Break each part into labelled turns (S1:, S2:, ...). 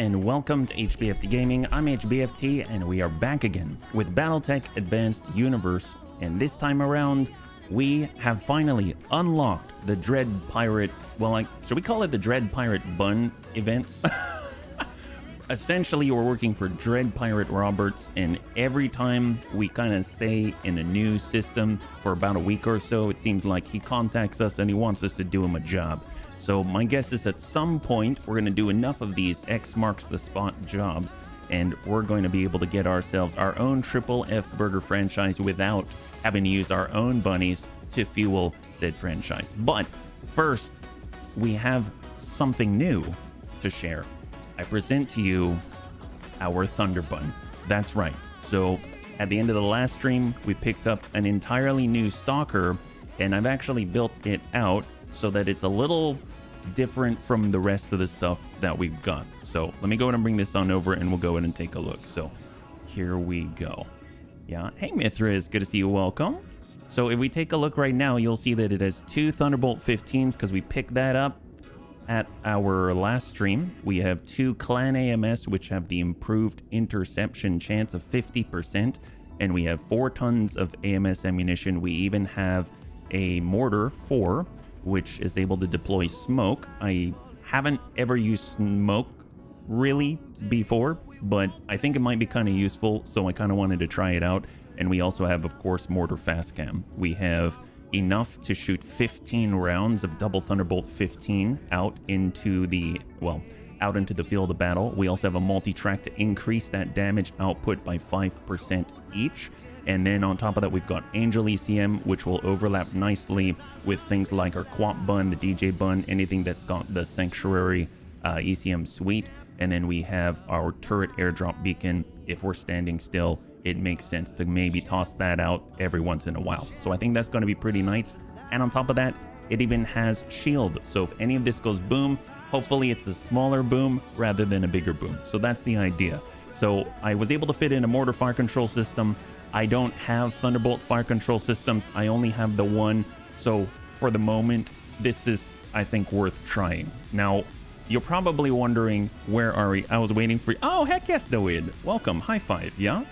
S1: and welcome to HBFT Gaming. I'm HBFT and we are back again with Battletech Advanced Universe, and this time around we have finally unlocked the Dread Pirate, well, should we call it the Dread Pirate Bun events? Essentially, we're working for Dread Pirate Roberts, and every time we kind of stay in a new system for about a week or so, it seems like he contacts us and he wants us to do him a job. So my guess is at some point we're going to do enough of these X marks the spot jobs, and we're going to be able to get ourselves our own Triple F Burger franchise without having to use our own bunnies to fuel said franchise. But first, we have something new to share. I present to you our Thunder Bun. That's right. So at the end of the last stream, we picked up an entirely new stalker, and I've actually built it out so that it's a little different from the rest of the stuff that we've got. So let me go ahead and bring this on over and we'll go ahead and take a look. So here we go. Yeah. Hey, Mithras, good to see you. Welcome. So if we take a look right now, you'll see that it has two Thunderbolt 15s because we picked that up at our last stream. We have two Clan AMS, which have the improved interception chance of 50%, and we have 4 tons of AMS ammunition. We even have a mortar 4, which is able to deploy smoke. I haven't ever used smoke really before, but I think it might be kind of useful, so I kind of wanted to try it out. And we also have, of course, mortar fast cam. We have enough to shoot 15 rounds of double Thunderbolt 15 out into the field of battle. We also have a multi-track to increase that damage output by 5% each. And then on top of that, we've got Angel ECM, which will overlap nicely with things like our Quap Bun, the DJ Bun, anything that's got the Sanctuary ECM suite. And then we have our turret airdrop beacon. If we're standing still, it makes sense to maybe toss that out every once in a while. So I think that's going to be pretty nice. And on top of that, it even has shield. So if any of this goes boom, hopefully it's a smaller boom rather than a bigger boom. So that's the idea. So I was able to fit in a mortar fire control system. I don't have Thunderbolt fire control systems. I only have the one. So for the moment, this is, I think, worth trying. Now, you're probably wondering, where are we? I was waiting for you. Oh, heck yes, David. Welcome. High five. Yeah.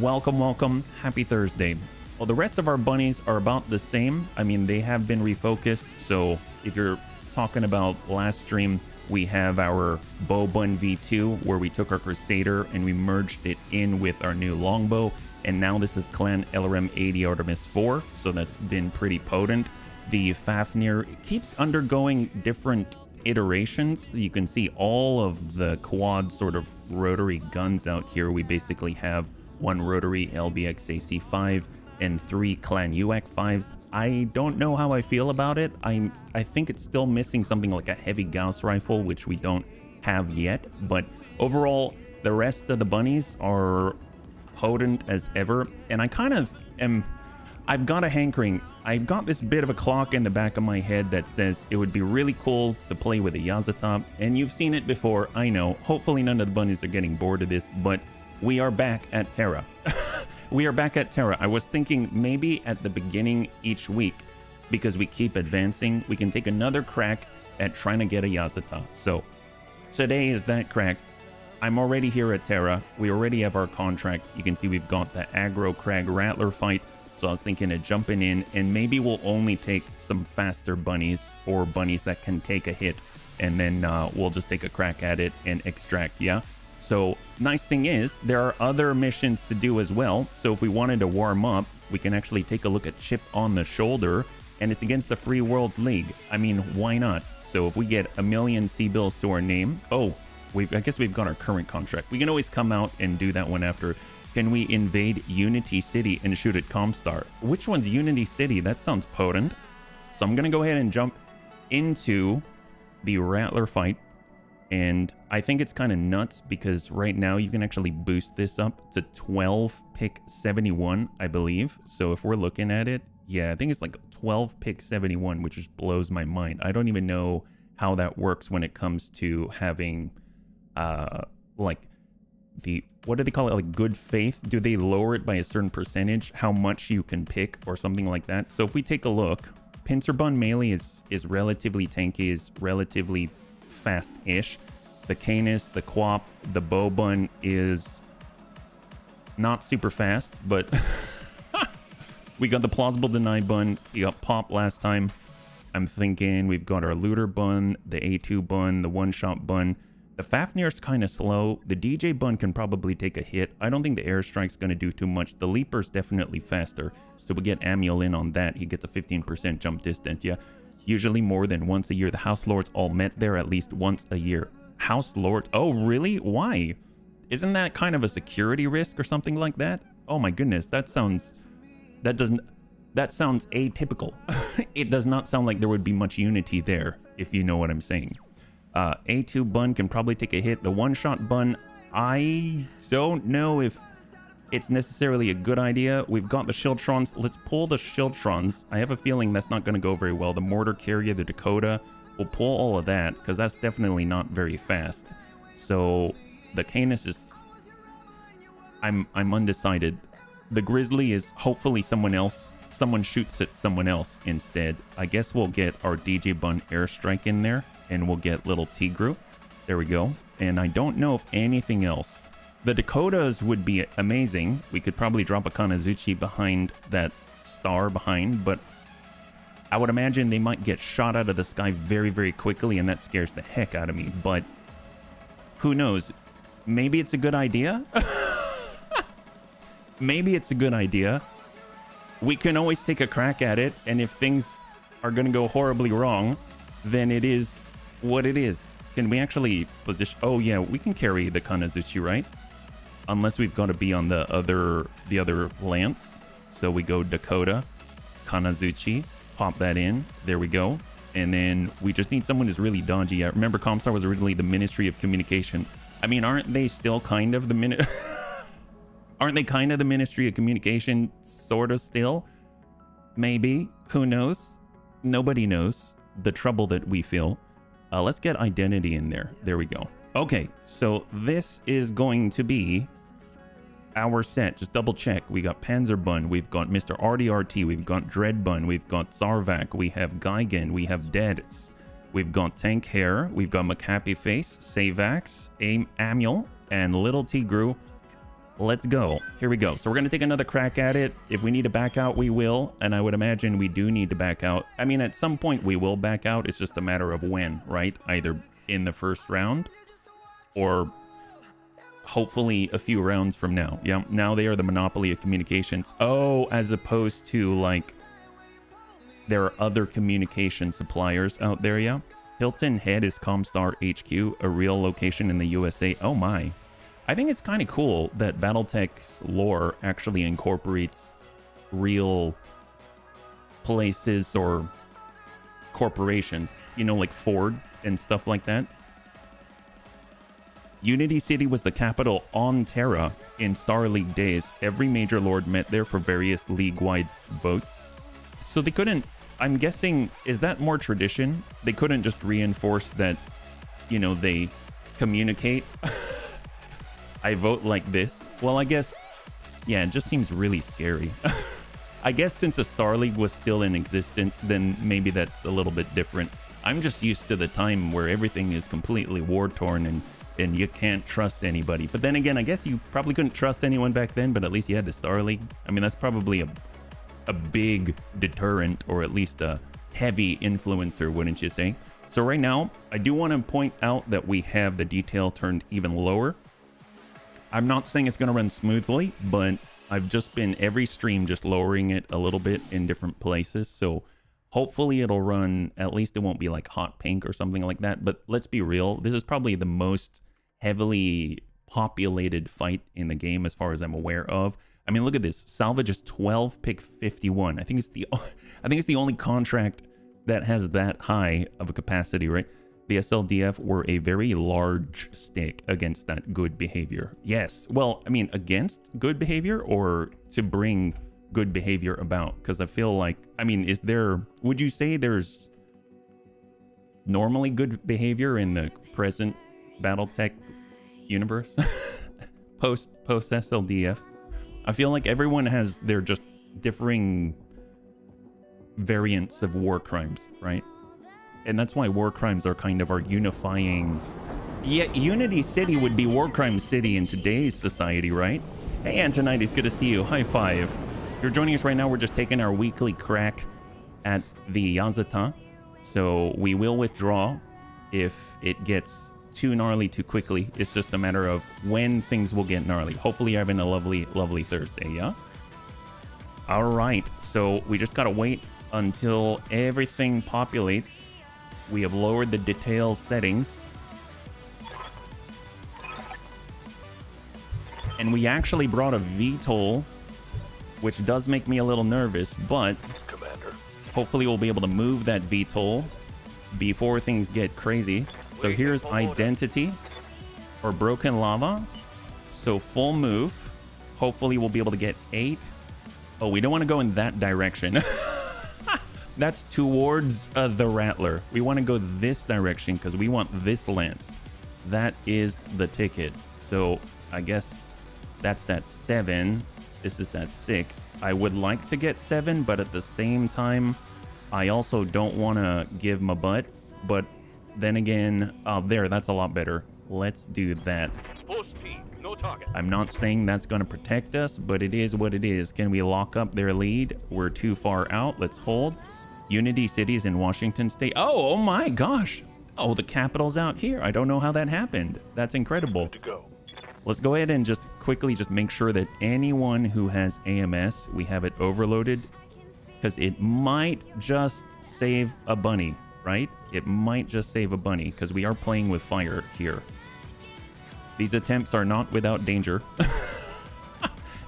S1: Welcome, welcome. Happy Thursday. Well, the rest of our bunnies are about the same. I mean, they have been refocused. So if you're talking about last stream, we have our Bow Bun V2, where we took our Crusader and we merged it in with our new longbow. And now this is Clan LRM 80 Artemis 4. So that's been pretty potent. The Fafnir keeps undergoing different iterations. You can see all of the quad sort of rotary guns out here. We basically have one rotary LBX AC5 and 3 Clan UAC 5s. I don't know how I feel about it. I think it's still missing something like a heavy Gauss rifle, which we don't have yet. But overall, the rest of the bunnies are potent as ever. And I kind of am, I've got a hankering. I've got this bit of a clock in the back of my head that says it would be really cool to play with a Yazata. And you've seen it before, I know. Hopefully none of the bunnies are getting bored of this, but we are back at Terra. We are back at Terra. I was thinking maybe at the beginning each week, because we keep advancing, we can take another crack at trying to get a Yazata. So today is that crack. I'm already here at Terra. We already have our contract. You can see we've got the aggro crag rattler fight. So I was thinking of jumping in, and maybe we'll only take some faster bunnies or bunnies that can take a hit, and then we'll just take a crack at it and extract. Yeah. So nice thing is there are other missions to do as well. So if we wanted to warm up, we can actually take a look at Chip on the Shoulder, and it's against the Free World League. I mean, why not? So if we get 1 million C-bills to our name, I guess we've got our current contract. We can always come out and do that one after. Can we invade Unity City and shoot at Comstar? Which one's Unity City? That sounds potent. So I'm going to go ahead and jump into the Rattler fight. And I think it's kind of nuts because right now you can actually boost this up to 12 pick 71, I believe. So if we're looking at it, yeah, I think it's like 12 pick 71, which just blows my mind. I don't even know how that works when it comes to having like the, what do they call it, like good faith? Do they lower it by a certain percentage, how much you can pick or something like that? So if we take a look, Pincer Bun melee is relatively tanky, is relatively fast-ish. The Canis, the Quap, the Bobun is not super fast, but we got the Plausible Deny Bun. We got Pop last time. I'm thinking we've got our Looter Bun, the A2 Bun, the One-Shot Bun. The Fafnir's kind of slow. The DJ Bun can probably take a hit. I don't think the Airstrike's going to do too much. The Leaper's definitely faster. So we get Amiel in on that. He gets a 15% jump distance, yeah. Usually more than once a year. The House Lords all met there at least once a year. House Lords? Oh, really? Why? Isn't that kind of a security risk or something like that? Oh my goodness, that sounds atypical. It does not sound like there would be much unity there, if you know what I'm saying. A2 Bun can probably take a hit. The One-Shot Bun, I don't know if it's necessarily a good idea. We've got the Shieldtrons. Let's pull the Shieldtrons. I have a feeling that's not going to go very well. The Mortar Carrier, the Dakota, we'll pull all of that because that's definitely not very fast. So the Canis is... I'm undecided. The Grizzly is hopefully someone else. Someone shoots at someone else instead. I guess we'll get our DJ Bun Airstrike in there, and we'll get little Tigru. There we go. And I don't know if anything else. The Dakotas would be amazing. We could probably drop a Kanazuchi behind that star behind, but I would imagine they might get shot out of the sky very, very quickly, and that scares the heck out of me. But who knows? Maybe it's a good idea. Maybe it's a good idea. We can always take a crack at it, and if things are going to go horribly wrong, then it is what it is. Can we actually position... Oh, yeah, we can carry the Kanazuchi, right? Unless we've got to be on the other lance. So we go Dakota, Kanazuchi, pop that in. There we go. And then we just need someone who's really dodgy. I remember Comstar was originally the Ministry of Communication. I mean, aren't they still kind of the Aren't they kind of the Ministry of Communication, sort of still? Maybe. Who knows? Nobody knows the trouble that we feel. Let's get Identity in there. There we go. Okay, so this is going to be our set. Just double check. We got Panzer Bun, we've got Mr. RDRT, we've got Dread Bun, we've got Sarvak, we have Gigan, we have Deadits, we've got Tank Hair, we've got Macapi Face, Savax, Amiel, and Little Tigru. Let's go. Here we go. So we're going to take another crack at it. If we need to back out, we will. And I would imagine we do need to back out. I mean, at some point we will back out. It's just a matter of when, right? Either in the first round or hopefully a few rounds from now. Yeah, now they are the monopoly of communications. Oh, as opposed to like there are other communication suppliers out there, yeah? Hilton Head is Comstar HQ, a real location in the USA. Oh my. I think it's kind of cool that Battletech's lore actually incorporates real places or corporations, you know, like Ford and stuff like that. Unity City was the capital on Terra in Star League days. Every major lord met there for various league-wide votes. So they couldn't, I'm guessing, is that more tradition? They couldn't just reinforce that, you know, they communicate. I vote like this. Well, I guess, yeah, it just seems really scary. I guess since a Star League was still in existence, then maybe that's a little bit different. I'm just used to the time where everything is completely war-torn and you can't trust anybody. But then again, I guess you probably couldn't trust anyone back then, but at least you had the Star League. I mean, that's probably a big deterrent, or at least a heavy influencer, wouldn't you say? So right now, I do want to point out that we have the detail turned even lower. I'm not saying it's going to run smoothly, but I've just been every stream just lowering it a little bit in different places. So hopefully it'll run, at least it won't be like hot pink or something like that. But let's be real. This is probably the most heavily populated fight in the game as far as I'm aware of. I mean, look at this. Salvage is 12, pick 51. I think it's the only contract that has that high of a capacity, right? The SLDF were a very large stick against that good behavior. Yes. Well, I mean, against good behavior or to bring good behavior about? Because I feel like, I mean, would you say there's normally good behavior in the present Battletech universe? post SLDF? I feel like everyone has their just differing variants of war crimes, right? And that's why war crimes are kind of our unifying Yeah, Unity City would be War Crime City in today's society, right? Hey, Antonides, good to see you. High five. You're joining us right now. We're just taking our weekly crack at the Yazata. So we will withdraw if it gets too gnarly too quickly. It's just a matter of when things will get gnarly. Hopefully you're having a lovely, lovely Thursday, yeah? All right, so we just gotta wait until everything populates. We have lowered the details settings. And we actually brought a VTOL, which does make me a little nervous, but
S2: Commander,
S1: hopefully we'll be able to move that VTOL before things get crazy. So here's Identity or Broken Lava. So full move. Hopefully we'll be able to get 8. Oh, we don't want to go in that direction. That's towards the Rattler. We want to go this direction because we want this lance. That is the ticket. So I guess that's at 7. This is at 6. I would like to get 7, but at the same time, I also don't want to give my butt. But then again, there, that's a lot better. Let's do that.
S2: full speed, no target.
S1: I'm not saying that's going to protect us, but it is what it is. Can we lock up their lead? We're too far out. Let's hold. Unity Cities in Washington State. Oh my gosh. Oh, the capital's out here. I don't know how that happened. That's incredible.
S2: Good to go.
S1: Let's go ahead and just quickly just make sure that anyone who has AMS, we have it overloaded, because it might just save a bunny, right? It might just save a bunny because we are playing with fire here. These attempts are not without danger.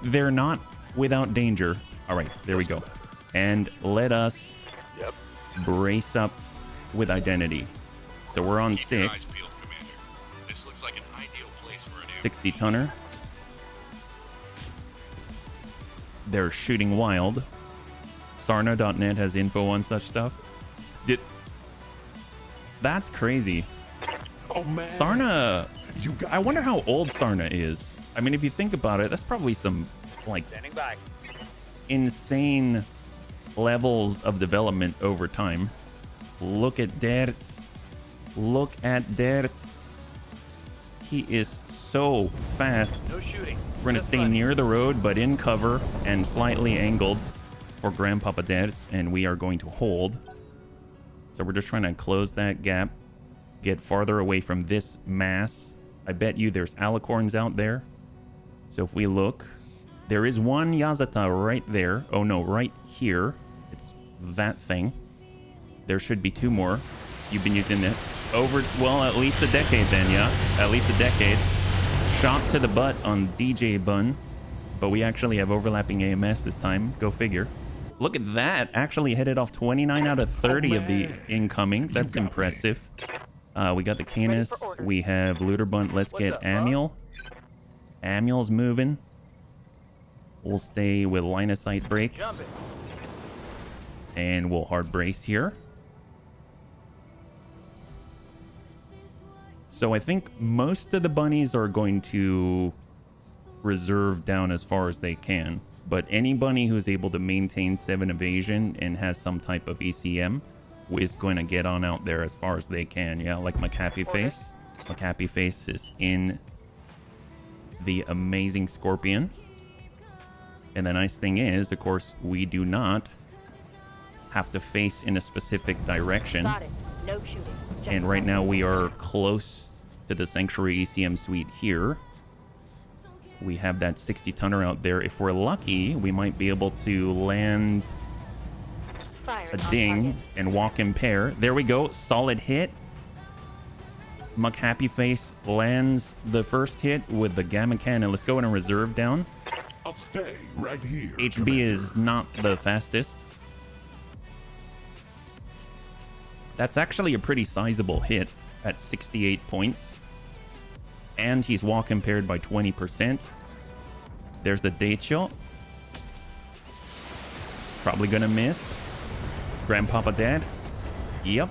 S1: They're not without danger. All right, there we go. And let us brace up with Identity. So we're on 6. 60 tonner. They're shooting wild. Sarna.net has info on such stuff. That's crazy.
S2: Oh man.
S1: Sarna, I wonder how old Sarna is. I mean, if you think about it, that's probably some like insane levels of development over time. Look at Dertz. Look at Dertz. He is so fast.
S2: No shooting.
S1: We're going to stay near the road, but in cover and slightly angled for Grandpapa Dertz, and we are going to hold. So we're just trying to close that gap, get farther away from this mass. I bet you there's alicorns out there. So if we look, there is one Yazata right there. Oh no, right here. It's that thing. There should be 2 more. You've been using it over, well, at least a decade then, yeah? At least a decade. Shot to the butt on DJ Bun, but we actually have overlapping AMS this time. Go figure. Look at that. Actually headed off 29 out of 30 of the incoming. That's impressive. We got the Canis. We have Looter Bunt. Let's get Amiel. Amiel's moving. We'll stay with line of sight break. And we'll hard brace here. So I think most of the bunnies are going to reserve down as far as they can. But any bunny who's able to maintain 7 evasion and has some type of ECM is going to get on out there as far as they can. Yeah, like McHappy Face. McHappy Face is in the amazing Scorpion. And the nice thing is, of course, we do not have to face in a specific direction.
S3: Got it. No shooting.
S1: And right now we are close to the Sanctuary ECM suite here. We have that 60 tonner out there. If we're lucky, we might be able to land a ding and walk in pair. There we go. Solid hit. McHappy Face lands the first hit with the Gamma Cannon. Let's go in a reserve down.
S4: I'll stay right here.
S1: HB
S4: Commander.
S1: is not the fastest. That's actually a pretty sizable hit at 68 points. And he's walk impaired by 20%. There's the Decho. Probably gonna miss. Grandpapa Dad's. Yep.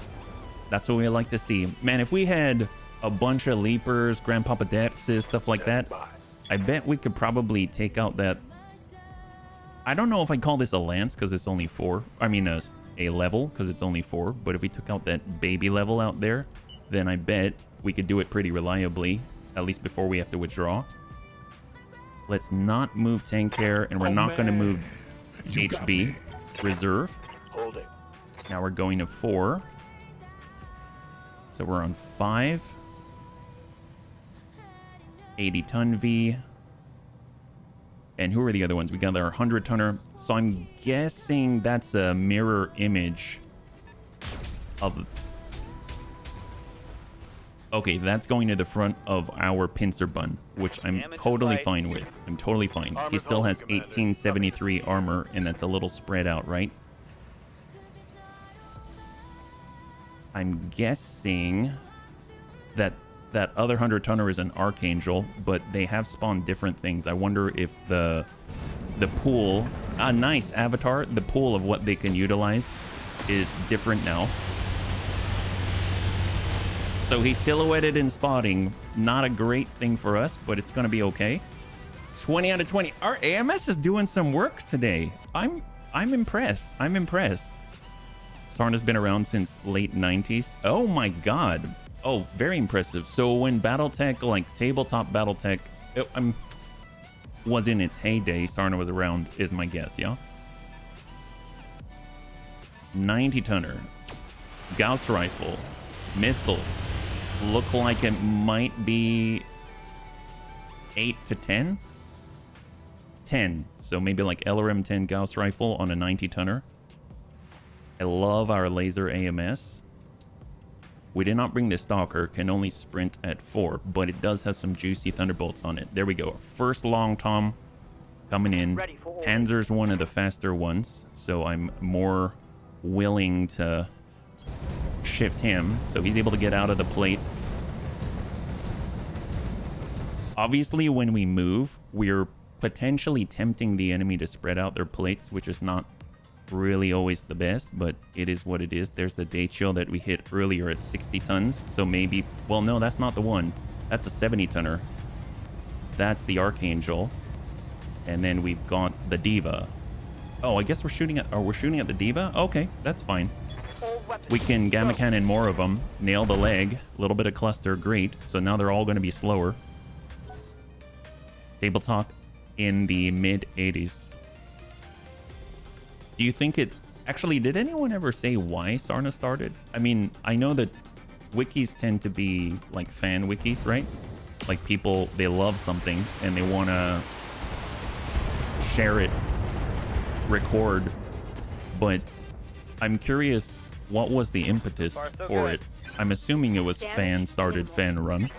S1: That's what we like to see. Man, if we had a bunch of leapers, Grandpapa Dad's, stuff like that, I bet we could probably take out that... I don't know if I'd call this a lance because it's only 4. I mean, a level because it's only 4. But if we took out that baby level out there, then I bet we could do it pretty reliably, at least before we have to withdraw. Let's not move tank care, and we're not going to move HB reserve.
S2: Holding.
S1: Now we're going to 4. So we're on 5. 80-ton V. And who are the other ones? We got our 100-tonner. So I'm guessing that's a mirror image of... Okay, that's going to the front of our pincer bun, which I'm totally fine with. I'm totally fine. He still has 1873 armor, and that's a little spread out, right? I'm guessing that that other 100-tonner is an Archangel, but they have spawned different things. I wonder if the pool... Ah, nice, Avatar. The pool of what they can utilize is different now. So he's silhouetted in spotting. Not a great thing for us, but it's going to be okay. 20 out of 20. Our AMS is doing some work today. I'm impressed. I'm impressed. Sarna's been around since late 90s. Oh my god. Oh, very impressive. So when Battletech, like tabletop Battletech, was in its heyday, Sarna was around, is my guess, yeah? 90-tonner. Gauss rifle. Missiles. Look like it might be 8 to 10? 10. So maybe like LRM 10 Gauss rifle on a 90-tonner. I love our laser AMS. We did not bring the Stalker, can only sprint at 4, but it does have some juicy Thunderbolts on it. There we go. First Long Tom coming in. Panzer's one of the faster ones, so I'm more willing to shift him, so he's able to get out of the plate. Obviously, when we move, we're potentially tempting the enemy to spread out their plates, which is not really always the best, but it is what it is. There's the day chill that we hit earlier at 60 tons, so maybe... Well, no, that's not the one. That's a 70-tonner. That's the Archangel. And then we've got the Diva. Oh, I guess we're shooting at... Oh, we're shooting at the Diva? Okay, that's fine. We can Gamma Cannon more of them. Nail the leg. A little bit of cluster. Great. So now they're all going to be slower. Tabletop in the mid-80s. Do you think it... Actually, did anyone ever say why Sarna started? I mean, I know that wikis tend to be like fan wikis, right? Like people, they love something and they want to share it, record. But I'm curious, what was the impetus for it? I'm assuming it was fan-started, fan-run.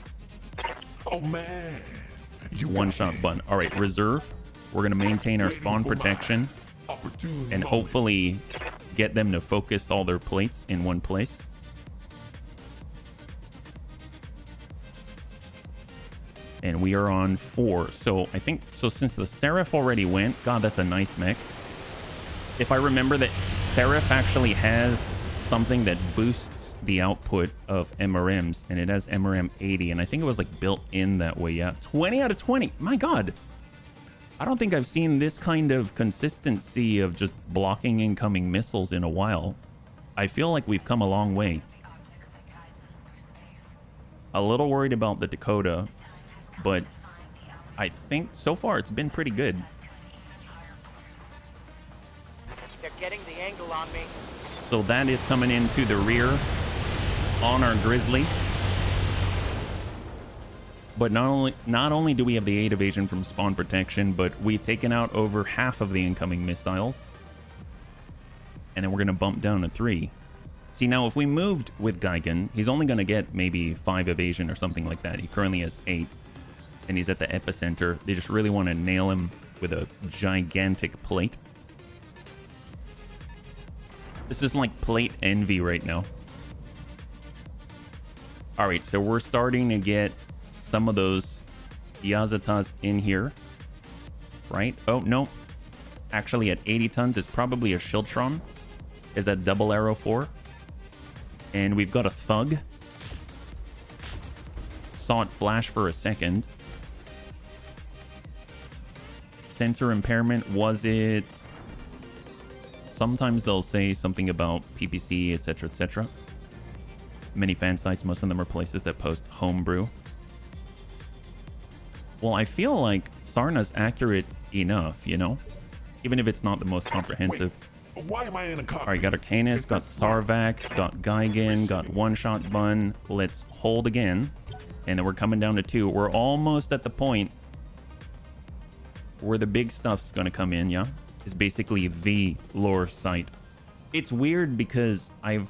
S4: Oh, man.
S1: One-shot bun. All right, reserve. We're going to maintain our spawn protection and hopefully get them to focus all their plates in one place. And we are on 4. So I think, so since the Seraph already went, God, that's a nice mech. If I remember that Seraph actually has something that boosts the output of MRMs, and it has MRM 80, and I think it was like built in that way, yeah. 20 out of 20, my God. I don't think I've seen this kind of consistency of just blocking incoming missiles in a while. I feel like we've come a long way. A little worried about the Dakota, but I think so far it's been pretty good.
S3: They're getting the angle on me.
S1: So that is coming into the rear on our Grizzly. But not only do we have the 8 evasion from spawn protection, but we've taken out over half of the incoming missiles. And then we're going to bump down to 3. See, now if we moved with Gigan, he's only going to get maybe 5 evasion or something like that. He currently has 8. And he's at the epicenter. They just really want to nail him with a gigantic plate. This is like plate envy right now. All right, so we're starting to get some of those Yazatas in here, right? Oh, no. Actually, at 80 tons, it's probably a Shieldtron. Is that double arrow 4? And we've got a Thug. Saw it flash for a second. Sensor impairment, was it... Sometimes they'll say something about PPC, etc., etc. many fan sites. Most of them are places that post homebrew. Well, I feel like Sarna's accurate enough, you know? Even if it's not the most comprehensive.
S4: Wait, why am I in a car?
S1: All right, got Arcanus, got Sarvak, got Geigen, got One Shot Bun. Let's hold again. And then we're coming down to 2. We're almost at the point where the big stuff's gonna come in, yeah? It's basically the lore site. It's weird because I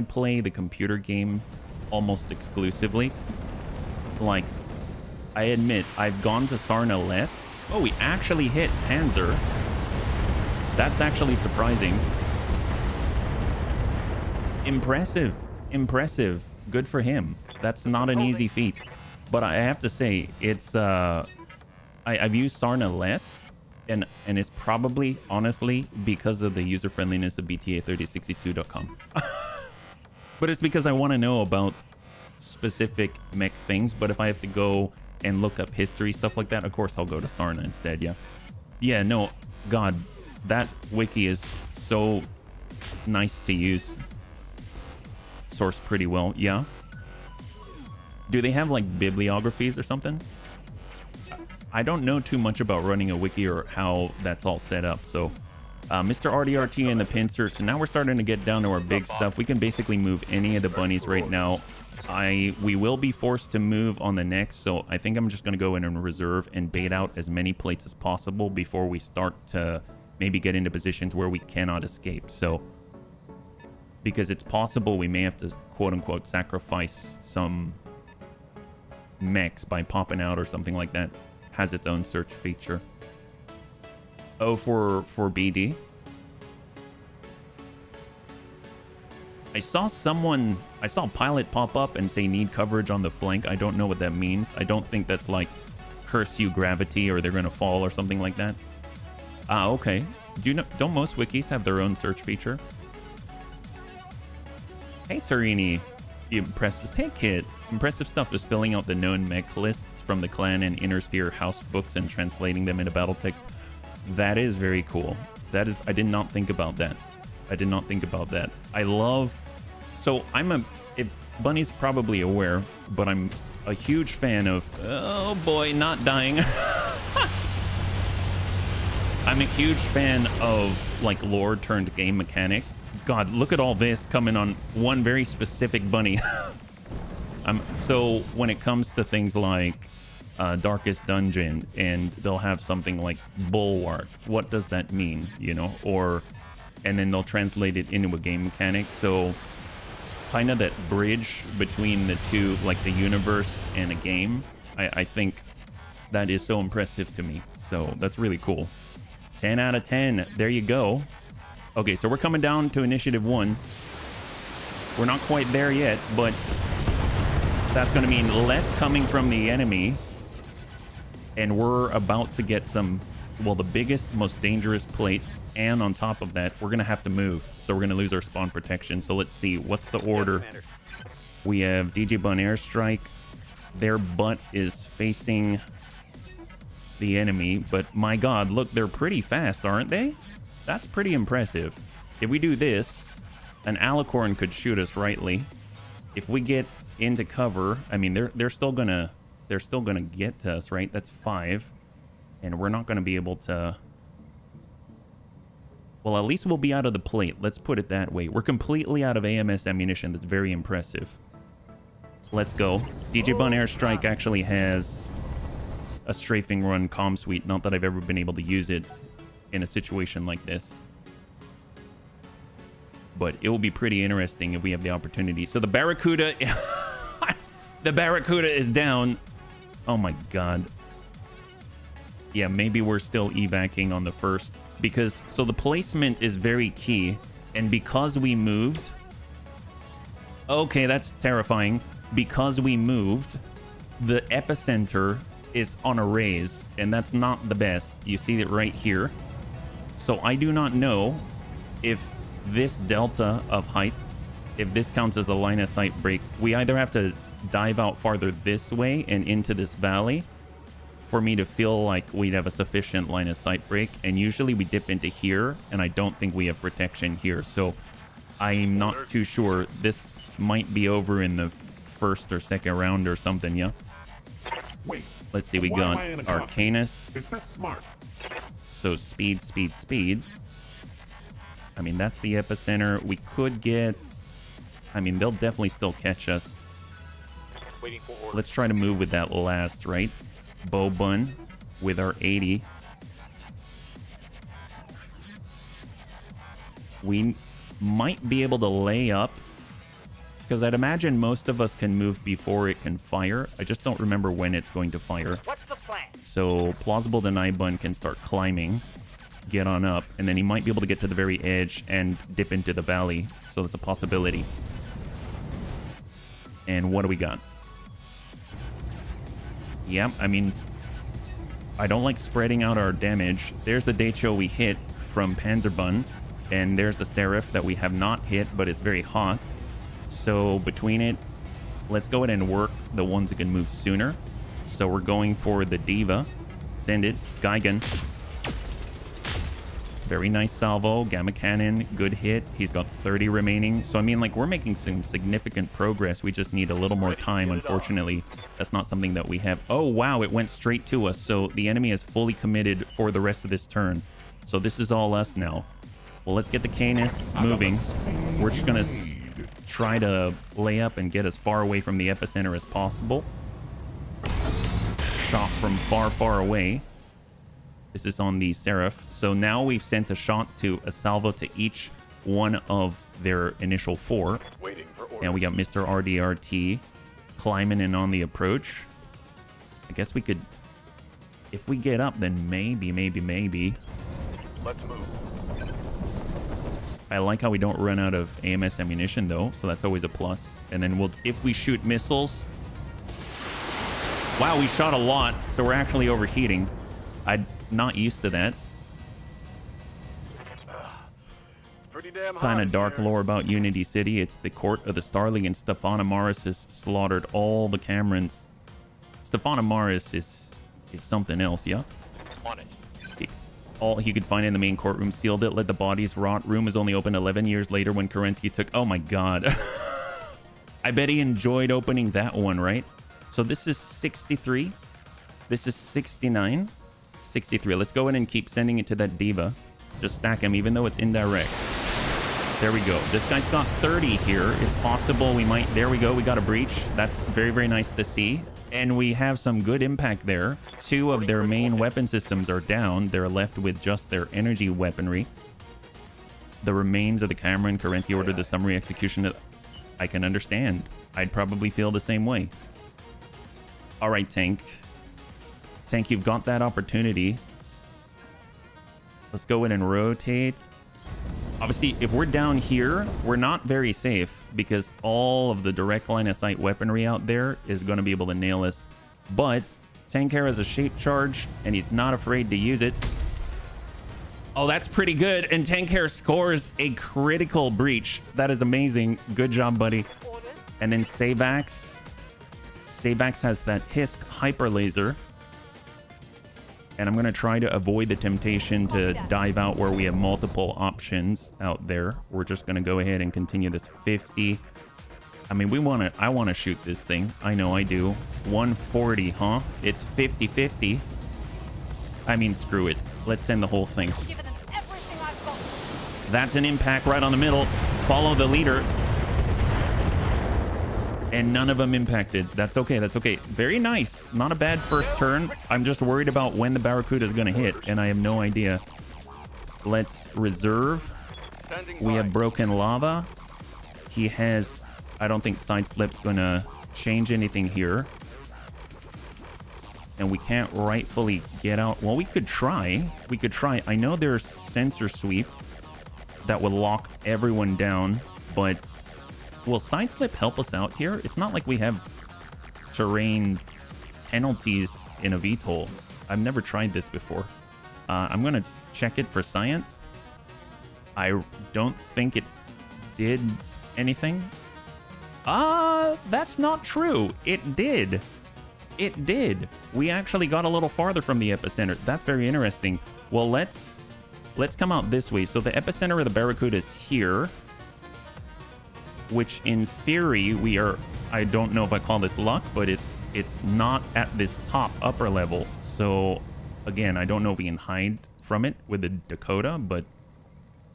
S1: play the computer game almost exclusively. Like, I admit, I've gone to Sarna less. Oh, we actually hit Panzer. That's actually surprising. Impressive. Impressive. Good for him. That's not an easy feat. But I have to say, it's I've used Sarna less, and it's probably, honestly, because of the user-friendliness of BTA3062.com. But it's because I want to know about specific mech things. But if I have to go and look up history, stuff like that, of course I'll go to Sarna instead, yeah. Yeah, no, God, that wiki is so nice to use. Sourced pretty well, yeah. Do they have like bibliographies or something? I don't know too much about running a wiki or how that's all set up. So Mr. RDRT and the pincer. So now we're starting to get down to our big stuff. We can basically move any of the bunnies right now. We will be forced to move on the next. So I think I'm just going to go in and reserve and bait out as many plates as possible before we start to maybe get into positions where we cannot escape. So because it's possible we may have to quote unquote sacrifice some mechs by popping out or something like that. Has its own search feature. Oh, for BD. I saw a pilot pop up and say need coverage on the flank. I don't know what that means. I don't think that's like curse you gravity or they're gonna fall or something like that. Ah, okay. Don't most wikis have their own search feature? Hey, Serini. Impressive. Hey, Kit. Impressive stuff is filling out the known mech lists from the clan and inner sphere house books and translating them into Battletechs. That is very cool. That is, I did not think about that. I did not think about that. I love, so Bunny's probably aware, but I'm a huge fan of, oh boy, not dying. I'm a huge fan of like lore turned game mechanic. God, look at all this coming on one very specific bunny. So when it comes to things like Darkest Dungeon, and they'll have something like Bulwark, what does that mean, you know? And then they'll translate it into a game mechanic. So kind of that bridge between the two, like the universe and a game, I think that is so impressive to me. So that's really cool. 10 out of 10. There you go. Okay, so we're coming down to Initiative 1. We're not quite there yet, but that's going to mean less coming from the enemy. And we're about to get some, well, the biggest, most dangerous plates. And on top of that, we're going to have to move. So we're going to lose our spawn protection. So let's see. What's the order? We have DJ Bun Airstrike. Their butt is facing the enemy. But my God, look, they're pretty fast, aren't they? That's pretty impressive. If we do this, an Alicorn could shoot us rightly. If we get into cover, I mean, they're still gonna get to us, right? That's 5, and we're not gonna be able to. Well, at least we'll be out of the plate. Let's put it that way. We're completely out of AMS ammunition. That's very impressive. Let's go. DJ Bun Airstrike actually has a strafing run comm suite. Not that I've ever been able to use it in a situation like this, but it will be pretty interesting if we have the opportunity. So the Barracuda, the Barracuda is down. Oh my God. Yeah, maybe we're still evacing on the first, because so the placement is very key, and because we moved, okay, that's terrifying. Because we moved, the epicenter is on a raise, and that's not the best. You see it right here. So I do not know if this delta of height, if this counts as a line of sight break. We either have to dive out farther this way and into this valley for me to feel like we'd have a sufficient line of sight break. And usually we dip into here, and I don't think we have protection here. So I'm not too sure. This might be over in the first or second round or something, yeah?
S4: Wait.
S1: Let's see, we
S4: why
S1: got
S4: am I in a cockpit?
S1: Arcanus.
S4: Is this smart?
S1: So speed, speed, speed. I mean, that's the epicenter. We could get... I mean, they'll definitely still catch us.
S2: Waiting for orders.
S1: Let's try to move with that last, right? Bow bun with our 80. We might be able to lay up, because I'd imagine most of us can move before it can fire. I just don't remember when it's going to fire.
S3: What's the plan?
S1: So plausible deny bun can start climbing, get on up, and then he might be able to get to the very edge and dip into the valley. So that's a possibility. And what do we got? Yeah, I mean, I don't like spreading out our damage. There's the Daicho we hit from Panzerbun, and there's the Seraph that we have not hit, but it's very hot. So between it, let's go ahead and work the ones that can move sooner. So we're going for the Diva. Send it. Gigan. Very nice salvo. Gamma Cannon. Good hit. He's got 30 remaining. So, I mean, like, we're making some significant progress. We just need a little more time. Unfortunately, that's not something that we have. Oh, wow. It went straight to us. So the enemy is fully committed for the rest of this turn. So this is all us now. Well, let's get the Canis moving. We're just going to try to lay up and get as far away from the epicenter as possible. Shot from far, far away. This is on the Seraph. So now we've sent a shot to a salvo to each one of their initial 4.
S2: Waiting for orders.
S1: And we got Mr. RDRT climbing in on the approach. I guess we could... If we get up, then maybe.
S2: Let's move.
S1: I like how we don't run out of AMS ammunition, though. So that's always a plus. And then we'll... If we shoot missiles... Wow, we shot a lot. So we're actually overheating. I'm not used to that.
S2: Pretty damn hot.
S1: Kind of
S2: in
S1: dark
S2: here.
S1: lore about Unity City. It's the court of the Starling, and Stefana Maris has slaughtered all the Camerons. Stefana Maris is something else, yeah?
S2: On it.
S1: All he could find in the main courtroom, sealed it, let the bodies rot. Room was only opened 11 years later when Kerensky took... Oh my god. I bet he enjoyed opening that one, right? So this is 63. This is 69. 63. Let's go in and keep sending it to that Diva. Just stack him, even though it's indirect. There we go. This guy's got 30 here. It's possible we might... There we go. We got a breach. That's very, very nice to see. And we have some good impact there. 2 of their main weapon systems are down. They're left with just their energy weaponry. The remains of the Cameron Kerensky ordered the summary execution. I can understand. I'd probably feel the same way. All right, Tank. Tank, you've got that opportunity. Let's go in and rotate. Obviously, if we're down here, we're not very safe because all of the direct line of sight weaponry out there is going to be able to nail us. But Tank has a shape charge and he's not afraid to use it. Oh, that's pretty good. And Tank scores a critical breach. That is amazing. Good job, buddy. And then Sabax. Sabax has that Hisk hyper laser. And I'm going to try to avoid the temptation to dive out where we have multiple options out there. We're just going to go ahead and continue this 50. I mean, I want to shoot this thing. I know I do. 140, huh? It's 50-50. I mean, screw it. Let's send the whole thing. That's an impact right on the middle. Follow the leader. And none of them impacted. That's okay. That's okay. Very nice. Not a bad first turn. I'm just worried about when the Barracuda is going to hit, and I have no idea. Let's reserve. We have broken lava. He has... I don't think Sideslip's going to change anything here. And we can't rightfully get out. Well, we could try. We could try. I know there's sensor sweep that would lock everyone down, but... Will Sideslip help us out here? It's not like we have terrain penalties in a VTOL. I've never tried this before. I'm going to check it for science. I don't think it did anything. That's not true. It did. It did. We actually got a little farther from the epicenter. That's very interesting. Well, let's come out this way. So the epicenter of the Barracuda is here. which in theory we are, I don't know if I call this luck, but it's not at this top upper level. So again, I don't know if we can hide from it with the Dakota, but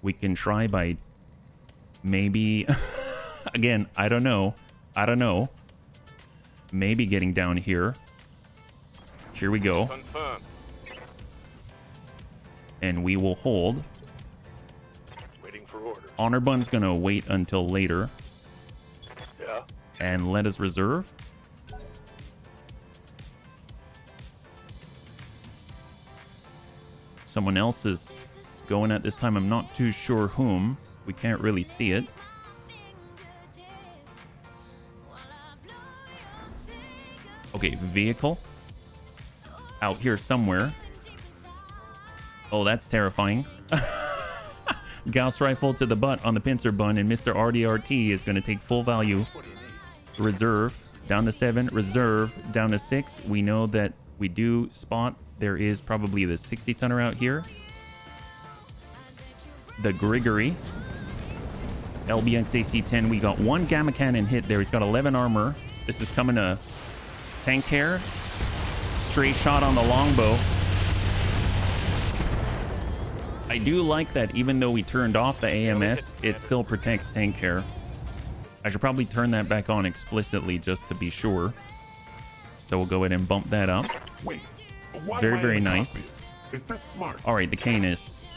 S1: we can try by maybe again, I don't know, maybe getting down here. Here we go.
S2: Confirmed.
S1: And we will hold.
S2: Waiting for order.
S1: Honor Bun's gonna wait until later
S2: Yeah.
S1: and let us reserve. Someone else is going at this time. I'm not too sure whom. We can't really see it. Okay, vehicle. Out here somewhere. Oh, that's terrifying. Gauss rifle to the butt on the pincer bun, and Mr. RDRT is going to take full value. Reserve down to 7. Reserve down to 6. We know that we do spot. There is probably the 60 tonner out here. The Grigory. LBX AC-10. We got 1 gamma cannon hit there. He's got 11 armor. This is coming to tank care. Stray shot on the longbow. I do like that even though we turned off the AMS, it still protects tank care. I should probably turn that back on explicitly just to be sure. So we'll go ahead and bump that up.
S4: Wait, why
S1: Very,
S4: am I
S1: very
S4: in the
S1: nice.
S4: cockpit? Is this smart?
S1: All right, the Canis.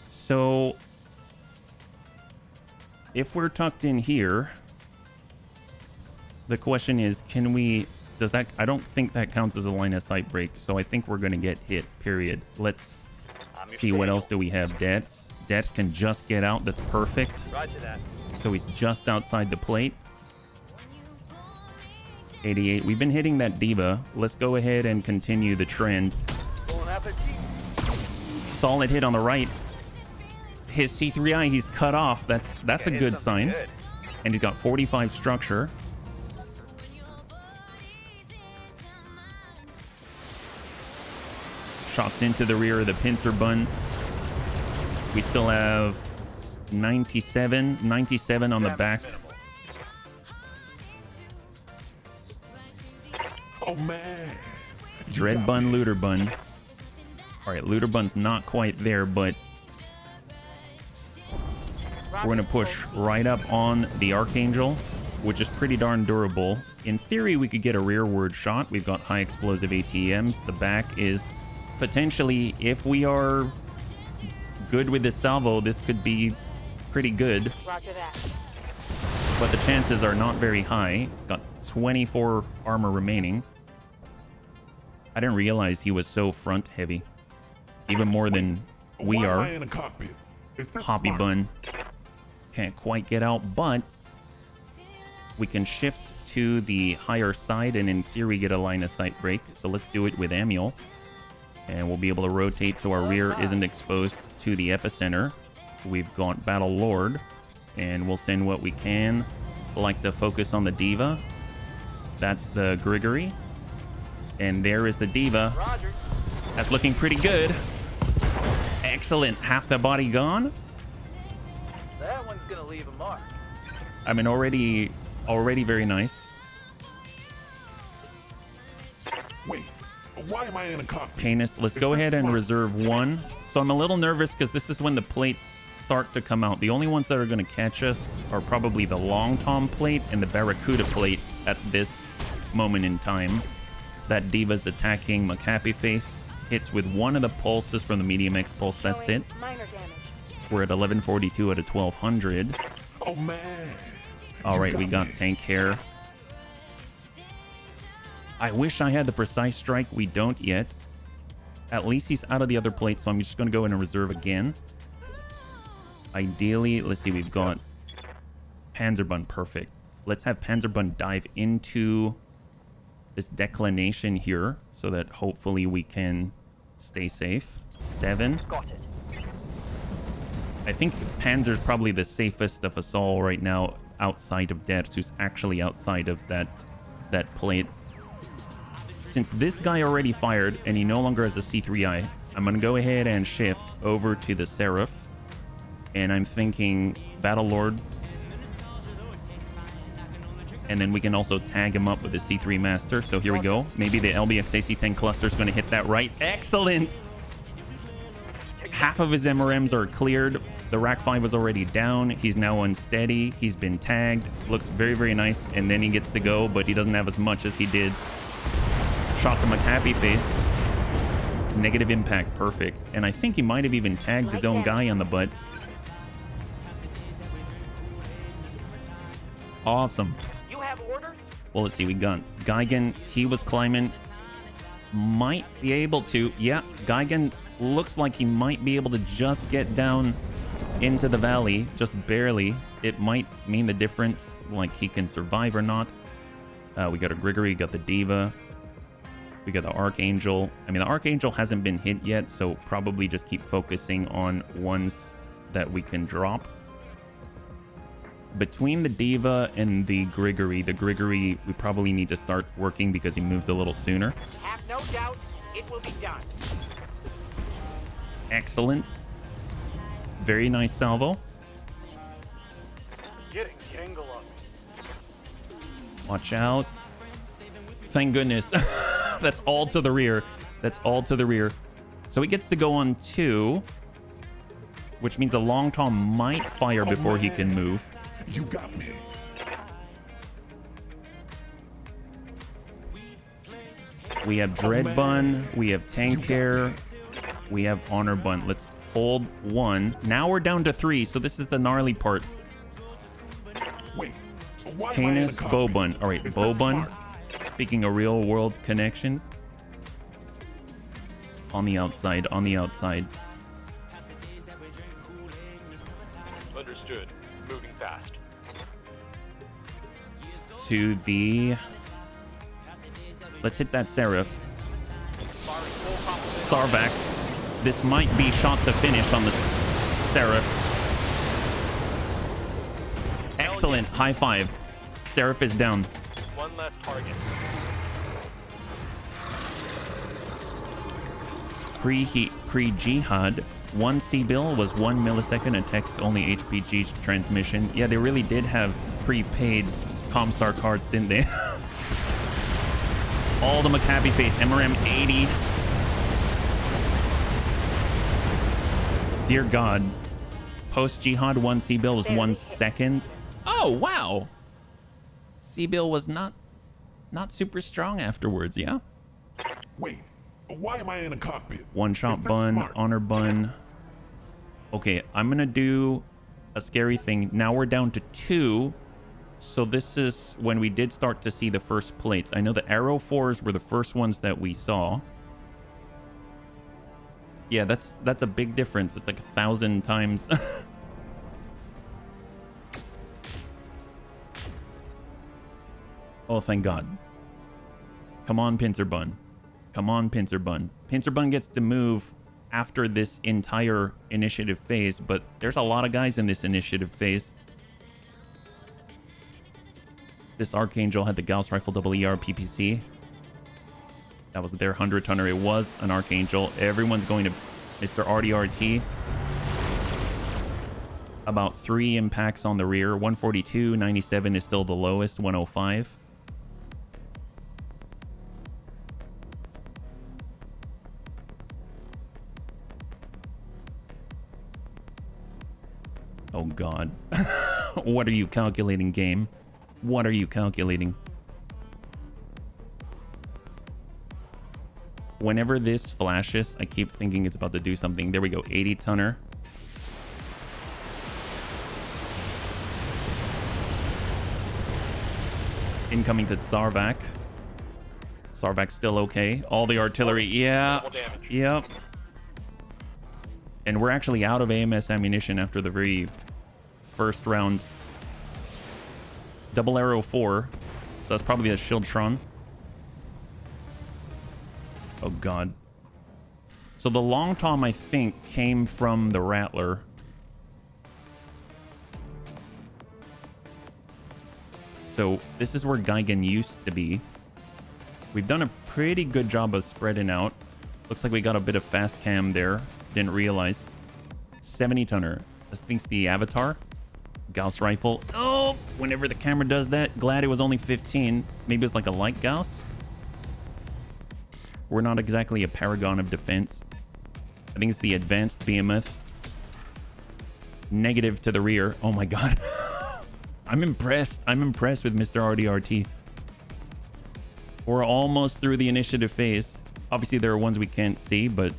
S1: So if we're tucked in here, the question is, can we, does that, I don't think that counts as a line of sight break. So I think we're going to get hit, period. Let's see what else do we have. Debts can just get out. That's perfect.
S3: Roger that.
S1: So he's just outside the plate. 88. We've been hitting that Diva. Let's go ahead and continue the trend.
S3: Pulling out their teeth.
S1: Solid hit on the right. His C3I, he's cut off. That's a
S3: Hit
S1: good
S3: something
S1: sign.
S3: good.
S1: And he's got 45 structure. Shots into the rear of the pincer bun. We still have 97 on the back.
S4: Oh man.
S1: Dread bun, looter bun. All right, looter bun's not quite there, but we're going to push right up on the Archangel, which is pretty darn durable. In theory, we could get a rearward shot. We've got high explosive ATMs. The back is potentially, if we are good with this salvo, this could be pretty good.
S3: Roger that.
S1: But the chances are not very high. It's got 24 armor remaining. I didn't realize he was so front heavy. Even more than we
S4: Why am
S1: are.
S4: I in a cockpit? Is this
S1: Hoppy
S4: smart?
S1: bun. Can't quite get out, but we can shift to the higher side and in theory get a line of sight break. So let's do it with Amiel. And we'll be able to rotate so our rear isn't exposed to the epicenter. We've got Battle Lord. And we'll send what we can. Like to focus on the Diva. That's the Grigory. And there is the Diva.
S3: Roger.
S1: That's looking pretty good. Excellent. Half the body gone.
S3: That one's gonna leave a mark.
S1: I mean, already very nice.
S4: Wait, why am I in a cockpit?
S1: Canis, let's go ahead and reserve 1. So I'm a little nervous because this is when the plates start to come out. The only ones that are going to catch us are probably the Long Tom plate and the Barracuda plate at this moment in time. That Diva's attacking Macapi face. Hits with one of the pulses from the medium X pulse. That's it.
S5: Minor damage.
S1: We're at 1142 out of 1200.
S4: Oh man.
S1: All right, we got tank care. I wish I had the precise strike. We don't yet. At least he's out of the other plate, so I'm just going to go in and reserve again. Ideally, let's see, we've got Panzerbun. Perfect. Let's have Panzerbun dive into this declination here so that hopefully we can stay safe. 7.
S3: Got it.
S1: I think Panzer's probably the safest of us all right now outside of Derz, who's actually outside of that plate. Since this guy already fired and he no longer has a C3I, I'm going to go ahead and shift over to the Seraph. And I'm thinking Battle Lord. And then we can also tag him up with the C3 Master. So here we go. Maybe the LBX AC-10 cluster is going to hit that right. Excellent! Half of his MRMs are cleared. The Rack 5 was already down. He's now unsteady. He's been tagged. Looks very, very nice. And then he gets to go, but he doesn't have as much as he did. Shot to McHappy face. Negative impact. Perfect. And I think he might have even tagged his own guy on the butt. Awesome.
S3: You have orders?
S1: Well, let's see. We got Geigen. He was climbing. Might be able to. Yeah, Geigen looks like he might be able to just get down into the valley. Just barely. It might mean the difference, like he can survive or not. We got a Grigory. Got the Diva. We got the Archangel. I mean, the Archangel hasn't been hit yet, so probably just keep focusing on ones that we can drop. Between the Diva and the Grigory we probably need to start working because he moves a little sooner.
S3: Have no doubt it will be done.
S1: Excellent. Very nice salvo.
S2: Getting Gangle up.
S1: Watch out. Thank goodness. That's all to the rear. That's all to the rear. So he gets to go on 2, which means the Long Tom might fire before he can move.
S4: You got me.
S1: We have Dread Bun. We have Tank Hair. We have Honor Bun. Let's hold 1. Now we're down to 3, so this is the gnarly part.
S4: Wait, why am I in a
S1: Canis,
S4: cockpit?
S1: Bow Bun. All right,
S4: Is
S1: Bow
S4: that
S1: Bun.
S4: smart?
S1: Speaking of real world connections. On the outside, on the outside.
S2: Understood. Moving fast.
S1: To the... Let's hit that Seraph. Sarvac. This might be shot to finish on the Seraph. Excellent. High five. Seraph is down.
S2: One less target.
S1: Pre-Jihad, 1 C-bill was 1 millisecond, a text-only HPG transmission. Yeah, they really did have prepaid Comstar cards, didn't they? All the McHappy face, MRM 80. Dear God. Post-Jihad, 1 C-bill was 1 second. Oh, wow. C-bill was not super strong afterwards, yeah?
S4: Wait, why am I in a cockpit?
S1: One shot
S4: Is that
S1: bun,
S4: smart?
S1: honor bun. Okay, I'm gonna do a scary thing. Now we're down to 2. So this is when we did start to see the first plates. I know the Arrow 4s were the first ones that we saw. Yeah, that's a big difference. It's like 1,000 times. Oh, thank God. Come on, Pincer Bun. Come on, Pincer Bun. Pincer Bun gets to move after this entire initiative phase, but there's a lot of guys in this initiative phase. This Archangel had the Gauss Rifle ER PPC. That was their 100-tonner. It was an Archangel. Everyone's going to Mr. RDRT. About 3 impacts on the rear. 142, 97 is still the lowest. 105. Oh God. What are you calculating, game? What are you calculating? Whenever this flashes, I keep thinking it's about to do something. There we go. 80-tonner. Incoming to Sarvac. Sarvac's still okay. All the artillery. Yeah.
S2: Double damage.
S1: Yep. And we're actually out of AMS ammunition after the very first round. Double Arrow 4. So that's probably a Shieldtron. Oh, God. So the Long Tom, I think, came from the Rattler. So this is where Geigen used to be. We've done a pretty good job of spreading out. Looks like we got a bit of fast cam there. Didn't realize. 70-tonner. This thing's the Avatar. Gauss rifle. Oh, whenever the camera does that, glad it was only 15. Maybe it's like a light Gauss. We're not exactly a paragon of defense. I think it's the advanced behemoth. Negative to the rear. Oh my god. I'm impressed. I'm impressed with Mr. RDRT. We're almost through the initiative phase. Obviously, there are ones we can't see, but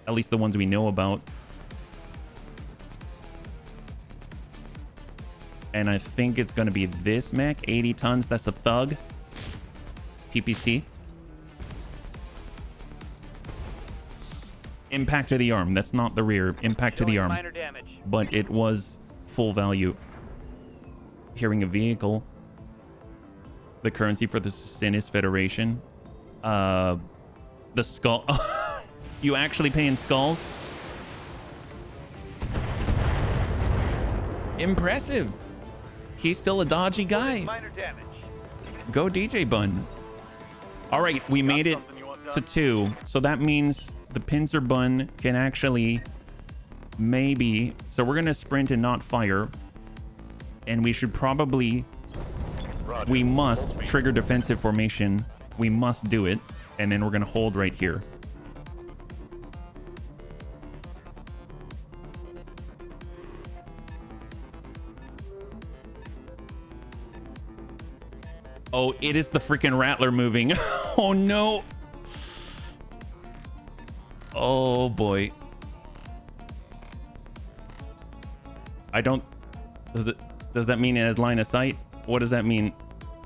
S1: at least the ones we know about. And I think it's going to be this mech. 80 tons. That's a Thug. PPC. Impact to the arm. That's not the rear. Impact to the arm.
S2: Minor damage.
S1: But it was full value. Hearing a vehicle. The currency for the Sinis Federation. The skull. You actually pay in skulls? Impressive. He's still a dodgy guy.
S2: Minor damage.
S1: Go DJ Bun. All right, we made it to 2. So that means the Pincer Bun can actually maybe... So we're going to sprint and not fire. And we should probably...
S2: Roger.
S1: We must trigger defensive formation. We must do it. And then we're going to hold right here. Oh, it is the freaking Rattler moving. Oh, no. Oh, boy. I don't... Does that mean it has line of sight? What does that mean?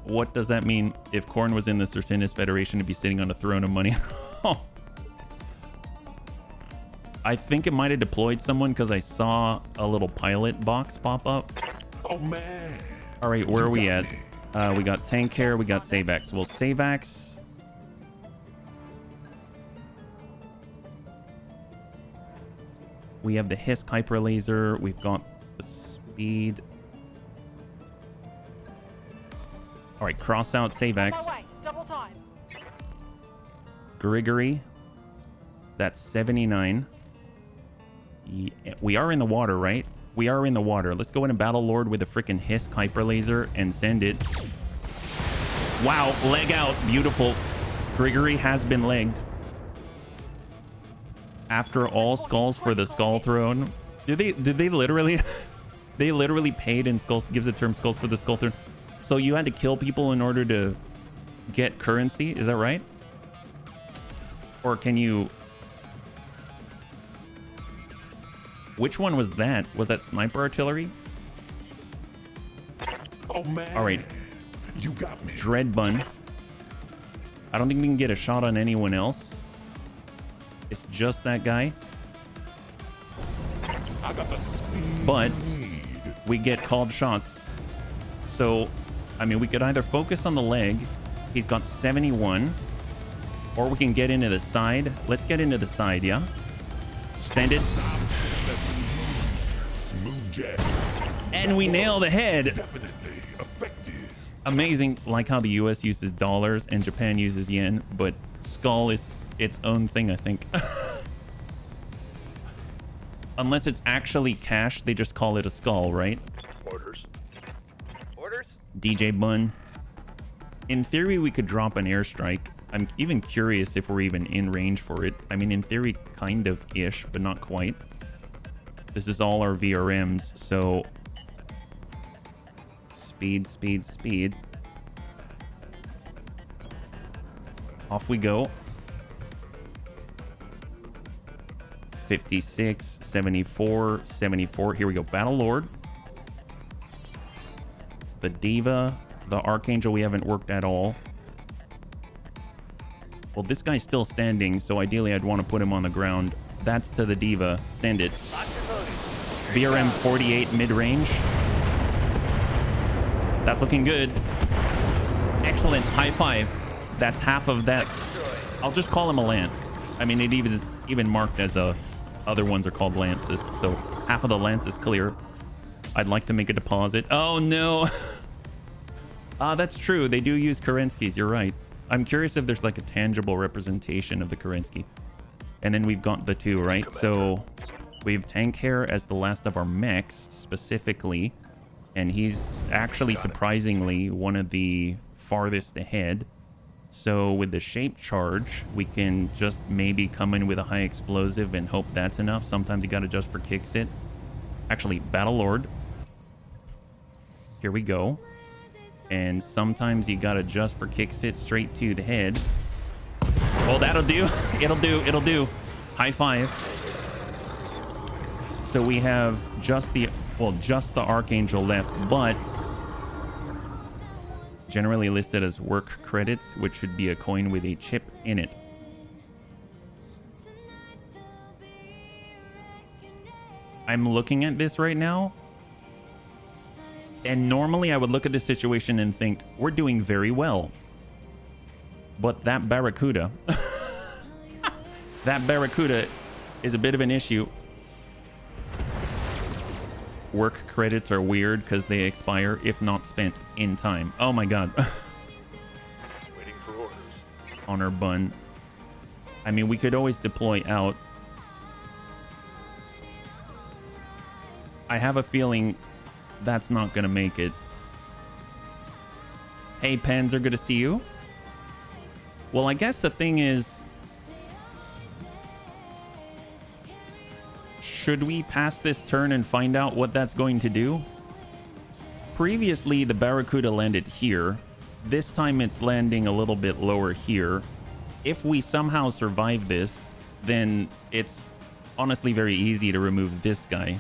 S1: What does that mean if Korn was in the Cercinis Federation to be sitting on a throne of money? I think it might have deployed someone because I saw a little pilot box pop up.
S4: Oh, man.
S1: All right, where are we at? We got Tank Care, we got Savax. Well, Savax... We have the Hisk Hyper Laser. We've got the speed. All right, cross out Savax.
S3: Double time.
S1: Grigory. That's 79. Yeah, we are in the water, right? We are in the water. Let's go in and Battle Lord with a freaking Hisk Hyper Laser and send it. Wow, leg out. Beautiful. Grigory has been legged. After all skulls for the Skull Throne. Did they literally... They literally paid in skulls. Gives the term skulls for the Skull Throne. So you had to kill people in order to get currency. Is that right? Or can you... Which one was that? Was that sniper artillery?
S4: Oh, man.
S1: All right.
S4: You got me.
S1: Dread Bun. I don't think we can get a shot on anyone else. It's just that guy.
S4: I got the speed
S1: But
S4: you need.
S1: we get called shots. So, I mean, we could either focus on the leg. He's got 71. Or we can get into the side. Let's get into the side, yeah? Send it.
S4: Smooth jack.
S1: And we nail the head.
S4: Definitely effective.
S1: Amazing. Like how the US uses dollars and Japan uses yen. But skull is its own thing, I think. Unless it's actually cash, they just call it a skull, right?
S2: Orders. Orders?
S1: DJ Bun. In theory, we could drop an airstrike. I'm even curious if we're even in range for it. I mean, in theory, kind of ish, but not quite. This is all our VRMs, so... Speed, speed, speed. Off we go. 56, 74, 74. Here we go. Battle Lord. The Diva. The Archangel we haven't worked at all. Well, this guy's still standing, so ideally I'd want to put him on the ground. That's to the Diva. Send it. VRM 48 mid-range. That's looking good. Excellent. High five. That's half of that. I'll just call him a lance. I mean, it even marked as a... Other ones are called lances, so half of the lance is clear. I'd like to make a deposit. Oh, no. That's true. They do use Kerenskys. You're right. I'm curious if there's like a tangible representation of the Kerensky. And then we've got the two, right? So we have Tank Hair as the last of our mechs, specifically. And he's actually surprisingly one of the farthest ahead. So with the shape charge, we can just maybe come in with a high explosive and hope that's enough. Sometimes you gotta just for kicks it. Actually, Battle Lord. Here we go. And sometimes you gotta just for kicks it straight to the head. Oh, that'll do. It'll do. It'll do. High five. So we have just the Archangel left, but generally listed as work credits, which should be a coin with a chip in it. I'm looking at this right now, and normally I would look at this situation and think, we're doing very well. But that Barracuda, that Barracuda is a bit of an issue. Work credits are weird because they expire if not spent in time. Oh my god.
S2: Waiting for orders.
S1: On our bun. I mean, we could always deploy out. I have a feeling that's not gonna make it. Hey, Panzer, good to see you. Well, I guess the thing is, should we pass this turn and find out what that's going to do? Previously, the Barracuda landed here. This time it's landing a little bit lower here. If we somehow survive this, then it's honestly very easy to remove this guy.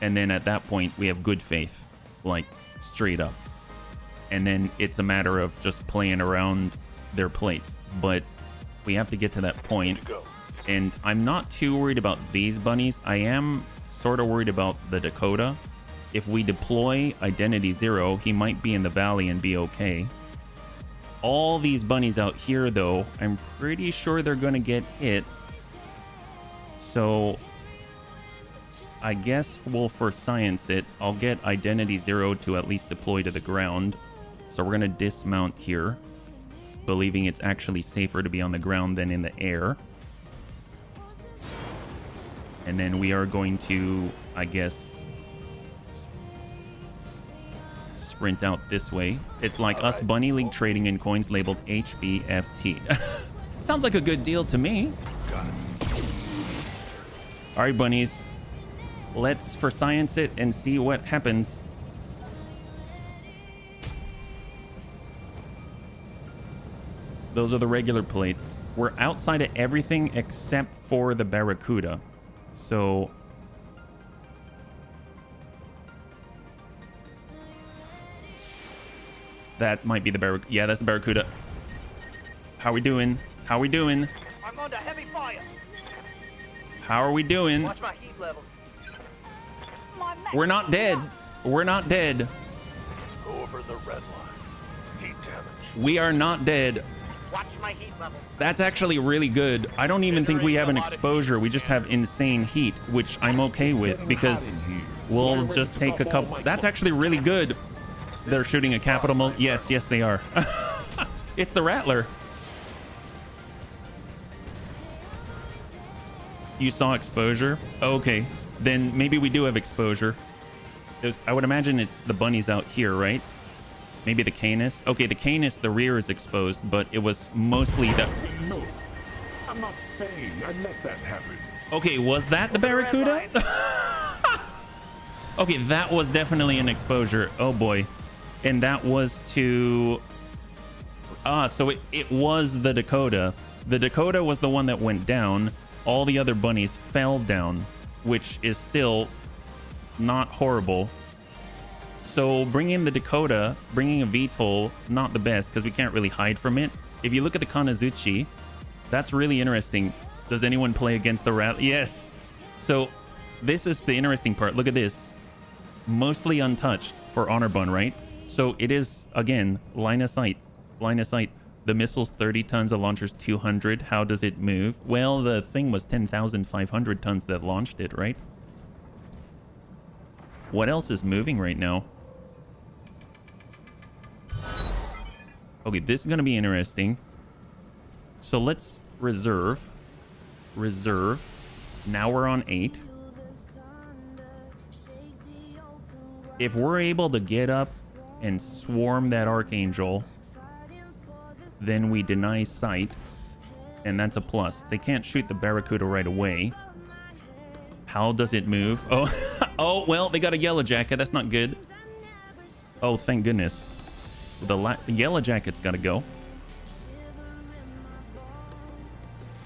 S1: And then at that point, we have good faith, like straight up. And then it's a matter of just playing around their plates. But we have to get to that point. And I'm not too worried about these bunnies. I am sort of worried about the Dakota. If we deploy Identity Zero, he might be in the valley and be okay. All these bunnies out here, though, I'm pretty sure they're going to get hit. So I guess we'll for science it. I'll get Identity Zero to at least deploy to the ground. So we're going to dismount here, believing it's actually safer to be on the ground than in the air. And then we are going to, I guess, sprint out this way. It's like us Bunny League trading in coins labeled HBFT. Sounds like a good deal to me. All right, bunnies. Let's for science it and see what happens. Those are the regular plates. We're outside of everything except for the Barracuda. So that might be the Barracuda. Yeah, that's the Barracuda. How we doing? How we doing?
S3: I'm under heavy fire.
S1: How are we doing?
S3: Watch my heat level.
S1: We're not dead. We're not dead.
S2: Go over the red line. Heat damage.
S1: We are not dead.
S3: Watch my heat level.
S1: That's actually really good. I don't even think we have an exposure. We just have insane heat, which I'm okay with because we'll just take a couple. That's actually really good. They're shooting a capital. Yes, yes, they are. It's the Rattler. You saw exposure? Okay, then maybe we do have exposure. I would imagine it's the bunnies out here, right? Maybe the Canis. Okay, the Canis, the rear is exposed, but it was mostly the...
S4: No, I'm not saying I let that happen.
S1: Okay, was that the Barracuda? Okay, that was definitely an exposure. Oh boy. And that was to... so it was the Dakota. The Dakota was the one that went down. All the other bunnies fell down, which is still not horrible. So bringing the Dakota, bringing a VTOL, not the best because we can't really hide from it. If you look at the Kanazuchi, that's really interesting. Does anyone play against the Rat? Yes. So this is the interesting part. Look at this. Mostly untouched for Honor Bun, right? So it is, again, line of sight. Line of sight. The missile's 30 tons, the launcher's 200. How does it move? Well, the thing was 10,500 tons that launched it, right? What else is moving right now? Okay, this is going to be interesting. So let's reserve. Reserve. Now we're on 8. If we're able to get up and swarm that Archangel, then we deny sight, and that's a plus. They can't shoot the Barracuda right away. How does it move? Oh, oh, well, they got a Yellow Jacket. That's not good. Oh, thank goodness. The Yellow Jacket's got to go.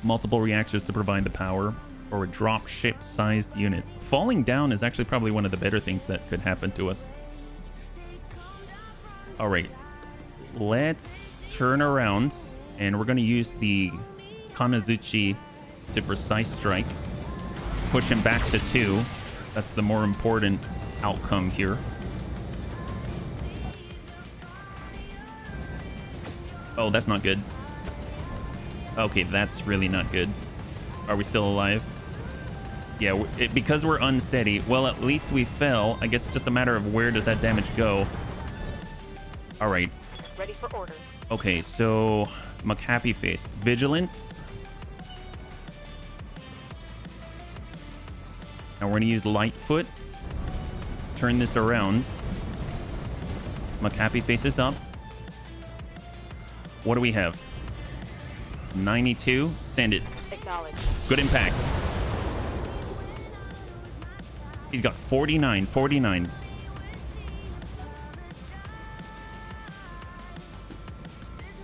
S1: Multiple reactors to provide the power, or a drop ship-sized unit. Falling down is actually probably one of the better things that could happen to us. All right, let's turn around, and we're going to use the Kanazuchi to precise strike. Push him back to 2. That's the more important outcome here. Oh, that's not good. Okay, that's really not good. Are we still alive? Yeah, because we're unsteady. Well, at least we fell. I guess it's just a matter of where does that damage go. All right.
S3: Ready for order.
S1: Okay, so McHappy Face. Vigilance. Now we're going to use Lightfoot. Turn this around. McHappy Face is up. What do we have? 92. Send it.
S3: Acknowledge.
S1: Good impact. He's got 49. 49.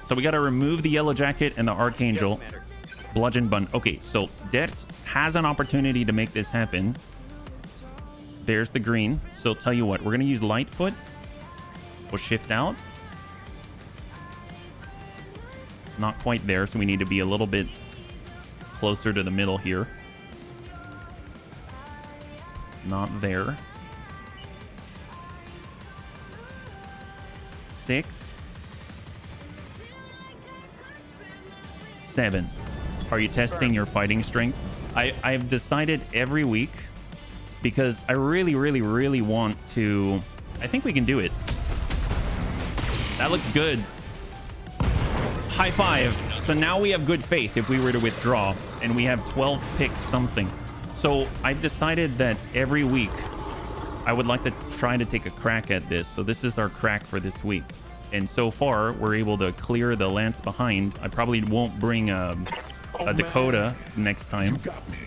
S1: So we got to remove the Yellow Jacket and the Archangel. Bludgeon Bun. Okay, so Dex has an opportunity to make this happen. There's the green. So tell you what, we're going to use Lightfoot. We'll shift out. Not quite there, so we need to be a little bit closer to the middle here. Not there. 6. 7. Are you testing your fighting strength? I've decided every week, because I really want to... I think we can do it. That looks good. High five. So now we have good faith if we were to withdraw, and we have 12 picks something. So I've decided that every week I would like to try to take a crack at this. So this is our crack for this week. And so far, we're able to clear the Lance behind. I probably won't bring a Dakota next time.
S4: You got me.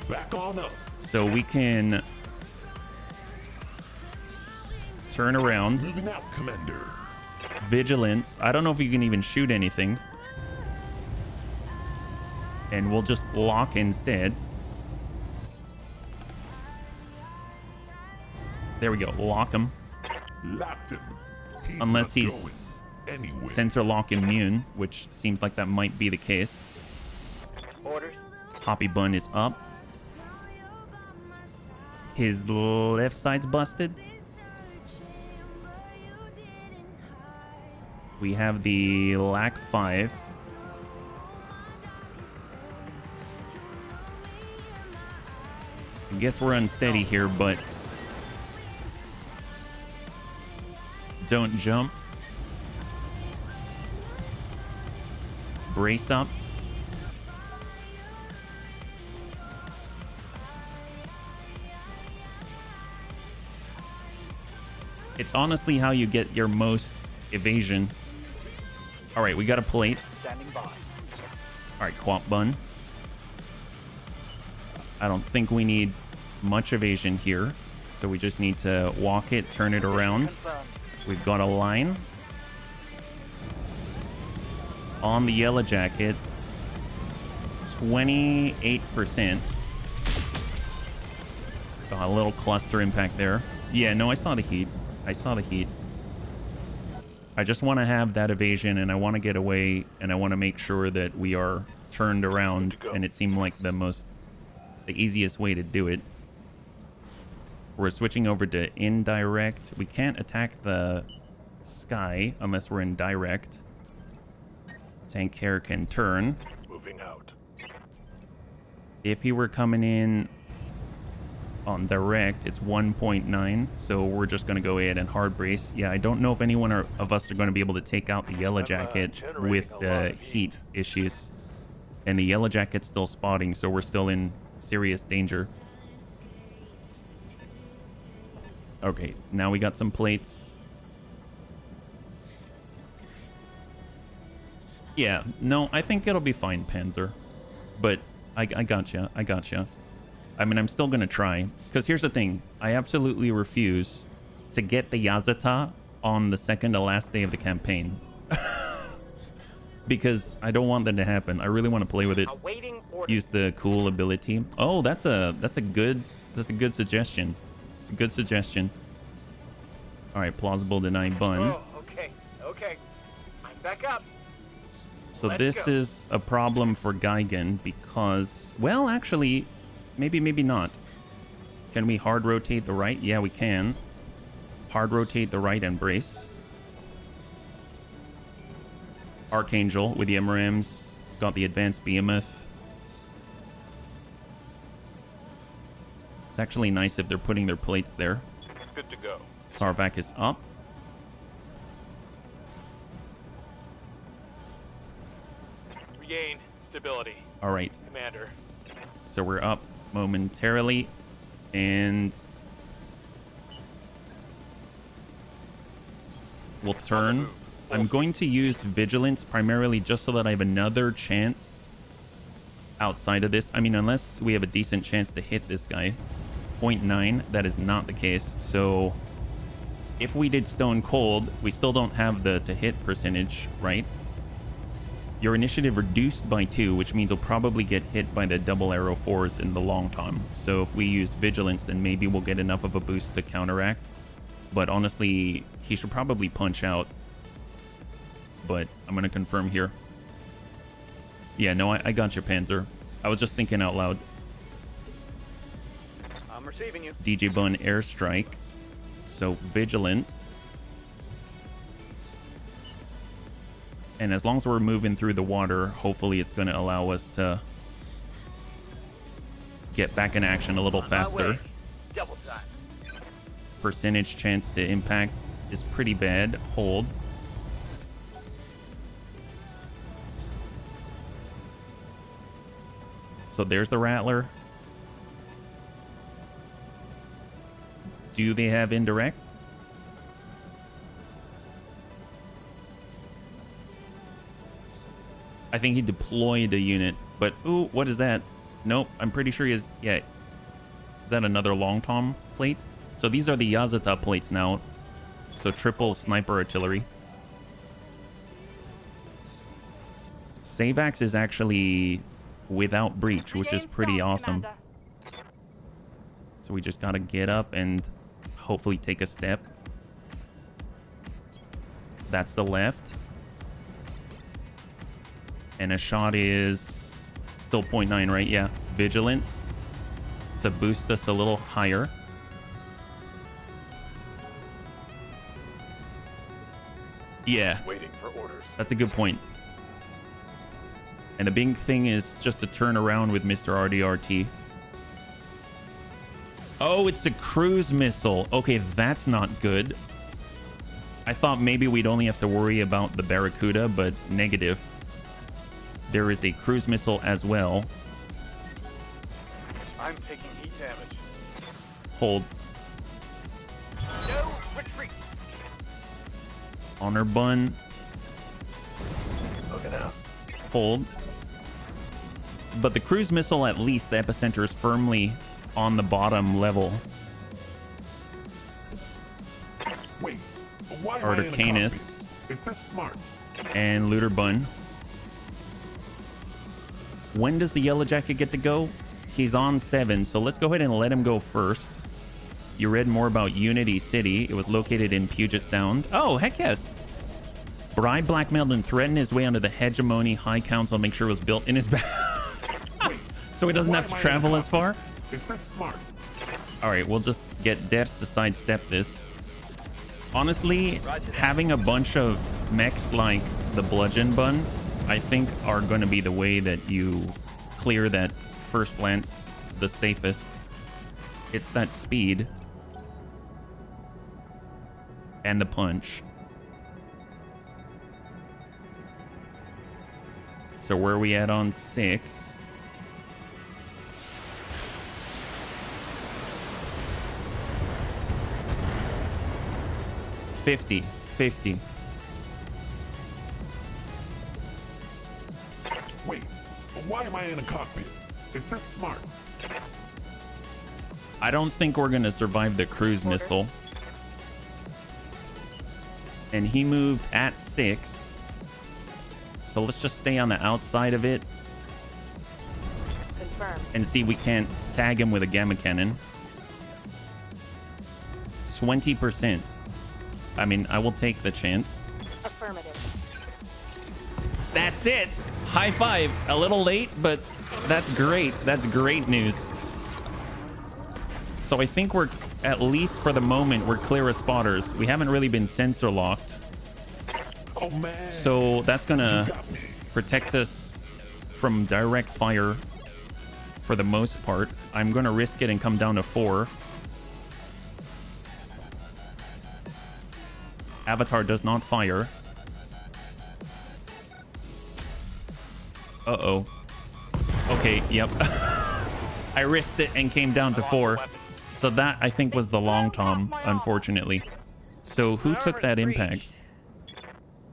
S4: Back on up.
S1: So we can turn around.
S4: Moving out, Commander.
S1: Vigilance. I don't know if you can even shoot anything. And we'll just lock instead. There we go. Lock him.
S4: Locked him.
S1: Unless
S4: not
S1: he's
S4: going anywhere.
S1: sensor lock immune, which seems like that might be the case.
S3: Orders.
S1: Poppy Bun is up. His left side's busted. We have the LAC 5. I guess we're unsteady here, but don't jump. Brace up. It's honestly how you get your most evasion. All right, we got a plate.
S3: Standing by.
S1: All right, Quap Bun. I don't think we need much evasion here, so we just need to walk it, turn it around.
S3: Confirmed.
S1: We've got a line on the Yellow Jacket. 28%. Got a little cluster impact there. Yeah, no, I saw the heat. I saw the heat. I just want to have that evasion, and I want to get away, and I want to make sure that we are turned around, and it seemed like the easiest way to do it. We're switching over to indirect. We can't attack the sky unless we're in direct. Tank Care can turn.
S2: Moving out.
S1: If he were coming in on direct, it's 1.9, so we're just going to go ahead and hard brace. Yeah, I don't know if anyone of us are going to be able to take out the Yellow Jacket with heat issues. And the yellow jacket's still spotting, so we're still in serious danger. Okay, now we got some plates. Yeah, no, I think it'll be fine, Panzer. But I gotcha. I gotcha. I mean, I'm still going to try. Because here's the thing. I absolutely refuse to get the Yazata on the second to last day of the campaign. Because I don't want that to happen. I really want to play with it. Use the cool ability. Oh, that's a good suggestion. It's a good suggestion. All right, plausible deny bun.
S3: Oh, okay. I'm back up.
S1: So
S3: Let's
S1: this
S3: go.
S1: is a problem for Gigan because, well, actually, maybe not. Can we hard rotate the right? Yeah, we can. Hard rotate the right and brace. Archangel with the MRMs. Got the advanced behemoth. It's actually nice if they're putting their plates there.
S2: Good to go.
S1: Sarvac is up.
S2: Regain stability,
S1: All right.
S2: Commander.
S1: So we're up momentarily. And we'll turn. I'm going to use vigilance primarily just so that I have another chance outside of this. I mean, unless we have a decent chance to hit this guy. 0.9, that is not the case. So if we did stone cold, we still don't have the to hit percentage, right? Your initiative reduced by 2, which means you'll probably get hit by the double arrow 4s in the long time. So if we used vigilance, then maybe we'll get enough of a boost to counteract. But honestly, he should probably punch out. But I'm going to confirm here. Yeah, no, I got your Panzer. I was just thinking out loud.
S3: I'm receiving you.
S1: DJ Bun airstrike. So vigilance. And as long as we're moving through the water, hopefully it's going to allow us to get back in action a little faster.
S3: Double time.
S1: Percentage chance to impact is pretty bad. Hold. So there's the Rattler. Do they have indirect? I think he deployed a unit, but ooh, what is that? Nope, I'm pretty sure he is. Yeah, is that another long tom plate? So these are the Yazata plates now. So triple sniper artillery. Savax is actually without breach, which is pretty awesome. So we just gotta get up and hopefully take a step. That's the left. And a shot is still 0.9, right? Yeah. Vigilance to boost us a little higher. Yeah.
S2: Waiting for orders.
S1: That's a good point. And the big thing is just to turn around with Mr. RDRT. Oh, it's a cruise missile. Okay, that's not good. I thought maybe we'd only have to worry about the Barracuda, but negative. There is a cruise missile as well.
S2: I'm taking heat damage.
S1: Hold.
S3: No retreat.
S1: Honor bun.
S2: Looking out.
S1: Hold. But the cruise missile, at least the epicenter is firmly on the bottom level.
S4: Wait, why am I in a
S1: Arcanus
S4: cockpit? Is this smart?
S1: and Looter Bun. When does the Yellow Jacket get to go? He's on 7, so let's go ahead and let him go first. You read more about Unity City. It was located in Puget Sound. Oh, heck yes. Bribe, blackmailed, and threatened his way onto the hegemony High Council. Make sure it was built in his back. So he doesn't have to travel as far?
S4: Is this smart?
S1: All right, we'll just get Deaths to sidestep this. Honestly, having a bunch of mechs like the Bludgeon Bun, I think are going to be the way that you clear that first lance the safest. It's that speed and the punch. So where are we at on 6? $50.
S4: Wait, why am I in a cockpit? Is this smart?
S1: I don't think we're gonna survive the cruise missile. And he moved at 6. So let's just stay on the outside of it.
S5: Confirmed.
S1: And see if we can't tag him with a gamma cannon. 20%. I mean, I will take the chance.
S5: Affirmative.
S1: That's it. High five. A little late, but that's great. That's great news. So I think we're, at least for the moment, we're clear of spotters. We haven't really been sensor locked.
S4: Oh man.
S1: So that's gonna
S4: You got me.
S1: protect us from direct fire for the most part. I'm gonna risk it and come down to 4. Avatar does not fire. Uh-oh. Okay, yep. I risked it and came down to 4. So that, I think, was the long tom, unfortunately. So who took that impact?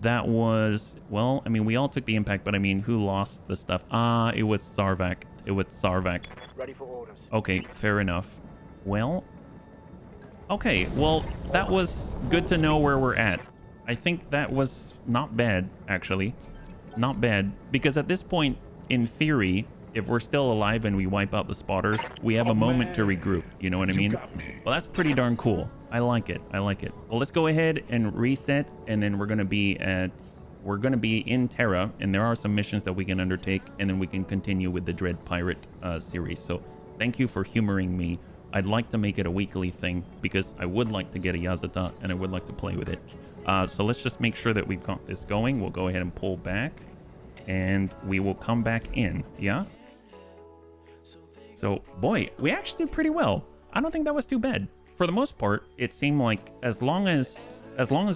S1: That was... Well, I mean, we all took the impact, but I mean, who lost the stuff? Ah, it was Sarvak. It was Sarvak.
S3: Ready for orders.
S1: Okay, fair enough. Well... Okay, well, that was good to know where we're at. I think that was not bad, actually. Not bad. Because at this point, in theory, if we're still alive and we wipe out the spotters, we have a moment to regroup. You know what I mean? Well, that's pretty darn cool. I like it. I like it. Well, let's go ahead and reset, and then we're going to be in Terra, and there are some missions that we can undertake, and then we can continue with the Dread Pirate series. So thank you for humoring me. I'd like to make it a weekly thing because I would like to get a Yazata and I would like to play with it. So let's just make sure that we've got this going. We'll go ahead and pull back and we will come back in. Yeah. So boy, we actually did pretty well. I don't think that was too bad. For the most part, it seemed like as long as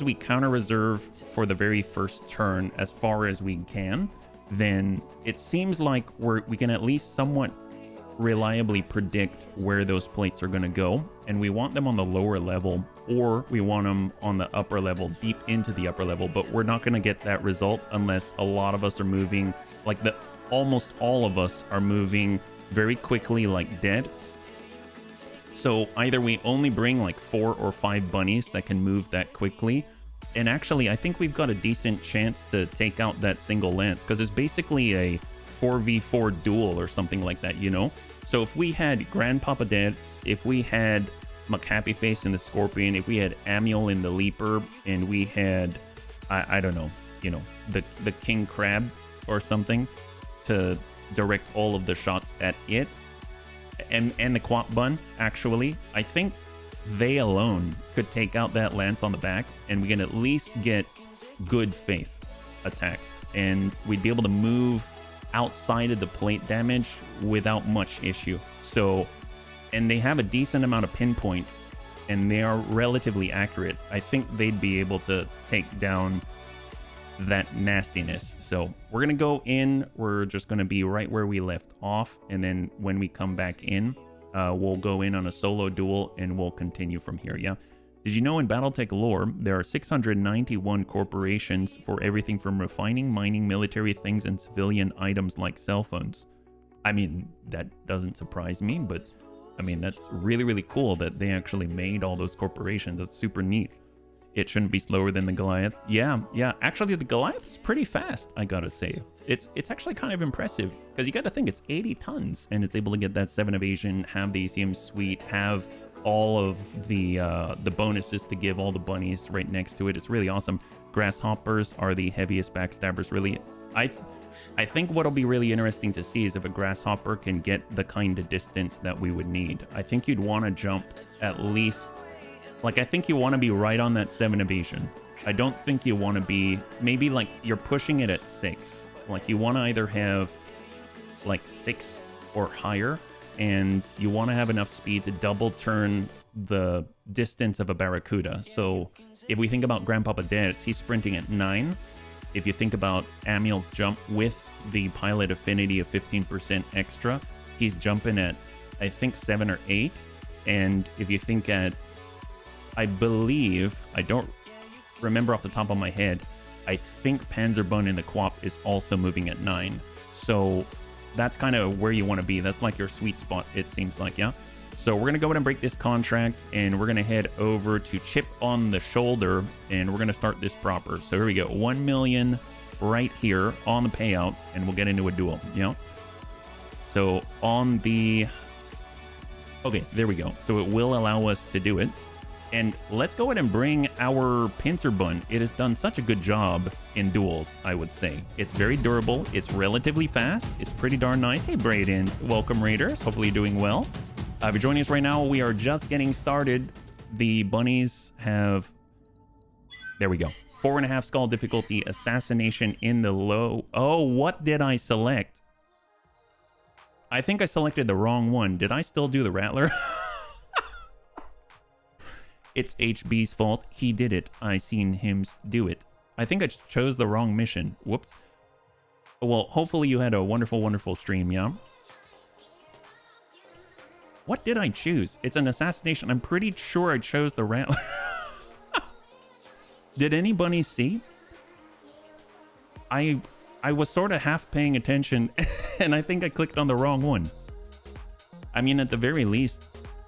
S1: we counter reserve for the very first turn as far as we can, then it seems like we can at least somewhat reliably predict where those plates are going to go, and we want them on the lower level or we want them on the upper level, deep into the upper level, but we're not going to get that result unless a lot of us are moving, like almost all of us are moving very quickly like deaths. So either we only bring like 4 or 5 bunnies that can move that quickly, and actually I think we've got a decent chance to take out that single lance because it's basically a 4v4 duel or something like that, you know? So if we had Grandpapa Dance, if we had McHappy Face in the Scorpion, if we had Amiel in the Leaper, and we had, I don't know, you know, the King Crab or something to direct all of the shots at it, and the Quap Bun, actually, I think they alone could take out that lance on the back, and we can at least get good faith attacks, and we'd be able to move outside of the plate damage without much issue. So, and they have a decent amount of pinpoint and they are relatively accurate. I think they'd be able to take down that nastiness. So we're gonna go in, we're just gonna be right where we left off, and then when we come back in, we'll go in on a solo duel and we'll continue from here. Yeah. Did you know in Battletech lore, there are 691 corporations for everything from refining, mining, military things, and civilian items like cell phones? I mean, that doesn't surprise me, but I mean, that's really, really cool that they actually made all those corporations. That's super neat. It shouldn't be slower than the Goliath. Yeah. Actually, the Goliath is pretty fast, I gotta say. It's actually kind of impressive because you got to think it's 80 tons and it's able to get that 7 evasion, have the ACM suite, have all of the bonuses to give all the bunnies right next to it. It's really awesome. Grasshoppers are the heaviest backstabbers, really. I think what'll be really interesting to see is if a grasshopper can get the kind of distance that we would need. I think you'd want to jump at least, like, I think you want to be right on that 7 evasion. I don't think you want to be, maybe like you're pushing it at 6. Like you want to either have like 6 or higher, and you want to have enough speed to double turn the distance of a Barracuda. So if we think about Grandpapa Dance, he's sprinting at 9. if you think about Amiel's jump with the pilot affinity of 15% extra, he's jumping at, I think, 7 or 8. And if you think at, I believe, I don't remember off the top of my head, I think Panzerbun in the Quap is also moving at 9. So that's kind of where you want to be. That's like your sweet spot, it seems like, yeah? So we're going to go ahead and break this contract, and we're going to head over to Chip on the Shoulder, and we're going to start this proper. So here we go. 1 million right here on the payout, and we'll get into a duel, you know? So on the... Okay, there we go. So it will allow us to do it. And let's go ahead and bring our Panzerbun. It has done such a good job in duels, I would say. It's very durable. It's relatively fast. It's pretty darn nice. Hey, Braydens. Welcome, Raiders. Hopefully you're doing well. If you're joining us right now, we are just getting started. The bunnies have... There we go. 4.5 skull difficulty, assassination in the low... Oh, what did I select? I think I selected the wrong one. Did I still do the Rattler? It's HB's fault. He did it. I seen him do it. I think I chose the wrong mission. Whoops. Well, hopefully you had a wonderful, wonderful stream, yeah? What did I choose? It's an assassination. I'm pretty sure I chose the Rattler. Did any bunnies see? I was sort of half paying attention, and I think I clicked on the wrong one. I mean, at the very least,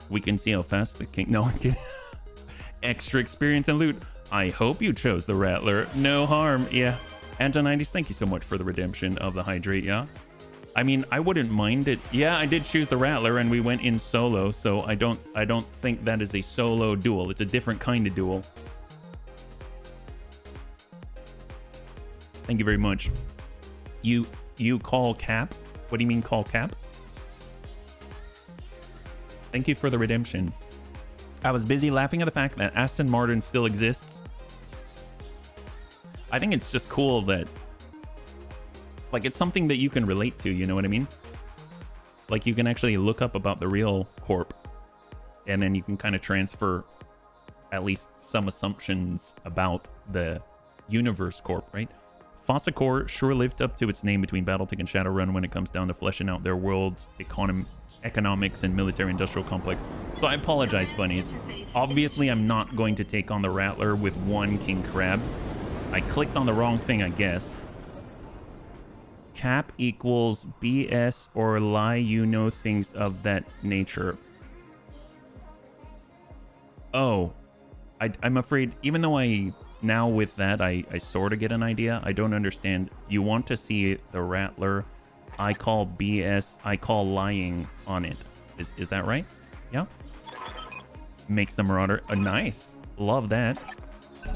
S1: we can see how fast the king... No, I'm kidding. Extra experience and loot. I hope you chose the Rattler. No harm. Yeah. Antonides, thank you so much for the redemption of the hydrate, yeah? I mean, I wouldn't mind it. Yeah, I did choose the Rattler, and we went in solo, so I don't think that is a solo duel. It's a different kind of duel. Thank you very much. You call cap? What do you mean call cap? Thank you for the redemption. I was busy laughing at the fact that Aston Martin still exists. I think it's just cool that, like, it's something that you can relate to, you know what I mean? Like, you can actually look up about the real corp, and then you can kind of transfer at least some assumptions about the Universe Corp, right? Fossa Corp sure lived up to its name between Battletech and Shadowrun when it comes down to fleshing out their world's economics and military-industrial complex. So I apologize, bunnies. Obviously, I'm not going to take on the Rattler with one King Crab. I clicked on the wrong thing, I guess. Cap equals BS or lie, you know, things of that nature. Oh, I'm afraid, even though now with that, I sort of get an idea. I don't understand. You want to see the Rattler. I call BS. I call lying on it. Is that right? Yeah. Makes the Marauder. Nice. Love that.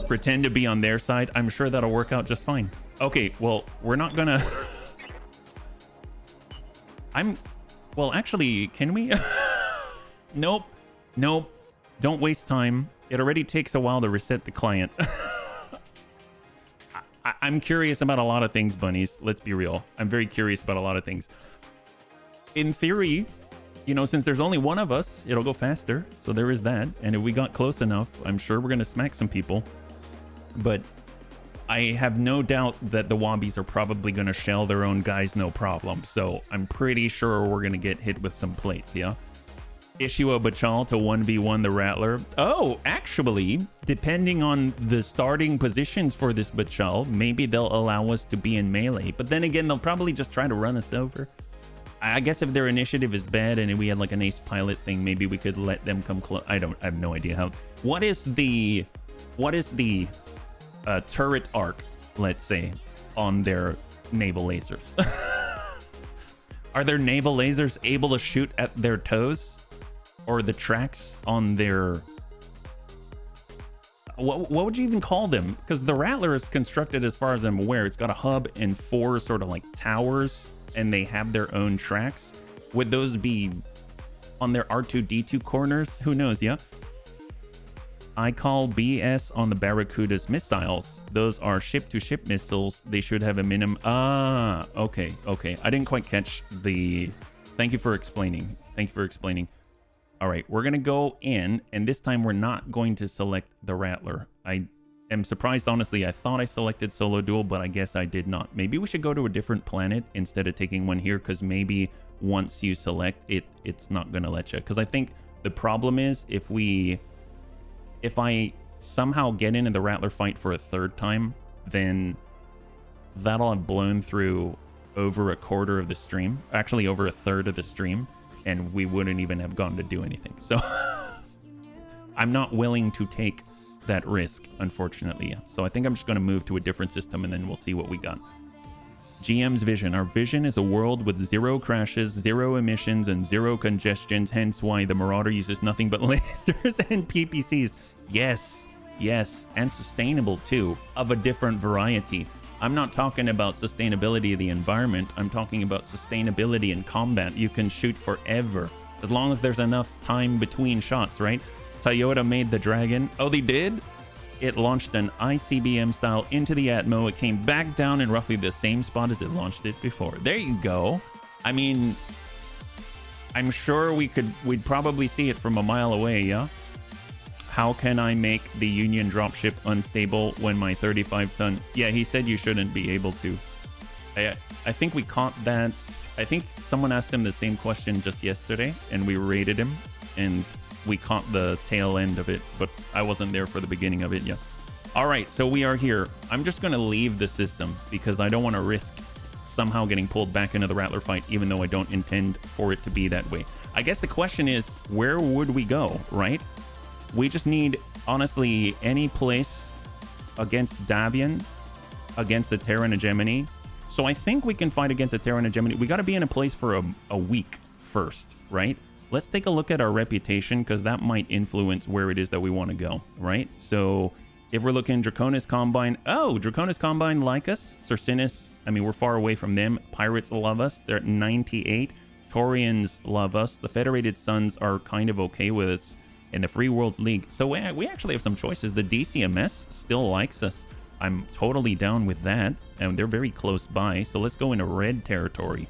S1: Pretend to be on their side. I'm sure that'll work out just fine. Okay, well, we're not gonna... Well, actually, can we? Nope. Nope. Don't waste time. It already takes a while to reset the client. I'm curious about a lot of things, bunnies. Let's be real. I'm very curious about a lot of things. In theory, you know, since there's only one of us, it'll go faster. So there is that. And if we got close enough, I'm sure we're going to smack some people. But I have no doubt that the Wobbies are probably going to shell their own guys, no problem. So I'm pretty sure we're going to get hit with some plates, yeah? Issue a Bachal to 1v1 the Rattler. Oh, actually, depending on the starting positions for this Bachal, maybe they'll allow us to be in melee. But then again, they'll probably just try to run us over. I guess if their initiative is bad and we had like an ace pilot thing, maybe we could let them come close. I have no idea how. What is the turret arc, let's say, on their naval lasers? Are their naval lasers able to shoot at their toes? Or the tracks on their... What would you even call them? Because the Rattler is constructed, as far as I'm aware, it's got a hub and 4 sort of like towers, and they have their own tracks. Would those be on their R2-D2 corners? Who knows, yeah? I call BS on the Barracuda's missiles. Those are ship-to-ship missiles. They should have a minimum... Ah, okay. I didn't quite catch the... Thank you for explaining. All right, we're going to go in, and this time we're not going to select the Rattler. And am surprised, honestly. I thought I selected solo duel, but I guess I did not. Maybe we should go to a different planet instead of taking one here, because maybe once you select it, it's not going to let you. Because I think the problem is if I somehow get into the Rattler fight for a third time, then that'll have blown through over a quarter of the stream, actually over a third of the stream, and we wouldn't even have gone to do anything. So I'm not willing to take that risk, unfortunately. So I think I'm just going to move to a different system, and then we'll see what we got. GM's vision. Our vision is a world with 0 crashes, 0 emissions, and 0 congestions, hence why the Marauder uses nothing but lasers and PPCs. Yes, yes, and sustainable too, of a different variety. I'm not talking about sustainability of the environment, I'm talking about sustainability in combat. You can shoot forever, as long as there's enough time between shots, right? Toyota made the Dragon. Oh, they did? It launched an ICBM style into the Atmo. It came back down in roughly the same spot as it launched it before. There you go. I mean, I'm sure we'd probably see it from a mile away, yeah? How can I make the Union dropship unstable when my 35-ton... Yeah, he said you shouldn't be able to. I think we caught that. I think someone asked him the same question just yesterday, and we rated him, and we caught the tail end of it, but I wasn't there for the beginning of it yet. All right, so we are here. I'm just going to leave the system because I don't want to risk somehow getting pulled back into the Rattler fight, even though I don't intend for it to be that way. I guess the question is, where would we go, right? We just need, honestly, any place against Davian, against the Terran Hegemony. So I think we can fight against the Terran Hegemony. We got to be in a place for a week first, right? Let's take a look at our reputation, because that might influence where it is that we want to go, right? So if we're looking Draconis Combine, oh, Draconis Combine like us. Cercinus, I mean, we're far away from them. Pirates love us. They're at 98. Taurians love us. The Federated Suns are kind of okay with us. In the Free Worlds League. So we actually have some choices. The DCMS still likes us. I'm totally down with that. And they're very close by. So let's go into red territory.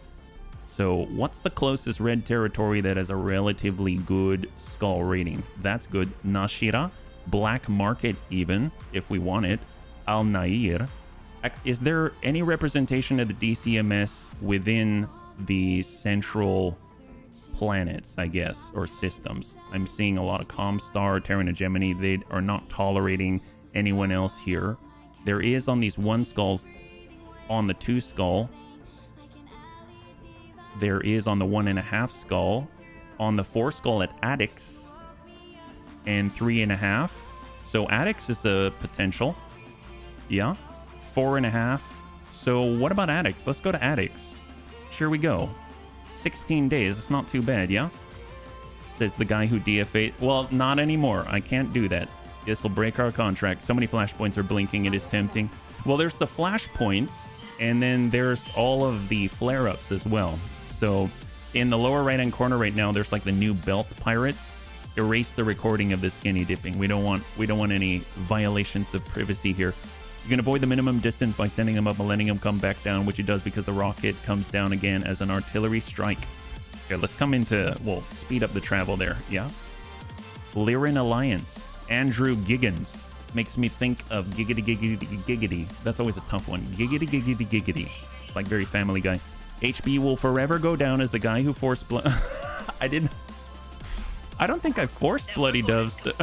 S1: So what's the closest red territory that has a relatively good skull rating? That's good. Nashira. Black Market even, if we want it. Al Nair. Is there any representation of the DCMS within the central planets, I guess, or systems? I'm seeing a lot of Comstar, Terran Hegemony. They are not tolerating anyone else here. There is on these 1 skulls, on the 2 skull. There is on the 1.5 skull, on the 4 skull at Addix, and 3.5. So Addix is a potential. Yeah, 4.5. So what about Addix? Let's go to Addix. Here we go. 16 days. It's not too bad, yeah? Says the guy who DFA'd. Well, not anymore. I can't do that. This will break our contract. So many flashpoints are blinking. It is tempting. Well, there's the flashpoints, and then there's all of the flare-ups as well. So in the lower right-hand corner right now, there's like the new belt pirates. Erase the recording of the skinny dipping. We don't want any violations of privacy here. You can avoid the minimum distance by sending him up and letting him come back down, which he does because the rocket comes down again as an artillery strike. Here, let's come into, well, speed up the travel there, yeah? Lyran Alliance, Andrew Giggins. Makes me think of Giggity Giggity Giggity. That's always a tough one. Giggity Giggity Giggity. It's like very Family Guy. HB will forever go down as the guy who forced blood. I don't think I forced Bloody Doves to...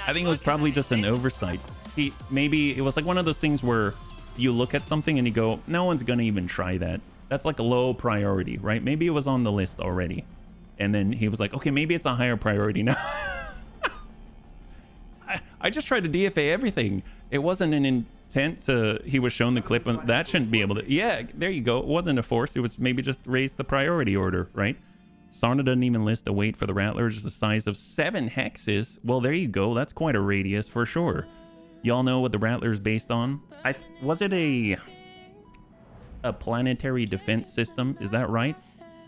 S1: I think it was probably just an oversight. Maybe it was like one of those things where you look at something and you go, no one's gonna even try that. That's like a low priority, right? Maybe it was on the list already. And then he was like, okay, maybe it's a higher priority now. I just tried to DFA everything. It wasn't an intent to, he was shown the clip and that shouldn't be able to, yeah, there you go. It wasn't a force. It was maybe just raise the priority order, right? Sarna doesn't even list a weight for the Rattlers, the size of 7 hexes. Well, there you go. That's quite a radius for sure. Y'all know what the Rattler's based on? Was it a planetary defense system? Is that right?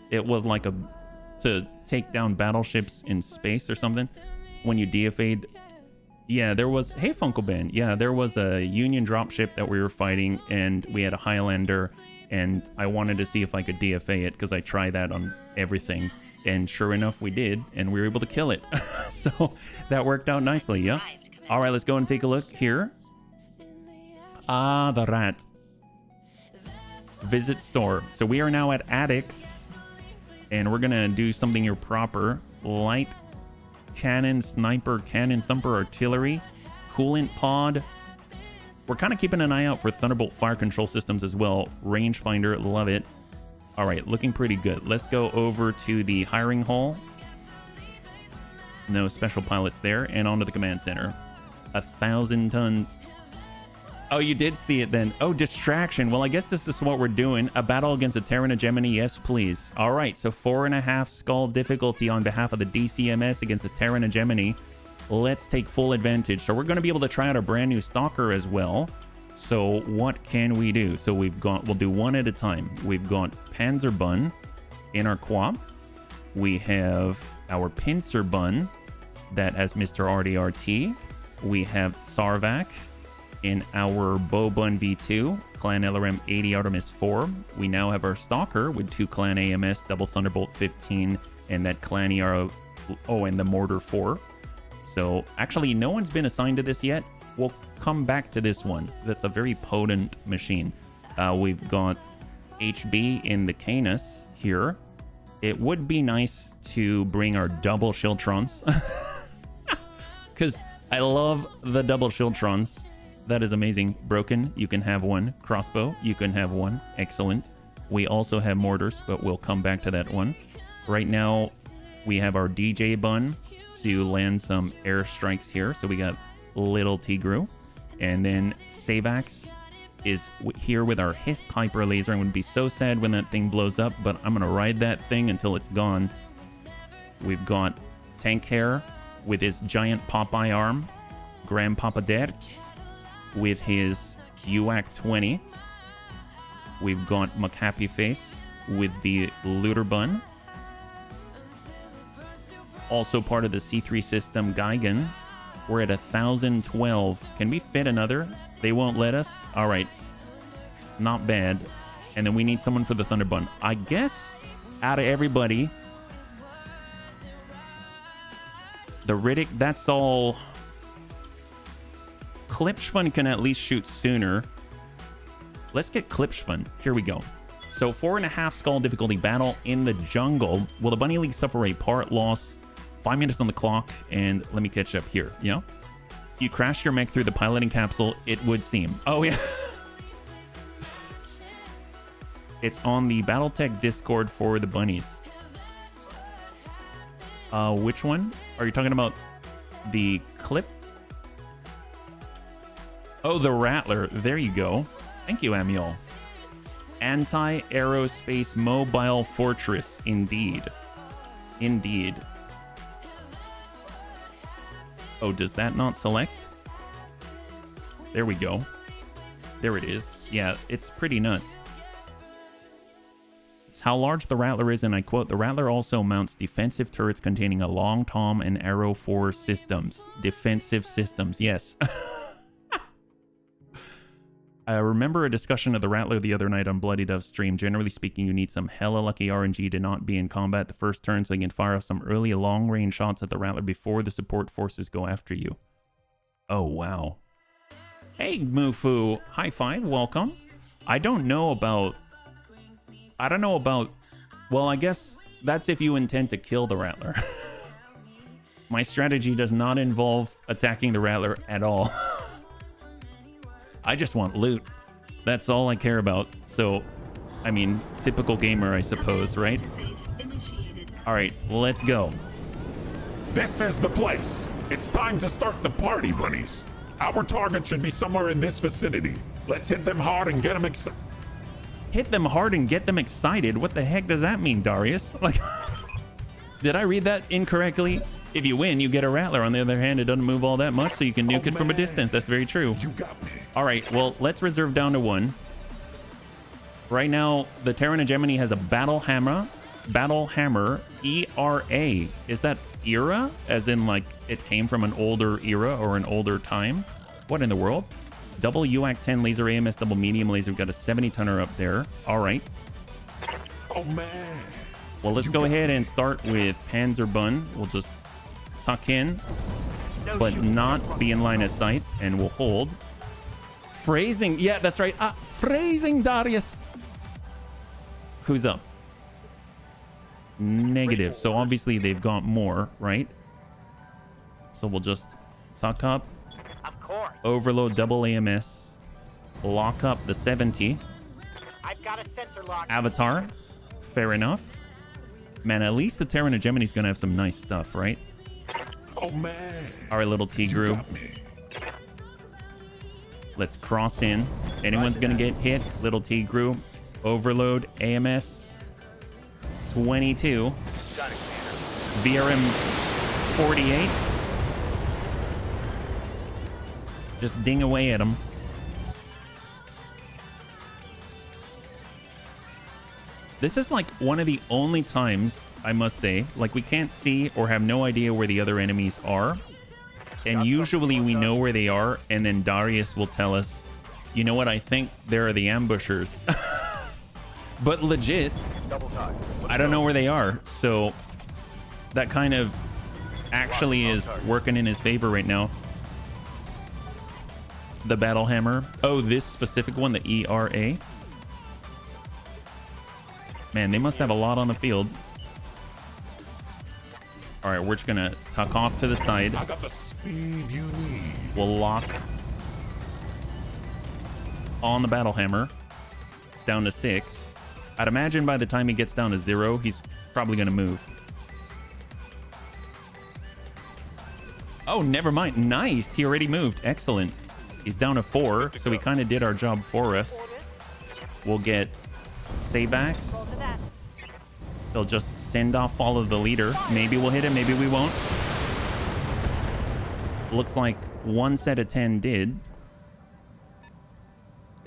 S1: It was like to take down battleships in space or something when you DFA'd. Yeah, there was, hey Funko Ben, yeah, there was a Union dropship that we were fighting and we had a Highlander and I wanted to see if I could DFA it because I tried that on everything and sure enough we did and we were able to kill it. So that worked out nicely, yeah? All right, let's go and take a look here. Ah, the rat. Visit store. So we are now at Addicts, and we're gonna do something here proper. Light cannon, sniper, cannon, thumper, artillery, coolant pod. We're kind of keeping an eye out for Thunderbolt fire control systems as well. Rangefinder, love it. All right, looking pretty good. Let's go over to the hiring hall. No special pilots there, and onto the command center. 1,000 tons. Oh, you did see it then. Oh, distraction. Well, I guess this is what we're doing. A battle against a Terran hegemony. Yes, please. All right, so 4.5 skull difficulty on behalf of the DCMS against the Terran hegemony. Let's take full advantage. So we're going to be able to try out a brand new Stalker as well. So what can we do? So we'll do one at a time. We've got Panzerbun in our quad. We have our Pincerbun that has Mr. RDRT. We have Sarvac in our Bobun V2, Clan LRM 80 Artemis 4. We now have our Stalker with 2 Clan AMS, Double Thunderbolt 15, and that Clan ERO, and the Mortar 4. So actually, no one's been assigned to this yet. We'll come back to this one. That's a very potent machine. We've got HB in the Canis here. It would be nice to bring our double Shieldtrons. Because I love the double Shieldtrons. That is amazing. Broken, you can have one. Crossbow, you can have one. Excellent. We also have mortars, but we'll come back to that one. Right now, we have our DJ Bun to land some airstrikes here. So we got Little Tigru. And then Savax is here with our Hist Hyper Laser. I'm going to be so sad when that thing blows up, but I'm going to ride that thing until it's gone. We've got Tank Hair with his giant Popeye arm. Grandpapa Dertz with his UAC 20. We've got McHappy Face with the Looter Bun. Also part of the C3 system, Geigen. We're at 1,012. Can we fit another? They won't let us? All right. Not bad. And then we need someone for the Thunder Bun. I guess out of everybody, the Riddick, that's all. Klipschfun can at least shoot sooner. Let's get Klipschfun. Here we go. So 4.5 skull difficulty battle in the jungle. Will the Bunny League suffer a part loss? 5 minutes on the clock, and let me catch up here. Yeah, you crash your mech through the piloting capsule, it would seem. Oh yeah. It's on the Battletech Discord for the bunnies. Which one are you talking about? The clip? Oh, the Rattler. There you go. Thank you, Amiel. Anti-aerospace mobile fortress. Indeed. Indeed. Oh, does that not select? There we go. There it is. Yeah, it's pretty nuts. It's how large the Rattler is, and I quote, "The Rattler also mounts defensive turrets containing a long tom and arrow 4 systems." Defensive systems, yes. I remember a discussion of the Rattler the other night on Bloody Dove stream. Generally speaking, you need some hella lucky RNG to not be in combat the first turn so you can fire off some early long-range shots at the Rattler before the support forces go after you. Oh, wow. Hey, Mufu. High five. Welcome. I don't know about... Well, I guess that's if you intend to kill the Rattler. My strategy does not involve attacking the Rattler at all. I just want loot. That's all I care about. So, I mean, typical gamer, I suppose, right? All right, let's go.
S4: This is the place. It's time to start the party, bunnies. Our target should be somewhere in this vicinity. Let's hit them hard and get them excited.
S1: Hit them hard and get them excited? What the heck does that mean, Darius? Like, did I read that incorrectly? If you win, you get a Rattler. On the other hand, it doesn't move all that much, so you can nuke it from a distance. That's very true.
S4: You got me.
S1: All right, well, let's reserve down to 1. Right now, the Terran Hegemony has a Battle Hammer ERA. Is that era? As in, like, it came from an older era or an older time? What in the world? Double UAC 10 laser AMS, double medium laser. We've got a 70-tonner up there. All right.
S4: Oh, man.
S1: Well, let's go ahead and start with Panzerbun. We'll just tuck in. but not be in line of sight, and we'll hold. Phrasing. Yeah, that's right. Phrasing Darius. Who's up? Negative. So obviously they've got more, right? So we'll just suck up.
S3: Of course.
S1: Overload double AMS. Lock up the 70.
S3: I've got a sensor lock.
S1: Avatar. Fair enough. Man, at least the Terran Hegemony's gonna have some nice stuff, right?
S4: Oh man.
S1: All right, little Tigru. Let's cross in. Anyone's gonna get hit. Little Tigru. Overload AMS 22. VRM 48. Just ding away at him. This is like one of the only times, I must say, like we can't see or have no idea where the other enemies are. And usually we know where they are, and then Darius will tell us, you know what, I think there are the ambushers. But legit, I don't know where they are. So that kind of actually is working in his favor right now. The battle hammer. Oh, this specific one, the ERA. Man, they must have a lot on the field. All right, we're just gonna tuck off to the side.
S4: I got the speed you need.
S1: We'll lock on the battle hammer. It's down to 6. I'd imagine by the time he gets down to 0, he's probably gonna move. Oh, never mind. Nice. He already moved. Excellent. He's down to 4, so he kind of did our job for us. We'll get Saybacks. They'll just send off, follow the leader. Maybe we'll hit him, maybe we won't. Looks like one set of 10 did.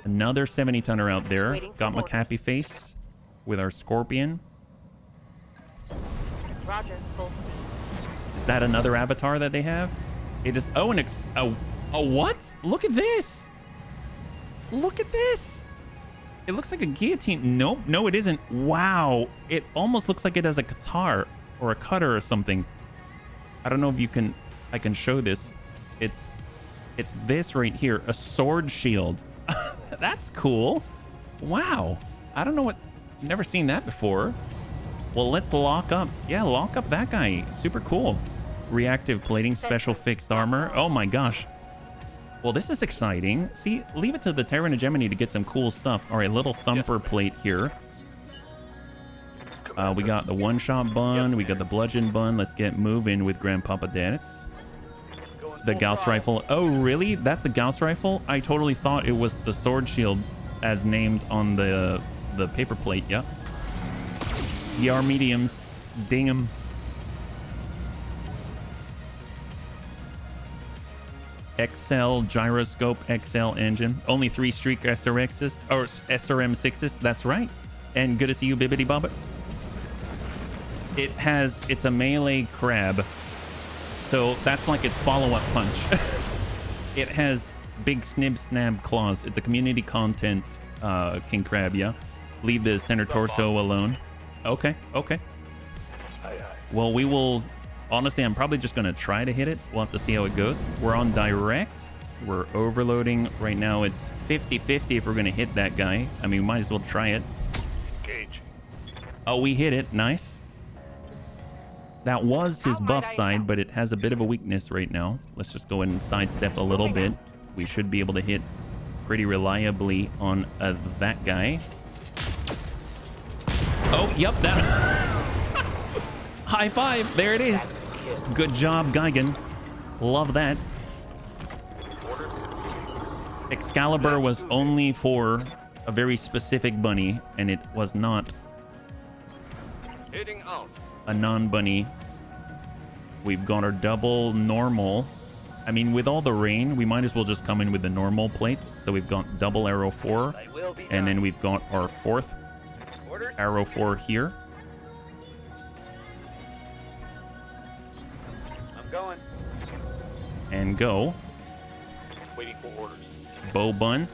S1: Another 70-tonner out there. Got McCappy face with our Scorpion.
S5: Roger. Full.
S1: Is that another avatar that they have? It is. Oh, a what? Look at this. Look at this. It looks like a guillotine. Nope. No, it isn't. Wow. It almost looks like it has a guitar or a cutter or something. I don't know if you can. I can show this. It's this right here. A sword shield. That's cool. Wow. I don't know what. Never seen that before. Well, let's lock up. Yeah, lock up that guy. Super cool. Reactive plating, special fixed armor. Oh my gosh. Well, this is exciting. See, leave it to the Terran Hegemony to get some cool stuff. All right, little thumper plate here. We got the one-shot bun. We got the bludgeon bun. Let's get moving with Grandpapa Dance. The Gauss rifle. Oh, really? That's the Gauss rifle? I totally thought it was the sword shield as named on the paper plate. Yep. ER mediums. Ding 'em. XL gyroscope, XL engine. Only 3 Streak SRXs or SRM6s. That's right. And good to see you, Bibbidi Bobbit. It's a melee crab. So that's like its follow-up punch. It has big snib snab claws. It's a community content king crab, yeah. Leave the center torso alone. Okay, okay. Well, we will. Honestly, I'm probably just going to try to hit it. We'll have to see how it goes. We're on direct. We're overloading. Right now, it's 50-50 if we're going to hit that guy. I mean, we might as well try it.
S2: Gauge.
S1: Oh, we hit it. Nice. That was his buff side, but it has a bit of a weakness right now. Let's just go ahead and sidestep a little bit. We should be able to hit pretty reliably on that guy. Oh, yep. That... High five. There it is. Good job, Gigan. Love that. Excalibur was only for a very specific bunny, and it was not
S2: Hitting out.
S1: a non-bunny. We've got our double normal. I mean, with all the rain, we might as well just come in with the normal plates. So we've got double arrow 4, and then we've got our 4th arrow 4 here.
S3: Going.
S1: And go.
S2: Waiting for orders.
S1: Bow bun.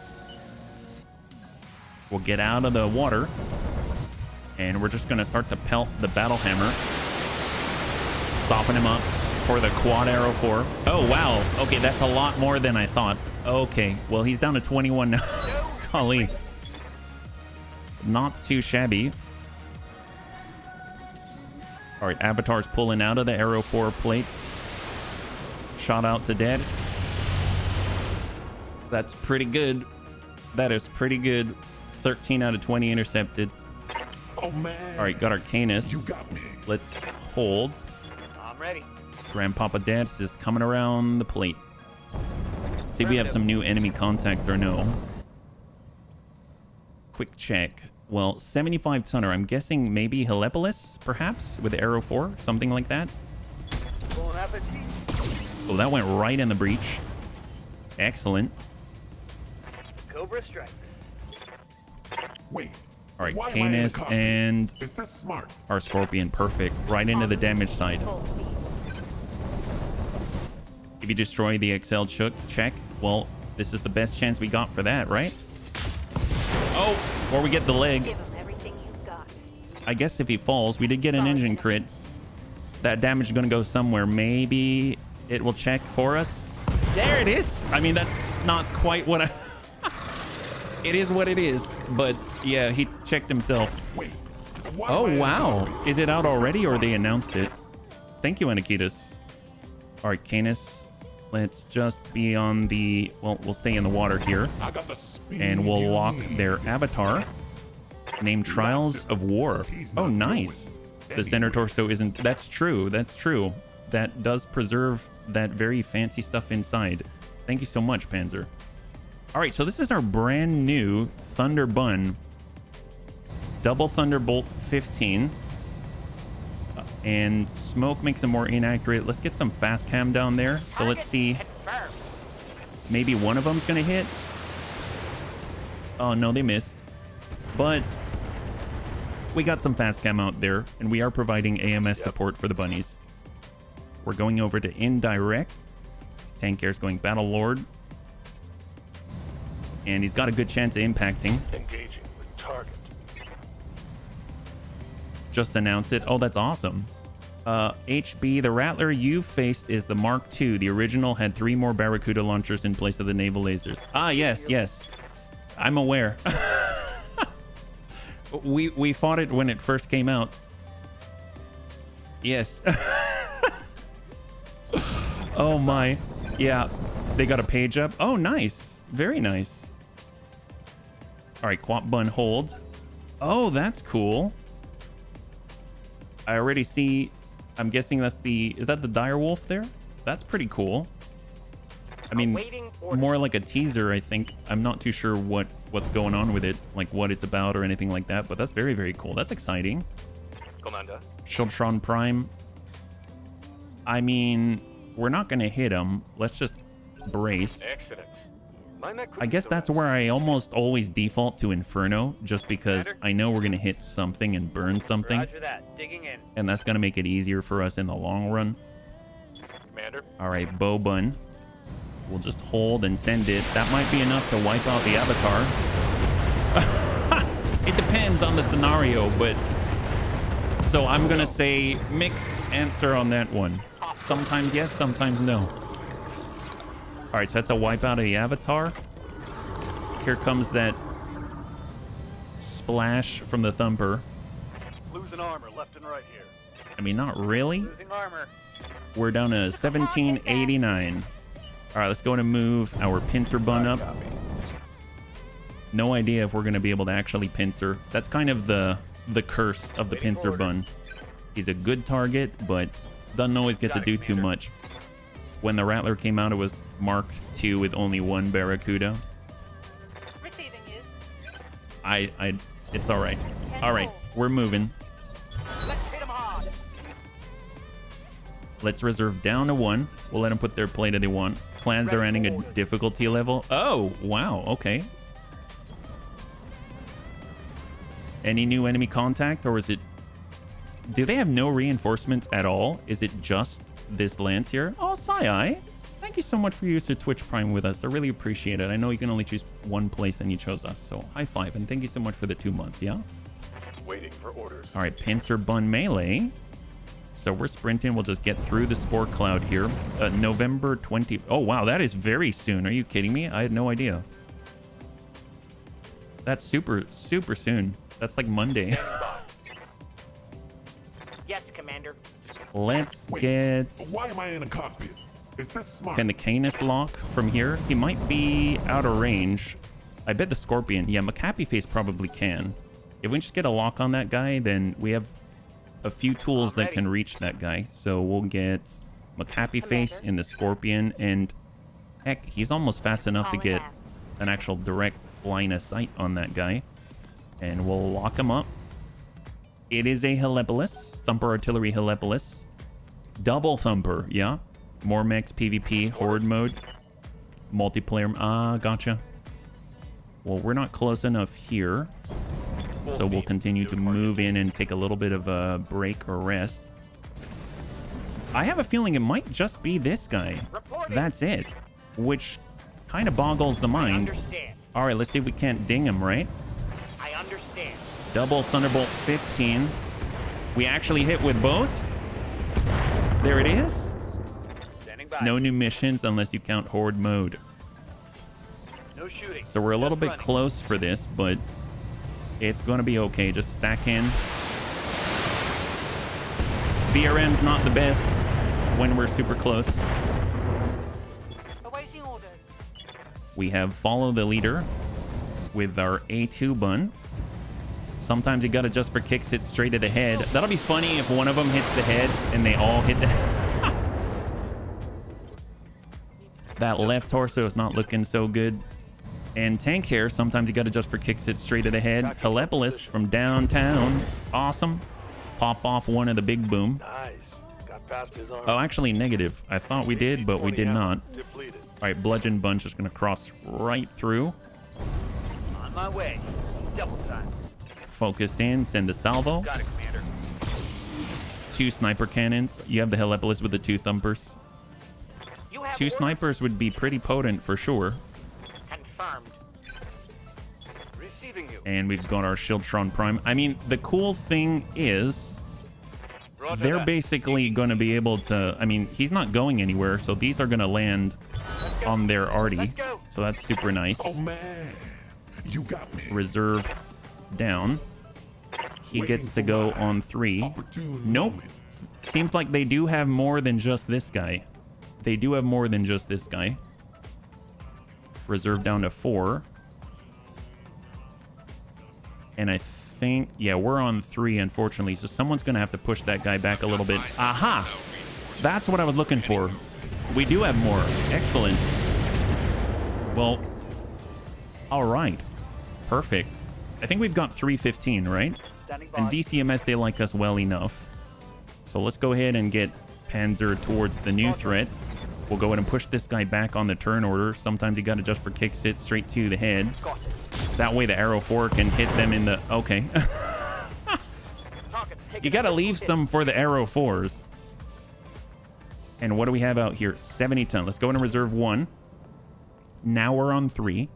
S1: We'll get out of the water. And we're just going to start to pelt the battle hammer. Soften him up. for the quad arrow 4. Oh, wow. Okay, that's a lot more than I thought. Okay, well, he's down to 21 now. Golly. Not too shabby. All right, Avatar's pulling out of the arrow 4 plates. Shot out to dead. That's pretty good. That is pretty good. 13 out of 20 intercepted.
S4: Oh, man.
S1: All right, got Arcanus.
S4: You got me.
S1: Let's hold.
S3: I'm ready.
S1: Grandpapa Dance is coming around the plate. See if we have some new enemy contact or no. Quick check. Well, 75 tonner. I'm guessing maybe Helepolis, perhaps, with Arrow 4, something like that.
S3: Pulling up at sea.
S1: Oh, that went right in the breach. Excellent.
S3: Cobra strike.
S4: Wait.
S1: All right,
S4: Why am I in the
S1: Canis
S4: cockpit?
S1: and
S4: Is this smart?
S1: our Scorpion. Perfect. Right into the damage side.
S3: Full speed.
S1: If you destroy the XL check, well, this is the best chance we got for that, right? Oh, or we get the leg.
S5: Give him everything you've got.
S1: I guess if he falls, we did get an engine crit. That damage is going to go somewhere. Maybe it will check for us. There it is. I mean, that's not quite what I... It is what it is. But yeah, he checked himself.
S4: Wait. Why
S1: Oh,
S4: am I in the
S1: wow.
S4: cockpit?
S1: Is it out
S4: Is this
S1: already or
S4: smart?
S1: they announced it? Thank you, Anakitas. All right, Canis. Let's just be on the... Well, we'll stay in the water here.
S4: I got the speed
S1: And we'll
S4: you
S1: lock
S4: need.
S1: their avatar. Named Trials of War. Oh, nice. The center torso isn't... That's true. That's true. That does preserve that very fancy stuff inside. Thank you so much, Panzer. All right, so this is our brand new Thunder Bun. Double Thunderbolt 15. And smoke makes it more inaccurate. Let's get some fast cam down there. So let's see.
S3: Confirmed.
S1: Maybe one of them's going to hit. Oh, no, they missed. But we got some fast cam out there, and we are providing AMS support for the bunnies. We're going over to indirect. Tank Air's going Battle Lord. And he's got a good chance of impacting.
S2: Engaging with target.
S1: Just announced it. Oh, that's awesome. HB, the Rattler you faced is the Mark II. The original had 3 more Barracuda launchers in place of the naval lasers. Ah, yes, yes. I'm aware. We fought it when it first came out. Yes. Oh my. Yeah. They got a page up. Oh, nice. Very nice. All right, Quap Bun hold. Oh, that's cool. I already see. I'm guessing that's the... Is that the dire wolf there? That's pretty cool. I mean,
S3: Awaiting orders.
S1: more like a teaser, I think. I'm not too sure what's going on with it, like what it's about or anything like that, but that's very, very cool. That's exciting.
S2: Commander.
S1: Shiltron Prime. I mean, we're not going to hit him. Let's just brace.
S2: Excellent. Mind that
S1: I guess that's where I almost always default to Inferno, just because I know we're going to hit something and burn something,
S3: Roger that. Digging in.
S1: and that's going to make it easier for us in the long run.
S2: Commander.
S1: All right, Bow Bun. We'll just hold and send it. That might be enough to wipe out the Avatar. It depends on the scenario, but... So I'm going to say mixed answer on that one. Sometimes yes, sometimes no. All right, so that's a wipe out of the Avatar. Here comes that splash from the Thumper.
S2: Losing armor left and right here.
S1: I mean, not really.
S3: Losing armor.
S1: We're down to 1789. All right, let's go and move our pincer bun up. No idea if we're going to be able to actually pincer. That's kind of the curse of the pincer bun. He's a good target, but doesn't always get to do too much. When the Rattler came out, it was Mark II with only 1 Barracuda.
S5: Receiving you.
S1: It's all right. All right, we're moving.
S3: Let's hit him hard.
S1: Let's reserve down to 1. We'll let them put their plate if they want. Plans are ending a difficulty level. Oh, wow. Okay. Any new enemy contact, or is it... Do they have no reinforcements at all? Is it just this lance here? Oh, Sai, thank you so much for your use of Twitch Prime with us. I really appreciate it. I know you can only choose one place and you chose us, so high five, and thank you so much for the 2 months, yeah?
S2: Waiting for orders.
S1: All right, Pincer Bun Melee. So we're sprinting. We'll just get through the spore cloud here. November 20. Oh, wow. That is very soon. Are you kidding me? I had no idea. That's super, super soon. That's like Monday.
S3: Yes, Commander.
S1: Let's
S4: Wait,
S1: get...
S4: Why am I in a cockpit? Is this smart?
S1: Can the Canis lock from here? He might be out of range. I bet the Scorpion. Yeah, Macappy Face probably can. If we just get a lock on that guy, then we have a few tools that can reach that guy. So we'll get Macappy Face in the Scorpion. And heck, he's almost fast enough to get an actual direct line of sight on that guy. And we'll lock him up. It is a Helepolis. Thumper Artillery Helepolis. Double Thumper, yeah. More mechs, PvP, Horde mode. Multiplayer. Ah, gotcha. Well, we're not close enough here. So we'll continue to move in and take a little bit of a break or rest. I have a feeling it might just be this guy. That's it. Which kind of boggles the mind. All right, let's see if we can't ding him, right?
S3: I understand.
S1: Double Thunderbolt 15. We actually hit with both. There it is.
S3: Standing by.
S1: No new missions unless you count Horde mode.
S3: No shooting.
S1: So we're a little bit close for this, but it's going to be okay. Just stack in. VRM's not the best when we're super close.
S5: Awaiting orders.
S1: We have follow the leader with our A2 bun. Sometimes you got to just for kicks hit straight to the head. That'll be funny if one of them hits the head and they all hit the That left torso is not looking so good. And tank hair, sometimes you got to just for kicks it straight to the head. Helepolis from downtown. Awesome. Pop off one of the big boom.
S2: Nice. Got past his arm.
S1: Oh, actually negative. I thought we did, but we did not.
S2: Depleted.
S1: All right, Bludgeon Bunch is going to cross right through.
S3: On my way. Double time.
S1: Focus in, send a salvo.
S3: Got it, Commander.
S1: 2 sniper cannons. You have the Helepolis with the 2 thumpers.
S3: You have
S1: 2
S3: orders?
S1: snipers would be pretty potent for sure.
S3: Confirmed. Receiving you.
S1: And we've got our Shieldtron Prime. I mean, the cool thing is
S3: Roger
S1: they're
S3: that.
S1: basically going to be able to... I mean, he's not going anywhere, so these are going to land on their arty.
S3: Let's go.
S1: So that's super nice.
S4: Oh man, you got me.
S1: Reserve down. He gets to go on 3.
S4: Opportune
S1: Nope.
S4: moment.
S1: Seems like they do have more than just this guy. They do have more than just this guy. Reserve down to 4. And I think, yeah, we're on 3, unfortunately. So someone's going to have to push that guy back a little bit. Aha! That's what I was looking for. We do have more. Excellent. Well, all right. Perfect. I think we've got 315, right?
S3: Standing by.
S1: And DCMS, they like us well enough. So let's go ahead and get Panzer towards the new threat. We'll go ahead and push this guy back on the turn order. Sometimes you got to just for kicks it straight to the head.
S3: Got it.
S1: That way the arrow 4 can hit them in the... Okay.
S3: Target taken.
S1: You got to leave some for the arrow 4s. And what do we have out here? 70 ton. Let's go into reserve 1. Now we're on 3.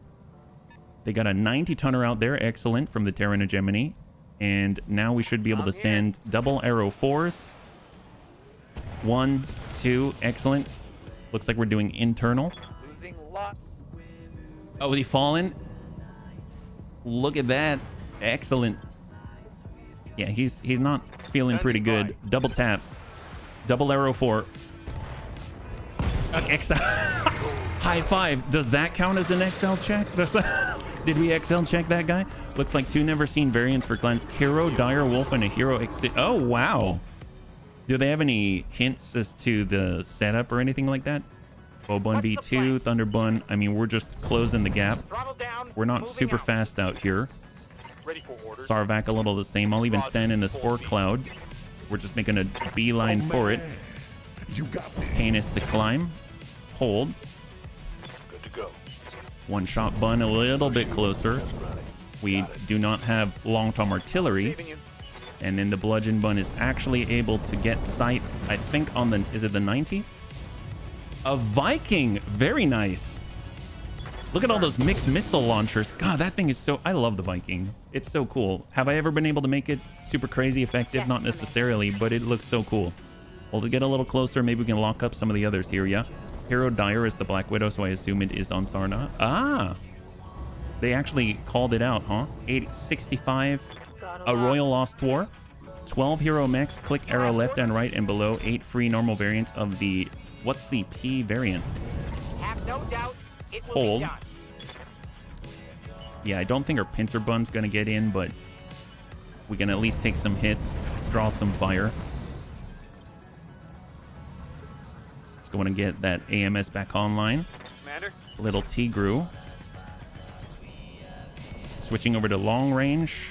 S1: They got a 90 tonner out there. Excellent. From the Terran Hegemony. And now we should be able to send double arrow 4s. 1, 2. Excellent. Looks like we're doing internal.
S3: Losing lot.
S1: Oh, he fallen. Look at that. Excellent. Yeah, he's not feeling pretty good. Double tap. Double arrow 4. Okay, high 5. Does that count as an XL check? Did we XL check that guy? Looks like 2 never seen variants for clans. Hero, Dire Wolf, and a Hero. Oh, wow. Do they have any hints as to the setup or anything like that? Bobun V2, Thunderbun. I mean, we're just closing the gap.
S3: Throttle down.
S1: We're not
S3: Moving
S1: super
S3: out.
S1: fast out here.
S2: Ready for orders.
S1: Sarvac a little the same. I'll even stand in the spore cloud. We're just making a beeline for it.
S4: You got me.
S1: Canis to climb. Hold.
S2: Good to go.
S1: One shot bun a little bit closer. We do not have long-term artillery.
S3: Receiving you.
S1: And then the bludgeon bun is actually able to get sight, I think, on the... Is it the 90? A Viking. Very nice. Look at all those mixed missile launchers. God, that thing is so... I love the Viking. It's so cool. Have I ever been able to make it super crazy effective? Not necessarily, but it looks so cool. We'll get a little closer. Maybe we can lock up some of the others here, yeah? Hero Dire is the Black Widow, so I assume it is on Sarna. Ah! They actually called it out, huh? 865, a Royal Lost War. 12 hero mechs, click arrow left and right and below. 8 free normal variants of the... What's the P variant?
S3: Have no doubt it will
S1: Hold.
S3: be done.
S1: Yeah, I don't think our pincer bun's gonna get in, but we can at least take some hits, draw some fire. Let's go and get that AMS back online.
S3: Commander?
S1: Little Tigru. Switching over to long range.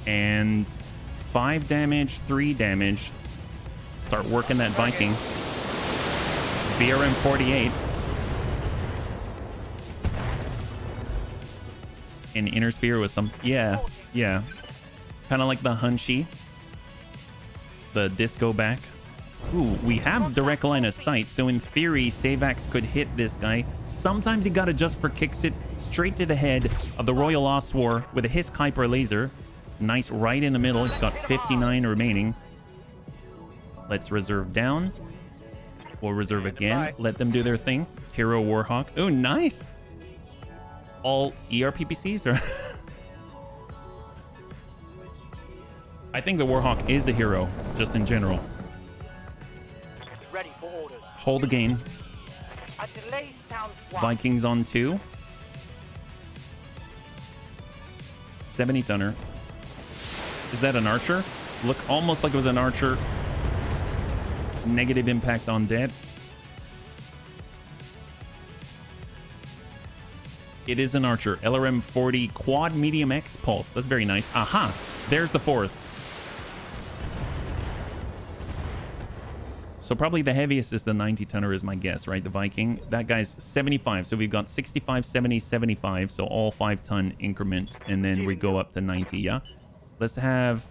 S1: And 5 damage, 3 damage. Start working that Viking. BRM 48. In Inner Sphere with some... Yeah. Kind of like the Hunchy. The disco back. Ooh, we have direct line of sight, so in theory, Savax could hit this guy. Sometimes he got to just for kicks it straight to the head of the Royal Lost War with a Hiss Kuiper laser. Nice right in the middle. He's got 59 remaining. Let's reserve down. We'll reserve again. Let them do their thing. Hero Warhawk. Oh, nice. All ERPPCs or... I think the Warhawk is a hero, just in general.
S3: Ready for orders.
S1: Hold the game.
S3: A delay sounds wrong.
S1: Vikings on 2. 70 tonner. Is that an archer? Look almost like it was an archer. Negative impact on deaths. It is an archer. LRM 40 quad medium X pulse. That's very nice. Aha! There's the 4th. So probably the heaviest is the 90 tonner is my guess, right? The Viking. That guy's 75. So we've got 65, 70, 75. So all 5-ton increments. And then we go up to 90, yeah? Let's have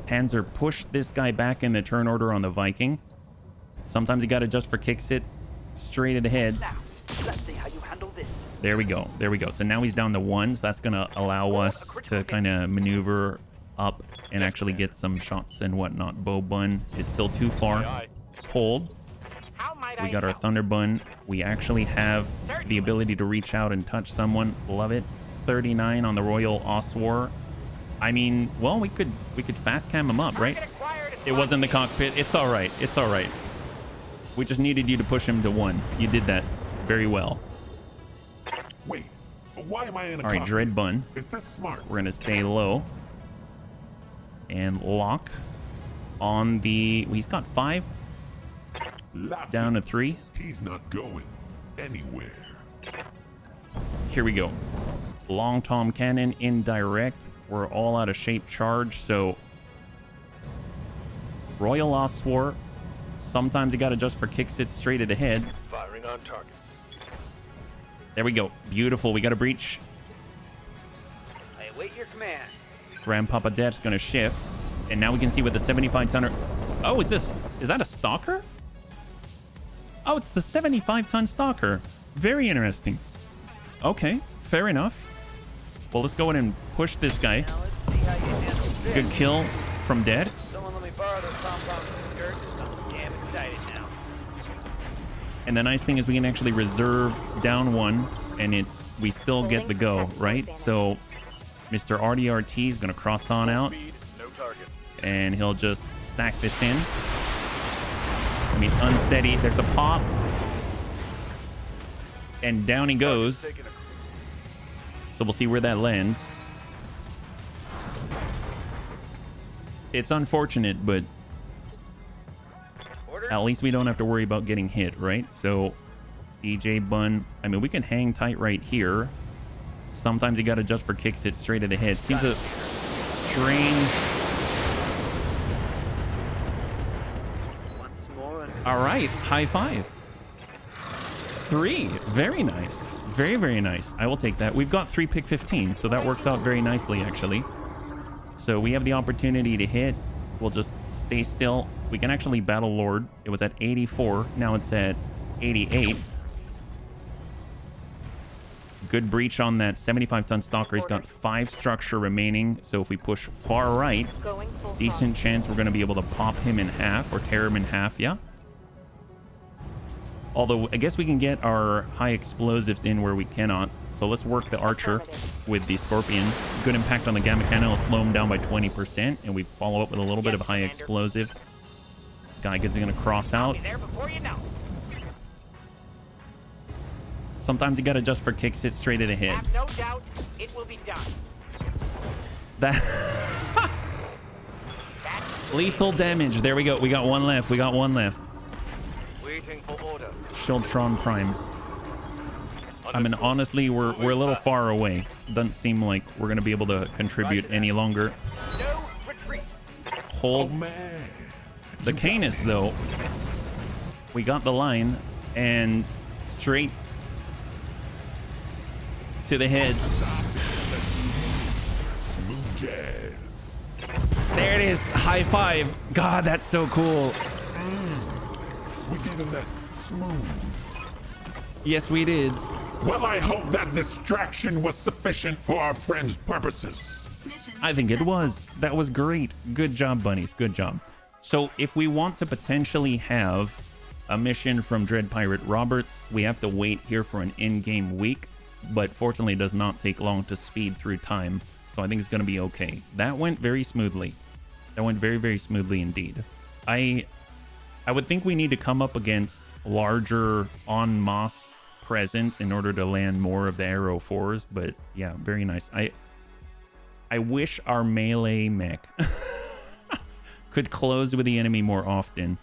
S1: Panzer push this guy back in the turn order on the Viking. Sometimes you got to just for kicks it straight ahead.
S3: Now, let's see how you handle this.
S1: There we go. There we go. So now he's down to 1. So that's going to allow us to kind of maneuver up and actually get some shots and whatnot. Bow Bun is still too far. Hold. We got our Thunder Bun. We actually have the ability to reach out and touch someone. Love it. 39 on the Royal Oswar. I mean, well, we could fast cam him up, right? It wasn't the cockpit. It's all right. It's all right. We just needed you to push him to 1. You did that very well.
S4: Wait, why am I in a
S1: All right,
S4: cockpit?
S1: Dread Bun.
S4: Is this smart?
S1: We're going to stay low. And lock on the... He's got 5.
S4: Locked
S1: Down to
S4: in.
S1: 3.
S4: He's not going anywhere.
S1: Here we go. Long Tom Cannon, indirect. We're all out of shape charge, so... Royal Lost War. Sometimes you got to just for kicks it straight at the head.
S2: Firing on target.
S1: There we go. Beautiful. We got a breach.
S3: I await your command.
S1: Grandpapa Dad's going to shift. And now we can see what the 75 tonner... Oh, is that a stalker? Oh, it's the 75 ton stalker. Very interesting. Okay, fair enough. Well, let's go in and push this guy.
S3: Now let's see how you handle
S1: It's a
S3: this.
S1: good kill from Dex.
S3: Someone let me borrow those pom-poms and skirts. I'm damn excited now.
S1: And the nice thing is we can actually reserve down 1 and we still get the go, right? So Mr. RDRT is going to cross on out
S2: Speed, no target.
S1: and he'll just stack this in. I mean, it's unsteady. There's a pop. And down he goes.
S2: Taking a
S1: So we'll see where that lands. It's unfortunate, but
S3: Order?
S1: at least we don't have to worry about getting hit, right? So DJ Bun, I mean, we can hang tight right here. Sometimes you got to just for kicks it straight at the head. Seems a strange...
S3: Once more and
S1: All right, high 5. 3, very nice. Very, very nice. I will take that. We've got 3 pick 15, so that works out very nicely, actually. So we have the opportunity to hit. We'll just stay still. We can actually Battle Lord. It was at 84. Now it's at 88. Good breach on that 75-ton stalker. He's got 5 structure remaining. So if we push far right,
S5: Going full
S1: decent chance we're going to be able to pop him in half or tear him in half. Yeah. Although I guess we can get our high explosives in where we cannot. So let's work the archer with the scorpion. Good impact on the gamma cannon will slow him down by 20%. And we follow up with a little bit of high explosive. Guy gets going to cross out.
S3: Be there before you know.
S1: Sometimes you got to just for kicks hit straight to the head.
S3: Have no doubt it will be done.
S1: That lethal damage. There we go. We got one left. We got one left.
S2: Waiting for order.
S1: Shieldtron Prime. I mean, honestly, we're a little far away. Doesn't seem like we're going to be able to contribute any longer.
S3: No retreat.
S1: Hold
S4: Man.
S1: the Canis, though. We got the line and straight to the head.
S4: Smooth jazz.
S1: There it is. High five. God, that's so cool.
S4: We gave him that smooth.
S1: Yes, we did.
S4: Well, I hope that distraction was sufficient for our friend's purposes.
S1: I think it was. That was great. Good job, bunnies. Good job. So if we want to potentially have a mission from Dread Pirate Roberts, we have to wait here for an in-game week, but fortunately it does not take long to speed through time. So I think it's going to be okay. That went very smoothly. That went very, very smoothly indeed. I would think we need to come up against larger en masse presence in order to land more of the Arrow 4s, but yeah, very nice. I wish our melee mech could close with the enemy more often.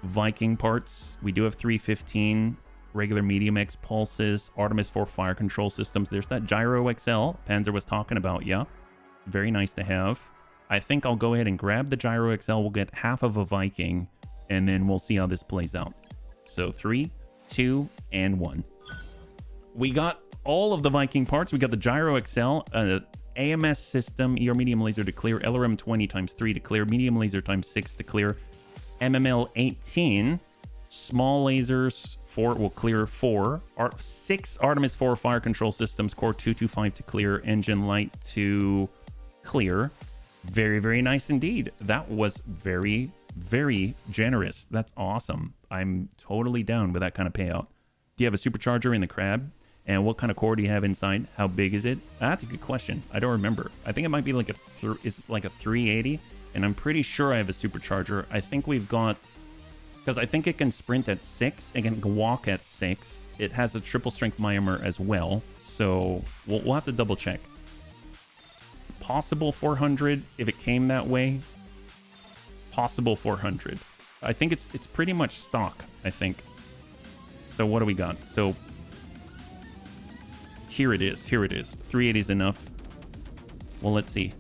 S1: Viking parts, we do have 315 regular medium X pulses, Artemis 4 fire control systems. There's that Gyro XL Panzer was talking about. Yeah, very nice to have. I think I'll go ahead and grab the Gyro XL. We'll get half of a Viking and then we'll see how this plays out. So 3, 2, and 1. We got all of the Viking parts. We got the Gyro XL, AMS system, ER medium laser to clear, LRM 20 times 3 to clear, medium laser times 6 to clear, MML 18, small lasers 4 will clear 4, 6 Artemis 4 fire control systems, core 225 to clear, engine light to clear. Very, very nice indeed. That was very, very generous. That's awesome. I'm totally down with that kind of payout. Do you have a supercharger in the crab? And what kind of core do you have inside? How big is it? That's a good question. I don't remember. I think it might be like a 380, and I'm pretty sure I have a supercharger. I think we've got, because I think it can sprint at 6, it can walk at 6. It has a triple strength myomer as well, so we'll have to double check. Possible 400 if it came that way. Possible 400. I think it's pretty much stock, I think. So what do we got? So here it is. 380 is enough. Well, let's see.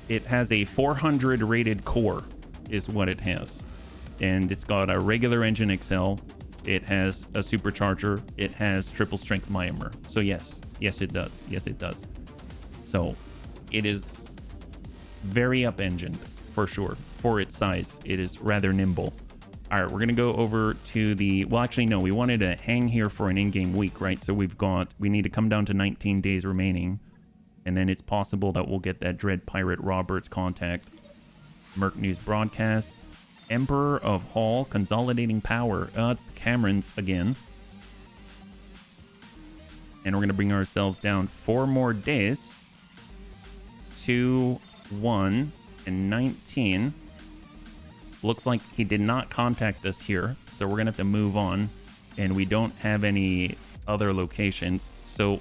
S1: It has a 400 rated core is what it has. And it's got a regular engine XL. It has a supercharger. It has triple strength myomer. So yes, it does. Yes, it does. So it is very up-engined for sure. For its size, it is rather nimble. All right, we're going to go over to the... Well, actually, no. We wanted to hang here for an in-game week, right? So we need to come down to 19 days remaining. And then it's possible that we'll get that Dread Pirate Roberts contact. Merc News broadcast. Emperor of Hall, consolidating power. It's the Camerons again. And we're going to bring ourselves down 4 more days. 2, 1, and 19. Looks like he did not contact us here, so we're gonna have to move on, and we don't have any other locations. So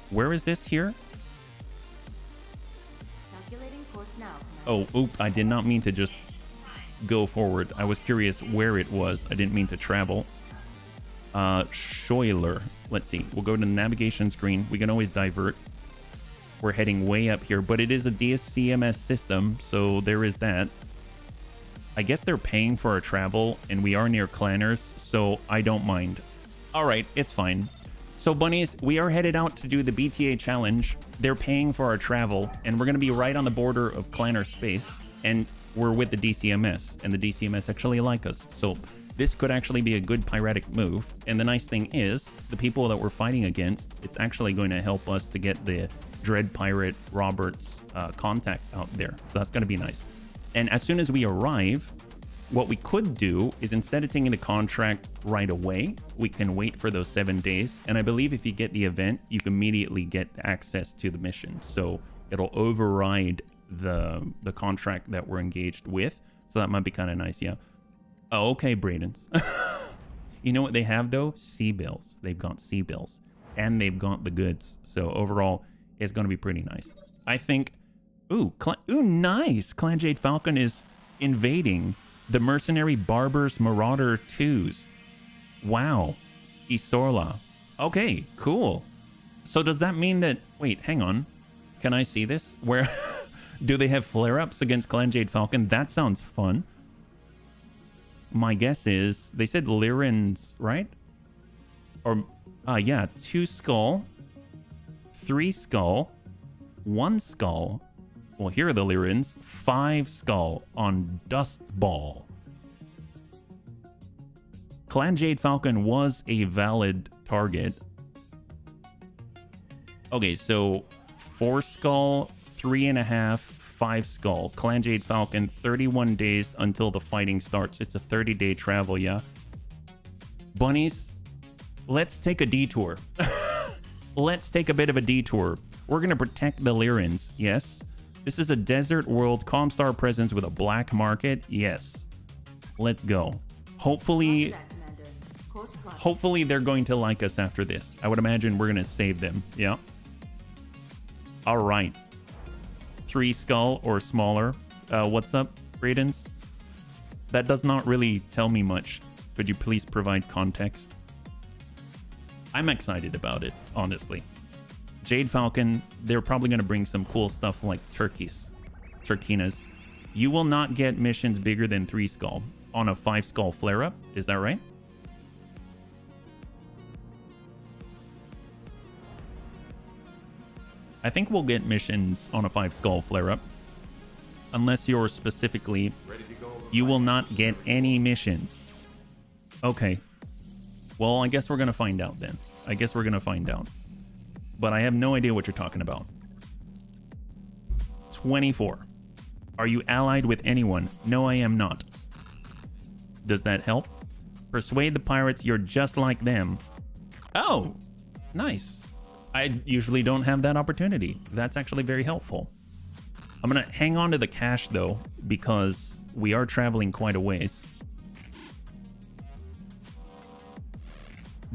S1: where is this here?
S6: Calculating course now.
S1: Oh, oop, I did not mean to just go forward. I was curious where it was. I didn't mean to travel. Schuyler. Let's see. We'll go to the navigation screen. We can always divert. We're heading way up here, but it is a DSCMS system, so there is that. I guess they're paying for our travel, and we are near Clanners, so I don't mind. All right, it's fine. So, bunnies, we are headed out to do the BTA challenge. They're paying for our travel, and we're going to be right on the border of Clanner space, and we're with the DCMS, and the DCMS actually like us. So, this could actually be a good piratic move. And the nice thing is, the people that we're fighting against, it's actually going to help us to get the Dread Pirate Roberts contact out there. So that's going to be nice. And as soon as we arrive, what we could do is instead of taking the contract right away, we can wait for those 7 days. And I believe if you get the event, you can immediately get access to the mission. So it'll override the contract that we're engaged with. So that might be kind of nice, yeah. Oh, okay, Bradens. You know what they have though? Sea bills. They've got sea bills. And they've got the goods. So overall, it's going to be pretty nice. I think... Ooh, nice! Clan Jade Falcon is invading the Mercenary Barbers Marauder 2s. Wow. Isorla. Okay, cool. So does that mean that... Wait, hang on. Can I see this? Where... Do they have flare-ups against Clan Jade Falcon? That sounds fun. My guess is... They said Lyrins, right? Or... yeah. 2 skull. 3 skull. 1 skull. Well, here are the Lyrins. 5 skull on Dust Ball. Clan Jade Falcon was a valid target. Okay, so 4 skull, 3.5, 5 skull. Clan Jade Falcon, 31 days until the fighting starts. It's a 30-day travel, yeah? Bunnies, let's take a detour. Let's take a bit of a detour. We're going to protect the Lyrins, yes? This is a desert world Comstar presence with a black market, yes. Let's go. Hopefully they're going to like us after this. I would imagine we're going to save them, yeah? All right. 3 skull or smaller. What's up, Raidens? That does not really tell me much. Could you please provide context? I'm excited about it, honestly. Jade Falcon, they're probably going to bring some cool stuff like Turkinas. You will not get missions bigger than 3 skull on a 5 skull flare-up. Is that right? I think we'll get missions on a 5 skull flare-up. Unless you're specifically... You will not get any missions. Okay. Well, I guess we're going to find out then. I guess we're going to find out. But I have no idea what you're talking about. 24. Are you allied with anyone? No, I am not. Does that help? Persuade the pirates you're just like them. Oh, nice. I usually don't have that opportunity. That's actually very helpful. I'm going to hang on to the cash, though, because we are traveling quite a ways.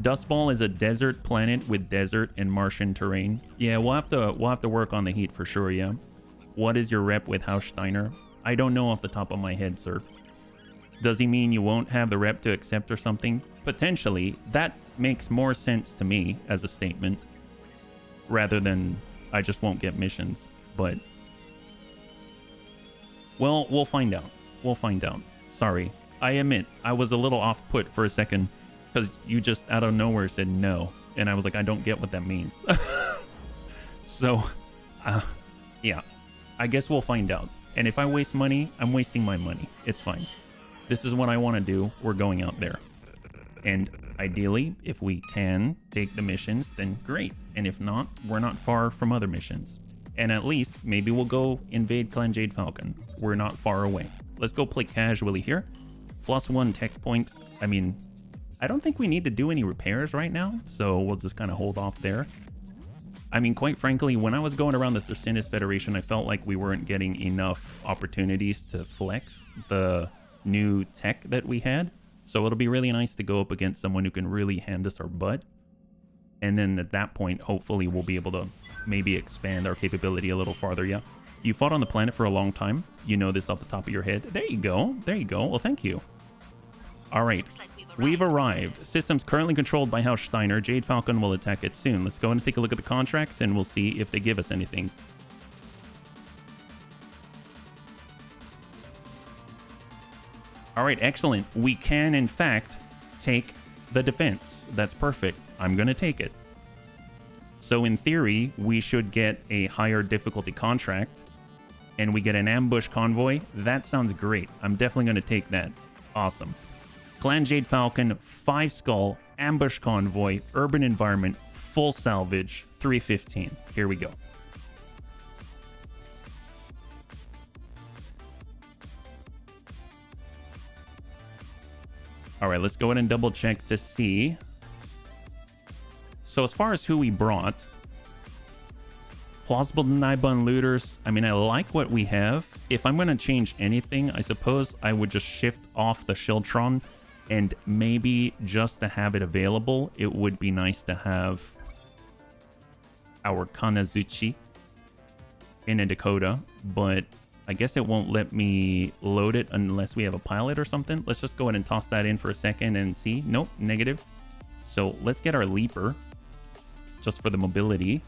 S1: Dustball is a desert planet with desert and Martian terrain. Yeah, we'll have to work on the heat for sure, yeah. What is your rep with House Steiner? I don't know off the top of my head, sir. Does he mean you won't have the rep to accept or something? Potentially. That makes more sense to me as a statement. Rather than I just won't get missions. But... well, we'll find out. We'll find out. Sorry. I admit, I was a little off-put for a second. Because you just out of nowhere said no. And I was like, I don't get what that means. So, yeah. I guess we'll find out. And if I waste money, I'm wasting my money. It's fine. This is what I want to do. We're going out there. And ideally, if we can take the missions, then great. And if not, we're not far from other missions. And at least, maybe we'll go invade Clan Jade Falcon. We're not far away. Let's go play casually here. +1 tech point. I mean... I don't think we need to do any repairs right now, so we'll just kind of hold off there. I mean, quite frankly, when I was going around the Circinus Federation, I felt like we weren't getting enough opportunities to flex the new tech that we had. So it'll be really nice to go up against someone who can really hand us our butt. And then at that point, hopefully we'll be able to maybe expand our capability a little farther, yeah? You fought on the planet for a long time. You know this off the top of your head. There you go. There you go. Well, thank you. All right. We've arrived. Systems currently controlled by House Steiner. Jade Falcon will attack it soon. Let's go and take a look at the contracts and we'll see if they give us anything. All right, excellent. We can, in fact, take the defense. That's perfect. I'm going to take it. So in theory, we should get a higher difficulty contract and we get an ambush convoy. That sounds great. I'm definitely going to take that. Awesome. Clan Jade Falcon, 5 Skull, Ambush Convoy, Urban Environment, full salvage, 315. Here we go. All right, let's go ahead and double check to see. So as far as who we brought, plausible Nibun looters. I mean, I like what we have. If I'm going to change anything, I suppose I would just shift off the Shiltron, and maybe just to have it available, it would be nice to have our Kanazuchi in a Dakota, but I guess it won't let me load it unless we have a pilot or something. Let's just go ahead and toss that in for a second and see. Nope, negative. So let's get our Leaper just for the mobility.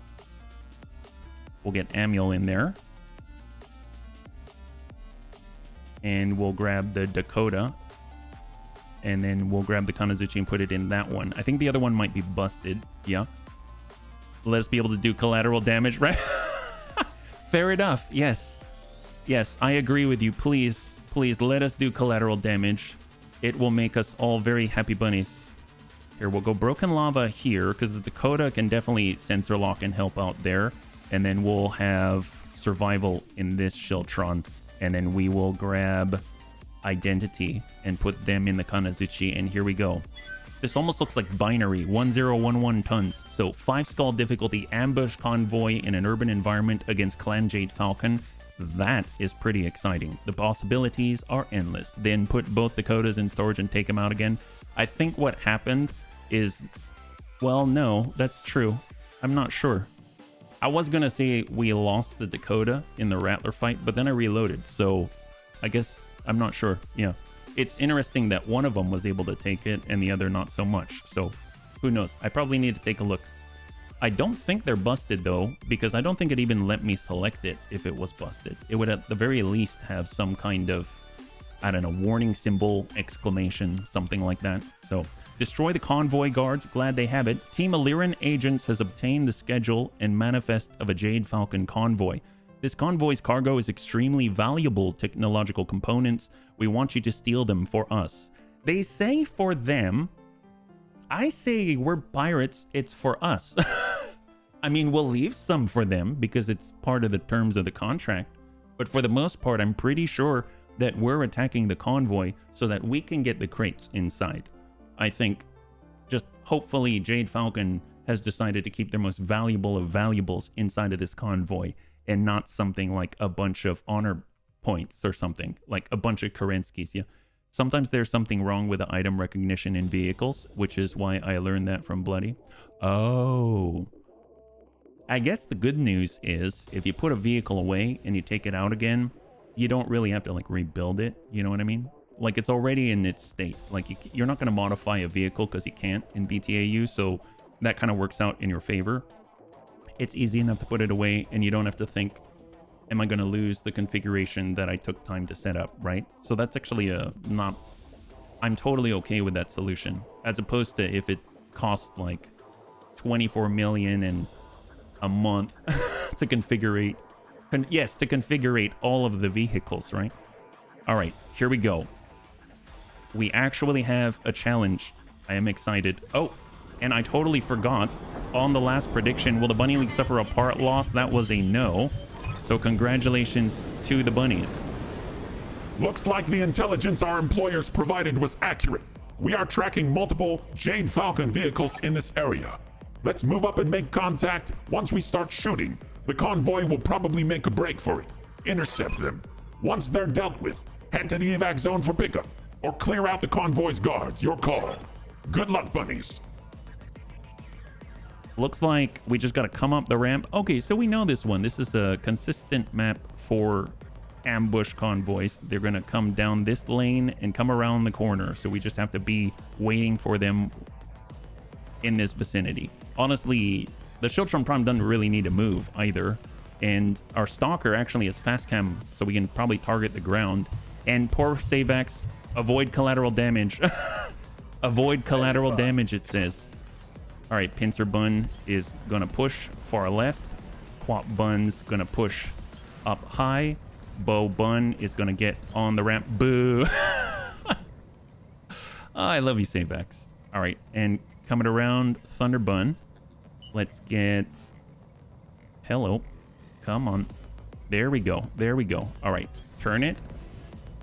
S1: We'll get Amiel in there. And we'll grab the Dakota. And then we'll grab the Kanazuchi and put it in that one. I think the other one might be busted. Yeah. Let us be able to do collateral damage, right? Fair enough. Yes. Yes, I agree with you. Please, please let us do collateral damage. It will make us all very happy bunnies. Here, we'll go Broken Lava here, because the Dakota can definitely sensor lock and help out there. And then we'll have Survival in this Shiltron. And then we will grab Identity and put them in the Kanazuchi. And here we go. This almost looks like binary, 1011 tons. So 5 Skull difficulty, Ambush Convoy in an urban environment against Clan Jade Falcon. That is pretty exciting. The possibilities are endless. Then put both Dakotas in storage and take them out again. I think what happened is, well, no, that's true. I'm not sure. I was going to say we lost the Dakota in the Rattler fight, but then I reloaded. So I guess I'm not sure. Yeah. It's interesting that one of them was able to take it and the other not so much. So who knows? I probably need to take a look. I don't think they're busted though, because I don't think it even let me select it if it was busted. It would at the very least have some kind of, I don't know, warning symbol, exclamation, something like that. So destroy the convoy guards. Glad they have it. Team Illyrian Agents has obtained the schedule and manifest of a Jade Falcon convoy. This convoy's cargo is extremely valuable technological components. We want you to steal them for us. They say for them. I say we're pirates, it's for us. I mean, we'll leave some for them because it's part of the terms of the contract. But for the most part, I'm pretty sure that we're attacking the convoy so that we can get the crates inside. I think just hopefully Jade Falcon has decided to keep their most valuable of valuables inside of this convoy and not something like a bunch of honor points or something, like a bunch of Kerenskis. Yeah. Sometimes there's something wrong with the item recognition in vehicles, which is why I learned that from Bloody. Oh. I guess the good news is if you put a vehicle away and you take it out again, you don't really have to like rebuild it. You know what I mean? Like it's already in its state. Like you're not going to modify a vehicle because you can't in BTAU. So that kind of works out in your favor. It's easy enough to put it away and you don't have to think, am I going to lose the configuration that I took time to set up, right? So that's actually I'm totally okay with that solution, as opposed to if it costs like 24 million in a month to configure to configure all of the vehicles, right? All right, here we go. We actually have a challenge. I am excited. Oh, and I totally forgot on the last prediction, will the Bunny League suffer a part loss? That was a no. So congratulations to the bunnies.
S4: Looks like the intelligence our employers provided was accurate. We are tracking multiple Jade Falcon vehicles in this area. Let's move up and make contact. Once we start shooting, the convoy will probably make a break for it. Intercept them. Once they're dealt with, head to the evac zone for pickup, or clear out the convoy's guards. Your call. Good luck, bunnies.
S1: Looks like we just got to come up the ramp. Okay, so we know this one. This is a consistent map for ambush convoys. They're going to come down this lane and come around the corner. So we just have to be waiting for them in this vicinity. Honestly, the Shiltron Prime doesn't really need to move either. And our Stalker actually has fast cam, so we can probably target the ground. And poor Savax, avoid collateral damage. Avoid collateral damage, it says. All right, Pincer Bun is going to push far left. Quap Bun's going to push up high. Bo Bun is going to get on the ramp. Boo. I love you, Savex. All right, and coming around Thunder Bun. Let's get... Hello. Come on. There we go. There we go. All right, turn it.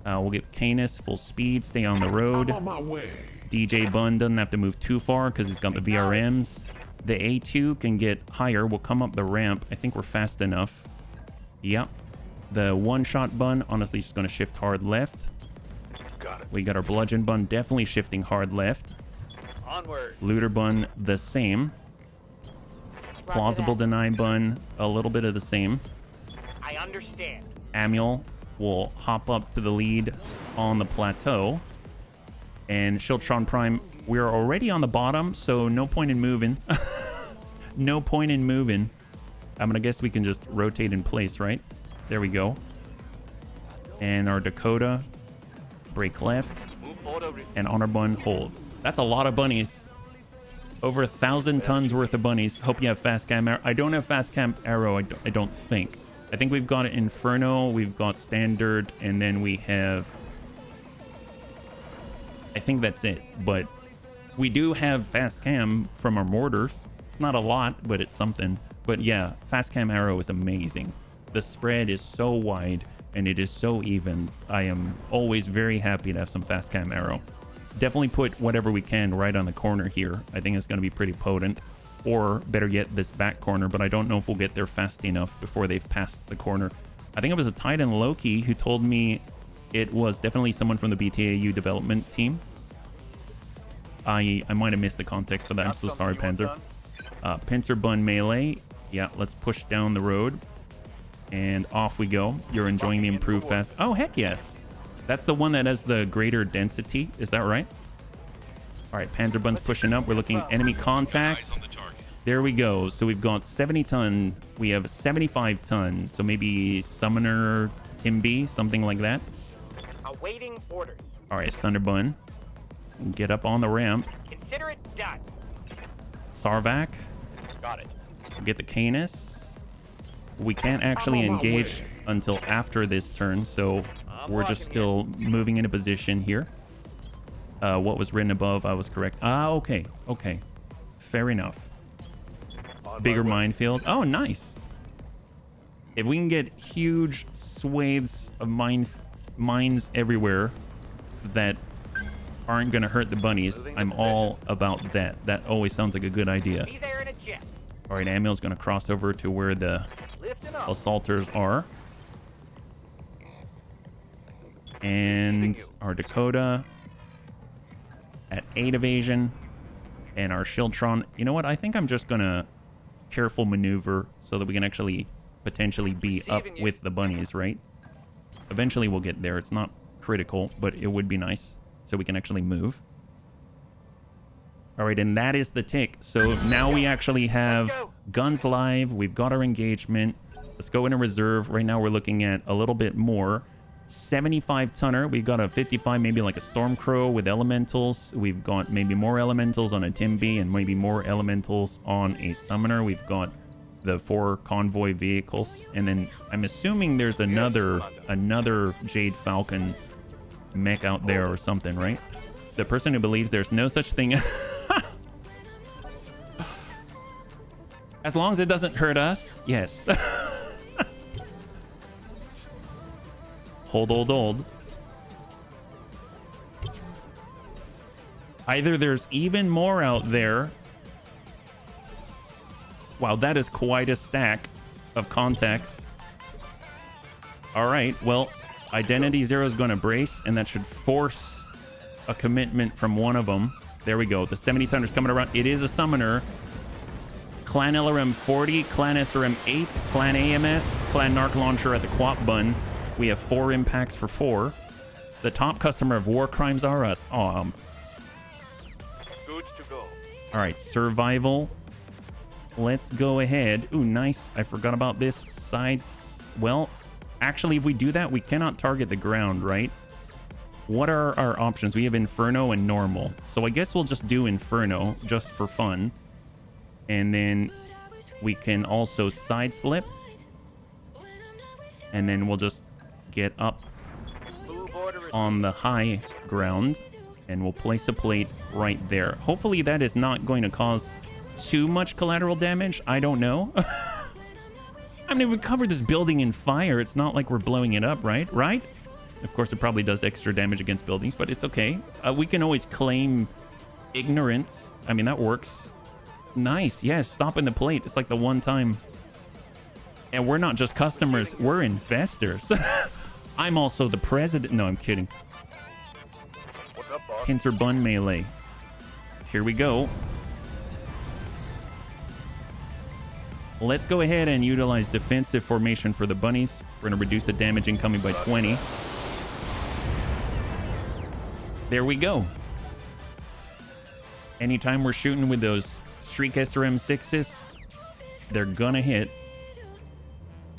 S1: We'll get Canis full speed. Stay on the road.
S4: I'm on my way.
S1: DJ Bun doesn't have to move too far because he's got the VRMs. The A2 can get higher. We'll come up the ramp. I think we're fast enough. Yep. The one-shot Bun, honestly, just going to shift hard left.
S2: Got it.
S1: We got our Bludgeon Bun definitely shifting hard left.
S3: Onward.
S1: Looter Bun, the same. Plausible Deny Bun, a little bit of the same.
S3: I understand.
S1: Amiel will hop up to the lead on the plateau. And Shiltron Prime, we're already on the bottom, so no point in moving. No point in moving. I'm gonna guess we can just rotate in place, right? There we go. And our Dakota, brake left.
S3: Move forward.
S1: And Honor Bun, hold. That's a lot of bunnies. Over 1,000 tons worth of bunnies. Hope you have fast cam arrow. I don't have fast cam arrow, I don't think. I think we've got Inferno, we've got Standard, and then we have... I think that's it, but we do have fast cam from our mortars. It's not a lot, but it's something. But yeah, fast cam arrow is amazing. The spread is so wide and it is so even. I am always very happy to have some fast cam arrow. Definitely put whatever we can right on the corner here. I think it's going to be pretty potent. Or better yet, this back corner, but I don't know if we'll get there fast enough before they've passed the corner. I think it was a Titan Loki who told me it was definitely someone from the BTA development team. I might have missed the context for that. I'm so sorry, Panzer. Pincer Bun Melee. Yeah, let's push down the road. And off we go. You're enjoying the improved fast... Oh, heck yes. That's the one that has the greater density. Is that right? All right, Panzer Bun's pushing up. We're looking at enemy contact. There we go. So we've got 70 ton. We have 75 ton. So maybe Summoner Timby, something like that.
S3: Awaiting orders.
S1: All right, Thunder Bun. Get up on the ramp.
S3: Consider it done.
S1: Sarvac.
S3: Got it.
S1: Get the Canis. We can't actually engage until after this turn, so we're just still moving into position here. What was written above, I was correct. Ah, okay. Okay. Fair enough. Bigger minefield. Oh, nice. If we can get huge swathes of mines everywhere that aren't going to hurt the bunnies, I'm all about that. That always sounds like a good idea.
S3: Be there in a jet.
S1: All right, Amiel's going to cross over to where the assaulters are. And our Dakota at 8 evasion. And our Shieldtron. You know what? I think I'm just going to careful maneuver so that we can actually potentially be up with the bunnies, right? Eventually we'll get there. It's not critical, but it would be nice so we can actually move. All right, and that is the tick. So now we actually have guns live. We've got our engagement. Let's go into reserve. Right now we're looking at a little bit more. 75 tonner. We've got a 55, maybe like a Stormcrow with elementals. We've got maybe more elementals on a Timby and maybe more elementals on a summoner. We've got the 4 convoy vehicles. And then I'm assuming there's another Jade Falcon mech out there or something, right? The person who believes there's no such thing... As long as it doesn't hurt us, yes. Hold. Either there's even more out there. Wow, that is quite a stack of contacts. All right, well, Identity Zero is going to brace, and that should force a commitment from one of them. There we go. The 70 tonner's coming around. It is a summoner. Clan LRM 40, Clan SRM 8, Clan AMS, Clan Narc Launcher at the Quap Bun. We have 4 impacts for 4. The top customer of War Crimes are us.
S3: Goods to go.
S1: All right, survival. Let's go ahead. Ooh, nice. I forgot about this. Sides. Well, actually, if we do that, we cannot target the ground, right? What are our options? We have Inferno and Normal. So I guess we'll just do Inferno just for fun. And then we can also side slip. And then we'll just get up on the high ground And we'll place a plate right there. Hopefully that is not going to cause too much collateral damage. I don't know. I mean, if we cover this building in fire, it's not like we're blowing it up, right? Right? Of course, it probably does extra damage against buildings, but it's okay. We can always claim ignorance. I mean, that works. Nice. Yes, stopping the plate. It's like the one time. And we're not just customers. We're investors. I'm also the president. No, I'm kidding.
S2: What's up, boss?
S1: Pincer bun melee. Here we go. Let's go ahead and utilize defensive formation for the bunnies. We're going to reduce the damage incoming by 20. There we go. Anytime we're shooting with those streak SRM6s, they're going to hit.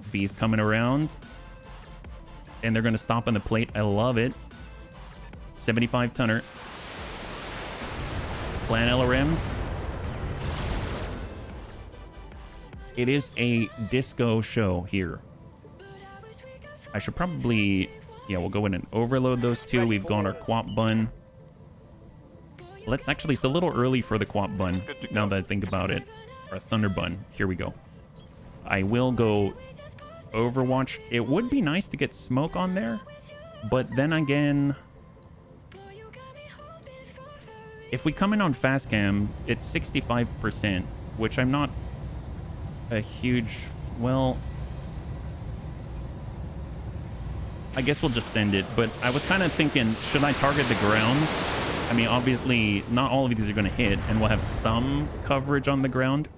S1: V's coming around. And they're going to stop on the plate. I love it. 75 tonner. Clan LRMs. It is a disco show here. I should probably... Yeah, we'll go in and overload those two. We've got our quap bun. Let's actually... It's a little early for the quap bun, now that I think about it. Our thunder bun. Here we go. I will go Overwatch. It would be nice to get smoke on there. But then again... If we come in on fast cam, it's 65%, which I'm not a huge... Well, I guess we'll just send it. But I was kind of thinking, should I target the ground? I mean, obviously, not all of these are going to hit, and we'll have some coverage on the ground.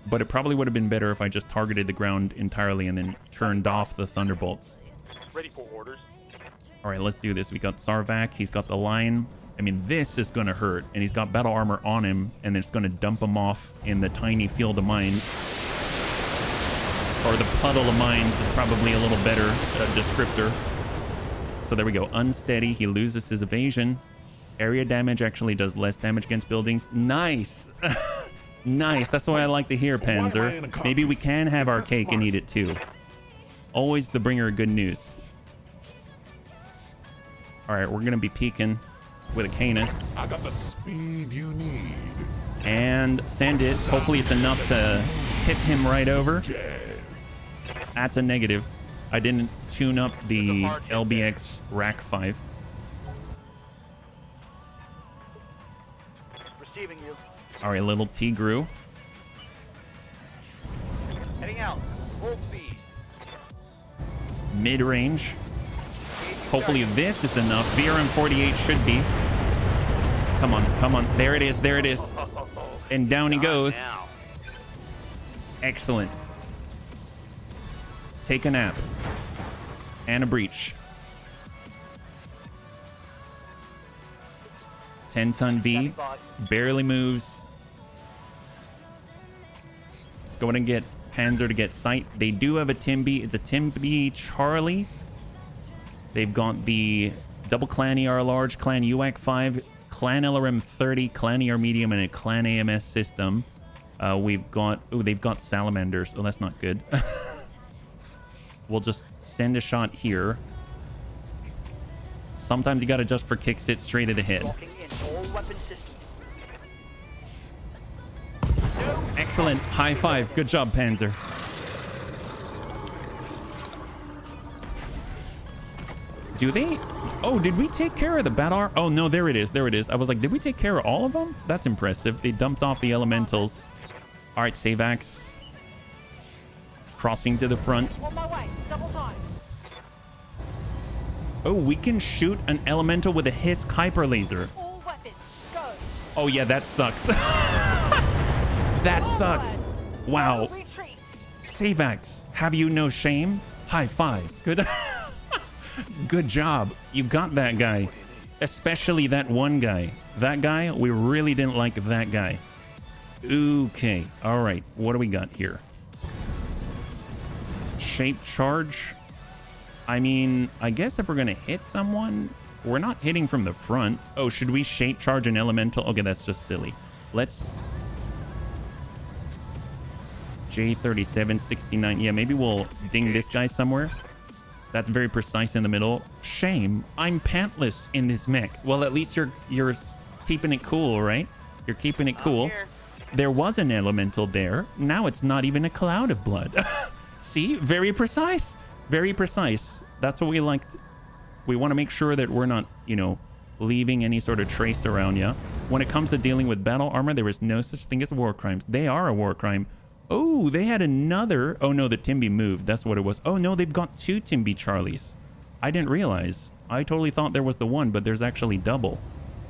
S1: But it probably would have been better if I just targeted the ground entirely and then turned off the thunderbolts.
S2: Ready for orders.
S1: All right, let's do this. We got Sarvac. He's got the line. I mean, this is going to hurt. And he's got battle armor on him. And it's going to dump him off in the tiny field of mines. Or the puddle of mines is probably a little better descriptor. So there we go. Unsteady. He loses his evasion. Area damage actually does less damage against buildings. Nice. Nice. That's what I like to hear, Panzer. Maybe we can have our cake and eat it too. Always the bringer of good news. All right, we're going to be peeking with a Canis.
S4: I got the speed you need.
S1: And send it. Hopefully it's enough to tip him right over. That's a negative. I didn't tune up the LBX Rack 5.
S3: Receiving you.
S1: All right, little T grew.
S3: Heading out. Full speed.
S1: Mid-range. Hopefully this is enough. VRM-48 should be. Come on, come on. There it is, there it is. And down he goes. Excellent. Take a nap. And a breach. 10-ton V. Barely moves. Let's go ahead and get Panzer to get sight. They do have a Timby. It's a Timby Charlie. They've got the double Clan ER large, Clan UAC 5, Clan LRM 30, Clan ER medium, and a Clan AMS system. We've got... Oh, they've got salamanders. Oh, that's not good. We'll just send a shot here. Sometimes you got to just for kicks it straight to the head. Excellent. High five. Good job, Panzer. Do they? Oh, did we take care of the Batar? Oh, no, there it is. There it is. I was like, did we take care of all of them? That's impressive. They dumped off the elementals. All right, Savax. Crossing to the front.
S5: On my way. Double time.
S1: Oh, we can shoot an elemental with a Hiss Kuiper laser.
S5: All weapons. Go.
S1: Oh, yeah, that sucks. That sucks. Wow.
S5: Retreat.
S1: Savax, have you no shame? High five. Good. Good job. You got that guy. Especially that one guy. That guy, we really didn't like that guy. Okay. All right. What do we got here? Shape charge. I mean, I guess if we're going to hit someone, we're not hitting from the front. Oh, should we shape charge an elemental? Okay, that's just silly. Let's... J3769. Yeah, maybe we'll ding this guy somewhere. That's very precise in the middle. Shame, I'm pantless in this mech. Well, at least you're keeping it cool, right? You're keeping it cool. There was an elemental there. Now it's not even a cloud of blood. See, very precise. Very precise. That's what we liked. We want to make sure that we're not, you know, leaving any sort of trace around you. When it comes to dealing with battle armor, there is no such thing as war crimes. They are a war crime. Oh, they had another. Oh no, the Timby moved. That's what it was. Oh no, they've got 2 Timby Charlies. I didn't realize. I totally thought there was the one, but there's actually double.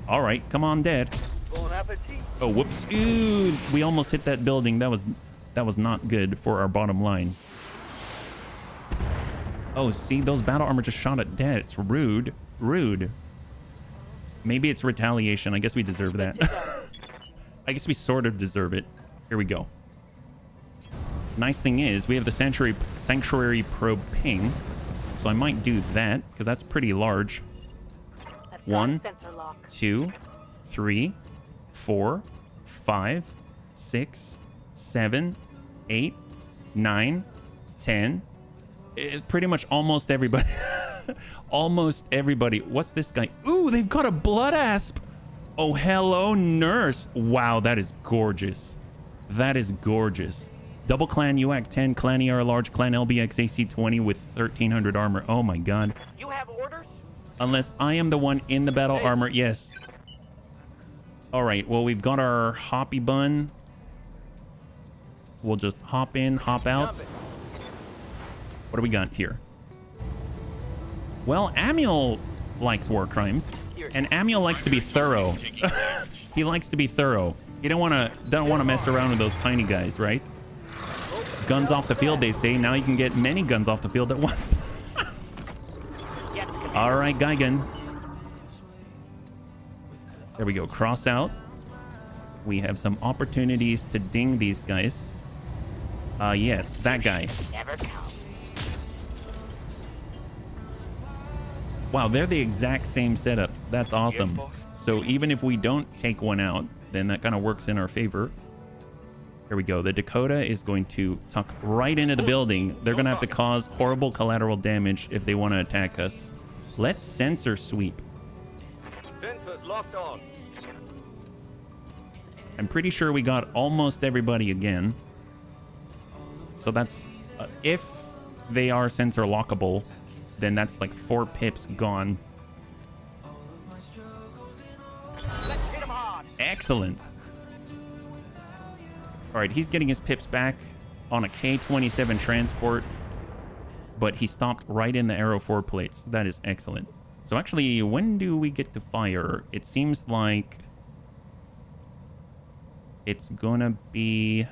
S1: All right, come on, Dex.
S3: Bon appetit.
S1: Oh, whoops. Ooh, we almost hit that building. That was not good for our bottom line. Oh, see, those battle armor just shot at dead. It's rude. Rude. Maybe it's retaliation. I guess we deserve that. I guess we sort of deserve it. Here we go. Nice thing is, we have the Sanctuary Probe ping. So I might do that, because that's pretty large. 1, 2, 3, 4, 5, 6, 7, 8, 9, 10. Pretty much almost everybody. Almost everybody. What's this guy? Ooh, they've got a blood asp. Oh, hello, nurse. Wow, that is gorgeous. That is gorgeous. Double clan UAC 10, clan ER large, clan LBX AC 20 with 1300 armor. Oh my god.
S3: You have orders?
S1: Unless I am the one in the battle armor. Yes. All right. Well, we've got our hoppy bun. We'll just hop in, hop out. What do we got here? Well, Amiel likes war crimes, and Amiel likes to be thorough. He likes to be thorough. You don't want to mess around with those tiny guys, right? Guns off the field, they say. Now you can get many guns off the field at once. All right, Geigen. There we go. Cross out. We have some opportunities to ding these guys. Yes, that guy. Wow, they're the exact same setup. That's awesome. So even if we don't take one out, then that kind of works in our favor. Here we go. The Dakota is going to tuck right into the building. They're going to have to cause horrible collateral damage if they want to attack us. Let's sensor sweep.
S3: Sensors locked on.
S1: I'm pretty sure we got almost everybody again. So that's... if they are sensor lockable, then that's like 4 pips gone.
S3: Let's hit him hard.
S1: Excellent. All right, he's getting his pips back on a K-27 transport, but he stopped right in the Arrow 4 plates. That is excellent. So actually, when do we get to fire? It seems like it's gonna be...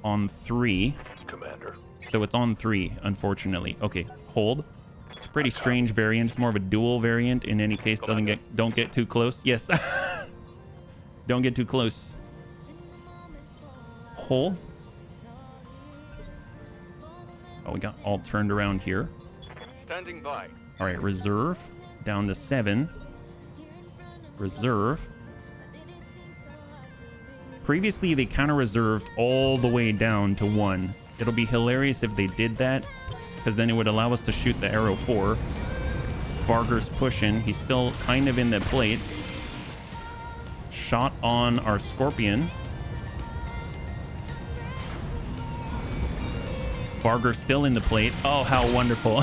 S1: on 3.
S2: Commander.
S1: So it's on 3, unfortunately. Okay, hold. It's a pretty strange variant. It's more of a dual variant. In any case, don't get too close. Yes. Don't get too close. Hold. Oh, we got all turned around here.
S3: Standing by.
S1: All right, reserve down to 7. Reserve. Previously, they kind of reserved all the way down to 1. It'll be hilarious if they did that, because then it would allow us to shoot the Arrow 4. Varger's pushing. He's still kind of in the plate. Shot on our Scorpion. Varger still in the plate. Oh, how wonderful.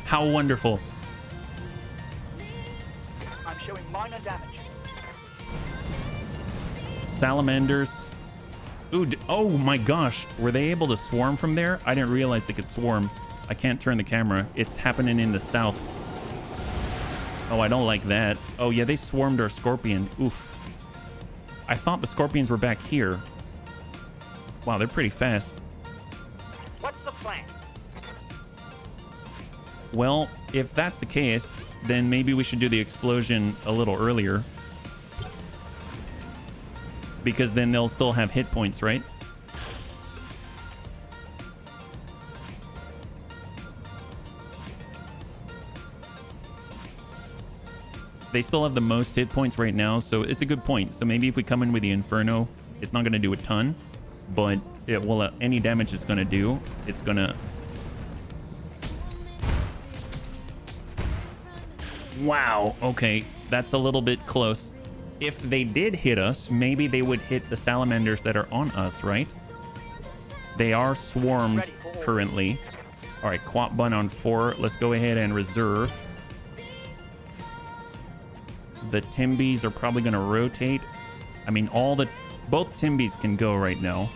S1: How wonderful.
S3: I'm showing minor damage.
S1: Salamanders. Ooh, oh my gosh. Were they able to swarm from there? I didn't realize they could swarm. I can't turn the camera. It's happening in the south. Oh, I don't like that. Oh, yeah, they swarmed our Scorpion. Oof. I thought the Scorpions were back here. Wow, they're pretty fast.
S3: What's the plan?
S1: Well, if that's the case, then maybe we should do the explosion a little earlier. Because then they'll still have hit points, right? They still have the most hit points right now, so it's a good point. So maybe if we come in with the Inferno, it's not going to do a ton. but well, any damage it's gonna do, it's gonna... Wow, okay, that's a little bit close. If they did hit us, maybe they would hit the salamanders that are on us, right? They are swarmed currently. All right, quap bun on 4. Let's go ahead and reserve. The Timbies are probably going to rotate. I mean, both Timbies can go right now.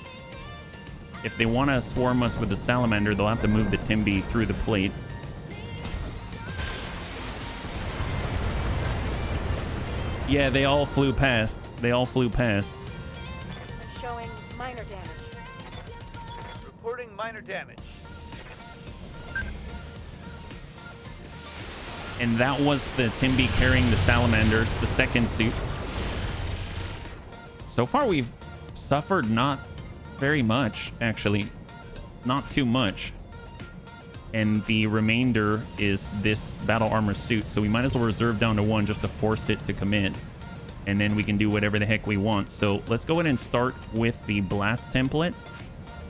S1: If they want to swarm us with the salamander, they'll have to move the Timby through the plate. Yeah, they all flew past. They all flew past.
S5: Showing minor damage.
S3: Reporting minor damage.
S1: And that was the Timby carrying the salamanders, the second suit. So far, we've suffered not very much, actually. Not too much. And the remainder is this battle armor suit. So we might as well reserve down to 1 just to force it to commit. And then we can do whatever the heck we want. So let's go ahead and start with the blast template.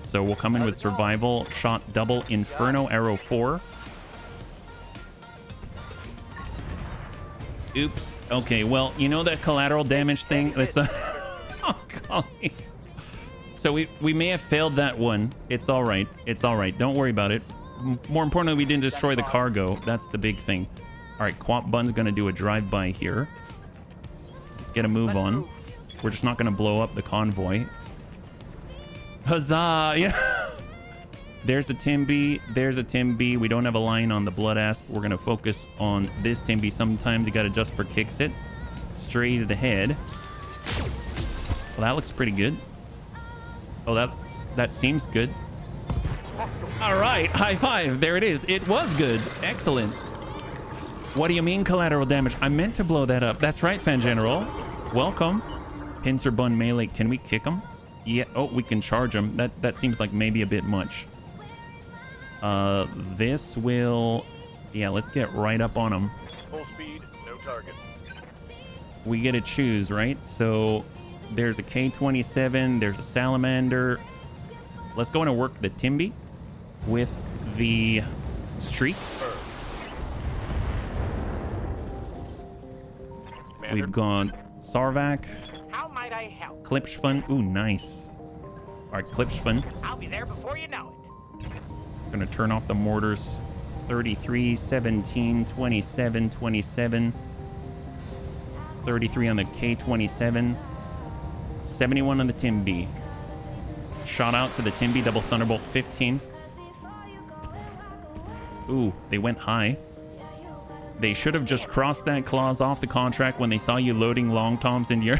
S1: So we'll come in with survival, shot double, inferno, arrow 4. Oops. Okay, well, you know that collateral damage thing? Oh, golly. So we may have failed that one. It's all right. It's all right. Don't worry about it. More importantly, we didn't destroy the cargo. That's the big thing. All right, Quap Bun's going to do a drive-by here. Let's get a move on. We're just not going to blow up the convoy. Huzzah! Yeah. There's a Timby. There's a Timby. We don't have a line on the Blood Asp. We're going to focus on this Timby. Sometimes you got to just for kicks it. Straight ahead. Well, that looks pretty good. Oh, that seems good. All right, high five. There it is. It was good. Excellent. What do you mean collateral damage? I meant to blow that up. That's right, Fan General. Welcome. Pincer Bun melee. Can we kick him? Yeah. Oh, we can charge him. That seems like maybe a bit much. This will... Yeah, let's get right up on him.
S2: Full speed, no target.
S1: We get to choose, right? So there's a K-27. There's a Salamander. Let's go in and work the Timby with the streaks. We've gone Sarvac,
S3: How might I help?
S1: Klipschfun. Ooh, nice. All right, Klipschfun.
S3: I'll be there before you know it.
S1: Gonna turn off the mortars. 33, 17, 27, 27. 33 on the K-27. 71 on the Timby. Shot out to the Timby, double Thunderbolt, 15. Ooh, they went high. They should have just crossed that clause off the contract when they saw you loading long toms into your...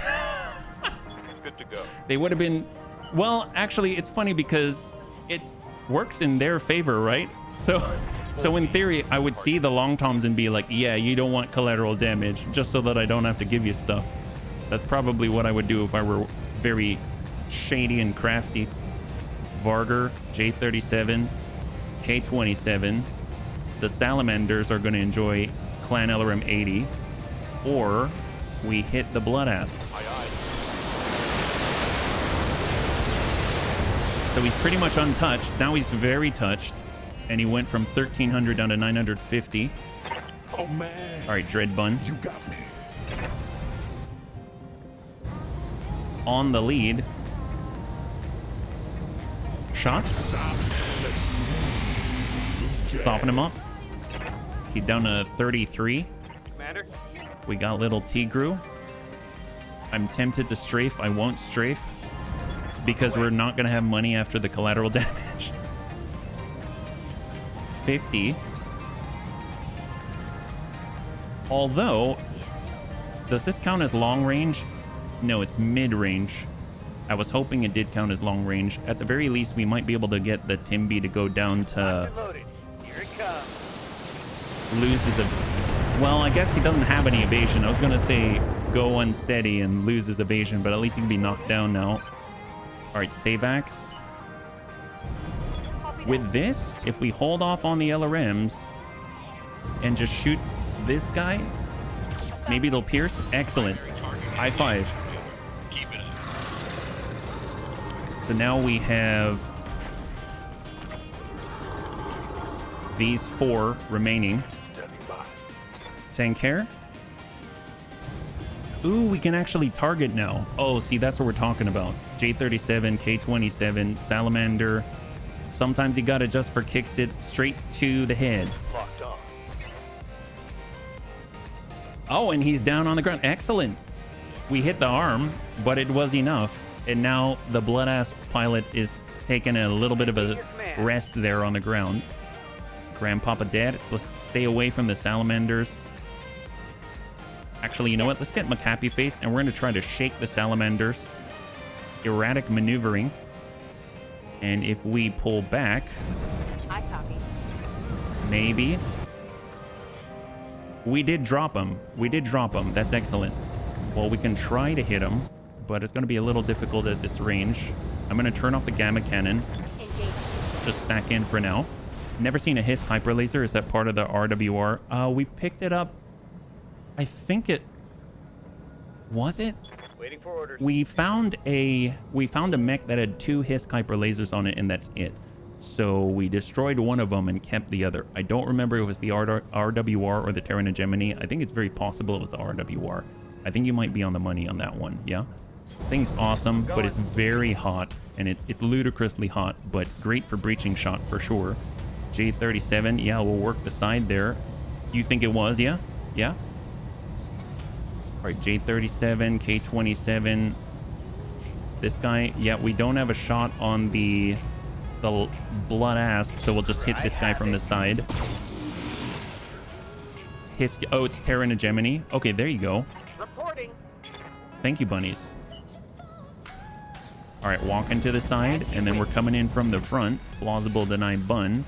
S2: Good to go.
S1: They would have been... Well, actually, it's funny because it works in their favor, right? So in theory, I would see the long toms and be like, yeah, you don't want collateral damage, just so that I don't have to give you stuff. That's probably what I would do if I were very shady and crafty. Varger, J37, K27. The Salamanders are going to enjoy Clan LRM 80, or we hit the Blood Asp.
S2: Aye, aye.
S1: So he's pretty much untouched. Now he's very touched, and he went from 1,300 down to 950.
S4: Oh man.
S1: All right, Dread Bun
S4: You got me.
S1: on the lead. Shot. Soften him up. He's down to 33.
S3: Commander?
S1: We got little Tigru. I'm tempted to strafe. I won't strafe because we're not going to have money after the collateral damage. 50. Although, does this count as long range? No, it's mid range. I was hoping it did count as long range. At the very least, we might be able to get the Timby to go down to...
S3: Loaded. Here it comes.
S1: loses a... Well, I guess he doesn't have any evasion. I was going to say go unsteady and lose his evasion, but at least he can be knocked down now. All right, save axe. With this, if we hold off on the LRMs and just shoot this guy, maybe they'll pierce. Excellent. High five. So now we have these 4 remaining.
S2: Standing by.
S1: Tank care. Ooh, we can actually target now. Oh, see, that's what we're talking about. J37, K27, Salamander. Sometimes you gotta just for kicks it straight to the head.
S2: Locked on.
S1: Oh, and he's down on the ground. Excellent. We hit the arm, but it was enough. And now the blood-ass pilot is taking a little bit of a rest there on the ground. Grandpapa dead. Let's stay away from the salamanders. Actually, you know what? Let's get McHappy Face, and we're going to try to shake the salamanders. Erratic maneuvering. And if we pull back...
S5: I copy.
S1: Maybe. We did drop him. We did drop him. That's excellent. Well, we can try to hit him, but it's going to be a little difficult at this range. I'm going to turn off the gamma cannon.
S5: Engage.
S1: Just stack in for now. Never seen a Hiss hyper laser. Is that part of the RWR? We picked it up. I think it... Was it?
S3: Waiting for orders.
S1: We found a mech that had 2 Hiss hyper lasers on it, and that's it. So we destroyed one of them and kept the other. I don't remember if it was the RWR or the Terran Gemini. I think it's very possible it was the RWR. I think you might be on the money on that one, yeah? Thing's awesome, but it's very hot, and it's ludicrously hot, but great for breaching shot for sure. J37, yeah, we'll work the side there. You think it was, yeah? Yeah? All right, J37, K27. This guy, yeah, we don't have a shot on the blood asp, so we'll just hit this guy from the side. Oh, it's Terran Gemini. Okay, there you go.
S3: Reporting.
S1: Thank you, bunnies. All right, walk into the side, and then we're coming in from the front. Plausible deny bun.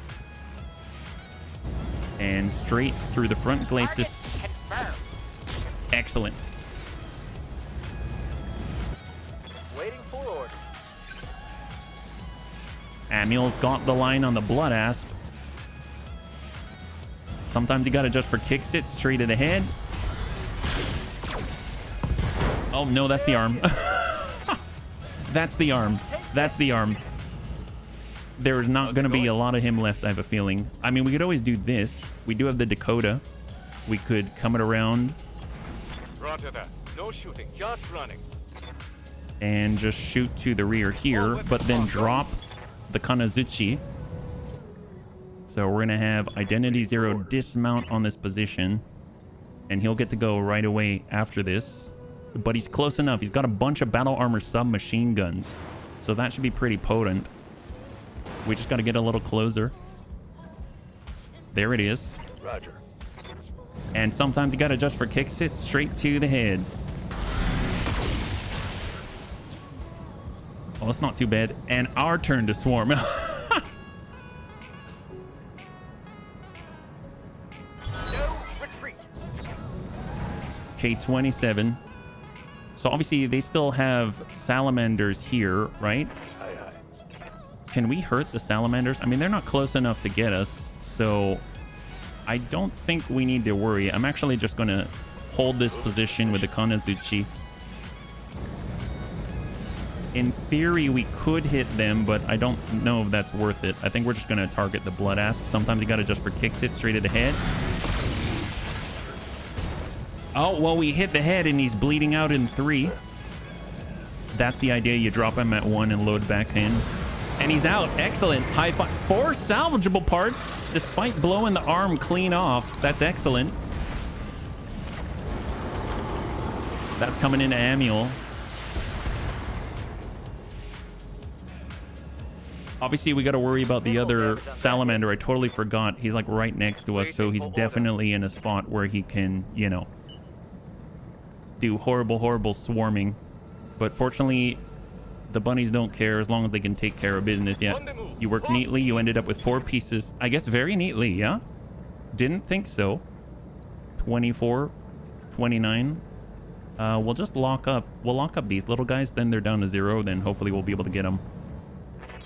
S1: And straight through the front glacis. Excellent.
S3: Waiting for orders.
S1: Manuel's got the line on the blood asp. Sometimes you gotta just for kicks it straight to the head. Oh no, that's the arm. That's the arm. That's the arm. There's not gonna be a lot of him left, I have a feeling. I mean, we could always do this. We do have the Dakota. We could come it around.
S2: Roger that. No shooting, just running.
S1: And just shoot to the rear here, but then drop the Kanazuchi. So we're gonna have Identity Zero dismount on this position, and he'll get to go right away after this. But he's close enough. He's got a bunch of battle armor submachine guns, so that should be pretty potent. We just got to get a little closer. There it is.
S2: Roger.
S1: And sometimes you got to just for kicks it straight to the head. Oh, that's not too bad. And our turn to swarm.
S3: No retreat.
S1: K27. So obviously they still have salamanders here, right?
S2: Aye, aye.
S1: Can we hurt the salamanders? I mean, they're not close enough to get us, so I don't think we need to worry. I'm actually just going to hold this position with the Kanazuchi. In theory, we could hit them, but I don't know if that's worth it. I think we're just going to target the blood asp. Sometimes you got to just for kicks it straight to the head. Oh, well, we hit the head and he's bleeding out in 3. That's the idea. You drop him at 1 and load back in. And he's out. Excellent. High five. 4 salvageable parts, despite blowing the arm clean off. That's excellent. That's coming into Manuel. Obviously, we got to worry about the other salamander. I totally forgot. He's like right next to us, so he's definitely in a spot where he can, you know, do horrible swarming. But fortunately, the bunnies don't care as long as they can take care of business. Yeah, you worked neatly. You ended up with 4 pieces. I guess very neatly, yeah? Didn't think so. 24, 29. We'll just lock up. We'll lock up these little guys. Then they're down to 0. Then hopefully we'll be able to get them.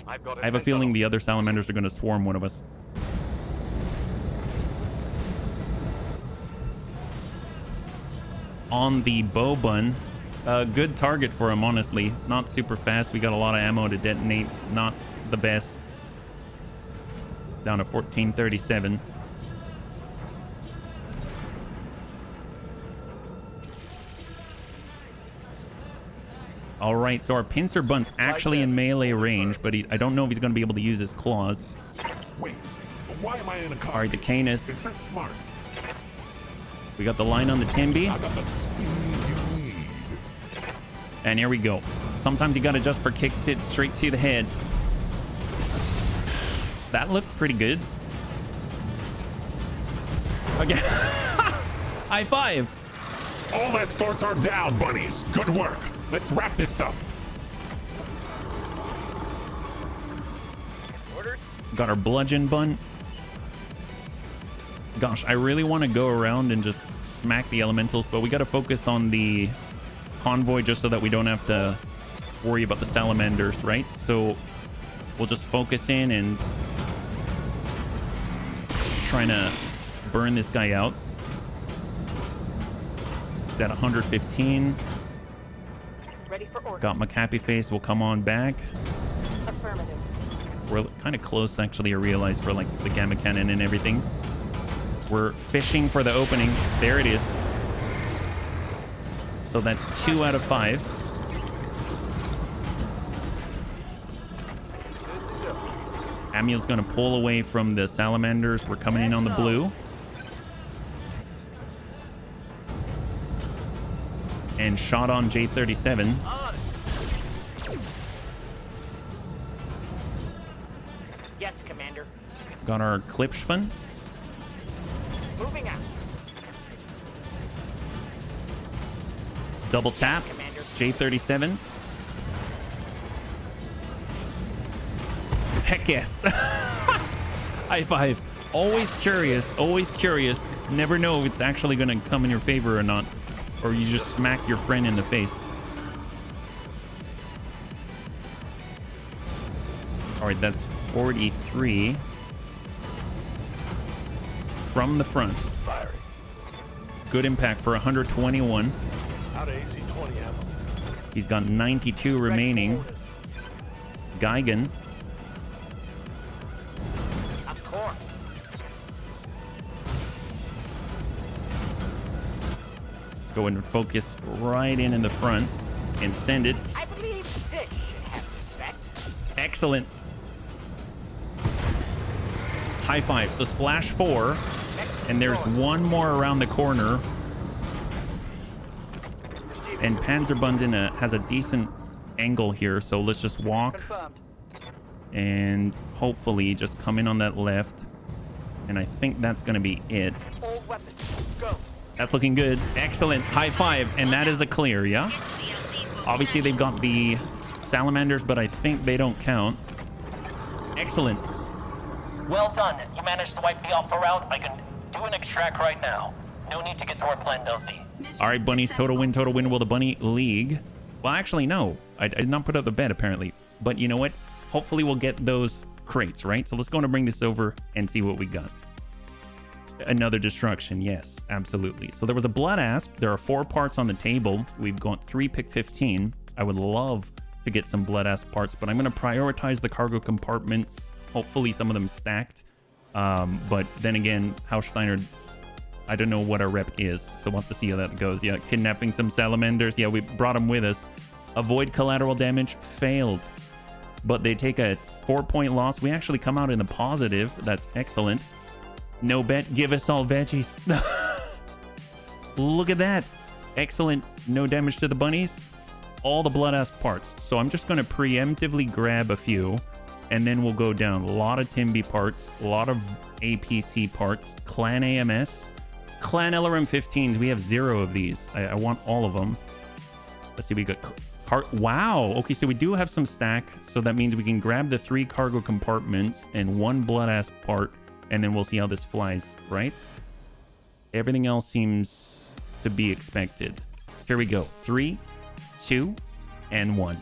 S1: I have a feeling the other salamanders are going to swarm one of us. On the bow bun, A good target for him, honestly. Not super fast. We got a lot of ammo to detonate. Not the best. Down to 1437. All right, so our pincer bunt's actually in melee range, but I don't know if he's going to be able to use his claws.
S4: Wait, why am I in a car?
S1: All right, the
S4: Is
S1: Canis.
S4: this smart?
S1: We got the line on the Timby.
S4: I got the speed you need.
S1: And here we go. Sometimes you got to just for kick sit straight to the head. That looked pretty good. Again. High five.
S4: All escorts are down, bunnies. Good work. Let's wrap this up.
S3: Orders?
S1: Got our bludgeon bunt. Gosh, I really want to go around and just smack the elementals, but we got to focus on the convoy just so that we don't have to worry about the salamanders, right? So we'll just focus in and trying to burn this guy out. He's at 115.
S5: Ready for order.
S1: Got McCappy face. We'll come on back.
S5: Affirmative.
S1: We're kind of close, actually, I realized, for like the gamma cannon and everything. We're fishing for the opening. There it is. So that's 2 out of 5. Amiel's going to pull away from the salamanders. We're coming in on the blue. And shot on J37.
S3: Yes, Commander.
S1: Got our Klipschvan.
S3: Moving out.
S1: Double tap.
S3: Commander.
S1: J37. Heck yes. High five. Always curious. Always curious. Never know if it's actually going to come in your favor or not. Or you just smack your friend in the face. All right, that's 43. From the front.
S2: Firing.
S1: Good impact for 121.
S2: Out of AC-20 ammo.
S1: He's got 92 remaining. Geigen.
S3: Of course.
S1: Let's go and focus right in the front and send it.
S3: I believe this should have respect.
S1: Excellent. High five. So splash 4. And there's one more around the corner. And Panzerbund's has a decent angle here. So let's just walk.
S3: Confirmed.
S1: And hopefully just come in on that left. And I think that's going to be it.
S3: All weapons. Go.
S1: That's looking good. Excellent. High five. And that is a clear, yeah? Obviously, they've got the salamanders, but I think they don't count. Excellent.
S6: Well done. You managed to wipe the Alpha route. I can do an extract right now. No need to get to our plan, Delcy.
S1: All right, bunnies. Total win. Total win. Will the bunny league? Well, actually, no. I did not put up the bet, apparently. But you know what? Hopefully, we'll get those crates, right? So let's go and bring this over and see what we got. Another destruction. Yes, absolutely. So there was a blood asp. There are 4 parts on the table. We've got 3 pick 15. I would love to get some blood asp parts, but I'm going to prioritize the cargo compartments. Hopefully some of them stacked. But then again, Haussteiner, I don't know what our rep is, so we'll have to see how that goes. Yeah, kidnapping some salamanders. Yeah, we brought them with us. Avoid collateral damage. Failed. But they take a 4-point loss. We actually come out in the positive. That's excellent. No bet. Give us all veggies. Look at that. Excellent. No damage to the bunnies. All the blood asp parts. So I'm just going to preemptively grab a few. And then we'll go down. A lot of Timby parts. A lot of APC parts. Clan AMS. Clan LRM 15s. We have 0 of these. I want all of them. Let's see. We got... Wow. Okay, so we do have some stack. So that means we can grab the 3 cargo compartments and 1 blood asp part. And then we'll see how this flies, right? Everything else seems to be expected. Here we go. 3, 2, and 1.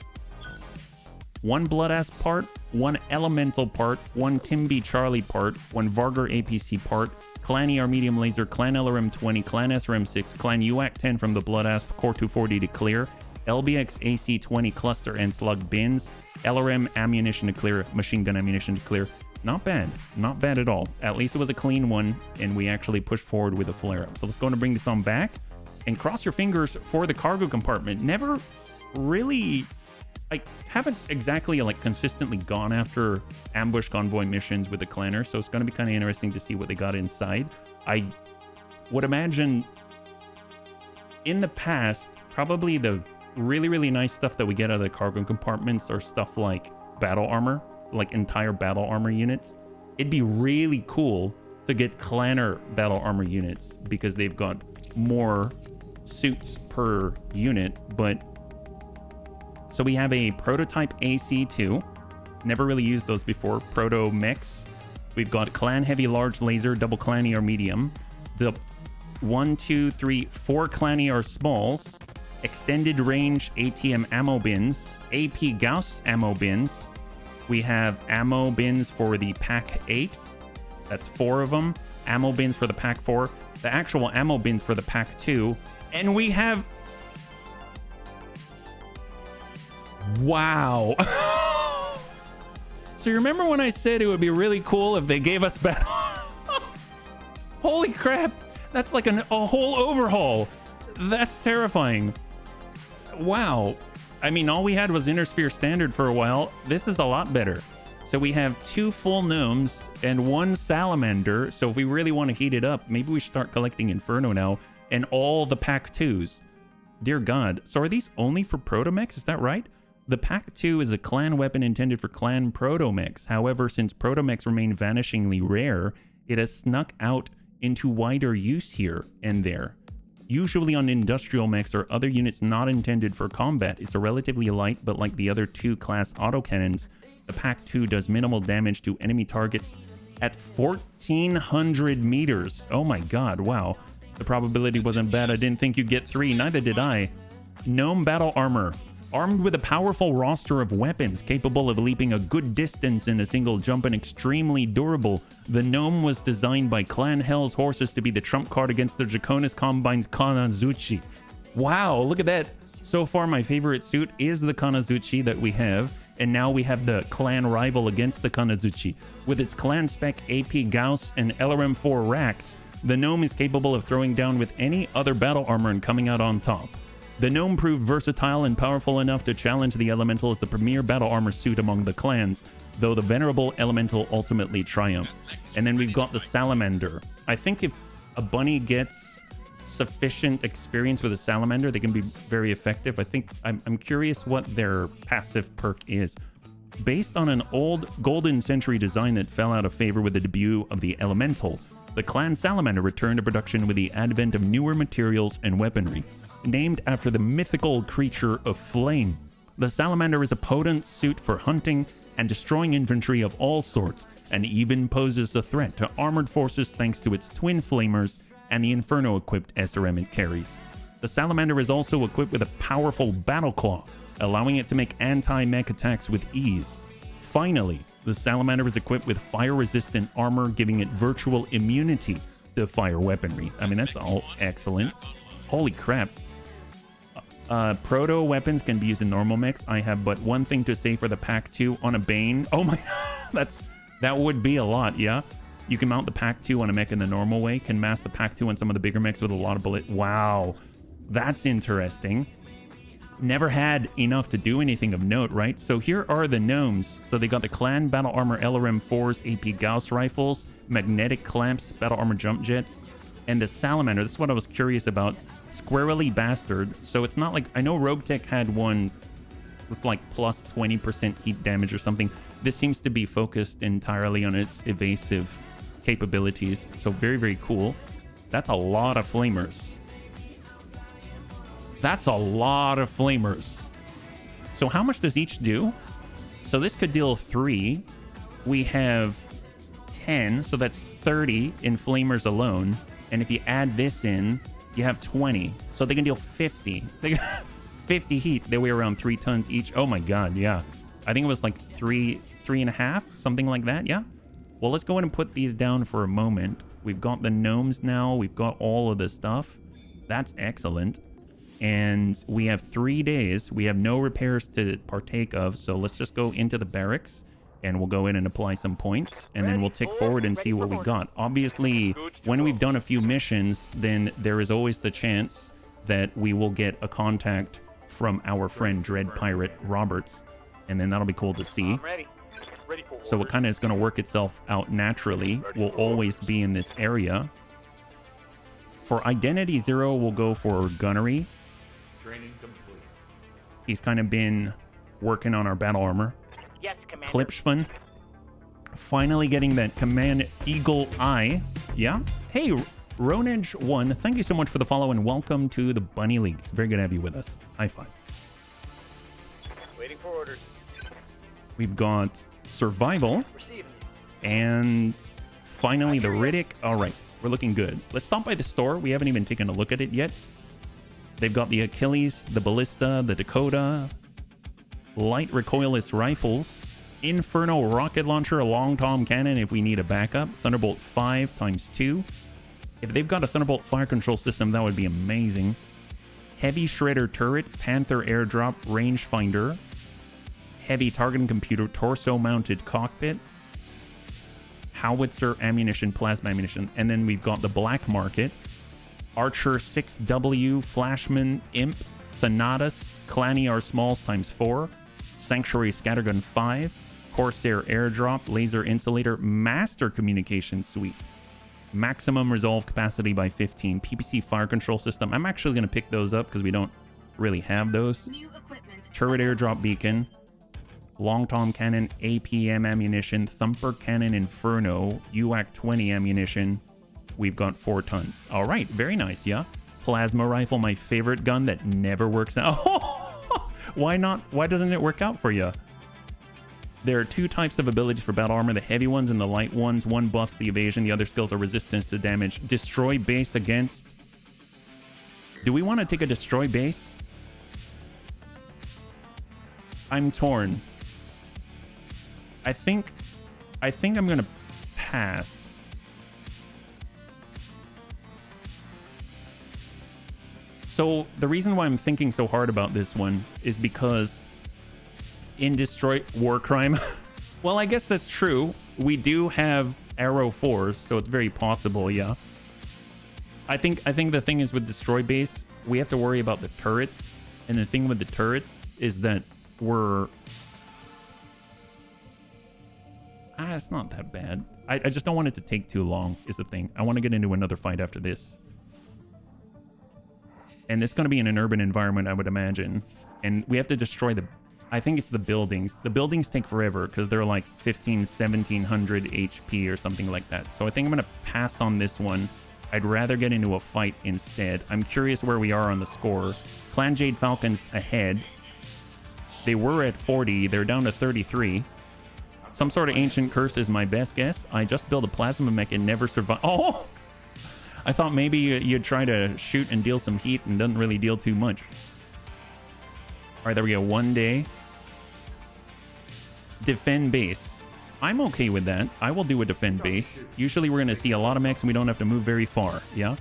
S1: 1 blood asp part, 1 elemental part, 1 Timby Charlie part, 1 Vargar APC part, Clan ER medium laser, Clan LRM 20, Clan SRM 6, Clan UAC 10 from the blood asp, Core 240 to clear, LBX AC-20 cluster and slug bins, LRM ammunition to clear, machine gun ammunition to clear. Not bad. Not bad at all. At least it was a clean one, and we actually pushed forward with a flare-up. So let's go and bring this on back. And cross your fingers for the cargo compartment. Never really... I haven't exactly like consistently gone after ambush convoy missions with the clanner, so it's going to be kind of interesting to see what they got inside. I would imagine in the past, probably the really nice stuff that we get out of the cargo compartments are stuff like battle armor, like entire battle armor units. It'd be really cool to get clanner battle armor units because they've got more suits per unit. But so we have a prototype AC2, never really used those before. Proto mix. We've got clan heavy large laser, double clan ER medium, 1 2 3 4 clan ER smalls, extended range ATM ammo bins, AP Gauss ammo bins. We have ammo bins for the pack 8. That's 4 of them. Ammo bins for the pack 4. The actual ammo bins for the pack 2. And we have... Wow. So you remember when I said it would be really cool if they gave us battle... Holy crap. That's like a whole overhaul. That's terrifying. Wow. I mean, all we had was Intersphere Standard for a while. This is a lot better. So we have 2 full gnomes and 1 salamander. So if we really want to heat it up, maybe we should start collecting Inferno now and all the pack 2s. Dear God. So are these only for Protomechs? Is that right? The pack 2 is a clan weapon intended for clan Protomechs. However, since Protomechs remain vanishingly rare, it has snuck out into wider use here and there. Usually on industrial mechs or other units not intended for combat. It's a relatively light, but like the other 2 class autocannons, the pack 2 does minimal damage to enemy targets at 1,400 meters. Oh my God, wow. The probability wasn't bad. I didn't think you'd get 3, neither did I. Gnome battle armor. Armed with a powerful roster of weapons capable of leaping a good distance in a single jump and extremely durable, the Gnome was designed by Clan Hell's horses to be the trump card against the Draconis Combine's Kanazuchi. Wow, look at that. So far, my favorite suit is the Kanazuchi that we have, and now we have the clan rival against the Kanazuchi. With its clan spec AP Gauss and LRM-4 racks, the Gnome is capable of throwing down with any other battle armor and coming out on top. The Gnome proved versatile and powerful enough to challenge the Elemental as the premier battle armor suit among the clans, though the venerable Elemental ultimately triumphed. And then we've got the Salamander. I think if a bunny gets sufficient experience with a Salamander, they can be very effective. I think I'm curious what their passive perk is. Based on an old Golden Century design that fell out of favor with the debut of the Elemental, the Clan Salamander returned to production with the advent of newer materials and weaponry. Named after the mythical creature of flame, the Salamander is a potent suit for hunting and destroying infantry of all sorts, and even poses a threat to armored forces thanks to its twin flamers and the Inferno-equipped SRM it carries. The Salamander is also equipped with a powerful battle claw, allowing it to make anti-mech attacks with ease. Finally, the Salamander is equipped with fire-resistant armor, giving it virtual immunity to fire weaponry. I mean, that's all excellent. Holy crap. Proto weapons can be used in normal mechs. I have but one thing to say for the pack 2 on a Bane. Oh my, that would be a lot, yeah. You can mount the pack 2 on a mech in the normal way, can mask the pack 2 on some of the bigger mechs with a lot of bullet. Wow, that's interesting. Never had enough to do anything of note, right? So here are the gnomes. So they got the clan battle armor LRM-4s, AP Gauss rifles, magnetic clamps, battle armor jump jets, and the Salamander. This is what I was curious about. Squirrely bastard. So it's not like, I know Rogue Tech had one with like plus 20% heat damage or something. This seems to be focused entirely on its evasive capabilities. So very cool. That's a lot of flamers. That's a lot of flamers. So how much does each do? So this could deal 3. We have 10, so that's 30 in flamers alone. And if you add this in, you have 20. So they can deal 50. They got 50 heat. They weigh around 3 tons each. Oh my God, yeah. I think it was like 3.5, something like that, yeah? Well, let's go ahead and put these down for a moment. We've got the gnomes now. We've got all of this stuff. That's excellent. And we have 3 days. We have no repairs to partake of. So let's just go into the barracks and we'll go in and apply some points. And then we'll tick forward and see what we got. Obviously, when we've done a few missions, then there is always the chance that we will get a contact from our friend Dread Pirate Roberts. And then that'll be cool to see.
S3: Ready. Ready for
S1: So it kind of is going to work itself out naturally. We'll always be in this area. For Identity 0, we'll go for Gunnery.
S2: Training complete.
S1: He's kind of been working on our battle armor.
S3: Yes, Commander.
S1: Klipschvan. Finally getting that Command Eagle Eye. Yeah. Hey, Ronage1, thank you so much for the follow and welcome to the Bunny League. It's very good to have you with us. High five.
S3: Waiting for orders.
S1: We've got Survival.
S3: Receiving.
S1: And finally the Riddick. All right, we're looking good. Let's stop by the store. We haven't even taken a look at it yet. They've got the Achilles, the Ballista, the Dakota, light recoilless rifles, Inferno rocket launcher, a long tom cannon if we need a backup, Thunderbolt 5 times 2. If they've got a Thunderbolt fire control system, that would be amazing. Heavy shredder turret, Panther airdrop, rangefinder, heavy targeting computer, torso mounted cockpit, howitzer ammunition, plasma ammunition, and then we've got the black market, Archer 6W, Flashman, Imp, Thanatos, Claniar Smalls times 4, Sanctuary Scattergun 5, Corsair Airdrop, Laser Insulator, Master Communication Suite, Maximum Resolve Capacity by 15, PPC Fire Control System. I'm actually going to pick those up because we don't really have those.
S7: New equipment.
S1: Turret Airdrop Beacon, Long Tom Cannon, APM Ammunition, Thumper Cannon Inferno, UAC 20 Ammunition. We've got 4 tons. All right, very nice, yeah. Plasma Rifle, my favorite gun that never works out. Why not? Why doesn't it work out for you? There are 2 types of abilities for battle armor, the heavy ones and the light ones. One buffs the evasion, the other skills are resistance to damage. Destroy base against... Do we want to take a destroy base? I'm torn. I think I'm gonna pass. So the reason why I'm thinking so hard about this one is because in Destroy War Crime, well, I guess that's true. We do have Arrow 4s, so it's very possible, yeah. I think the thing is with Destroy Base, we have to worry about the turrets. And the thing with the turrets is that we're... it's not that bad. I just don't want it to take too long, is the thing. I want to get into another fight after this. And it's going to be in an urban environment, I would imagine. And we have to destroy the... I think it's the buildings. The buildings take forever because they're like 1700 HP or something like that. So I think I'm going to pass on this one. I'd rather get into a fight instead. I'm curious where we are on the score. Clan Jade Falcons ahead. They were at 40. They're down to 33. Some sort of ancient curse is my best guess. I just built a plasma mech and never survived. Oh! I thought maybe you'd try to shoot and deal some heat and doesn't really deal too much. All right, there we go. 1 day. Defend base. I'm okay with that. I will do a defend base. Usually we're going to see a lot of mechs and we don't have to move very far. Yeah?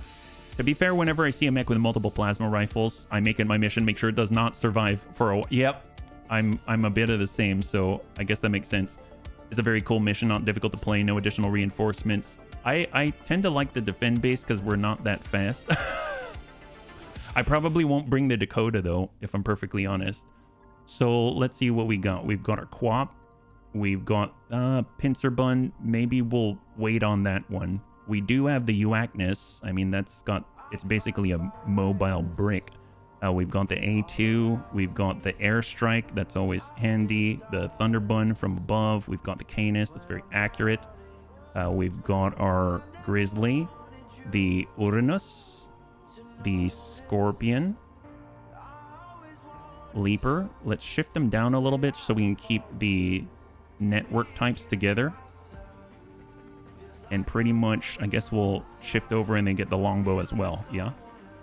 S1: To be fair, whenever I see a mech with multiple plasma rifles, I make it my mission, make sure it does not survive for a while. Yep. I'm a bit of the same, so I guess that makes sense. It's a very cool mission, not difficult to play, no additional reinforcements. I tend to like the defend base because we're not that fast. I probably won't bring the Dakota, though, if I'm perfectly honest. So let's see what we got. We've got our Quap. We've got Pincer Bun. Maybe we'll wait on that one. We do have the UACness. I mean, it's basically a mobile brick. We've got the A2. We've got the Airstrike. That's always handy. The Thunderbun from above. We've got the Canis. That's very accurate. We've got our Grizzly. The Uranus. The Scorpion. Leaper. Let's shift them down a little bit so we can keep the network types together. And pretty much, I guess we'll shift over and then get the longbow as well. Yeah.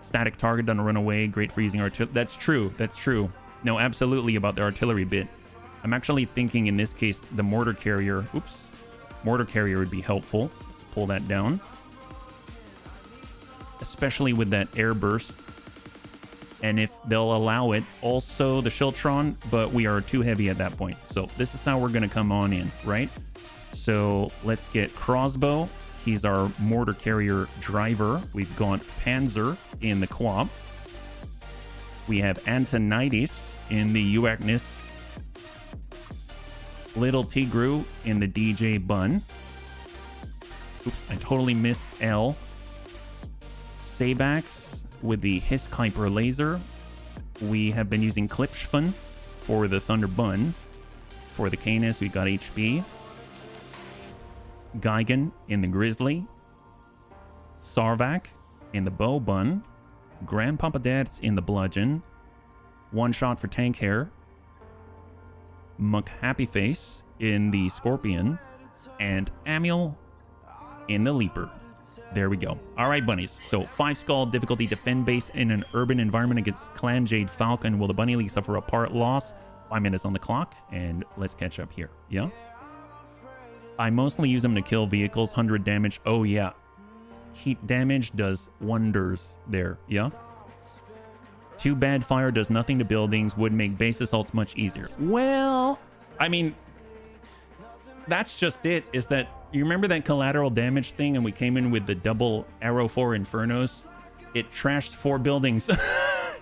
S1: Static target doesn't run away. Great for using artillery. That's true. That's true. No, absolutely about the artillery bit. I'm actually thinking in this case, the mortar carrier. Oops. Mortar carrier would be helpful. Let's pull that down. Especially with that air burst. and if they'll allow it, also the Shiltron, but we are too heavy at that point. So this is how we're going to come on in, right? So let's get Crossbow. He's our mortar carrier driver. We've got Panzer in the Quab. We have Antonides in the Uacnus. Little Tigru in the DJ Bun. Oops, I totally missed L. Sabax with the Hiss Kuiper laser. We have been using Klipschfun for the Thunder Bun. For the Canis, we've got HB. Geigen in the Grizzly. Sarvak in the Bow Bun. Grandpapa Dad's in the Bludgeon. One Shot for Tank Hair. Muck Happy Face in the Scorpion. And Amiel in the Leaper. There we go. All right, bunnies. So 5 skull difficulty defend base in an urban environment against Clan Jade Falcon. Will the bunny league suffer a part loss? 5 minutes on the clock, and let's catch up here. Yeah. I mostly use them to kill vehicles. 100 damage. Oh yeah. Heat damage does wonders there. Yeah. Too bad fire does nothing to buildings. Would make base assaults much easier. Well, I mean, that's just it. Is that you remember that collateral damage thing, and we came in with the double arrow 4 infernos? It trashed 4 buildings.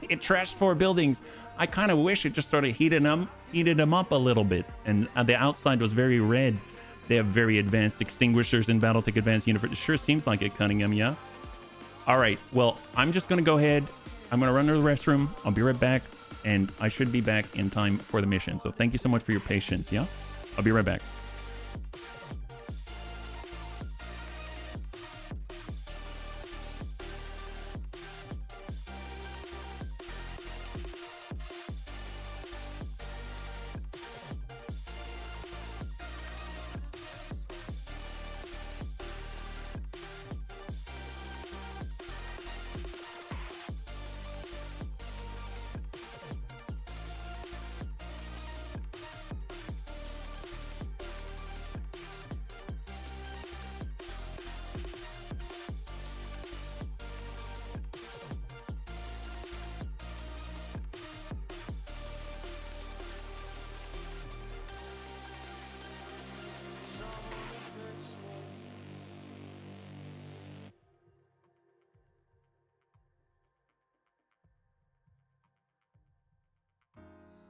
S1: It trashed 4 buildings. I kind of wish it just sort of heated them up a little bit, and the outside was very red. They have very advanced extinguishers in Battletech Advanced Universe. It sure seems like it, Cunningham, yeah? All right, well, I'm just going to go ahead. I'm going to run to the restroom. I'll be right back, and I should be back in time for the mission. So thank you so much for your patience, yeah? I'll be right back.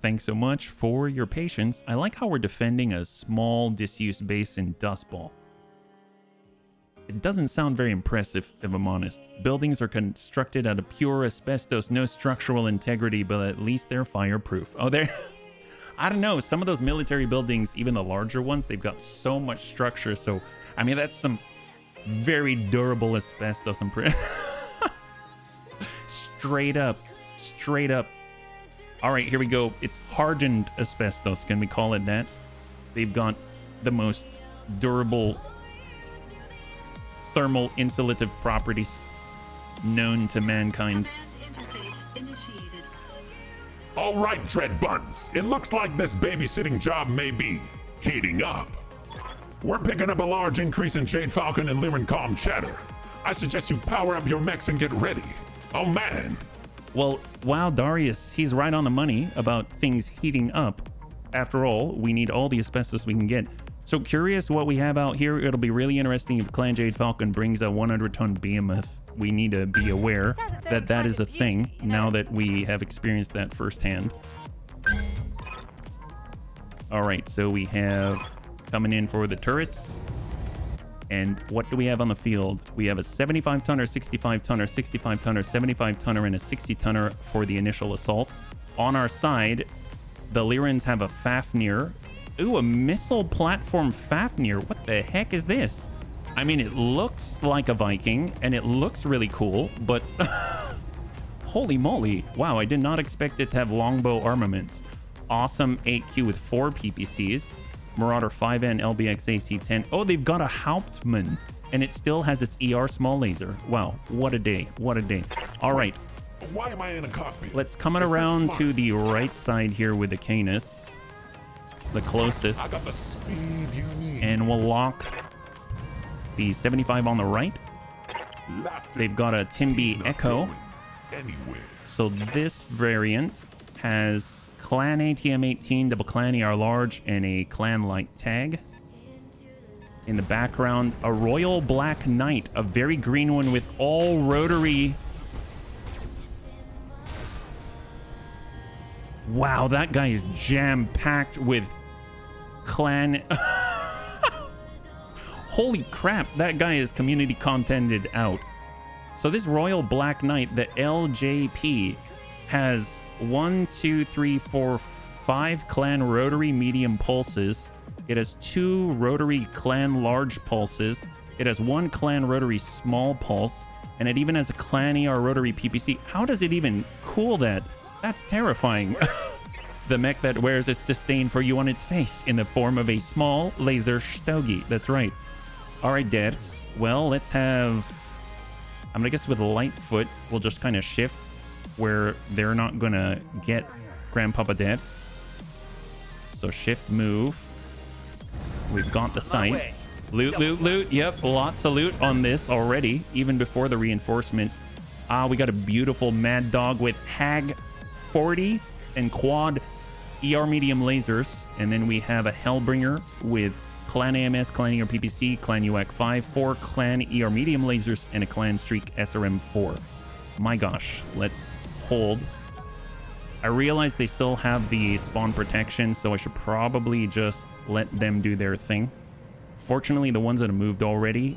S1: Thanks so much for your patience. I like how we're defending a small, disused base in Dust Bowl. It doesn't sound very impressive, if I'm honest. Buildings are constructed out of pure asbestos, no structural integrity, but at least they're fireproof. Oh, they're... I don't know, some of those military buildings, even the larger ones, they've got so much structure, so... I mean, that's some very durable asbestos. Straight up. Straight up. All right, here we go. It's hardened asbestos. Can we call it that? They've got the most durable thermal insulative properties known to mankind.
S4: All right, Dread Buns. It looks like this babysitting job may be heating up. We're picking up a large increase in Jade Falcon and Lyran Calm chatter. I suggest you power up your mechs and get ready. Oh man.
S1: Well, wow, Darius, he's right on the money about things heating up. After all, we need all the asbestos we can get. So curious what we have out here. It'll be really interesting if Clan Jade Falcon brings a 100-ton behemoth. We need to be aware that that is a thing now that we have experienced that firsthand. All right, so we have coming in for the turrets. And what do we have on the field? We have a 75-tonner, 65-tonner, 65-tonner, 75-tonner, and a 60-tonner for the initial assault. On our side, the Lyrans have a Fafnir. Ooh, a missile platform Fafnir. What the heck is this? I mean, it looks like a Viking, and it looks really cool, but... holy moly. Wow, I did not expect it to have longbow armaments. Awesome 8Q with 4 PPCs. Marauder 5N LBX AC-10. Oh, they've got a Hauptmann, and it still has its ER small laser. Wow, what a day. What a day. All right.
S4: Why am I in a cockpit?
S1: Let's come around to the right side here with the Canis. It's the closest.
S4: I got the speed you need.
S1: And we'll lock the 75 on the right. They've got a Timby Echo.
S4: anywhere.
S1: So this variant has Clan ATM 18, double Clan ER large, and a Clan light tag. In the background, a Royal Black Knight, a very green one with all rotary. Wow, that guy is jam-packed with Clan. Holy crap, that guy is community contented out. So this Royal Black Knight, the LJP, has 1, 2, 3, 4, 5 Clan rotary medium pulses. It has 2 rotary Clan large pulses. It has 1 Clan rotary small pulse. And it even has a Clan ER rotary PPC. How does it even cool that? That's terrifying. The mech that wears its disdain for you on its face in the form of a small laser stogie. That's right. All right, Derts. Well, let's have... I'm gonna guess with Lightfoot, we'll just kind of shift where they're not gonna get Grandpapa Derts. So shift move. We've got the sight. Loot, loot, loot. Yep, lots of loot on this already, even before the reinforcements. We got a beautiful Mad Dog with Hag 40 and quad ER medium lasers. And then we have a Hellbringer with Clan AMS, Clan ER PPC, Clan UAC 5, 4 Clan ER medium lasers, and a Clan Streak SRM 4. My gosh, let's hold. I realize they still have the spawn protection, so I should probably just let them do their thing. Fortunately, the ones that have moved already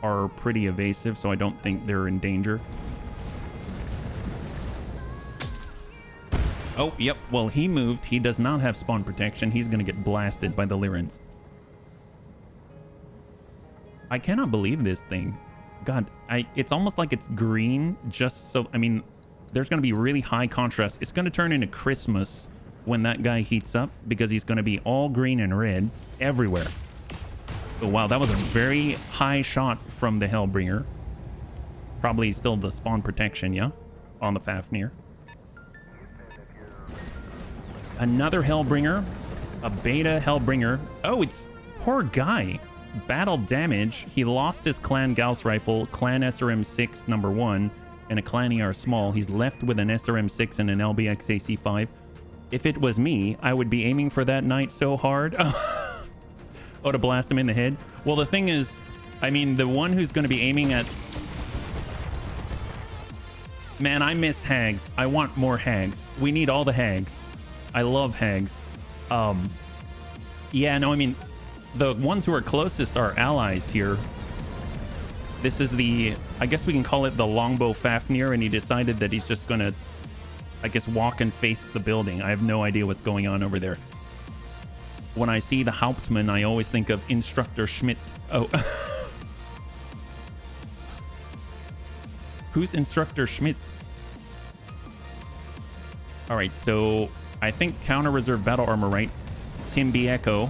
S1: are pretty evasive, so I don't think they're in danger. Oh, yep. Well, he moved. He does not have spawn protection. He's going to get blasted by the Lyrans. I cannot believe this thing. God, it's almost like it's green just so... I mean, there's going to be really high contrast. It's going to turn into Christmas when that guy heats up because he's going to be all green and red everywhere. Oh, wow, that was a very high shot from the Hellbringer. Probably still the spawn protection, yeah? On the Fafnir. Another Hellbringer. A beta Hellbringer. Oh, it's poor guy. Battle damage. He lost his Clan Gauss rifle, Clan SRM 6 #1, and a Clan ER small. He's left with an SRM 6 and an LBX AC5. If it was me, I would be aiming for that knight so hard. Oh, to blast him in the head. Well, the thing is, I mean, the one who's going to be aiming at... Man, I miss hags. I want more hags. We need all the hags. I love hags. Yeah, no, I mean, the ones who are closest are allies here. This is the, I guess we can call it the longbow Fafnir, and he decided that he's just gonna, I guess, walk and face the building. I have no idea what's going on over there. When I see the Hauptmann, I always think of Instructor Schmidt. Oh. Who's Instructor Schmidt? All right, so I think counter reserve battle armor, right? Timby Echo.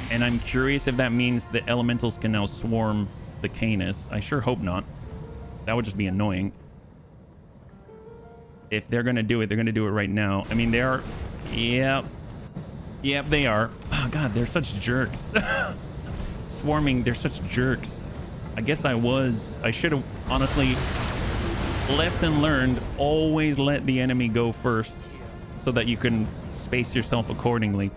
S1: And I'm curious if that means the elementals can now swarm the Canis. I sure hope not. That would just be annoying. If they're going to do it, they're going to do it right now. I mean, they are... Yep. Yep, they are. Oh, God, they're such jerks. Swarming, they're such jerks. I guess I should have, honestly... Lesson learned, always let the enemy go first so that you can space yourself accordingly.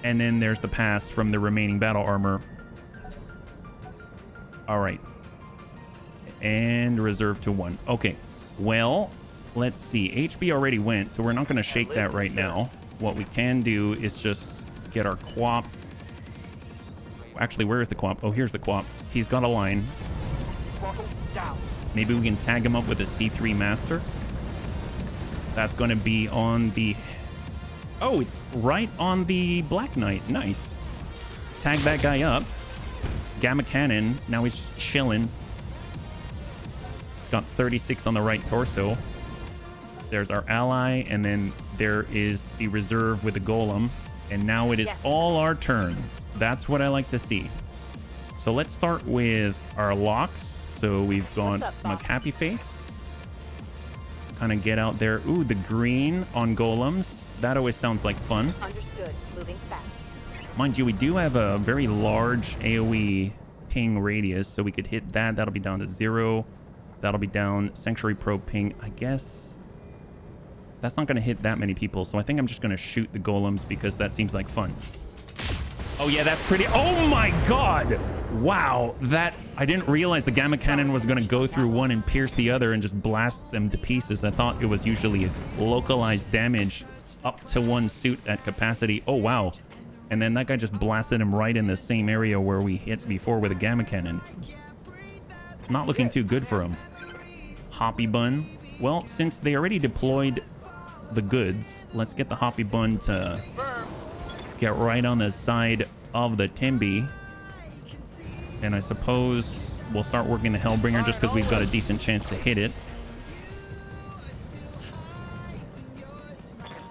S1: And then there's the pass from the remaining battle armor. All right. And reserve to 1. Okay. Well, let's see. HB already went, so we're not going to shake that right now. What we can do is just get our quap. Actually, where is the quap? Oh, here's the quap. He's got a line. Maybe we can tag him up with a C3 Master. That's going to be on the... Oh, it's right on the Black Knight. Nice. Tag that guy up. Gamma Cannon. Now he's just chilling. It's got 36 on the right torso. There's our ally, and then there is the reserve with the golem. And now it is all our turn. That's what I like to see. So let's start with our locks. So we've got McHappy Face. Kind of get out there. Ooh, the green on golems. That always sounds like fun.
S5: Understood. Moving fast.
S1: Mind you, we do have a very large AoE ping radius, so we could hit that. That'll be down to 0. That'll be down. Sanctuary probe ping. I guess that's not going to hit that many people, so I think I'm just going to shoot the golems because that seems like fun. Oh yeah, that's pretty. Oh my god! Wow, that I didn't realize the gamma cannon was going to go through one and pierce the other and just blast them to pieces. I thought it was usually localized damage up to one suit at capacity. Oh wow. And then that guy just blasted him right in the same area where we hit before with a gamma cannon. It's not looking too good for him. Hoppy Bun. Well, since they already deployed the goods, let's get the Hoppy Bun to get right on the side of the Timby. And I suppose we'll start working the Hellbringer just because we've got a decent chance to hit it.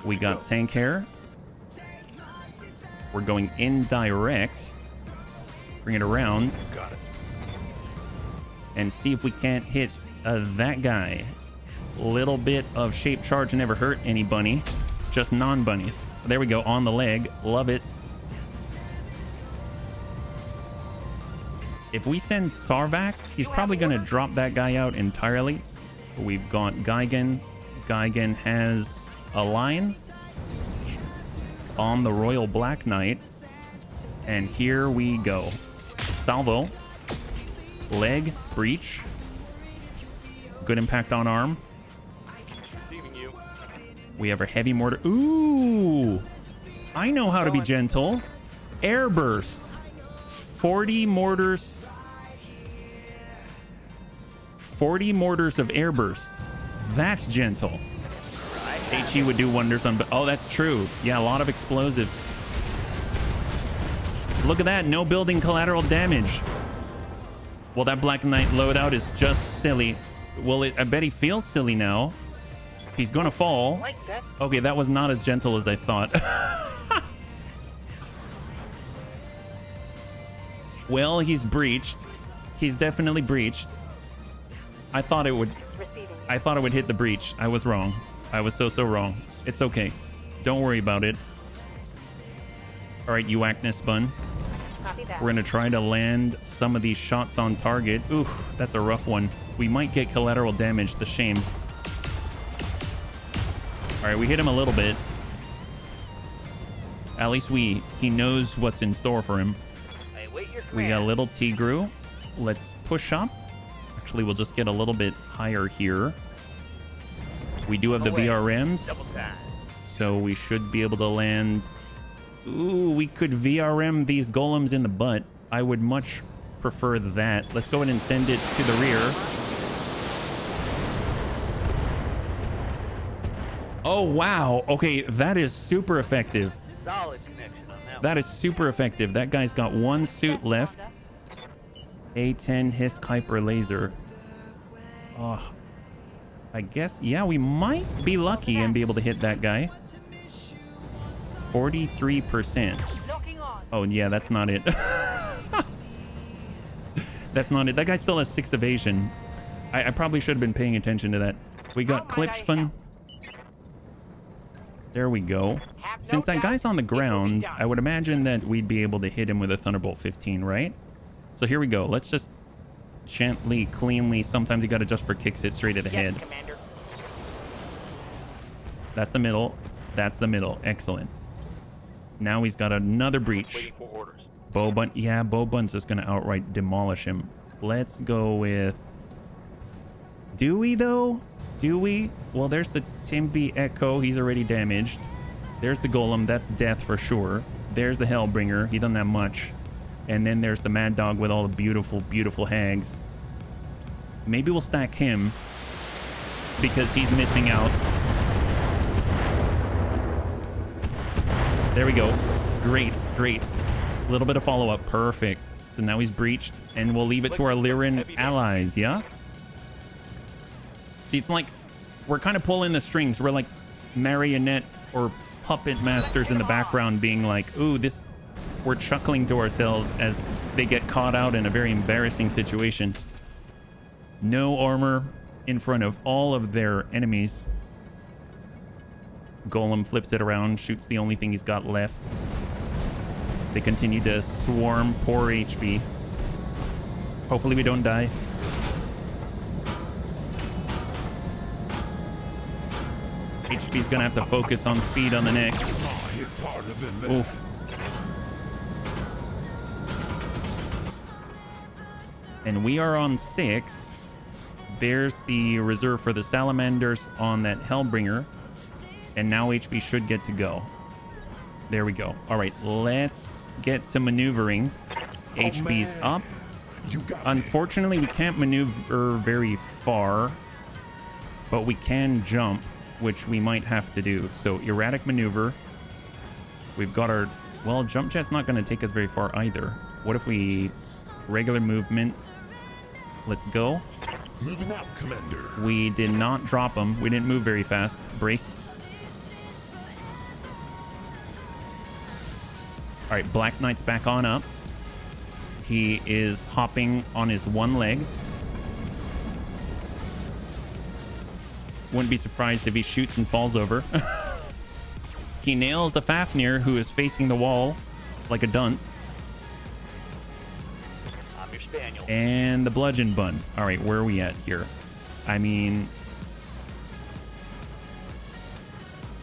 S1: We got tank hair. We're going indirect. Bring it around.
S2: Got it.
S1: And see if we can't hit that guy. Little bit of shape charge never hurt any bunny. Just non-bunnies. There we go, on the leg. Love it. If we send Sarvak, he's probably going to drop that guy out entirely. We've got Gigan. Gigan has a line on the Royal Black Knight. And here we go. Salvo. Leg. Breach. Good impact on arm.
S2: Receiving you.
S1: We have our heavy mortar. Ooh! I know how to be gentle. Airburst. 40 mortars. 40 mortars of airburst. That's gentle. HE would do wonders on... Oh, that's true. Yeah, a lot of explosives. Look at that. No building collateral damage. Well, that Black Knight loadout is just silly. Well, I bet he feels silly now. He's gonna fall.
S3: Like that.
S1: Okay, that was not as gentle as I thought. Well, he's breached. He's definitely breached. I thought it would hit the breach. I was wrong. I was so wrong. It's okay. Don't worry about it. All right, you Acnus Bun. We're gonna try to land some of these shots on target. Ooh, that's a rough one. We might get collateral damage. The shame. All right, we hit him a little bit. At least he knows what's in store for him.
S3: I await your
S1: We got a
S3: command.
S1: little Tigru. Let's push up. Actually, we'll just get a little bit higher here. We do have the
S3: Away.
S1: VRMs,
S3: Double time.
S1: so we should be able to land. Ooh, we could VRM these golems in the butt. I would much prefer that. Let's go ahead and send it to the rear. Oh, wow. Okay, that is super effective.
S3: Solid connection on that.
S1: That is super effective. That guy's got one suit left. A10 Hiss Kuiper laser. Oh, I guess, yeah, we might be lucky and be able to hit that guy. 43%.
S5: Locking on.
S1: Oh, yeah, that's not it. That's not it. That guy still has 6 evasion. I probably should have been paying attention to that. We got Klipschfun. There we go. Since that guy's on the ground, I would imagine that we'd be able to hit him with a Thunderbolt 15, right? So here we go. Let's just gently, cleanly. Sometimes you got to just for kicks it straight at the head.
S3: Yes, Commander.
S1: That's the middle. That's the middle. Excellent. Now he's got another breach.
S2: Waiting for orders.
S1: Bowbun. Yeah, Bowbun's just going to outright demolish him. Let's go with... Do we, though? Do we? Well, there's the Timby Echo. He's already damaged. There's the Golem. That's death for sure. There's the Hellbringer. He doesn't have much. And then there's the Mad Dog with all the beautiful, beautiful hags. Maybe we'll stack him because he's missing out. There we go. Great, great. A little bit of follow-up. Perfect. So now he's breached, and we'll leave it to our Lyran allies, yeah? See, it's like we're kind of pulling the strings. We're like marionette or puppet masters in the background being like, ooh, this... We're chuckling to ourselves as they get caught out in a very embarrassing situation. No armor in front of all of their enemies. Golem flips it around, shoots the only thing he's got left. They continue to swarm poor HB. Hopefully we don't die. HP's gonna have to focus on speed on the next. Oof. And we are on 6. There's the reserve for the salamanders on that Hellbringer. And now HP should get to go. There we go. All right, let's get to maneuvering. HP's up. Unfortunately, we can't maneuver very far, but we can jump, which we might have to do. So erratic maneuver. We've got our... Well, jump jet's not going to take us very far either. What if we... Regular movement. Let's go.
S4: Moving out, Commander.
S1: We did not drop him. We didn't move very fast. Brace. All right, Black Knight's back on up. He is hopping on his one leg. Wouldn't be surprised if he shoots and falls over. He nails the Fafnir, who is facing the wall like a dunce.
S3: I'm your spaniel.
S1: And the bludgeon bun. All right, where are we at here? I mean,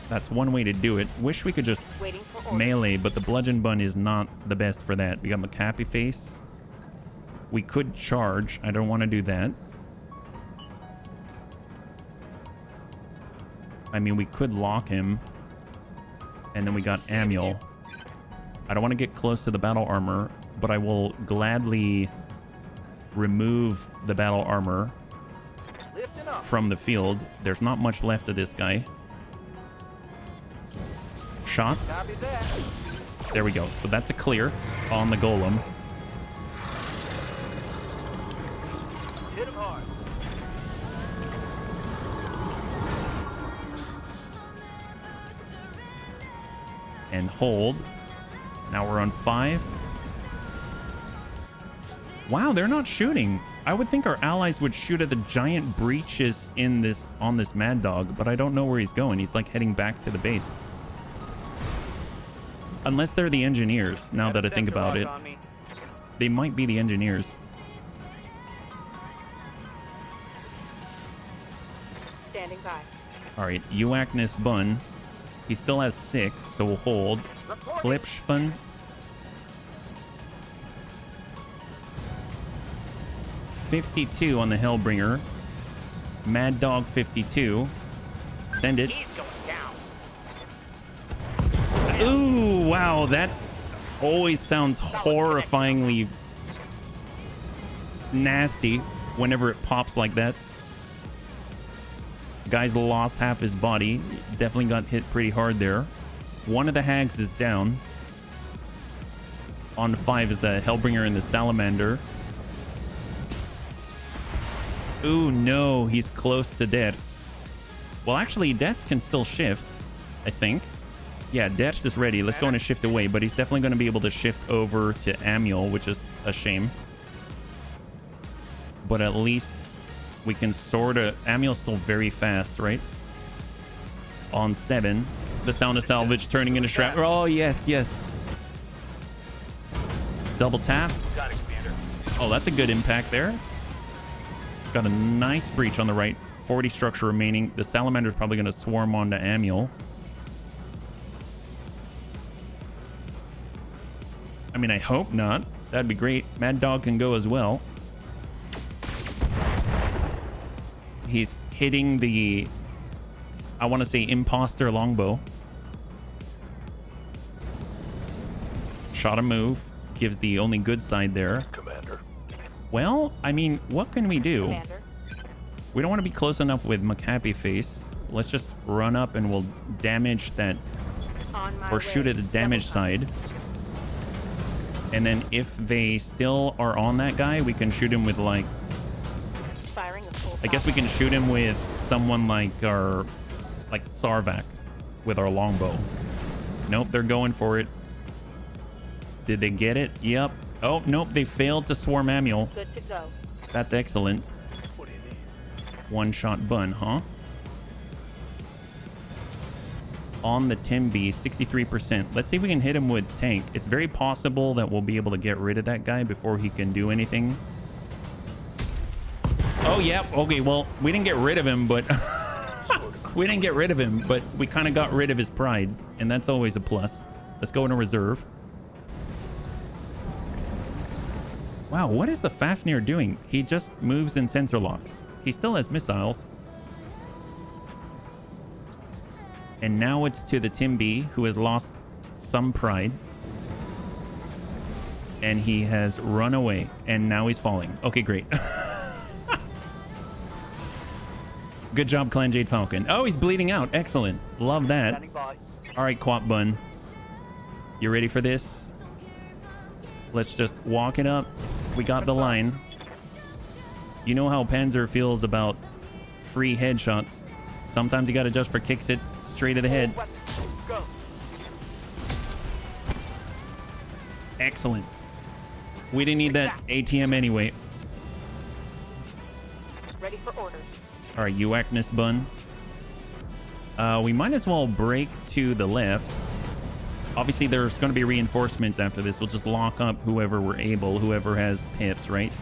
S1: that's one way to do it. Wish we could just
S5: Waiting for orders.
S1: melee, but the bludgeon bun is not the best for that. We got McCappy face. We could charge. I don't want to do that. I mean, we could lock him. And then we got Amiel. I don't want to get close to the battle armor, but I will gladly remove the battle armor
S3: Lifting up.
S1: from the field. There's not much left of this guy. Shot.
S3: Copy that.
S1: There we go. So that's a clear on the golem.
S3: Hit him hard.
S1: And hold. Now we're on 5. Wow, they're not shooting. I would think our allies would shoot at the giant breaches in this on this Mad Dog, but I don't know where he's going. He's like heading back to the base. Unless they're the engineers, now that I think about it.
S3: On me.
S1: They might be the engineers.
S5: Standing by.
S1: All right, Uacnus Bun. He still has 6, so we'll hold. Klipschfun. 52 on the Hellbringer. Mad Dog 52. Send it.
S3: He's going down.
S1: Ooh, wow, that always sounds horrifyingly nasty whenever it pops like that. Guy's lost half his body. Definitely got hit pretty hard there. One of the hags is down. On 5 is the Hellbringer and the Salamander. Ooh, no, he's close to deaths. Well, actually, deaths can still shift, I think. Yeah, deaths is ready. Let's go on a shift away, but he's definitely going to be able to shift over to Amiel, which is a shame. But at least we can sort of... Amiel's still very fast, right? On 7. The Sound of Salvage turning into Shrap. Oh, yes, yes. Double tap.
S3: Got it, Commander.
S1: Oh, that's a good impact there. Got a nice breach on the right. 40 structure remaining. The Salamander's probably going to swarm onto Amiel. I mean, I hope not. That'd be great. Mad Dog can go as well. He's hitting the, I want to say, imposter longbow. Shot a move. Gives the only good side there.
S2: Commander.
S1: Well, I mean, what can we do?
S5: Commander.
S1: We don't want to be close enough with McHappy Face. Let's just run up and we'll damage that,
S5: On my
S1: or
S5: way.
S1: shoot at the damage
S5: Double time.
S1: side. And then if they still are on that guy, we can shoot him with like,
S5: Firing a full
S1: I guess we can shoot him with someone like our, like Sarvak with our longbow. Nope, they're going for it. Did they get it? Yep. Oh, nope, they failed to swarm Amiel.
S5: Good to go.
S1: That's excellent.
S2: What do you need?
S1: One-shot bun, huh? On the Timby, 63%. Let's see if we can hit him with tank. It's very possible that we'll be able to get rid of that guy before he can do anything. Oh, yeah. Okay, well, we didn't get rid of him, but we didn't get rid of him, but we kind of got rid of his pride, and that's always a plus. Let's go into reserve. Wow, what is the Fafnir doing? He just moves in sensor locks. He still has missiles. And now it's to the Tim B, who has lost some pride. And he has run away, and now he's falling. Okay, great. Good job, Clan Jade Falcon. Oh, he's bleeding out. Excellent. Love that.
S3: Standing by.
S1: All right, Quap Bun. You ready for this? Let's just walk it up. We got the line. You know how Panzer feels about free headshots. Sometimes you got to just for kicks it straight to the head.
S3: Go.
S1: Excellent. We didn't need that ATM anyway.
S5: Ready for orders.
S1: All right, you Ackness Bun. We might as well break to the left. Obviously, there's going to be reinforcements after this. We'll just lock up whoever we're able, whoever has pips, right?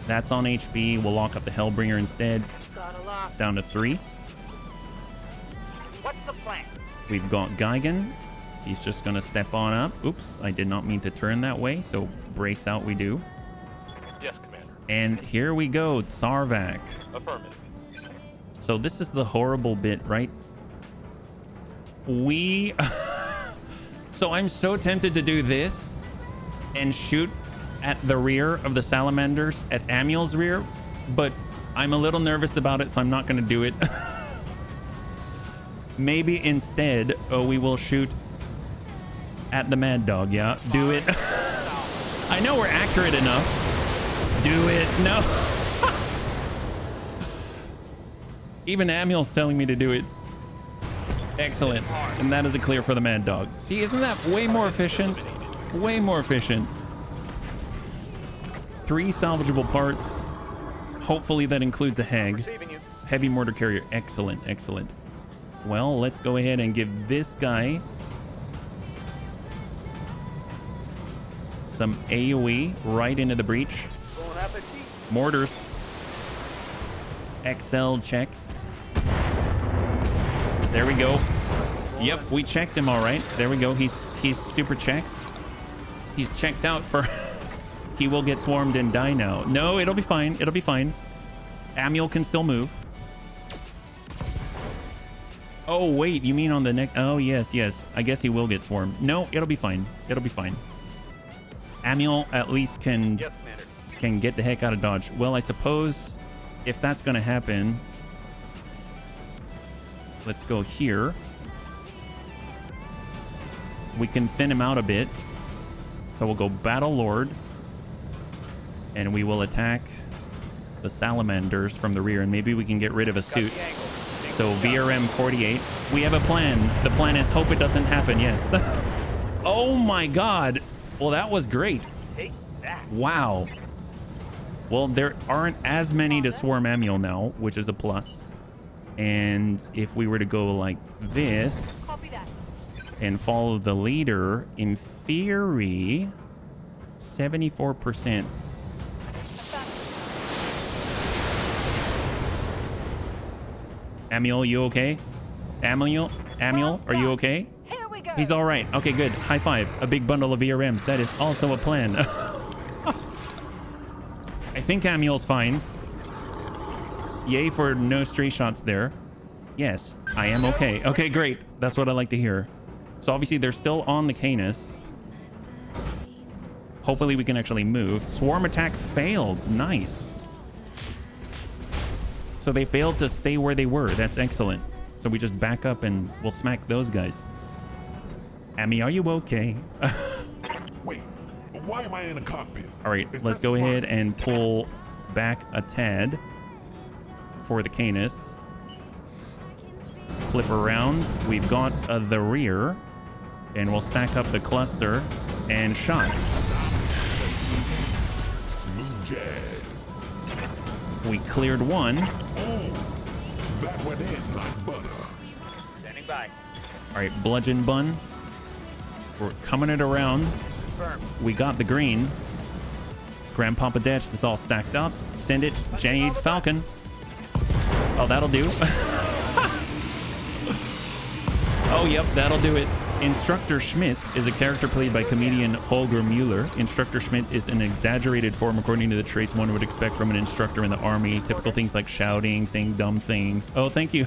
S1: That's on HB. We'll lock up the Hellbringer instead.
S5: Got a lot.
S1: It's down to 3.
S3: What's the plan?
S1: We've got Geigen. He's just going to step on up. Oops, I did not mean to turn that way, so brace out we do.
S2: Yes, Commander.
S1: And here we go, Tsarvak.
S2: Affirmative.
S1: So this is the horrible bit, right? We... So I'm so tempted to do this and shoot at the rear of the Salamanders, at Amiel's rear, but I'm a little nervous about it, so I'm not going to do it. Maybe instead, we will shoot at the Mad Dog. Yeah, do it. I know we're accurate enough. Do it. No. Even Amiel's telling me to do it. Excellent. And that is a clear for the Mad Dog. See, isn't that way more efficient? Way more efficient. 3 salvageable parts. Hopefully that includes a Hag.
S3: Receiving you.
S1: Heavy mortar carrier. Excellent, excellent. Well, let's go ahead and give this guy some AoE right into the breach.
S3: Going appetit.
S1: Mortars. XL check. There we go. Yep, we checked him all right. There we go. He's super checked. He's checked out for... He will get swarmed and die now. No, it'll be fine. It'll be fine. Amiel can still move. Oh, wait. You mean on the next... Oh, yes, yes. I guess he will get swarmed. No, it'll be fine. It'll be fine. Amiel at least can
S3: Yes, Commander.
S1: get the heck out of Dodge. Well, I suppose if that's going to happen... Let's go here. We can thin him out a bit. So we'll go Battle Lord. And we will attack the Salamanders from the rear. And maybe we can get rid of a
S3: Got
S1: suit.
S3: the angle.
S1: So VRM 48. We have a plan. The plan is hope it doesn't happen. Yes. Oh my God. Well, that was great.
S3: Take that.
S1: Wow. Well, there aren't as many to swarm Amiel now, which is a plus. And if we were to go like this
S5: Copy that.
S1: and follow the leader, in theory, 74%. Amiel, you okay? Amiel, are you okay?
S5: Here we go.
S1: He's all right. Okay, good. High five. A big bundle of VRMs. That is also a plan. I think Amiel's fine. Yay for no stray shots there. Yes, I am okay. Okay, great. That's what I like to hear. So obviously they're still on the Canis. Hopefully we can actually move. Swarm attack failed. Nice. So they failed to stay where they were. That's excellent. So we just back up and we'll smack those guys. Amy, are you okay?
S4: Wait, why am I in a cockpit?
S1: All right,
S4: Is
S1: let's
S4: that
S1: go
S4: smart?
S1: ahead and pull back a tad for the Canis. Flip around. We've got the rear. And we'll stack up the cluster and shot.
S4: Smooth jazz.
S1: We cleared one.
S4: Oh, that went in like butter.
S3: Standing by.
S1: All right, bludgeon bun. We're coming it around.
S3: Confirm.
S1: We got the green. Grandpapa Dash is all stacked up. Send it, Jade Falcon. Oh, that'll do. Oh, yep, that'll do it. Instructor Schmidt is a character played by comedian Holger Mueller. Instructor Schmidt is an exaggerated form according to the traits one would expect from an instructor in the army. Typical things like shouting, saying dumb things. Oh, thank you.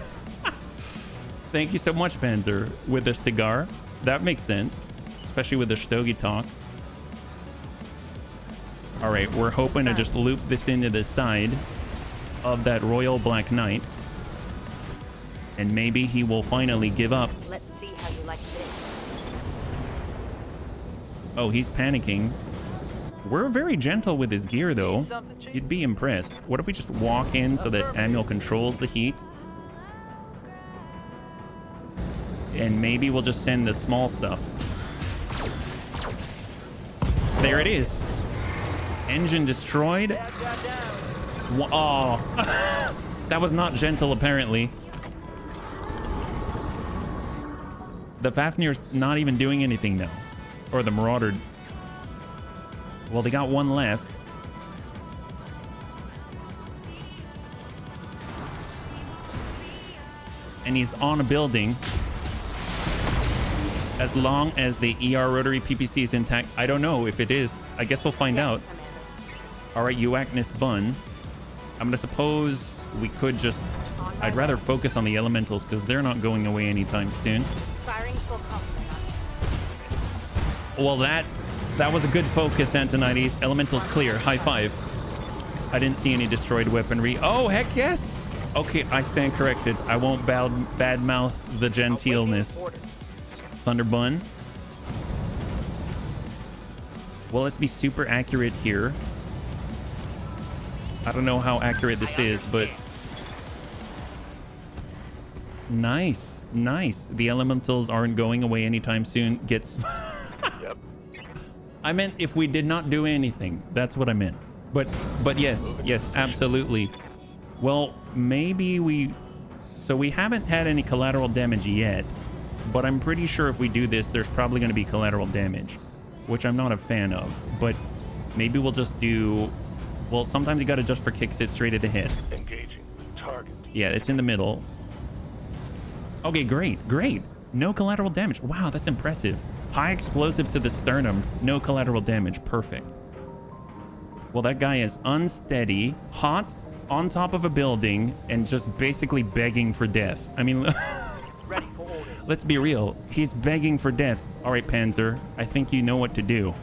S1: Thank you so much, Panzer. With a cigar. That makes sense. Especially with the stogie talk. All right, we're hoping to just loop this into the side of that Royal Black Knight. And maybe he will finally give up.
S5: Let's see how you like this.
S1: Oh, he's panicking. We're very gentle with his gear, though. You'd be impressed. What if we just walk in so that Manuel controls the heat? And maybe we'll just send the small stuff. There it is. Engine destroyed. Oh, that was not gentle, apparently. The Fafnir's not even doing anything now. Or the Marauder. Well, they got one left. And he's on a building. As long as the ER rotary PPC is intact. I don't know if it is. I guess we'll find out. All right, Uacnus Bun. I'm gonna suppose we could just... I'd rather focus on the elementals because they're not going away anytime soon.
S5: Firing full complement on.
S1: Well, that was a good focus, Antonides. Elementals clear. High five. I didn't see any destroyed weaponry. Oh, heck yes. Okay, I stand corrected. I won't badmouth the genteelness. Thunderbun. Well, let's be super accurate here. I don't know how accurate this is, but... Nice, nice. The elementals aren't going away anytime soon. Gets...
S2: Yep.
S1: I meant if we did not do anything. That's what I meant. But yes, yes, absolutely. Well, maybe we... So we haven't had any collateral damage yet, but I'm pretty sure if we do this, there's probably going to be collateral damage, which I'm not a fan of. But maybe we'll just do... Well, sometimes you got to just for kicks it straight at the head.
S2: Engaging target.
S1: Yeah, it's in the middle. Okay, great, great. No collateral damage. Wow, that's impressive. High explosive to the sternum. No collateral damage. Perfect. Well, that guy is unsteady, hot, on top of a building, and just basically begging for death. I mean,
S3: Ready for orders.
S1: let's be real. He's begging for death. All right, Panzer, I think you know what to do.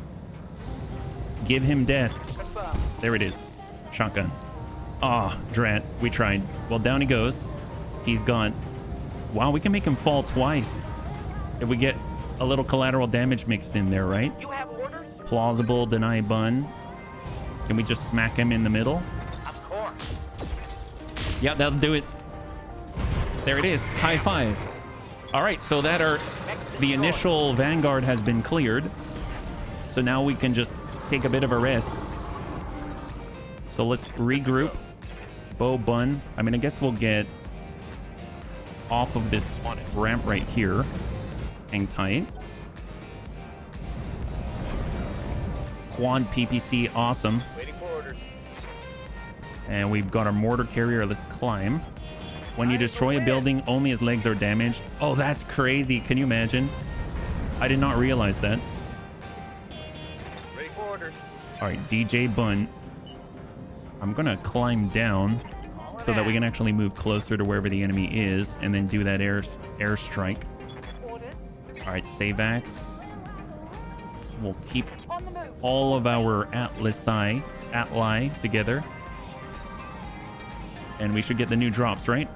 S1: Give him death.
S3: Confirm.
S1: There it is. Shotgun. Ah, drat. We tried. Well, down he goes. He's gone. Wow, we can make him fall twice if we get a little collateral damage mixed in there, right?
S3: You have orders?
S1: Plausible deny bun. Can we just smack him in the middle?
S3: Of course.
S1: Yeah, that'll do it. There it is. High five. All right, so the initial Vanguard has been cleared. So now we can just take a bit of a rest. So let's regroup. Bow bun. I mean, I guess we'll get off of this ramp right here. Hang tight. Quad PPC, awesome.
S3: Waiting for orders.
S1: And we've got our mortar carrier. Let's climb. When you destroy a building, only his legs are damaged. Oh, that's crazy. Can you imagine? I did not realize that.
S3: Ready for orders.
S1: All right, DJ Bun. I'm going to climb down so that we can actually move closer to wherever the enemy is and then do that airstrike.
S5: Orders.
S1: All right, Savax. We'll keep
S5: On the move.
S1: all of our Atli together. And we should get the new drops, right?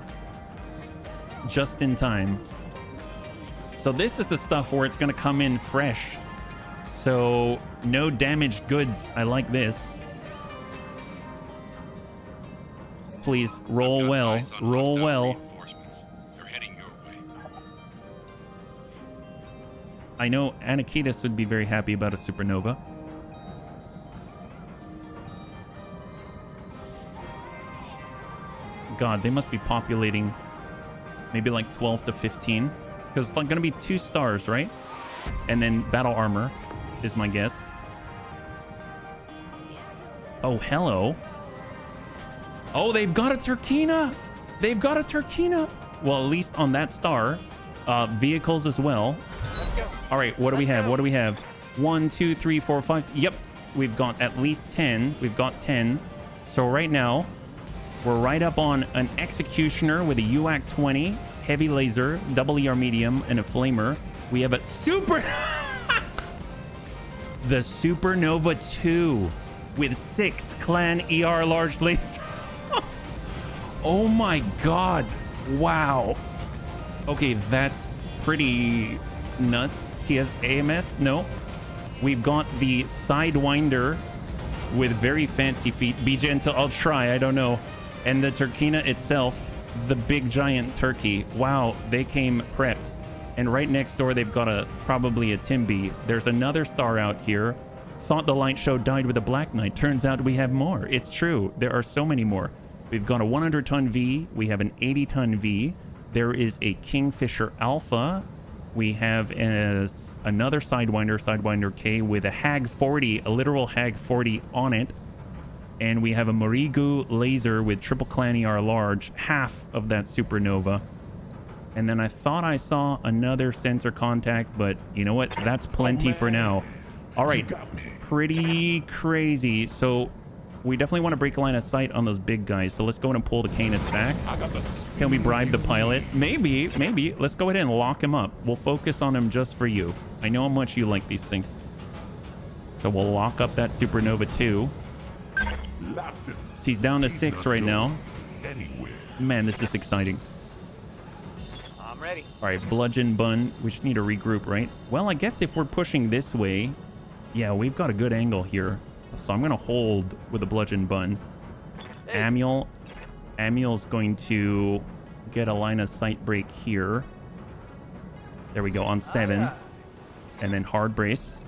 S1: Just in time. So this is the stuff where it's going to come in fresh. So no damaged goods. I like this. Please roll well. Roll well. I know Anakitas would be very happy about a supernova. God, they must be populating maybe like 12 to 15. Because it's like going to be 2 stars, right? And then battle armor is my guess. Oh, hello. Oh, they've got a Turkina. They've got a Turkina. Well, at least on that star. Vehicles as well.
S3: Let's go.
S1: All right, what do we have? What do we have? 1, 2, 3, 4, 5. Yep, we've got at least 10. We've got 10. So right now, we're right up on an Executioner with a UAC 20, heavy laser, double ER medium, and a flamer. We have a super... the Supernova 2 with 6 clan ER large laser. Oh my god. Wow. Okay, that's pretty nuts. He has AMS? No. We've got the Sidewinder with very fancy feet. Be gentle, I'll try, I don't know. And the Turkina itself, the big giant turkey. Wow, they came prepped. And right next door, they've got probably a Timby. There's another star out here. Thought the light show died with a Black Knight. Turns out we have more. It's true. There are so many more. We've got a 100-ton V. We have an 80-ton V. There is a Kingfisher Alpha. We have another Sidewinder K with a Hag 40, a literal Hag 40 on it. And we have a Marigu laser with triple clan ER large, half of that Supernova. And then I thought I saw another sensor contact, but you know what? That's plenty for now. All right, pretty crazy. So we definitely want to break a line of sight on those big guys. So let's go ahead and pull the Canis back. Can we bribe the pilot? Maybe, maybe. Let's go ahead and lock him up. We'll focus on him just for you. I know how much you like these things. So we'll lock up that Supernova 2. He's down to 6 right now. Man, this is exciting.
S3: I'm ready.
S1: All right, Bludgeon Bun. We just need to regroup, right? Well, I guess if we're pushing this way, yeah, we've got a good angle here. So I'm going to hold with the Bludgeon Bun.
S3: Hey.
S1: Amiel's going to get a line of sight break here. There we go, on 7.
S3: Yeah.
S1: And then hard brace.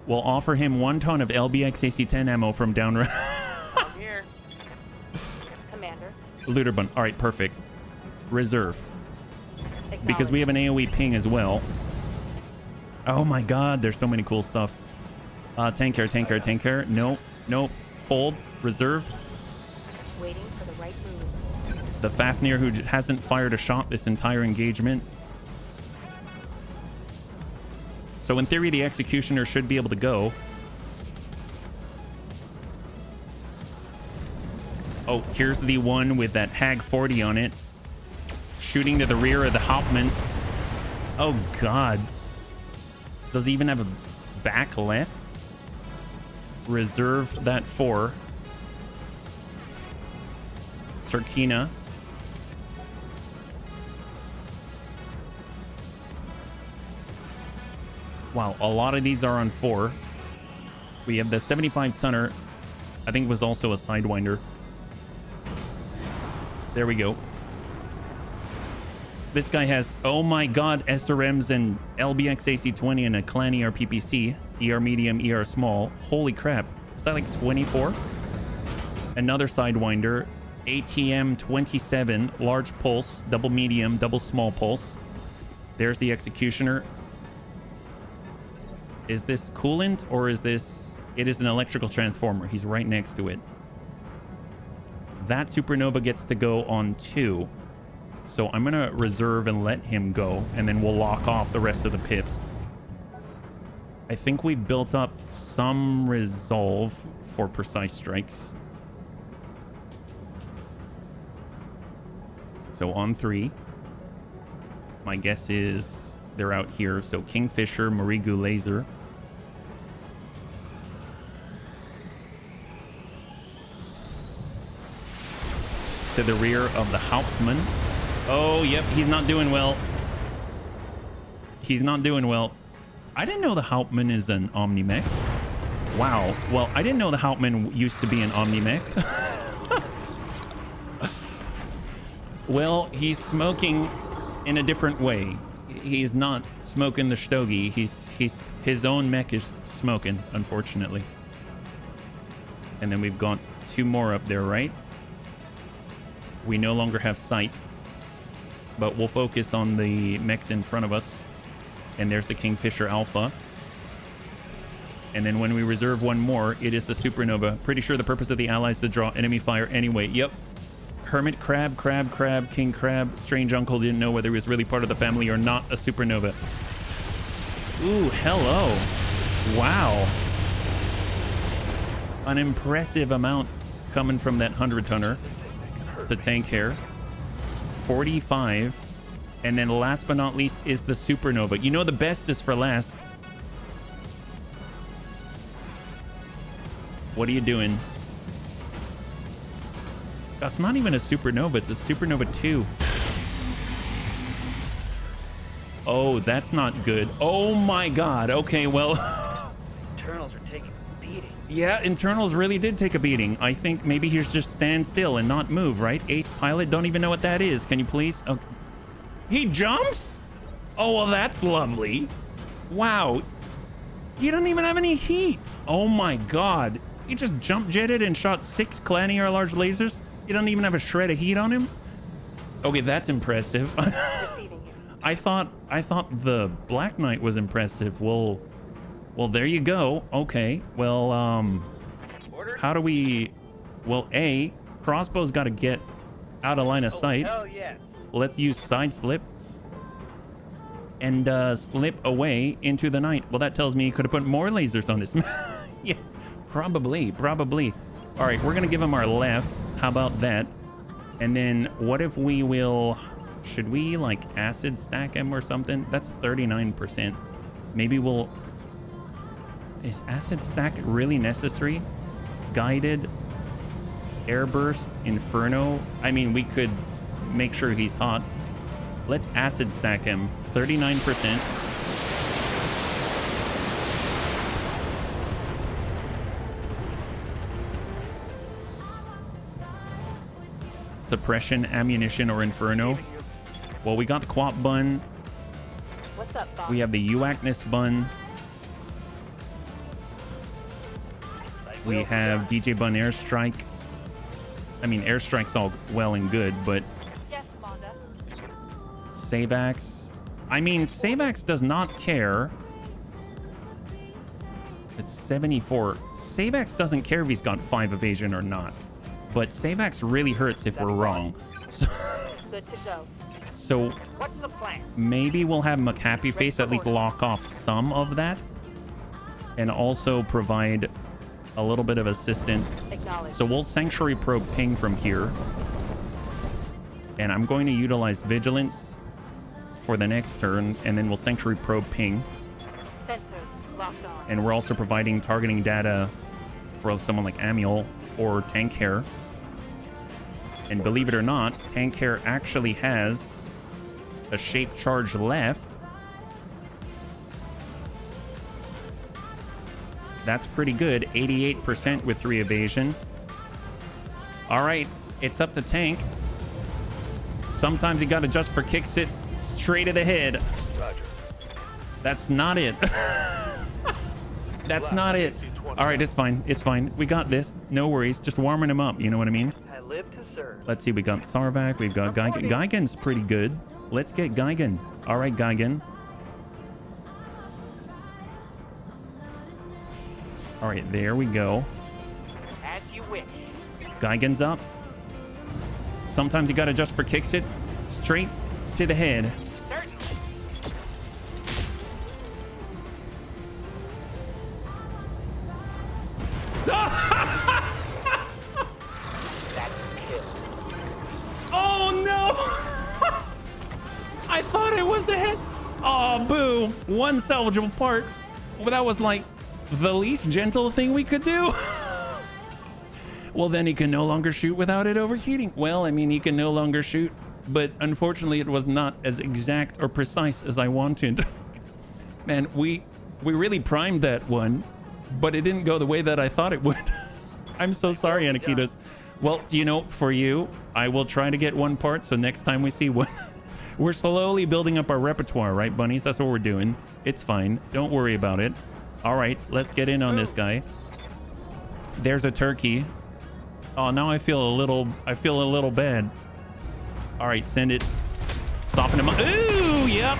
S1: We'll offer him 1 ton of LBX AC-10 ammo from downrange.
S3: I'm here.
S5: Commander.
S1: Looter Bun. All right, perfect. Reserve. Because we have an AoE ping as well. Oh my god, there's so many cool stuff. Tank care. No. Hold. Reserve.
S5: Waiting for the right move.
S1: The Fafnir who hasn't fired a shot this entire engagement. So in theory, the Executioner should be able to go. Oh, here's the one with that Hag 40 on it. Shooting to the rear of the Hauptmann. Oh, God. Does he even have a back left? Reserve that 4. Turkina. Wow, a lot of these are on 4. We have the 75-tonner. I think it was also a Sidewinder. There we go. This guy has, oh my god, SRMs and LBX AC-20 and a clan ER PPC. ER medium, ER small. Holy crap. Is that like 24? Another Sidewinder. ATM 27. Large pulse. Double medium. Double small pulse. There's the Executioner. Is this coolant or is this... It is an electrical transformer. He's right next to it. That Supernova gets to go on 2. So I'm going to reserve and let him go. And then we'll lock off the rest of the pips. I think we've built up some resolve for precise strikes. So on 3. My guess is they're out here. So Kingfisher, Marigu laser. To the rear of the Hauptmann. Oh, yep, he's not doing well. He's not doing well. I didn't know the Hauptmann is an Omni-Mech. Wow. Well, I didn't know the Hauptmann used to be an Omni-Mech. Well, he's smoking in a different way. He's not smoking the stogie. His own mech is smoking, unfortunately. And then we've got 2 more up there, right? We no longer have sight, but we'll focus on the mechs in front of us. And there's the Kingfisher Alpha. And then when we reserve one more, it is the supernova. Pretty sure the purpose of the allies to draw enemy fire anyway. Yep. Hermit crab, king crab. Strange uncle didn't know whether he was really part of the family or not. A supernova. Ooh, hello. Wow. An impressive amount coming from that 100-tonner to tank here. 45. And then last but not least is the supernova. You know the best is for last. What are you doing? That's not even a supernova. It's a supernova 2. Oh, that's not good. Oh my god. Okay, well...
S3: Internals are taking a beating.
S1: Yeah, internals really did take a beating. I think maybe he's just stand still and not move, right? Ace pilot, don't even know what that is. Can you please? Okay. He jumps? Oh, well, that's lovely. Wow. He doesn't even have any heat. Oh my god. He just jump jetted and shot 6 Clanny or large lasers. He doesn't even have a shred of heat on him. Okay, that's impressive. I thought the Black Knight was impressive. Well, there you go. Okay. Well, how do we? Well, A, crossbow's got to get out of line of sight.
S3: Hell yeah.
S1: Let's use side slip and slip away into the night. Well, that tells me he could have put more lasers on this. Yeah, probably. All right, we're gonna give him our left. How about that? And then what if we will? Should we like acid stack him or something? That's 39%. Maybe we'll. Is acid stack really necessary? Guided, airburst, inferno. I mean, we could make sure he's hot. Let's acid stack him. 39%. Suppression, ammunition, or inferno. Well, we got the Quap bun.
S5: What's up, boss?
S1: We have the Uacnus bun. We have DJ Bun Airstrike. I mean, Airstrike's all well and good, but
S5: Yes, Commander.
S1: Savax. I mean, Savax does not care. It's 74. Savax doesn't care if he's got 5 evasion or not. But Savax really hurts if we're wrong.
S5: Good to go.
S1: So
S3: What's the plan?
S1: maybe we'll have McHappy Face at least lock off some of that. And also provide a little bit of assistance.
S5: Acknowledge.
S1: So we'll Sanctuary Probe ping from here. And I'm going to utilize Vigilance for the next turn. And then we'll Sanctuary Probe ping.
S5: Sensors locked on.
S1: And we're also providing targeting data for someone like Amiel or Tank Hair. And believe it or not, Tank Hair actually has a shape charge left. That's pretty good. 88% with 3 evasion. All right, it's up to Tank. Sometimes you got to just for kicks it straight to the head.
S2: Roger.
S1: That's not it. That's not it. All right, it's fine. It's fine. We got this. No worries. Just warming him up. You know what I mean?
S3: I live to serve.
S1: Let's see. We got Sarvac. We've got Gigan. Gigan's pretty good. Let's get Gigan. All right, Gigan. All right, there we go.
S3: As you wish.
S1: Gigan's up. Sometimes you got to just for kicks it straight to the head.
S3: Certainly. That's a kill.
S1: Oh no! I thought it was the head. Oh, boo. One salvageable part. Well, that was like the least gentle thing we could do. Well, then he can no longer shoot without it overheating. Well, I mean, he can no longer shoot, but unfortunately it was not as exact or precise as I wanted. Man, we really primed that one, but it didn't go the way that I thought it would. I'm so sorry, Anakitas. Well, you know, for you, I will try to get one part, so next time we see one. We're slowly building up our repertoire, right, bunnies? That's what we're doing. It's fine. Don't worry about it. All right, let's get in on this guy. There's a turkey. Oh, now I feel a little bad. All right, send it. Soften him up. Ooh, yep.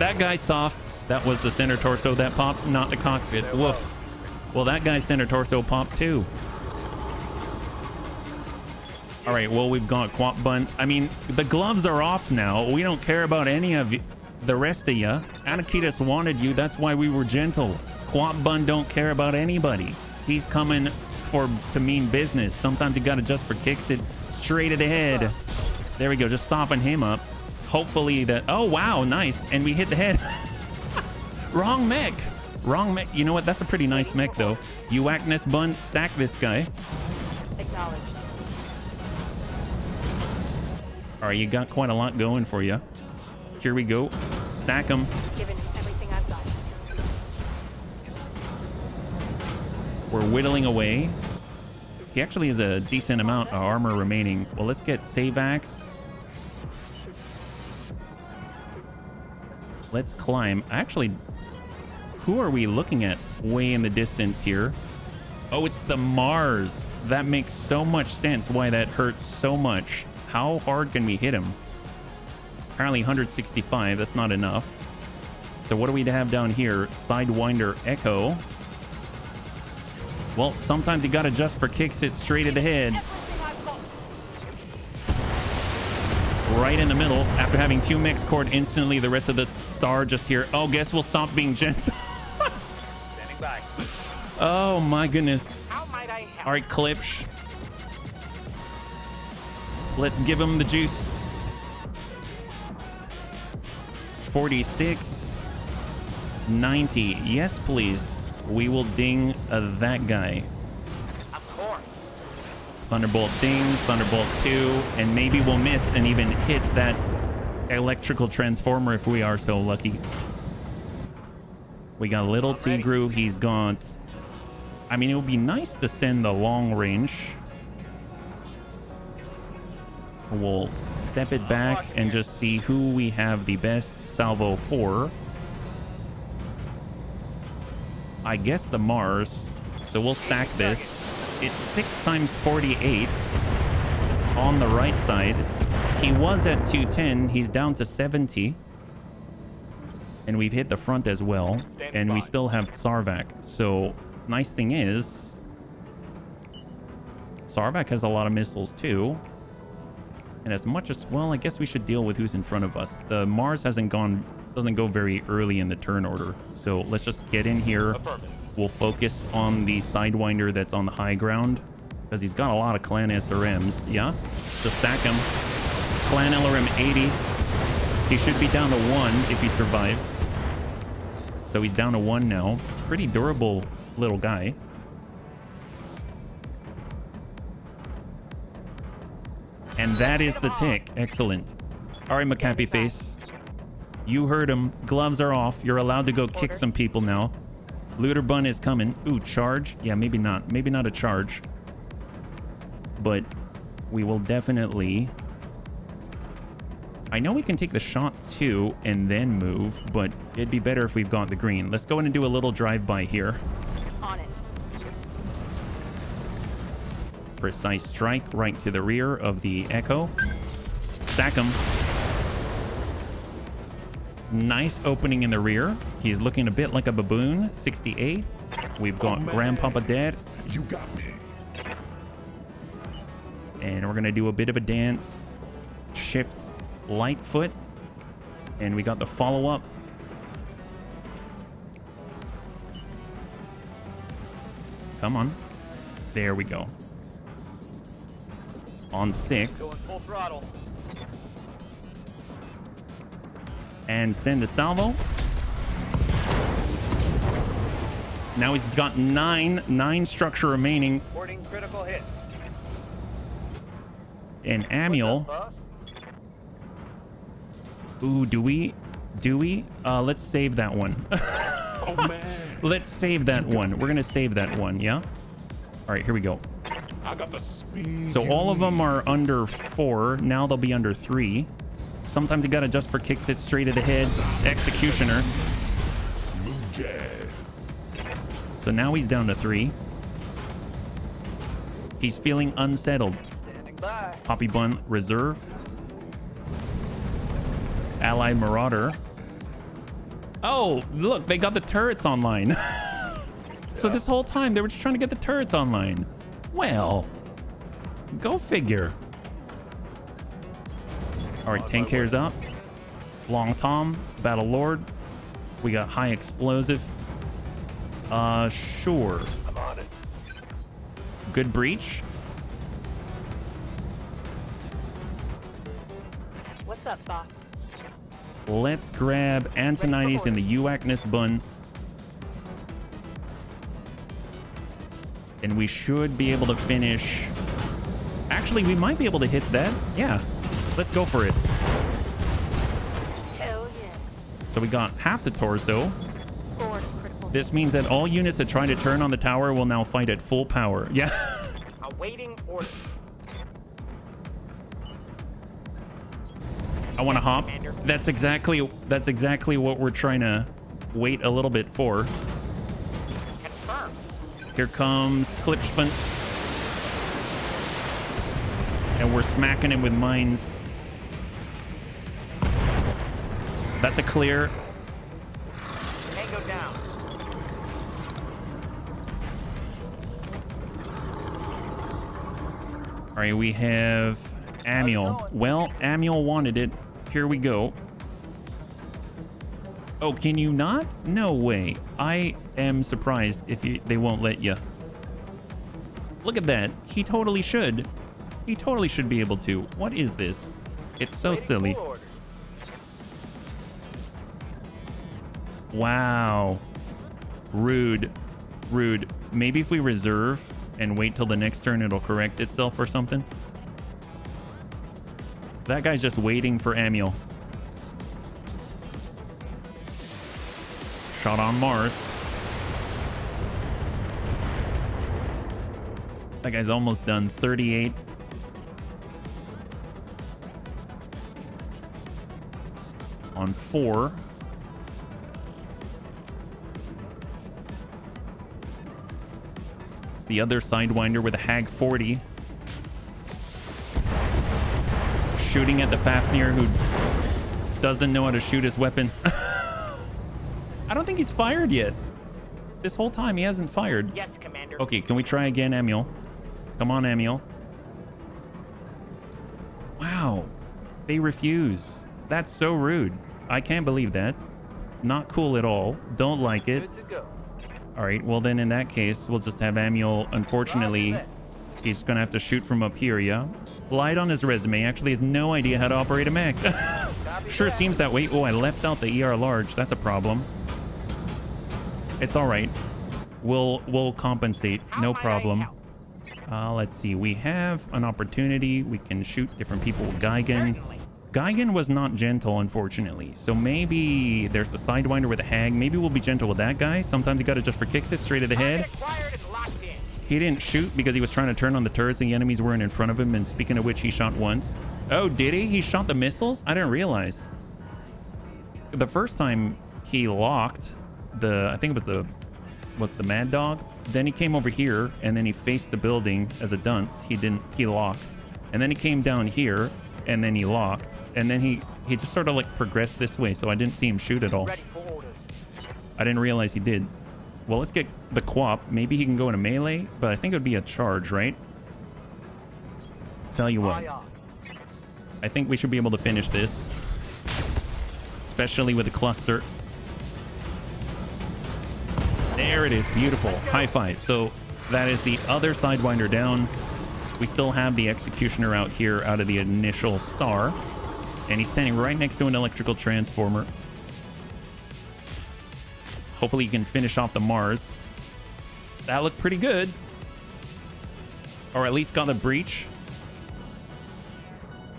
S1: That guy's soft. That was the center torso that popped, not the cockpit. Woof. Well, that guy's center torso popped too. All right, well, we've got Quap Bun. I mean, the gloves are off now. We don't care about any of you, the rest of you. Anakitas wanted you. That's why we were gentle. Quap Bun don't care about anybody. He's coming to mean business. Sometimes you gotta just for kicks it straight at the head. There we go. Just soften him up. Hopefully that. Oh, wow. Nice. And we hit the head. Wrong mech. Wrong mech. You know what? That's a pretty nice mech, though. You Whackness Bun, stack this guy.
S5: Acknowledged.
S1: All right, you got quite a lot going for you. Here we go. Stack them.
S5: Given everything I've got.
S1: We're whittling away. He actually has a decent amount of armor remaining. Well, let's get Savax. Let's climb. Actually, who are we looking at way in the distance here? Oh, it's the Mars. That makes so much sense why that hurts so much. How hard can we hit him? Apparently 165. That's not enough. So what do we have down here? Sidewinder Echo. Well, sometimes you gotta just for kicks it straight at the head. Right in the middle. After having 2 mechs cord instantly, the rest of the star just here. Oh, guess we'll stop being gentle.
S3: Standing by.
S1: Oh my goodness.
S3: How might I help?
S1: All right, Klipsch. Let's give him the juice. 46. 90. Yes, please. We will ding that guy.
S3: Of course.
S1: Thunderbolt ding, Thunderbolt 2, and maybe we'll miss and even hit that electrical transformer if we are so lucky. We got a little Tigru. He's got... I mean, it would be nice to send the long range. We'll step it back and just see who we have the best salvo for. I guess the Mars. So we'll stack this. It's 6 times 48 on the right side. He was at 210. He's down to 70. And we've hit the front as well. And we still have Sarvak. So nice thing is, Sarvak has a lot of missiles too. And as much as, well, I guess we should deal with who's in front of us. The Mars doesn't go very early in the turn order. So let's just get in here. We'll focus on the Sidewinder that's on the high ground, because he's got a lot of clan SRMs. Yeah, so stack him. Clan LRM 80. He should be down to 1 if he survives. So he's down to 1 now. Pretty durable little guy. And that is the tick. Excellent. All right, McCappy Face. You heard him. Gloves are off. You're allowed to go kick some people now. Looter Bun is coming. Ooh, charge? Yeah, maybe not. Maybe not a charge. But we will definitely... I know we can take the shot too and then move, but it'd be better if we've got the green. Let's go in and do a little drive-by here.
S5: On it.
S1: Precise strike right to the rear of the Echo. Stack him. Nice opening in the rear. He's looking a bit like a baboon. 68. We've got Grandpapa Dance.
S4: You got me.
S1: And we're going to do a bit of a dance. Shift Lightfoot. And we got the follow-up. Come on. There we go. On 6.
S3: Going full throttle.
S1: And send the salvo. Now he's got 9 structure remaining.
S3: Reporting critical hit.
S1: And Amiel. Ooh, do we? Let's save that one.
S4: Oh, man.
S1: Let's save that one. We're going to save that one, yeah? All right, here we go.
S4: I got the speed.
S1: So all of them are under 4. Now they'll be under 3. Sometimes you got to just for kicks it straight at the head. Executioner.
S4: Smooth jazz.
S1: So now he's down to 3. He's feeling unsettled.
S3: Standing by.
S1: Poppy Bun Reserve. Allied Marauder. Oh, look, they got the turrets online. So this whole time they were just trying to get the turrets online. Well, go figure. All right, tank carriers up. Long Tom, Battle Lord. We got high explosive. Sure.
S2: I'm on it.
S1: Good breach.
S5: What's up, boss?
S1: Let's grab Antonides in the UACness bun. And we should be able to finish. Actually, we might be able to hit that. Yeah. Let's go for it.
S5: Hell yeah.
S1: So we got half the torso.
S5: Forward critical.
S1: This means that all units that try to turn on the tower will now fight at full power. Yeah.
S3: Awaiting orders.
S1: I want to hop. That's exactly what we're trying to wait a little bit for.
S3: Confirmed.
S1: Here comes Klipschfund. And we're smacking him with mines. That's a clear.
S3: Tango down.
S1: All right, we have Amiel. Well, Amiel wanted it. Here we go. Oh, can you not? No way. I am surprised if they won't let you. Look at that. He totally should. He totally should be able to. What is this? It's so silly.
S3: Full order.
S1: Wow. Rude. Rude. Maybe if we reserve and wait till the next turn, it'll correct itself or something. That guy's just waiting for Amiel. Shot on Mars. That guy's almost done. 38. On 4. It's the other Sidewinder with a Hag 40. Shooting at the Fafnir who doesn't know how to shoot his weapons. I don't think he's fired yet. This whole time he hasn't fired.
S3: Yes, Commander.
S1: Okay, can we try again, Amiel? Come on, Amiel. Wow. They refuse. That's so rude. I can't believe that. Not cool at all. Don't like it.
S3: Good to go.
S1: All right, well then in that case, we'll just have Amiel. Unfortunately, he's gonna have to shoot from up here, yeah? Lied on his resume, actually has no idea how to operate a mech. Sure seems that way. Oh, I left out the ER large. That's a problem. It's all right. We'll compensate. No problem. Let's see. We have an opportunity. We can shoot different people with Geigen.
S3: Certainly.
S1: Geigen was not gentle, unfortunately. So maybe there's the Sidewinder with a Hag. Maybe we'll be gentle with that guy. Sometimes you got to just for kicks it straight to the head.
S3: Target acquired and locked in.
S1: He didn't shoot because he was trying to turn on the turrets and the enemies weren't in front of him. And speaking of which, he shot once. Oh, did he? He shot the missiles? I didn't realize. The first time he locked I think it was the Mad Dog. Then he came over here and then he faced the building as a dunce. He locked. And then he came down here and then he locked. And then he just sort of like progressed this way. So I didn't see him shoot at all.
S3: Ready for orders.
S1: I didn't realize he did. Well, let's get the Quap. Maybe he can go into melee, but I think it would be a charge, right? Tell you what.
S3: Aye, aye.
S1: I think we should be able to finish this. Especially with the cluster. There it is. Beautiful. High five. So that is the other Sidewinder down. We still have the Executioner out here out of the initial star. And he's standing right next to an electrical transformer. Hopefully he can finish off the Mars. That looked pretty good. Or at least got a breach.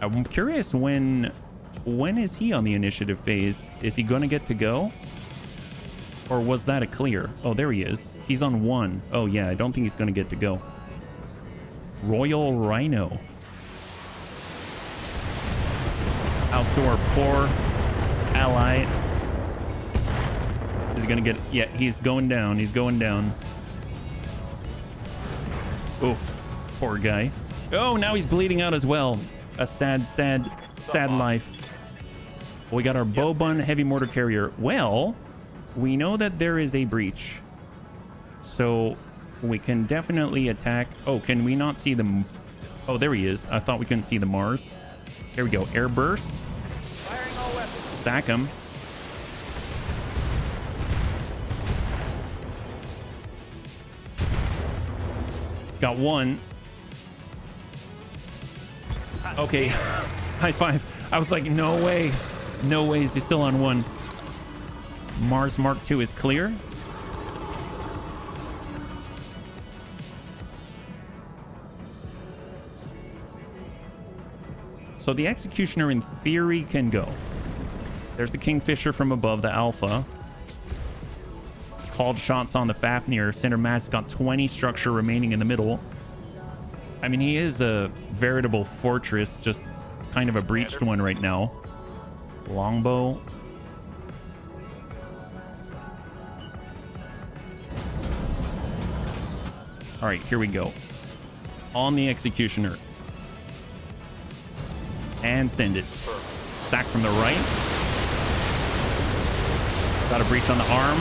S1: I'm curious when is he on the initiative phase? Is he going to get to go? Or was that a clear? Oh, there he is. He's on 1. Oh, yeah, I don't think he's going to get to go. Royal Rhino. Out to our poor ally. Is going to get... Yeah, he's going down. He's going down. Oof. Poor guy. Oh, now he's bleeding out as well. A sad life. We got our Bobun heavy mortar carrier. Well, we know that there is a breach. So we can definitely attack. Oh, can we not see the... Oh, there he is. I thought we couldn't see the Mars. Here we go. Air burst.
S3: Firing all weapons.
S1: Stack him. He's got one. Okay. High five. I was like, no way. No way is he still on one. Mars Mark II is clear. So the Executioner in theory can go. There's the Kingfisher from above, the Alpha. Called shots on the Fafnir. Center mass got 20 structure remaining in the middle. I mean, he is a veritable fortress, just kind of a breached one right now. Longbow. All right, here we go. On the Executioner. And send it. Stack from the right. Got a breach on the arm.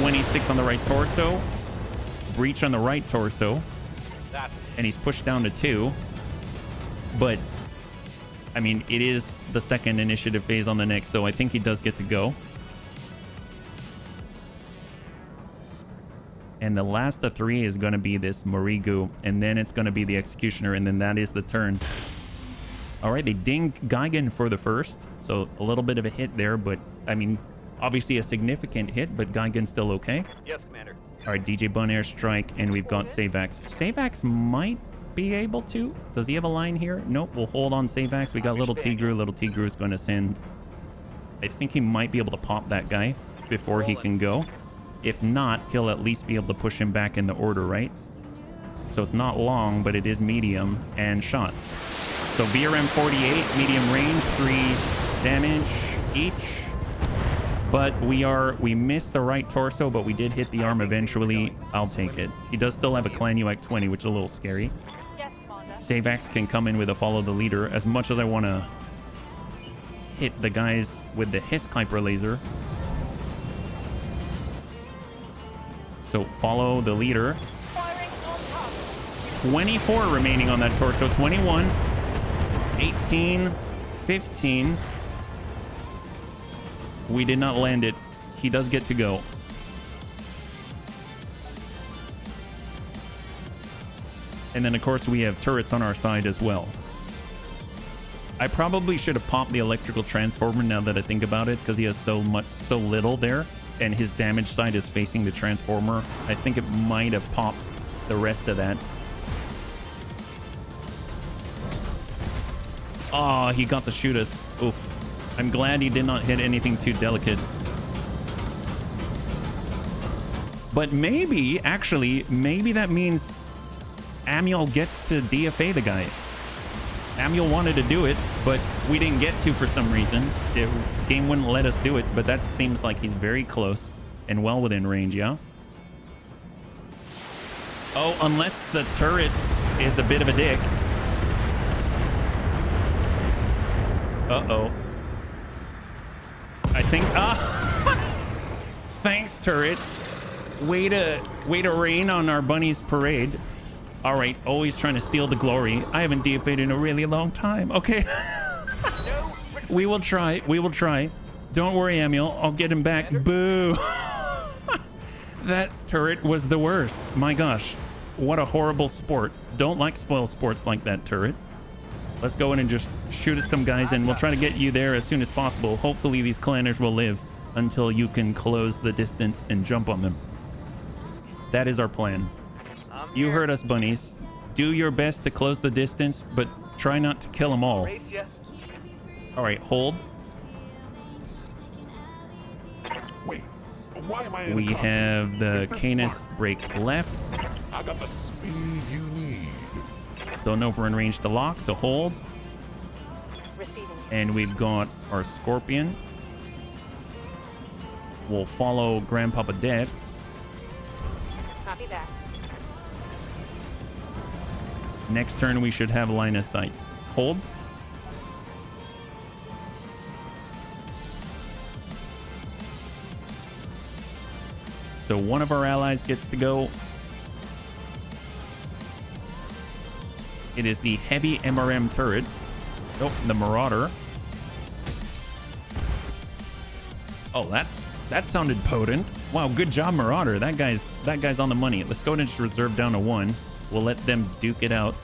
S1: 26 on the right torso. Breach on the right torso. And he's pushed down to 2. But, I mean, it is the second initiative phase on the next, so I think he does get to go. And the last of 3 is going to be this Morigu, and then it's going to be the Executioner, and then that is the turn. All right, they dinged Geigen for the first, so a little bit of a hit there, but, I mean, obviously a significant hit, but Geigen's still okay.
S3: Yes, Commander.
S1: All right, DJ Bun Airstrike, and we've got Savax. Savax might be able to. Does he have a line here? Nope, we'll hold on Savax. We got Little Tigru. Little Tigru is going to send... I think he might be able to pop that guy before he can go. If not, he'll at least be able to push him back in the order, right? So it's not long, but it is medium and shot. So VRM 48, medium range, 3 damage each. But we missed the right torso, but we did hit the arm eventually. I'll take it. He does still have a Clan UAC 20, which is a little scary.
S5: Yes, Commander.
S1: Savax can come in with a follow the leader. As much as I want to hit the guys with the Hiss Kuiper laser. So follow the leader.
S5: Firing on top.
S1: 24 remaining on that torso. 21, 18, 15. We did not land it. He does get to go. And then, of course, we have turrets on our side as well. I probably should have popped the electrical transformer now that I think about it, because he has so little there, and his damage side is facing the transformer. I think it might have popped the rest of that. Oh, he got to shoot us. Oof. I'm glad he did not hit anything too delicate. But maybe, actually, maybe that means Amiel gets to DFA the guy. Amiel wanted to do it, but we didn't get to for some reason. The game wouldn't let us do it, but that seems like he's very close and well within range, yeah? Oh, unless the turret is a bit of a dick. Uh-oh. I think... Thanks, turret. Way to rain on our bunny's parade. All right, always trying to steal the glory. I haven't DFA'd in a really long time. Okay. We will try. We will try. Don't worry, Amiel. I'll get him back. Boo. That turret was the worst. My gosh. What a horrible sport. Don't like spoil sports like that, turret. Let's go in and just shoot at some guys, and we'll try to get you there as soon as possible. Hopefully these clanners will live until you can close the distance and jump on them. That is our plan. You heard us, bunnies. Do your best to close the distance, but try not to kill them all. All right, hold.
S4: Wait, why am I in
S1: We
S4: combat?
S1: have the
S4: Is this
S1: Canis
S4: smart?
S1: break left.
S4: I got the speed you need.
S1: Don't know if we're in range to lock, so hold.
S5: Receiving.
S1: And we've got our Scorpion. We'll follow Grandpapa Deaths.
S5: Copy that.
S1: Next turn, we should have line of sight. Hold. So So one of our allies gets to go. It is the heavy MRM turret. Oh, the Marauder. Oh, that sounded potent. Wow, good job, Marauder. That guy's on the money. Let's go into reserve down to 1. We'll let them duke it out.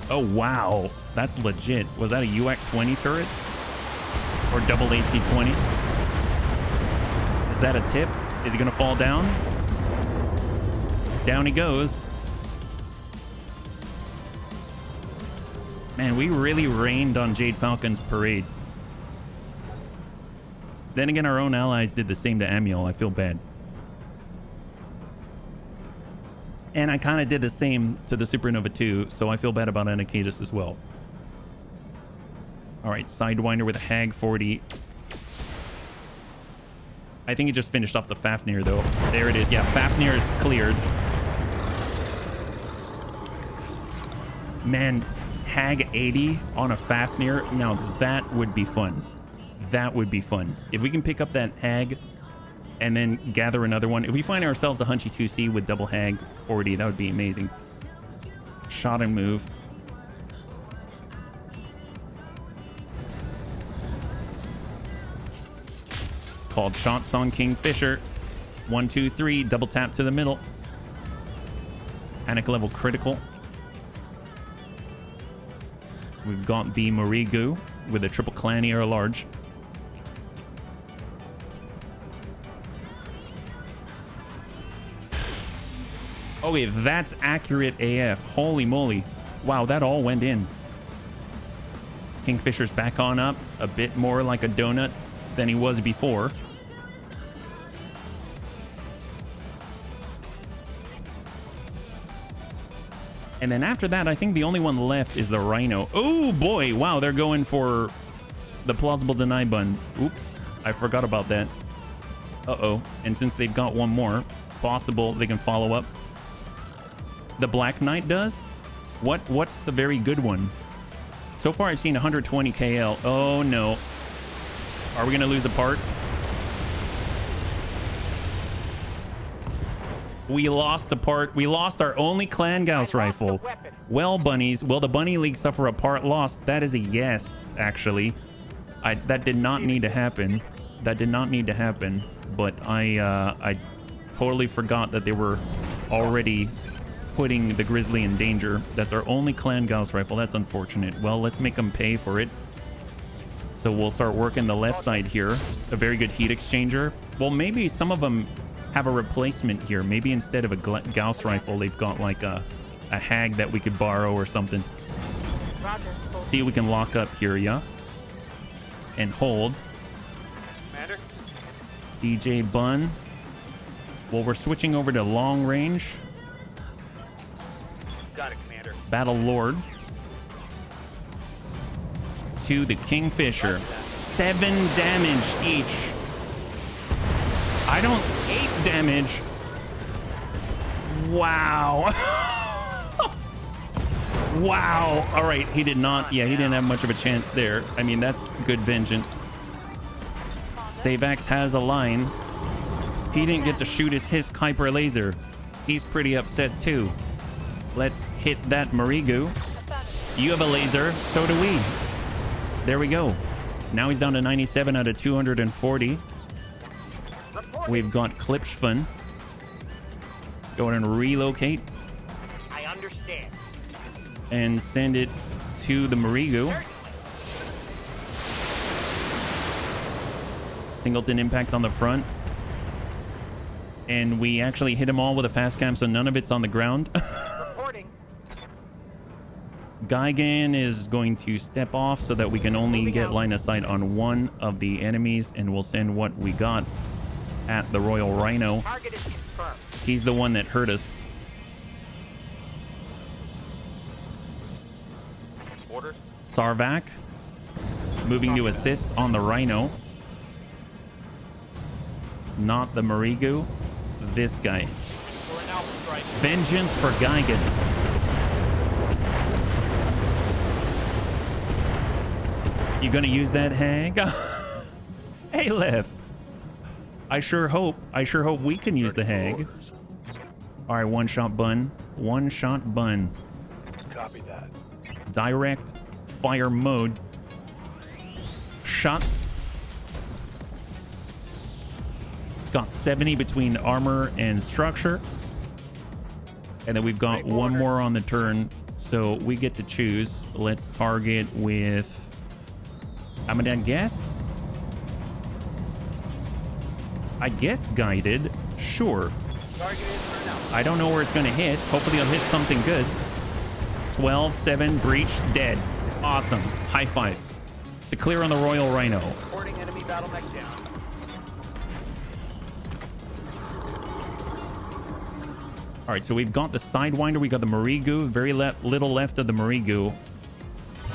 S1: Oh, wow. That's legit. Was that a UAC 20 turret? Or double AC 20? Is that a tip? Is he going to fall down? Down he goes. Man, we really rained on Jade Falcon's parade. Then again, our own allies did the same to Amiel. I feel bad. And I kind of did the same to the Supernova 2, so I feel bad about Anacatus as well. All right, Sidewinder with a Hag 40. I think he just finished off the Fafnir, though. There it is. Yeah, Fafnir is cleared. Man, Hag 80 on a Fafnir. Now, that would be fun. That would be fun. If we can pick up that Hag and then gather another one. If we find ourselves a Hunchy 2C with double Hag 40, that would be amazing. Shot and move. Called shots on Kingfisher. 1, 2, 3. Double tap to the middle. Panic level critical. We've got the Marigu with a triple Clanny or a large. Okay, that's accurate AF. Holy moly. Wow, that all went in. Kingfisher's back on up. A bit more like a donut than he was before. And then after that, I think the only one left is the Rhino. Oh boy, wow, they're going for the plausible deny bun. Oops, I forgot about that. Uh-oh, and since they've got one more, possible they can follow up. The Black Knight does? What's the very good one? So far I've seen 120 KL. Oh no. Are we gonna lose a part? We lost a part. We lost our only Clan Gauss rifle. Well, bunnies, will the Bunny League suffer a part lost? That is a yes, actually. That did not need to happen. That did not need to happen. But I totally forgot that they were already putting the Grizzly in danger. That's our only Clan Gauss rifle. That's unfortunate. Well, let's make them pay for it. So we'll start working the left side here. A very good heat exchanger. Well, maybe some of them have a replacement here. Maybe instead of a Gauss rifle, they've got like a Hag that we could borrow or something.
S5: Roger.
S1: See if we can lock up here, yeah? And hold.
S3: Commander?
S1: DJ Bun. Well, we're switching over to long range.
S3: Got it, Commander.
S1: Battle Lord. To the Kingfisher. 7 damage each. I don't... 8 damage. Wow. Wow. All right, he did not... Yeah, he didn't have much of a chance there. I mean, that's good vengeance. Savax has a line. He didn't get to shoot his Kuiper laser. He's pretty upset too. Let's hit that Marigu. You have a laser, so do we. There we go. Now he's down to 97 out of 240. We've got Klipschfun. Let's go ahead and relocate
S3: I understand.
S1: and send it to the Marigu. Singleton impact on the front. And we actually hit them all with a fast cam, so none of it's on the ground.
S3: Reporting.
S1: Gigan is going to step off so that we can only get line of sight on one of the enemies, and we'll send what we got at the Royal Rhino.
S3: Target is confirmed.
S1: He's the one that hurt us.
S3: Order.
S1: Sarvac moving to assist on the Rhino. Not the Marigu. This guy.
S3: For an alpha strike.
S1: Vengeance for Gigan. You gonna use that Hag? Hey, Lef. I sure hope we can use the hag. All right, one-shot bun. One-shot bun.
S2: Copy that.
S1: Direct fire mode. Shot. It's got 70 between armor and structure. And then we've got one more on the turn. So we get to choose. Let's target with... I'm gonna guess... I guess guided. Sure.
S3: Target is burned out.
S1: I don't know where it's gonna hit. Hopefully I'll hit something good. 12, 7, breach, dead. Awesome. High five. It's a clear on the Royal Rhino.
S3: Reporting enemy battlemech down.
S1: All right, so we've got the Sidewinder. We got the Marigu. Very little left of the Marigu.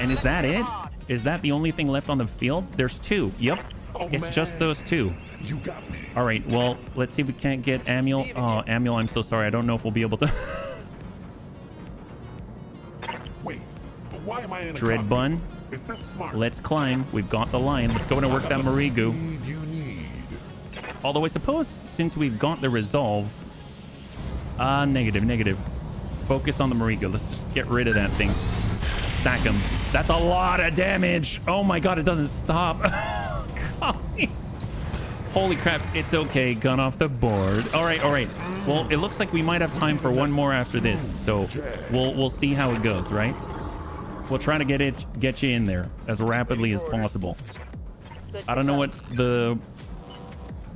S1: And is that it? Is that the only thing left on the field? There's two. Yep.
S4: Oh,
S1: It's just those two.
S4: You got me.
S1: All right, well, let's see if we can't get Amul. Oh, Amul, I'm so sorry. I don't know if we'll be able to.
S4: Wait, but why am I in a
S1: Dread
S4: cockpit?
S1: Bun.
S4: Is this smart?
S1: Let's climb. We've got the line. Let's go and work that Marigu.
S4: Speed you need.
S1: Although I suppose since we've got the resolve... negative. Focus on the Marigu. Let's just get rid of that thing. Stack him. That's a lot of damage. Oh my god, it doesn't stop. Golly. Holy crap, it's okay. Gun off the board. All right. Well, it looks like we might have time for one more after this. So we'll see how it goes, right? We'll try to get you in there as rapidly as possible. I don't know what the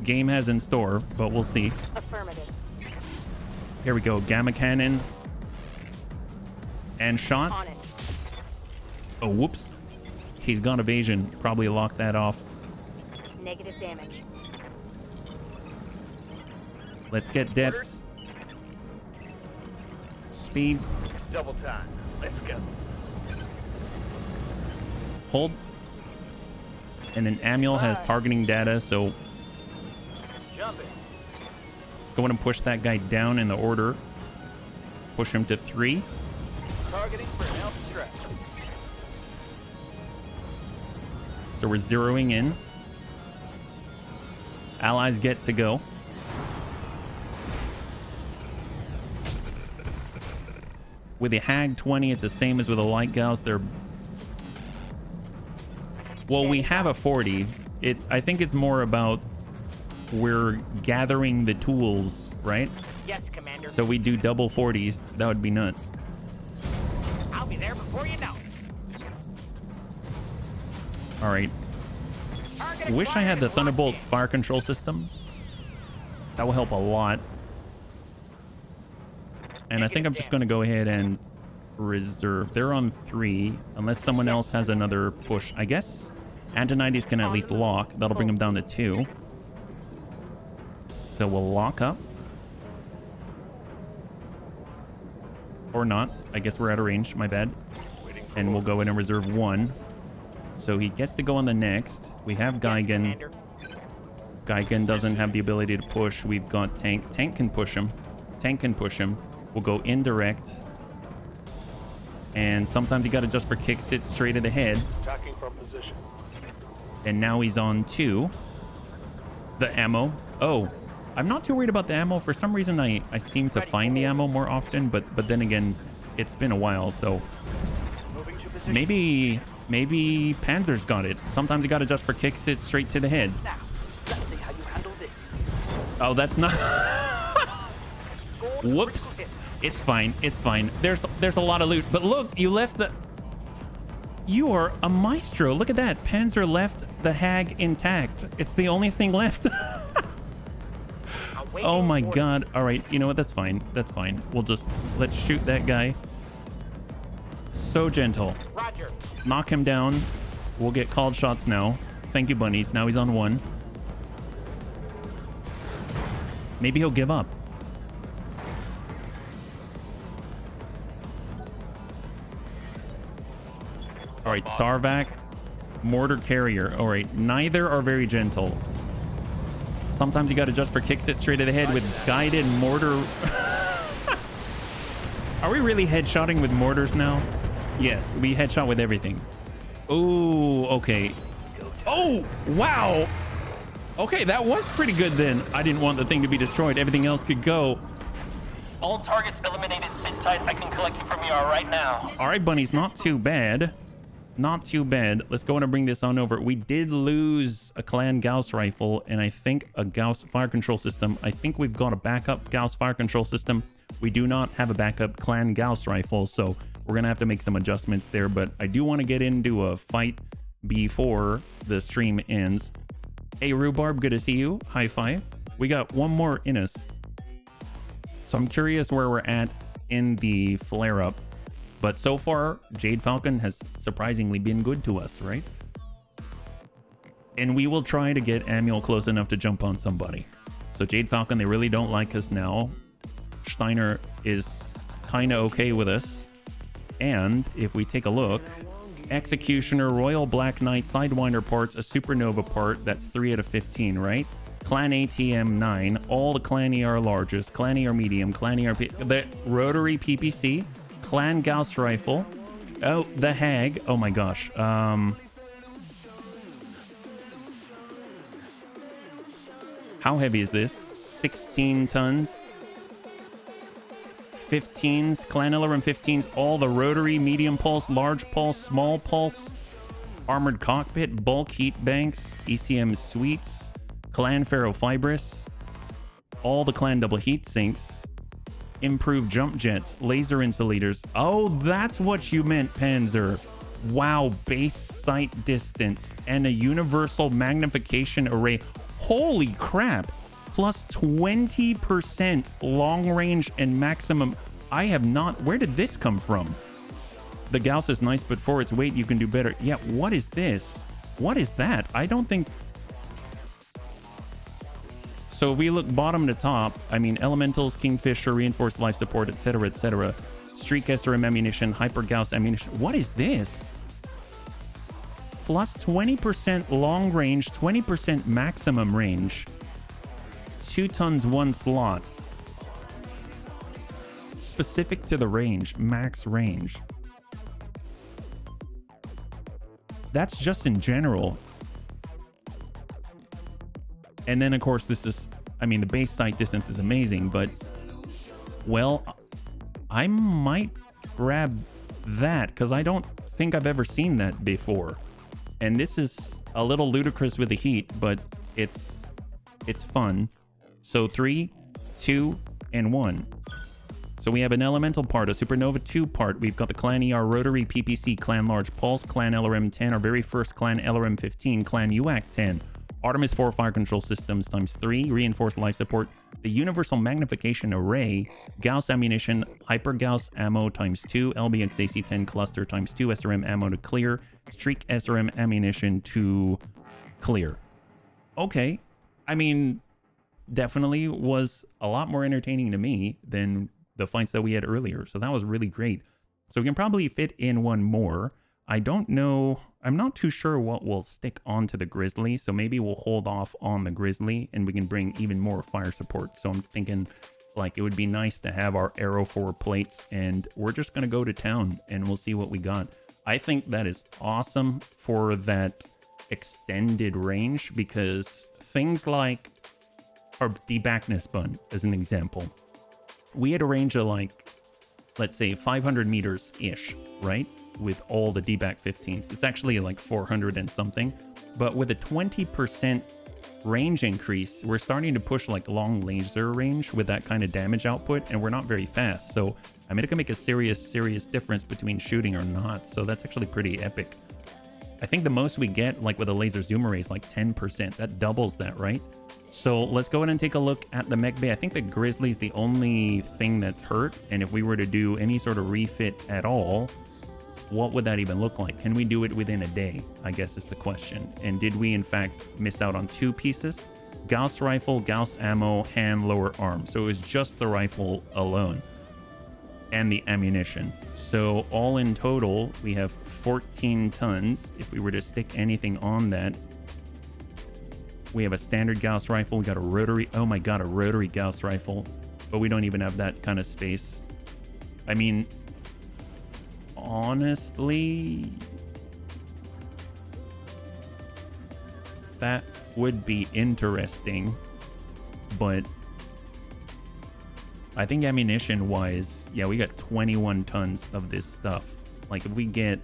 S1: game has in store, but we'll see.
S5: Affirmative.
S1: Here we go. Gamma cannon. And shot.
S5: On it.
S1: Oh, whoops. He's got evasion. Probably locked that off.
S5: Negative damage.
S1: Let's get Death's speed.
S2: Double time. Let's go.
S1: Hold. And then Amul has targeting data, so
S3: Jumping.
S1: let's go ahead and push that guy down in the order. Push him to 3.
S3: Targeting for an alpha strike.
S1: So we're zeroing in. Allies get to go. With the Hag 20, it's the same as with the Light Gauss. They're... Well, we have a 40. I think it's more about we're gathering the tools, right?
S3: Yes, Commander.
S1: So we do double 40s. That would be nuts.
S3: I'll be there before you know.
S1: All right.
S3: Target
S1: Wish I had the
S3: acquired and
S1: Thunderbolt
S3: locked in.
S1: fire control system. That will help a lot. And I think I'm just going to go ahead and reserve. They're on 3, unless someone else has another push. I guess Antonides can at least lock. That'll bring them down to 2. So we'll lock up. Or not. I guess we're out of range. My bad. And we'll go in and reserve 1. So he gets to go on the next. We have Geigen.
S3: Commander.
S1: Geigen doesn't have the ability to push. We've got Tank. Tank can push him. Tank can push him. We'll go indirect. And sometimes you got to just for kicks it straight to the head.
S2: Attacking from position.
S1: And now he's on 2. The ammo. Oh, I'm not too worried about the ammo. For some reason, I seem to find the ammo more often. But then again, it's been a while. So
S3: Moving to position.
S1: maybe Panzer's got it. Sometimes you got to just for kicks it straight to the head.
S3: Now, let's see how you handle this.
S1: Oh, that's not...
S3: Gold
S1: Whoops.
S3: critical
S1: It's fine. It's fine. There's a lot of loot. But look, you left the... You are a maestro. Look at that. Panzer left the Hag intact. It's the only thing left.
S3: hit. Awaiting
S1: Oh my
S3: orders.
S1: god. All right. You know what? That's fine. That's fine. Let's shoot that guy. So gentle.
S3: Roger.
S1: Knock him down. We'll get called shots now. Thank you, bunnies. Now he's on 1. Maybe he'll give up. All right, Sarvac, mortar carrier. All right, neither are very gentle. Sometimes you got to just for kicks it straight to the head with guided mortar. Are we really headshotting with mortars now? Yes, we headshot with everything. Oh, okay. Oh, wow. Okay, that was pretty good then. I didn't want the thing to be destroyed. Everything else could go.
S6: All targets eliminated. Sit tight. I can collect you from ER right now.
S1: All right, bunnies, not too bad. Not too bad. Let's go and bring this on over. We did lose a clan Gauss rifle and I think a Gauss fire control system. I think we've got a backup Gauss fire control system. We do not have a backup clan Gauss rifle, so we're going to have to make some adjustments there. But I do want to get into a fight before the stream ends. Hey, Rhubarb, good to see you. High five. We got one more in us. So I'm curious where we're at in the flare-up. But so far, Jade Falcon has surprisingly been good to us, right? And we will try to get Manuel close enough to jump on somebody. So Jade Falcon, they really don't like us now. Steiner is kind of okay with us. And if we take a look, Executioner, Royal Black Knight, Sidewinder parts, a Supernova part, that's 3 out of 15, right? Clan ATM 9, all the Clan ER largest, Clan ER medium, Clan ER, the Rotary PPC, Clan Gauss rifle, oh, the Hag, oh my gosh, how heavy is this? 16 tons, 15s, Clan LRM 15s, all the Rotary, medium pulse, large pulse, small pulse, armored cockpit, bulk heat banks, ECM suites, Clan Ferrofibrous, all the Clan double heat sinks, improved jump jets, laser insulators. Oh, that's what you meant, Panzer. Wow, base sight distance and a universal magnification array. Holy crap. Plus 20% long range and maximum. I have not. Where did this come from? The Gauss is nice, but for its weight, you can do better. Yeah, what is this? What is that? I don't think. So if we look bottom to top, I mean, Elementals, Kingfisher, Reinforced Life Support, etc., etc. Streak SRM ammunition, Hyper Gauss ammunition. What is this? Plus 20% long range, 20% maximum range. 2 tons, 1 slot. Specific to the range, max range. That's just in general. And then, of course, this is, I mean, the base sight distance is amazing, but, well, I might grab that because I don't think I've ever seen that before. And this is a little ludicrous with the heat, but it's fun. So 3, 2, and 1. So we have an Elemental part, a Supernova 2 part. We've got the Clan ER Rotary PPC, Clan Large Pulse, Clan LRM 10, our very first Clan LRM 15, Clan UAC 10. Artemis 4 fire control systems times 3, reinforced life support, the universal magnification array, Gauss ammunition, hyper Gauss ammo times 2, LBX AC-10 cluster times 2, SRM ammo to clear, streak SRM ammunition to clear. Okay, I mean, definitely was a lot more entertaining to me than the fights that we had earlier, so that was really great. So we can probably fit in one more. I don't know. I'm not too sure what will stick onto the Grizzly, so maybe we'll hold off on the Grizzly and we can bring even more fire support. So I'm thinking, like, it would be nice to have our Aero 4 plates, and we're just going to go to town and we'll see what we got. I think that is awesome for that extended range, because things like our debackness bun, as an example, we had a range of, like, let's say 500 meters-ish, right? With all the DBAC 15s. It's actually like 400 and something. But with a 20% range increase, we're starting to push like long laser range with that kind of damage output, and we're not very fast. So I mean, it can make a serious difference between shooting or not. So that's actually pretty epic. I think the most we get, like with a laser zoom array, is like 10%. That doubles that, right? So let's go ahead and take a look at the mech bay. I think the Grizzly's the only thing that's hurt. And if we were to do any sort of refit at all, what would that even look like? Can we do it within a day, I guess is the question. And did we in fact miss out on 2 pieces? Gauss rifle, Gauss ammo, hand, lower arm. So it was just the rifle alone and the ammunition. So all in total, we have 14 tons. If we were to stick anything on that, we have a standard Gauss rifle. We got a rotary, oh my God, a rotary Gauss rifle, but we don't even have that kind of space. I mean, honestly, that would be interesting, but I think ammunition wise, yeah, we got 21 tons of this stuff. Like if we get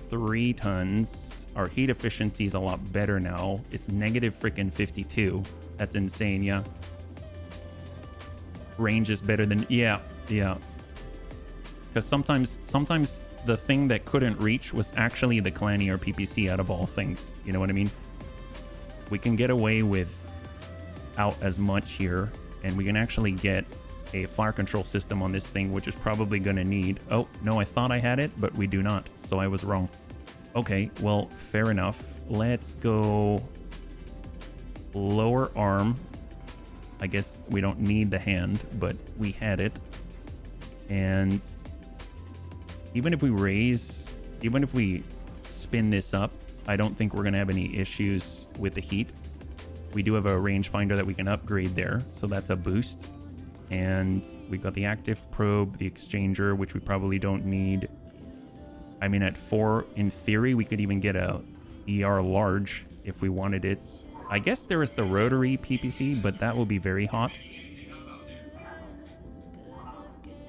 S1: 3 tons, our heat efficiency is a lot better now. It's negative freaking 52. That's insane. Yeah, range is better than, yeah, because sometimes the thing that couldn't reach was actually the Clanny or PPC out of all things. You know what I mean? We can get away without as much here, and we can actually get a fire control system on this thing, which is probably going to need... Oh, no, I thought I had it, but we do not. So I was wrong. Okay, well, fair enough. Let's go lower arm. I guess we don't need the hand, but we had it. And even if we spin this up, I don't think we're going to have any issues with the heat. We do have a rangefinder that we can upgrade there, so that's a boost. And we've got the active probe, the exchanger, which we probably don't need. I mean, at 4, in theory, we could even get a ER large if we wanted it. I guess there is the rotary PPC, but that will be very hot.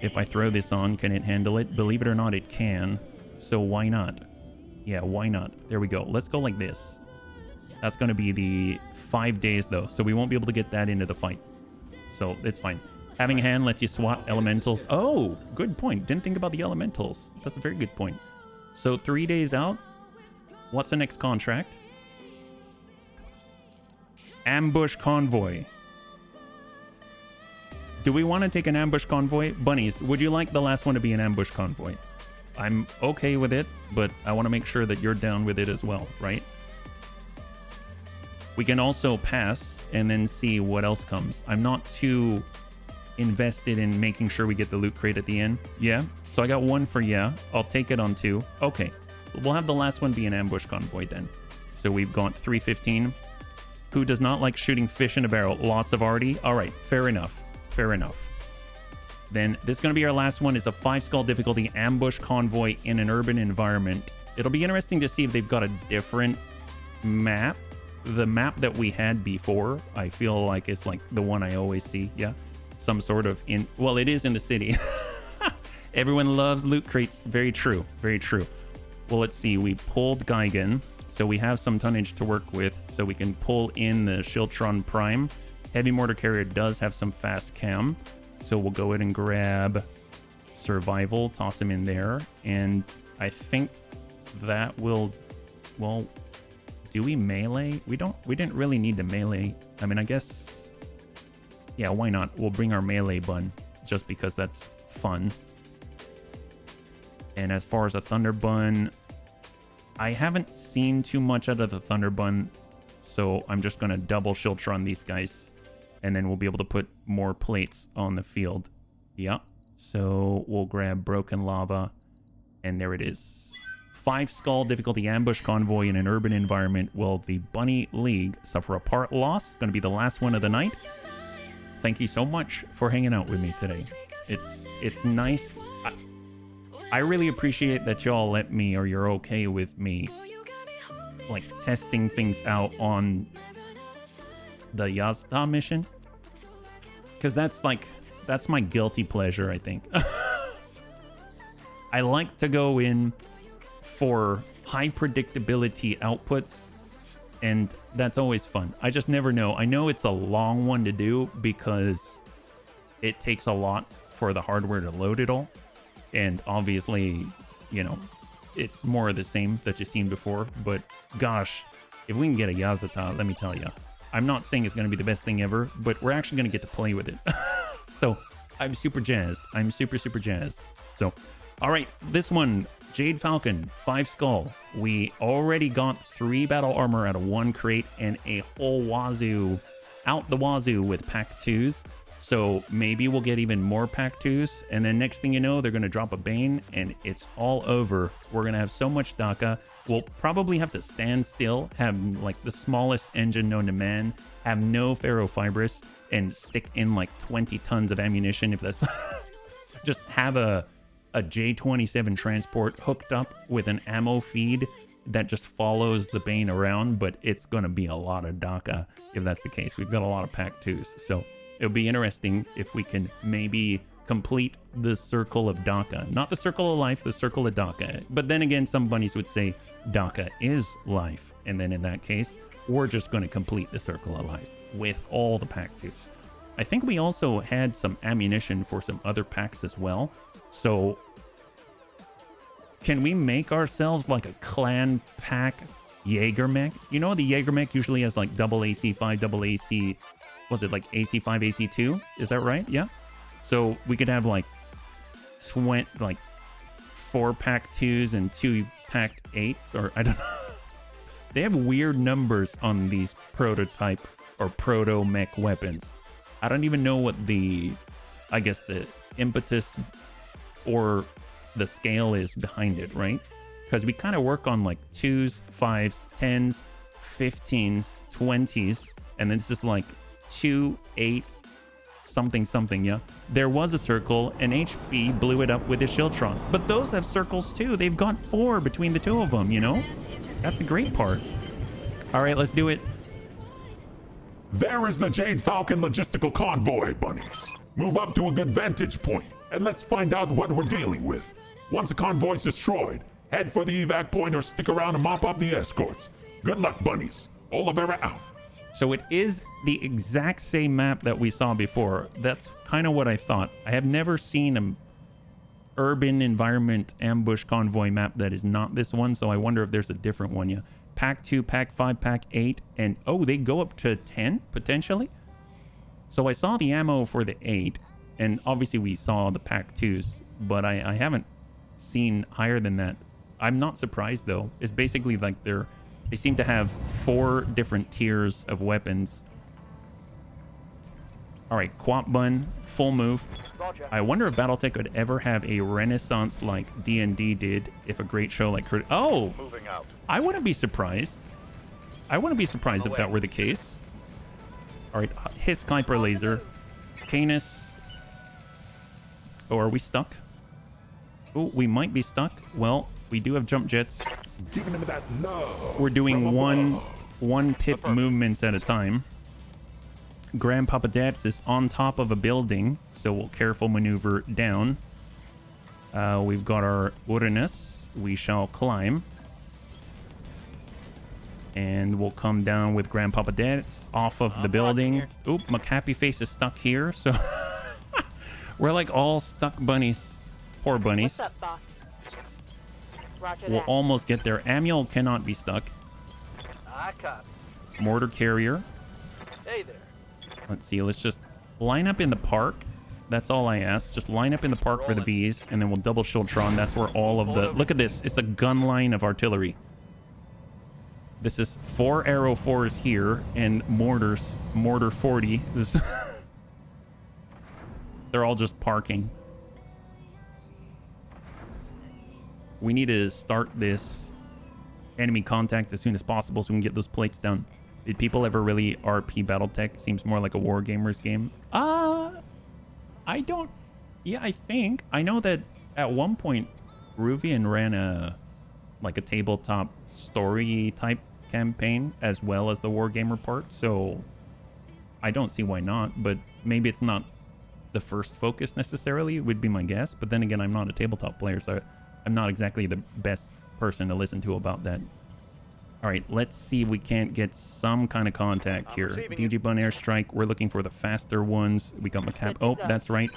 S1: If I throw this on, can it handle it? Believe it or not, it can. So why not? Yeah, why not? There we go. Let's go like this. That's going to be the 5 days, though, so we won't be able to get that into the fight. So it's fine. Having a hand lets you swat elementals. Oh, good point. Didn't think about the elementals. That's a very good point. So 3 days out. What's the next contract? Ambush convoy. Do we want to take an ambush convoy? Bunnies, would you like the last one to be an ambush convoy? I'm okay with it, but I want to make sure that you're down with it as well, right? We can also pass and then see what else comes. I'm not too invested in making sure we get the loot crate at the end. Yeah, so I got 1 for yeah. I'll take it on 2. Okay, we'll have the last one be an ambush convoy then. So we've got 315. Who does not like shooting fish in a barrel? Lots of Artie. All right, fair enough. Fair enough. Then this is going to be our last one. Is a 5 skull difficulty ambush convoy in an urban environment. It'll be interesting to see if they've got a different map. The map that we had before, I feel like it's like the one I always see. Yeah, some sort of in, well, it is in the city. Everyone loves loot crates. Very true. Very true. Well, let's see. We pulled Geigen, so we have some tonnage to work with, so we can pull in the Shiltron Prime. Heavy mortar carrier does have some fast cam, so we'll go ahead and grab survival, toss him in there, and I think that will, well, do we melee? We didn't really need to melee. I mean, I guess, yeah, why not? We'll bring our melee bun just because that's fun. And as far as a thunder bun, I haven't seen too much out of the thunder bun, so I'm just gonna double Shiltron these guys, and then we'll be able to put more plates on the field. Yeah, so we'll grab broken lava, and there it is. 5 skull difficulty ambush convoy in an urban environment. Will the Bunny League suffer a part loss? Going to be the last one of the night. Thank you so much for hanging out with me today. It's nice. I really appreciate that y'all let me, or you're okay with me, like testing things out on the Yazda mission, because that's my guilty pleasure, I think. I like to go in for high predictability outputs, and that's always fun. I just never know. I know it's a long one to do because it takes a lot for the hardware to load it all, and obviously, you know, it's more of the same that you've seen before. But gosh, if we can get a Yazata, let me tell you, I'm not saying it's going to be the best thing ever, but we're actually going to get to play with it. So I'm super jazzed. I'm super jazzed. So all right, this one, Jade Falcon, 5 skull. We already got 3 battle armor out of 1 crate and a whole wazoo, out the wazoo with pack 2s. So maybe we'll get even more pack 2s. And then next thing you know, they're going to drop a Bane and it's all over. We're going to have so much DACA. We'll probably have to stand still, have like the smallest engine known to man, have no ferrofibrous, and stick in like 20 tons of ammunition if that's... Just have a J-27 transport hooked up with an ammo feed that just follows the Bane around, but it's going to be a lot of DACA if that's the case. We've got a lot of Pack 2s, so it'll be interesting if we can maybe complete the Circle of DACA. Not the Circle of Life, the Circle of DACA. But then again, some bunnies would say DACA is life, and then in that case, we're just going to complete the Circle of Life with all the Pack 2s. I think we also had some ammunition for some other packs as well, so can we make ourselves like a clan pack Jaeger mech? You know, the Jaeger mech usually has like double AC5, double AC, was it like AC5, AC2? Is that right? Yeah. So we could have like 4 pack 2s and 2 pack 8s, or I don't know. They have weird numbers on these prototype or proto mech weapons. I don't even know what the, I guess the impetus or the scale is behind it, right? Because we kind of work on like 2s, 5s, 10s, 15s, 20s, and then it's just like 2, 8, something, something, yeah? There was a circle, and HB blew it up with his Shieldtrons. But those have circles too. They've got 4 between the 2 of them, you know? That's the great part. All right, let's do it.
S4: There is the Jade Falcon logistical convoy, bunnies. Move up to a good vantage point, and let's find out what we're dealing with. Once the convoy's destroyed, head for the evac point or stick around and mop up the escorts. Good luck, bunnies. Olivera out.
S1: So it is the exact same map that we saw before. That's kind of what I thought. I have never seen an urban environment ambush convoy map that is not this one, so I wonder if there's a different one, yeah. Pack 2, Pack 5, Pack 8, and oh, they go up to 10, potentially? So I saw the ammo for the 8, and obviously we saw the Pack 2s, but I haven't seen higher than that. I'm not surprised, though. It's basically like they seem to have 4 different tiers of weapons. All right, Quap Bun, full move.
S3: Roger.
S1: I wonder if Battletech would ever have a renaissance like D&D did if a great show like... Oh!
S2: Moving out.
S1: I wouldn't be surprised. I wouldn't be surprised if that were the case. All right, his Kuiper laser. Canis. Oh, are we stuck? Oh, we might be stuck. Well, we do have jump jets.
S4: Giving them that love.
S1: We're doing
S4: from
S1: one pip movements at a time. Grandpapa Debs is on top of a building, so we'll careful maneuver down. We've got our Uranus. We shall climb. And we'll come down with Grandpapa Debs off of the building. Oop, McHappy Face is stuck here, so... We're like all stuck bunnies. Poor bunnies.
S5: What's up, boss? Roger
S1: We'll
S5: that.
S1: almost get there. Amiel cannot be stuck.
S3: I copy.
S1: Mortar carrier.
S3: Hey there.
S1: Let's see. Let's just line up in the park. That's all I ask. Just line up in the park for the Vs, and then we'll double Shieldtron. That's where all of the... Look at this. It's a gun line of artillery. This is 4 Arrow 4s here, and mortar 40. This they're all just parking. We need to start this enemy contact as soon as possible so we can get those plates down. Did people ever really RP Battletech? Seems more like a War Gamers game. I don't... Yeah, I think. I know that at one point, Ruvian ran a tabletop story type campaign as well as the War Gamer part, so I don't see why not, but maybe it's not the first focus necessarily, would be my guess. But then again, I'm not a tabletop player, so I'm not exactly the best person to listen to about that. All right, let's see if we can't get some kind of contact here. DG Bun airstrike. We're looking for the faster ones. We got McCap. Oh, that's right.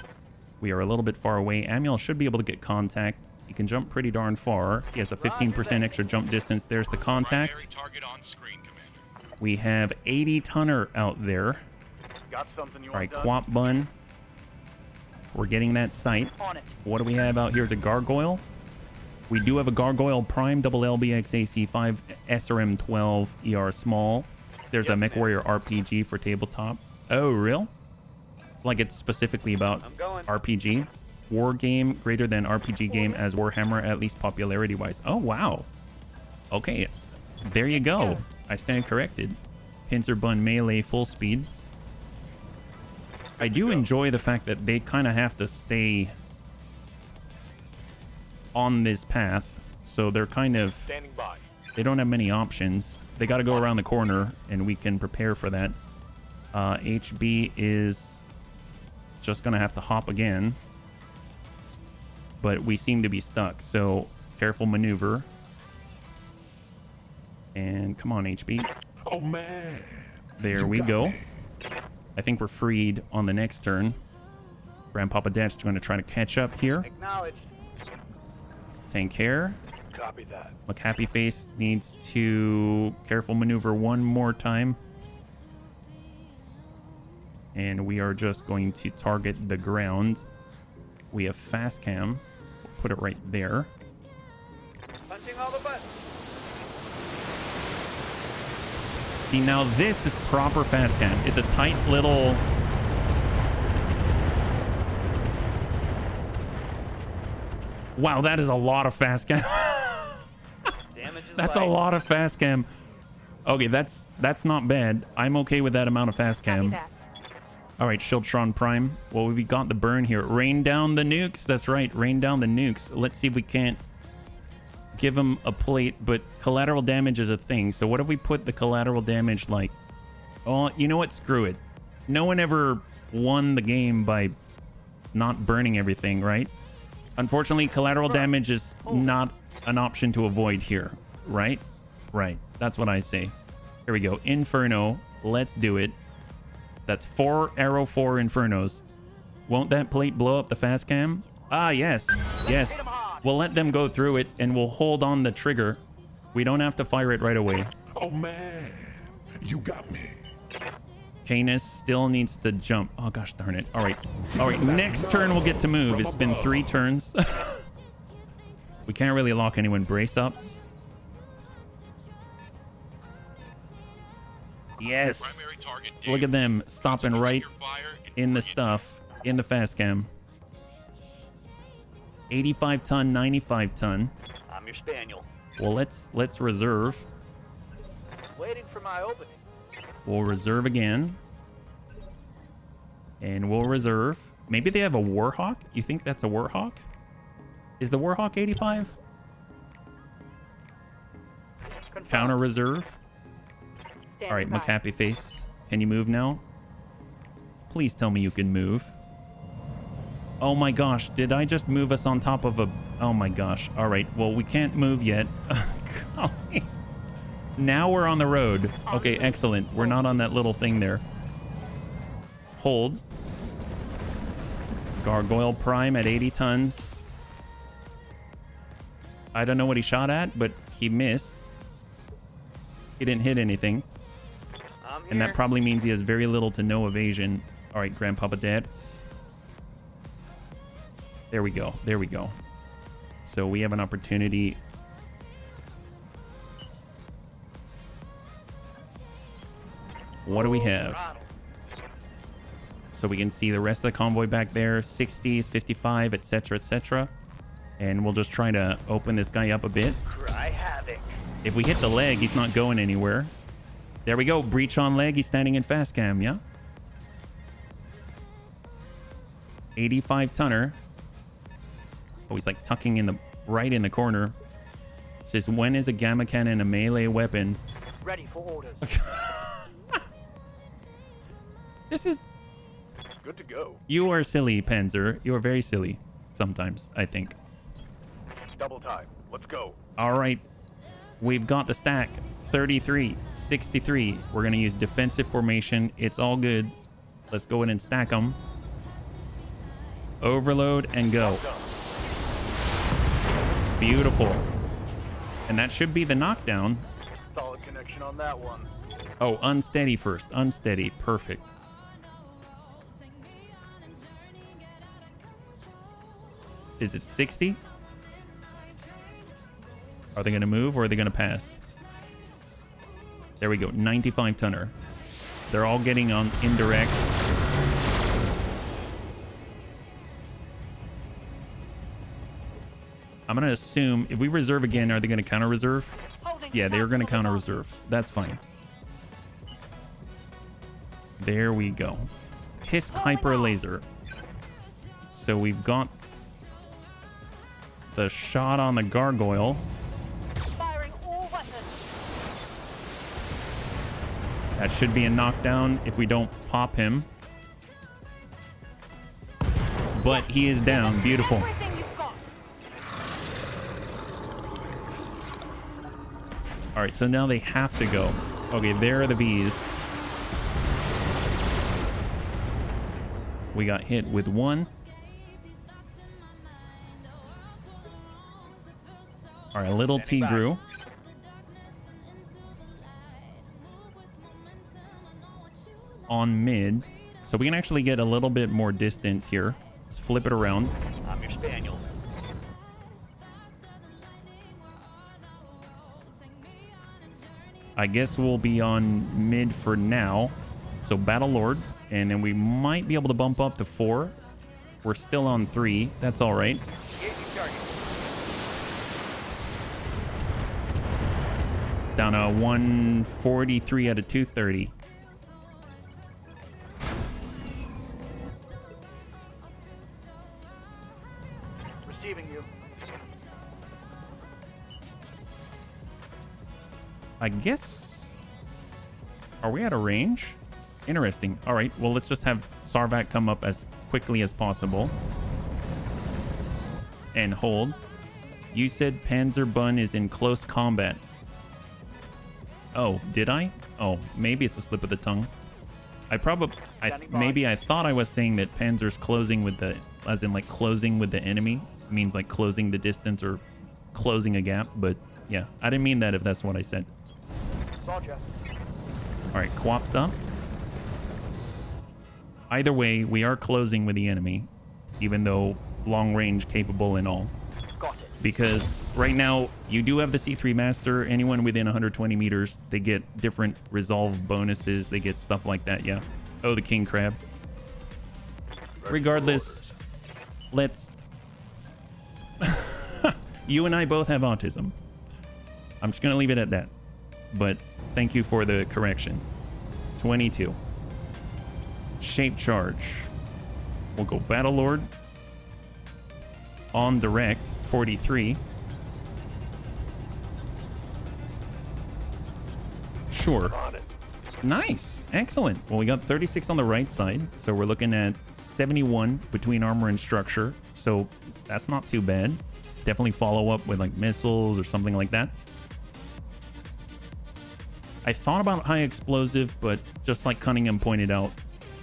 S1: We are a little bit far away. Amiel should be able to get contact. He can jump pretty darn far. He has the 15% extra jump distance. There's the contact. We have 80 tonner out there.
S2: Got something you
S1: All right,
S2: want done?
S1: Quap Bun. We're getting that sight.
S3: On it.
S1: What do we have out here? Is a Gargoyle. We do have a Gargoyle Prime, double LBX AC5, SRM 12, ER small. There's a Mech Warrior RPG for tabletop. Oh, real? Like it's specifically about
S3: I'm going.
S1: RPG. War game greater than RPG game as Warhammer, at least popularity wise. Oh, wow. Okay, there you go. I stand corrected. Pincer Bun melee full speed. I do enjoy the fact that they kind of have to stay on this path, so they're kind of
S2: Standing by.
S1: They don't have many options. They got to go around the corner, and we can prepare for that. HB is just going to have to hop again. But we seem to be stuck, so careful maneuver. And come on, HB.
S4: Oh, man.
S1: There we go. I think we're freed on the next turn. Grandpapa Dad's going to try to catch up here.
S3: Acknowledged.
S1: Tank care.
S2: Copy that.
S1: McHappy Face needs to careful maneuver one more time. And we are just going to target the ground. We have fast cam. We'll put it right there.
S3: Punching all the buttons.
S1: See, now this is proper fast cam. It's a tight little... Wow, that is a lot of fast cam.
S3: Damage is
S1: That's a
S3: light.
S1: lot of fast cam. Okay, that's not bad. I'm okay with that amount of fast
S5: Copy
S1: cam.
S5: that.
S1: All right, Shieldtron Prime. Well, we got the burn here. Rain down the nukes. That's right. Rain down the nukes. Let's see if we can't give him a plate, but collateral damage is a thing. So what if we put the collateral damage like... Oh, you know what? Screw it. No one ever won the game by not burning everything, right? Unfortunately, collateral damage is not an option to avoid here, right? Right. That's what I say. Here we go. Inferno. Let's do it. That's 4 arrow 4 infernos. Won't that plate blow up the fast cam? Ah, yes. Yes. We'll let them go through it and we'll hold on the trigger. We don't have to fire it right away.
S4: Oh, man. You got me.
S1: Canis still needs to jump. Oh, gosh darn it. All right. All right. Next turn we'll get to move. It's been 3 turns. We can't really lock anyone. Brace up. Yes. Look at them stopping right in the stuff. In the fast cam. 85 ton, 95 ton.
S3: I'm your spaniel.
S1: Well, let's reserve.
S3: Waiting for my opening.
S1: We'll reserve again. And we'll reserve. Maybe they have a Warhawk? You think that's a Warhawk? Is the Warhawk 85? Counter reserve. All right, McHappy Face. Can you move now? Please tell me you can move. Oh my gosh, did I just move us on top of a... Oh my gosh. All right, well, we can't move yet. Golly. Now we're on the road. Okay, excellent. We're not on that little thing there. Hold. Gargoyle Prime at 80 tons. I don't know what he shot at, but he missed. He didn't hit anything.
S3: I'm here.
S1: And that probably means he has very little to no evasion. All right, Grandpapa Dad. There we go. There we go. So we have an opportunity. What do we have? So we can see the rest of the convoy back there. 60s, 55, etc., etc. And we'll just try to open this guy up a bit.
S3: Cry havoc.
S1: If we hit the leg, he's not going anywhere. There we go. Breach on leg. He's standing in fast cam, yeah? 85 tonner. Oh, he's like tucking in the right in the corner. It says, when is a gamma cannon a melee weapon?
S3: Ready for orders.
S1: This is...
S2: Good to go.
S1: You are silly, Panzer. You are very silly. Sometimes, I think.
S2: Double time. Let's go.
S1: All right. We've got the stack. 33, 63. We're going to use defensive formation. It's all good. Let's go in and stack them. Overload and go. Beautiful. And that should be the knockdown.
S3: Solid connection on that one.
S1: Oh, unsteady first. Unsteady. Perfect. Is it 60? Are they going to move or are they going to pass? There we go. 95 tonner. They're all getting on indirect. I'm going to assume if we reserve again, are they going to counter reserve? Yeah, they are going to counter reserve. That's fine. There we go. Hisk Hyper Laser. So we've got the shot on the gargoyle.
S5: Firing all weapons.
S1: That should be a knockdown if we don't pop him. But he is down. Beautiful.
S5: Everything you've got.
S1: All right, so now they have to go. Okay, there are the Vs. We got hit with one. All right, little T grew. On mid. So we can actually get a little bit more distance here. Let's flip it around.
S3: I'm your spaniel.
S1: I guess we'll be on mid for now. So Battle Lord. And then we might be able to bump up to 4. We're still on 3. That's all right.
S3: Engaging target.
S1: Down to 143 out of 230.
S3: Receiving you.
S1: I guess... Are we out of range? Interesting. All right, well, let's just have Sarvat come up as quickly as possible. And hold. You said Panzer Bun is in close combat. Oh, did I? Oh, maybe it's a slip of the tongue. Maybe I thought I was saying that Panzer's closing with the... As in, like, closing with the enemy. Means, like, closing the distance or closing a gap. But, yeah, I didn't mean that if that's what I said.
S3: Roger.
S1: All right, Quap's up. Either way, we are closing with the enemy, even though long range capable and all.
S3: Got it.
S1: Because right now, you do have the C3 Master. Anyone within 120 meters, they get different resolve bonuses. They get stuff like that, yeah. Oh, the King Crab. Regardless, let's... You and I both have autism. I'm just going to leave it at that. But thank you for the correction. 22. Shape charge. We'll go Battle Lord. On direct, 43. Sure. Nice. Excellent. Well, we got 36 on the right side. So we're looking at 71 between armor and structure. So that's not too bad. Definitely follow up with like missiles or something like that. I thought about high explosive, but just like Cunningham pointed out,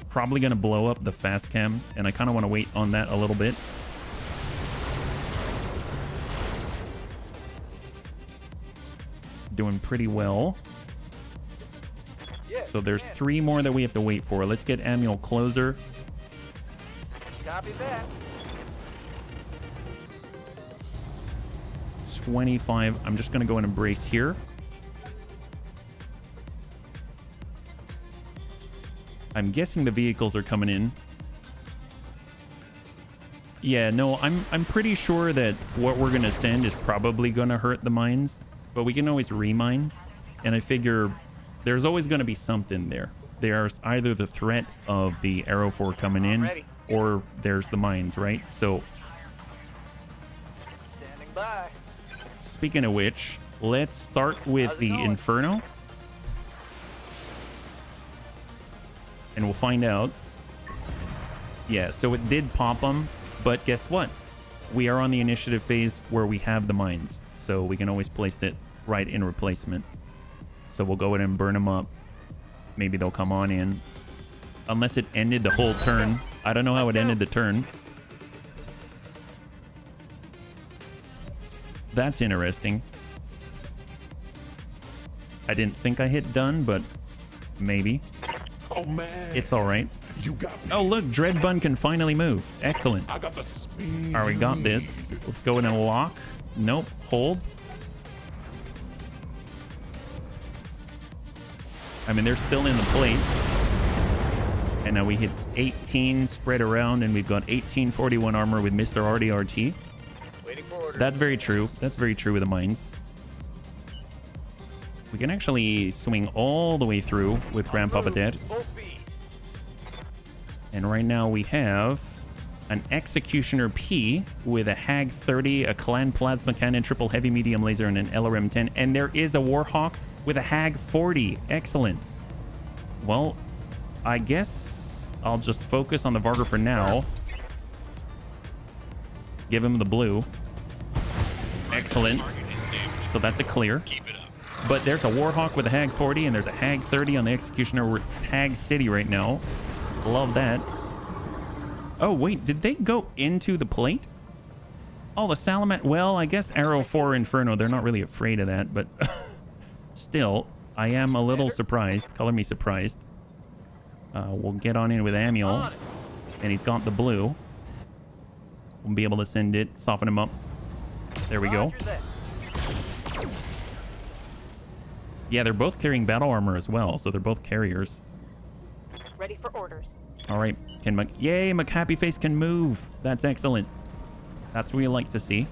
S1: probably going to blow up the fast cam, and I kind of want to wait on that a little bit. Doing pretty well.
S3: Yeah,
S1: So there's 3 more that we have to wait for. Let's get Manuel closer.
S3: Copy that.
S1: 25. I'm just going to go and embrace here. I'm guessing the vehicles are coming in. Yeah, no, I'm pretty sure that what we're going to send is probably going to hurt the mines, but we can always remine. And I figure there's always going to be something there. There's either the threat of the Arrow 4 coming in, or there's the mines, right? So,
S3: Standing by.
S1: speaking of which, let's start with the Inferno. And we'll find out. Yeah, so it did pop them, but guess what? We are on the initiative phase where we have the mines, so we can always place it right in replacement. So we'll go ahead and burn them up. Maybe they'll come on in. Unless it ended the whole turn. I don't know how it ended the turn. That's interesting. I didn't think I hit done, but maybe.
S4: Oh man,
S1: It's all right.
S4: you got me.
S1: Oh, look, Dread Bun can finally move. Excellent.
S4: I got the speed.
S1: All right, we got this. Let's go in and lock. Nope. Hold. I mean, they're still in the plate. And now we hit 18 spread around, and we've got 1841 armor with Mr. RDRT.
S3: Waiting for orders.
S1: That's very true. That's very true with the mines. We can actually swing all the way through with Grandpapa Dead.
S3: Full speed.
S1: And right now we have an Executioner P with a Hag 30, a Clan Plasma Cannon, triple heavy medium laser, and an LRM 10. And there is a Warhawk with a Hag 40. Excellent. Well, I guess I'll just focus on the Varga for now. Give him the blue. Excellent. So that's a clear. But there's a Warhawk with a Hag 40 and there's a Hag 30 on the Executioner. We're Hag City right now. Love that. Oh, wait. Did they go into the plate? Oh, the Salamat. Well, I guess Arrow 4 Inferno. They're not really afraid of that, but still, I am a little surprised. Color me surprised. We'll get on in with Amiel. And he's got the blue. We'll be able to send it, soften him up. There we go. Yeah, they're both carrying battle armor as well, so they're both carriers.
S5: Ready for orders.
S1: All right, yay, McHappyface can move. That's excellent. That's what we like to see.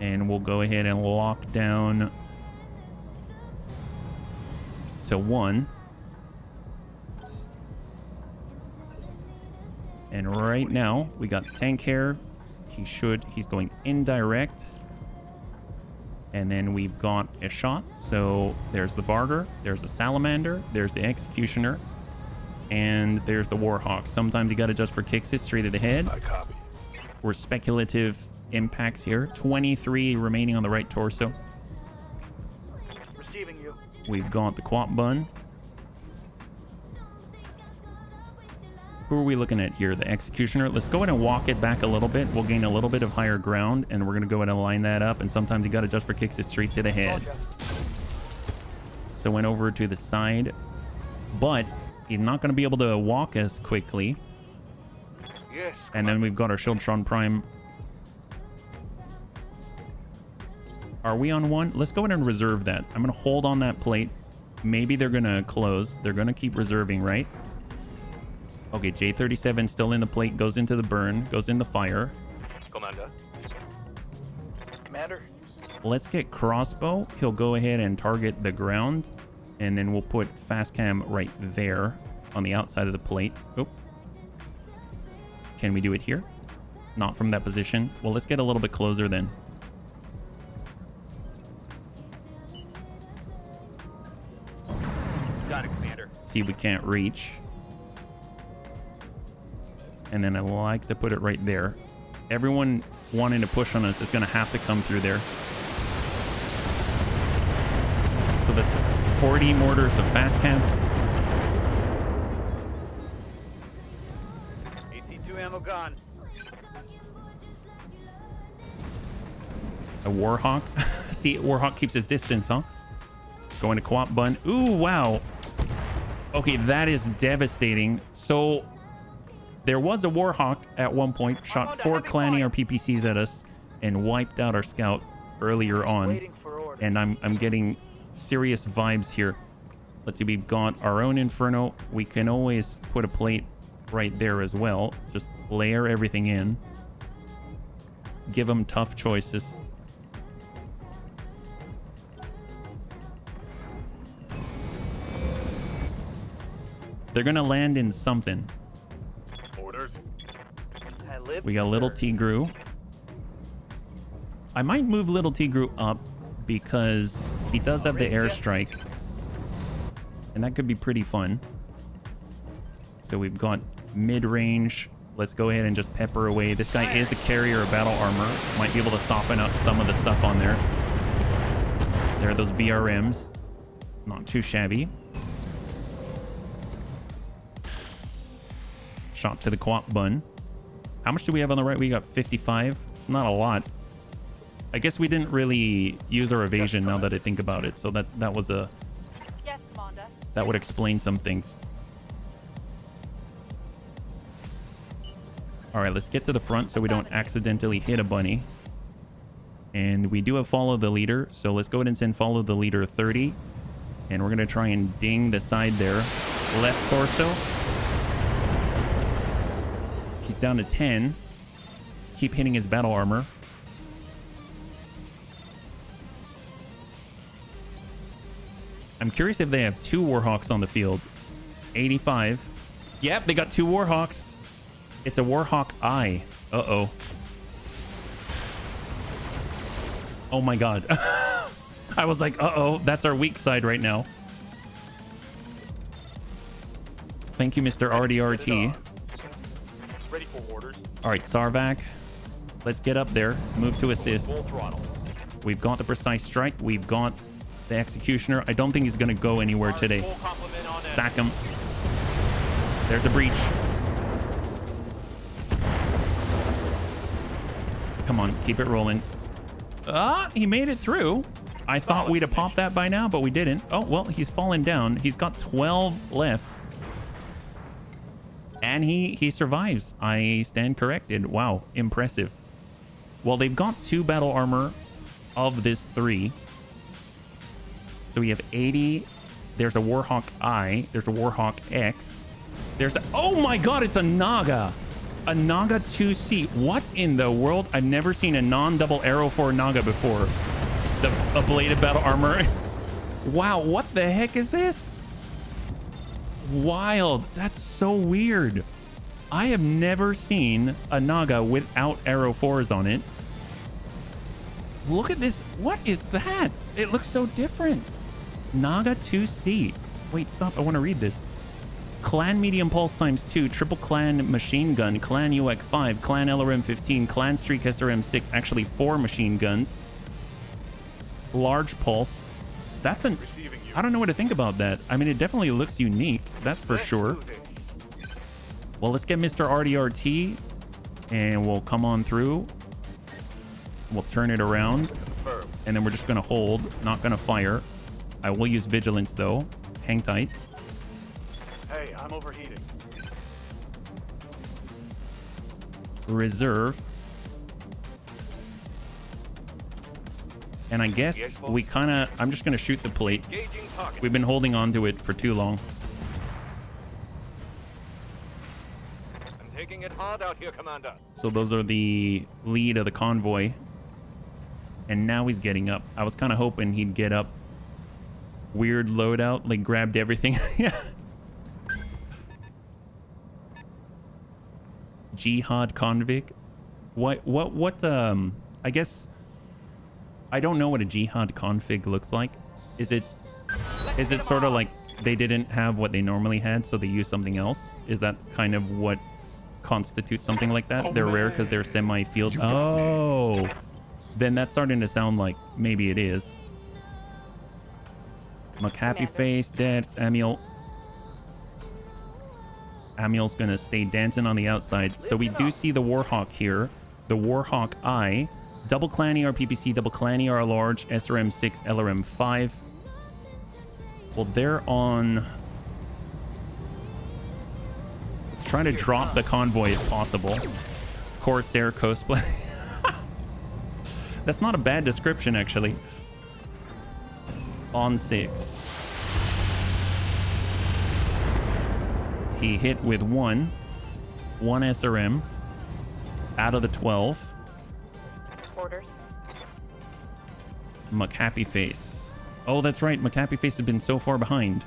S1: And we'll go ahead and lock down to 1. And right now, we got Tank Hair. He's going indirect. And then we've got a shot. So there's the Vargar, there's the Salamander, there's the Executioner, and there's the Warhawk. Sometimes you got to just for kicks it straight to the head.
S2: I copy.
S1: We're speculative impacts here. 23 remaining on the right torso.
S3: Receiving you.
S1: We've got the Quap Bun. Who are we looking at here? The Executioner. Let's go ahead and walk it back a little bit. We'll gain a little bit of higher ground, and we're going to go ahead and line that up. And sometimes you got to just for kicks it straight to the head. So went over to the side, but he's not going to be able to walk as quickly.
S2: Yes.
S1: And then we've got our Shieldtron Prime. Are we on 1? Let's go ahead and reserve that. I'm going to hold on that plate. Maybe they're going to close. They're going to keep reserving, right? Okay, J37 still in the plate, goes into the burn, goes in the fire.
S2: Commander.
S3: Commander.
S1: Let's get Crossbow. He'll go ahead and target the ground, and then we'll put Fast Cam right there on the outside of the plate. Oh. Can we do it here? Not from that position. Well, let's get a little bit closer then.
S3: Got it, Commander.
S1: See if we can't reach. And then I like to put it right there. Everyone wanting to push on us is going to have to come through there. So that's 40 mortars of fast cam.
S3: AT-2 ammo gone.
S1: A Warhawk. See, Warhawk keeps his distance, huh? Going to Quap Bun. Ooh, wow. Okay, that is devastating. So there was a Warhawk at one point, shot 4 Clanny or PPCs at us, and wiped out our scout earlier on. And I'm getting serious vibes here. Let's see, we've got our own Inferno. We can always put a plate right there as well. Just layer everything in. Give them tough choices. They're gonna land in something.
S2: Orders.
S1: We got Little Tigru. I might move Little Tigru up because he does have the airstrike. And that could be pretty fun. So we've got mid-range. Let's go ahead and just pepper away. This guy is a carrier of battle armor. Might be able to soften up some of the stuff on there. There are those VRMs. Not too shabby. Shot to the Quap Bun. How much do we have on the right? We got 55. It's not a lot. I guess we didn't really use our evasion now that I think about it. So that was a...
S5: Yes, Commander.
S1: That would explain some things. All right, let's get to the front so we don't accidentally hit a bunny. And we do have follow the leader. So let's go ahead and send follow the leader 30. And we're going to try and ding the side there. Left torso. He's down to 10. Keep hitting his battle armor. I'm curious if they have 2 Warhawks on the field. 85. Yep, they got 2 Warhawks. It's a Warhawk Eye. Uh-oh. Oh my god. I was like, uh-oh, that's our weak side right now. Thank you, Mr. RDRT.
S2: Ready for orders.
S1: All right, Sarvac, let's get up there. Move to assist.
S2: Full throttle.
S1: We've got the precise strike. We've got the executioner. I don't think he's going to go anywhere today.
S2: Full complement on
S1: Stack him. There's a breach. Come on, keep it rolling. Ah, he made it through. I thought we'd have popped that by now, but we didn't. Oh, well, he's fallen down. He's got 12 left. And he survives. I stand corrected. Wow, impressive. Well, they've got 2 battle armor of this 3. So we have 80. There's a Warhawk I. There's a Warhawk X. There's a... Oh my god, it's a Naga. A Naga 2C. What in the world? I've never seen a non-double arrow for Naga before. The ablated battle armor. Wow, what the heck is this? Wild. That's so weird. I have never seen a Naga without arrow 4s on it. Look at this. What is that? It looks so different. Naga 2C. Wait, stop. I want to read this. Clan medium pulse times 2, triple clan machine gun, clan UX 5, clan LRM 15, clan streak SRM 6, actually 4 machine guns. Large pulse. That's an... I don't know what to think about that. I mean, it definitely looks unique. That's for sure. Well, let's get Mr. RDRT and we'll come on through. We'll turn it around and then we're just going to hold, not going to fire. I will use vigilance though. Hang tight.
S2: Hey, I'm overheating.
S1: Reserve. And I guess we kind of... I'm just going to shoot the plate.
S2: Gauging target.
S1: We've been holding on to it for too long.
S2: I'm taking it hard out here, Commander.
S1: So those are the lead of the convoy. And now he's getting up. I was kind of hoping he'd get up. Weird loadout, like grabbed everything. Yeah. Jihad convict. What, I guess... I don't know what a jihad config looks like. Is it sort of like they didn't have what they normally had, so they used something else? Is that kind of what constitutes something like that? They're rare because they're semi-field. Oh, then that's starting to sound like maybe it is. McHappy face, dead. It's Amiel. Amiel's gonna stay dancing on the outside. So we do see the Warhawk here. The Warhawk I. Double clan ER PPC, double clan ER large, SRM 6, LRM 5. Well, they're on... Let's try to drop the convoy if possible. Corsair cosplay. That's not a bad description, actually. On 6. He hit with 1 SRM out of the 12.
S5: Orders.
S1: McHappy face. Oh, that's right. McHappy face has been so far behind.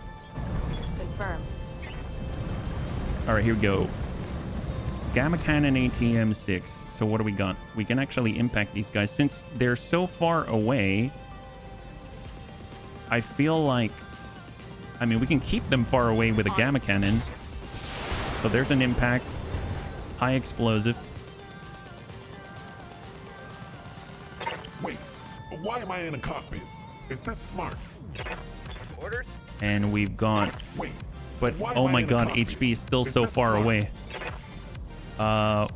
S5: Confirmed.
S1: All right, here we go. Gamma Cannon ATM 6. So what do we got? We can actually impact these guys. Since they're so far away, I feel like... I mean, we can keep them far away with a Gamma Cannon. So there's an impact. High explosive.
S4: Wait, why am I in a cockpit? Is this smart?
S2: Orders?
S1: And we've got...
S4: Wait,
S1: But,
S4: why
S1: oh
S4: am I
S1: my
S4: in a
S1: god,
S4: cockpit?
S1: HB is still
S4: Is
S1: so
S4: this
S1: far
S4: smart?
S1: away. I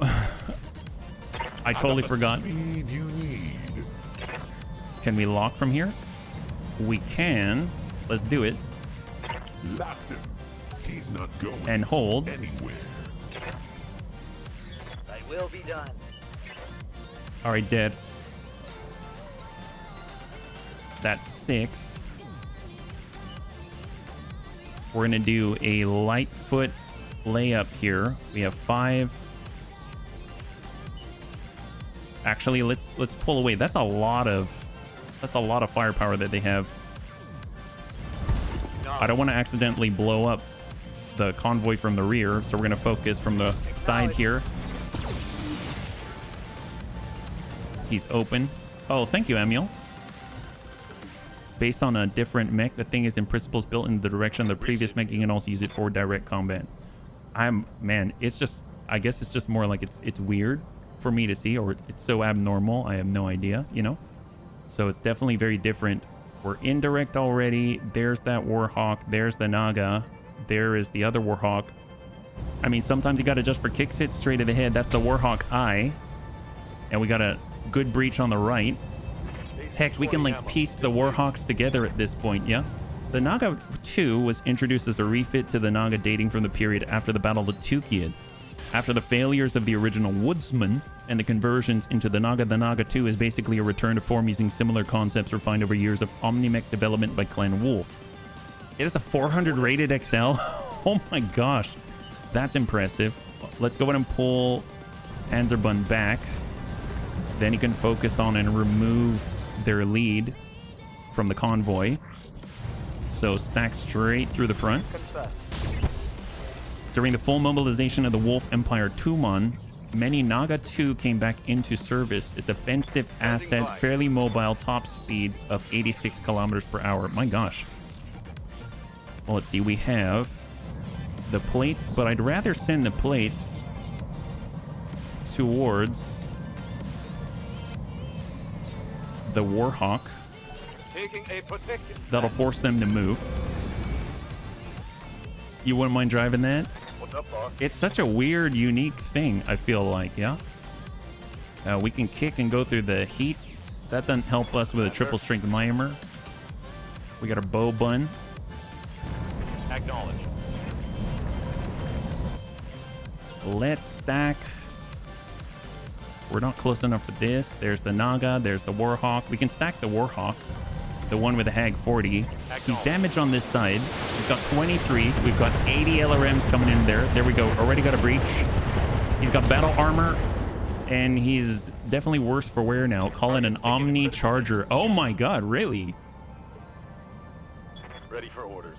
S1: totally
S4: got the
S1: forgot.
S4: Speed you need.
S1: Can we lock from here? We can. Let's do it.
S4: Locked him. He's not going
S1: And hold.
S4: anywhere.
S3: I will be done.
S1: All right, deaths. That's 6. We're gonna do a light foot layup here. We have 5. Actually, let's pull away. That's a lot of firepower that they have. I don't want to accidentally blow up the convoy from the rear, so we're gonna focus from the side here. He's open. Oh, thank you, Amiel. Based on a different mech, the thing is in principle built in the direction of the previous mech. You can also use it for direct combat. Man, it's just, I guess it's just more like it's weird for me to see, or it's so abnormal. I have no idea, you know? So it's definitely very different. We're indirect already. There's that Warhawk. There's the Naga. There is the other Warhawk. I mean, sometimes you got to just for kicks hit straight to the head. That's the Warhawk Eye. And we got a good breach on the right. Heck, we can like piece the Warhawks together at this point, yeah? The Naga 2 was introduced as a refit to the Naga dating from the period after the Battle of Tukiad. After the failures of the original Woodsman and the conversions into the Naga 2 is basically a return to form using similar concepts refined over years of Omnimech development by Clan Wolf. It is a 400 rated XL. Oh my gosh. That's impressive. Let's go ahead and pull Panzerbund back. Then you can focus on and remove their lead from the convoy. So stack straight through the front. During the full mobilization of the Wolf Empire Tumon, many Naga 2 came back into service. A defensive asset, fairly mobile, top speed of 86 kilometers per hour. My gosh. Well, let's see. We have the plates, but I'd rather send the plates towards the Warhawk.
S2: Taking a protected
S1: That'll force them to move. You wouldn't mind driving that?
S2: What's up, boss?
S1: It's such a weird, unique thing, I feel like, yeah? We can kick and go through the heat. That doesn't help us with a triple strength mimer. We got our bow bun.
S2: Acknowledge.
S1: Let's stack. We're not close enough for this. There's the Naga. There's the Warhawk. We can stack the Warhawk. The one with the Hag 40. He's damaged on this side. He's got 23. We've got 80 LRMs coming in there. There we go. Already got a breach. He's got battle armor. And he's definitely worse for wear now. Call it an Omni Charger. Oh my god, really?
S2: Ready for orders.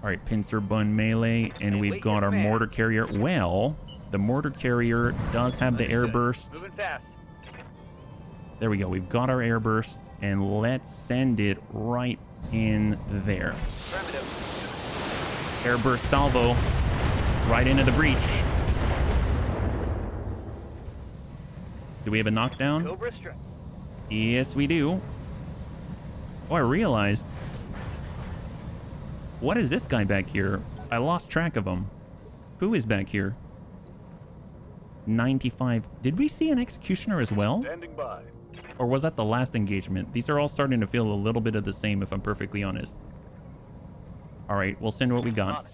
S1: All right, pincer bun melee. And we've got our mortar carrier. Well, the mortar carrier does have the air burst.
S3: Moving fast.
S1: There we go. We've got our air burst, and let's send it right in there.
S3: Affirmative.
S1: Air burst salvo right into the breach. Do we have a knockdown?
S3: Cobra strike.
S1: Yes, we do. Oh, I realized. What is this guy back here? I lost track of him. Who is back here? 95. Did we see an executioner as well?
S2: Standing by.
S1: Or was that the last engagement? These are all starting to feel a little bit of the same, if I'm perfectly honest. All right, we'll send what we got.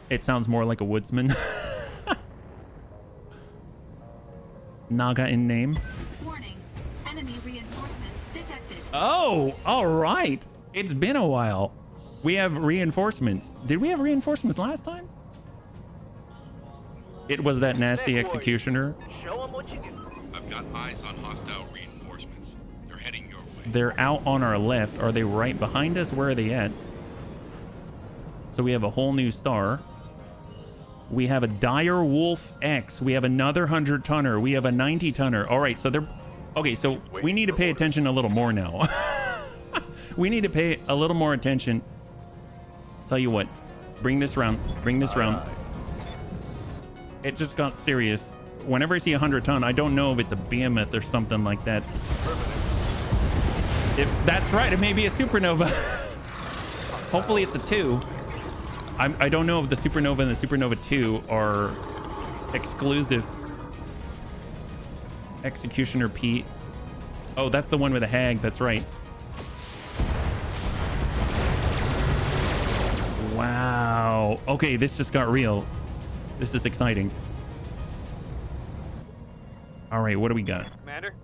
S1: It sounds more like a woodsman. Naga in name.
S7: Warning. Enemy reinforcements detected.
S1: Oh, all right. It's been a while. We have reinforcements. Did we have reinforcements last time? It was that nasty executioner.
S3: Show them what you do.
S8: I've got eyes on hostile reinforcements. They're heading your way.
S1: They're out on our left. Are they right behind us? Where are they at? So we have a whole new star. We have a Dire Wolf X. We have another 100-tonner. We have a 90-tonner. All right, so they're... Okay, so we need to pay attention a little more now. We need to pay a little more attention. Tell you what. Bring this round. Bring this round. It just got serious. Whenever I see a 100-ton, I don't know if it's a behemoth or something like that. If that's right, it may be a supernova. Hopefully it's a 2. I don't know if the supernova and the supernova 2 are exclusive. Executioner Pete. Oh, that's the one with the hag. That's right. Wow. Okay, this just got real. This is exciting. All right, what do we got?
S3: Commander?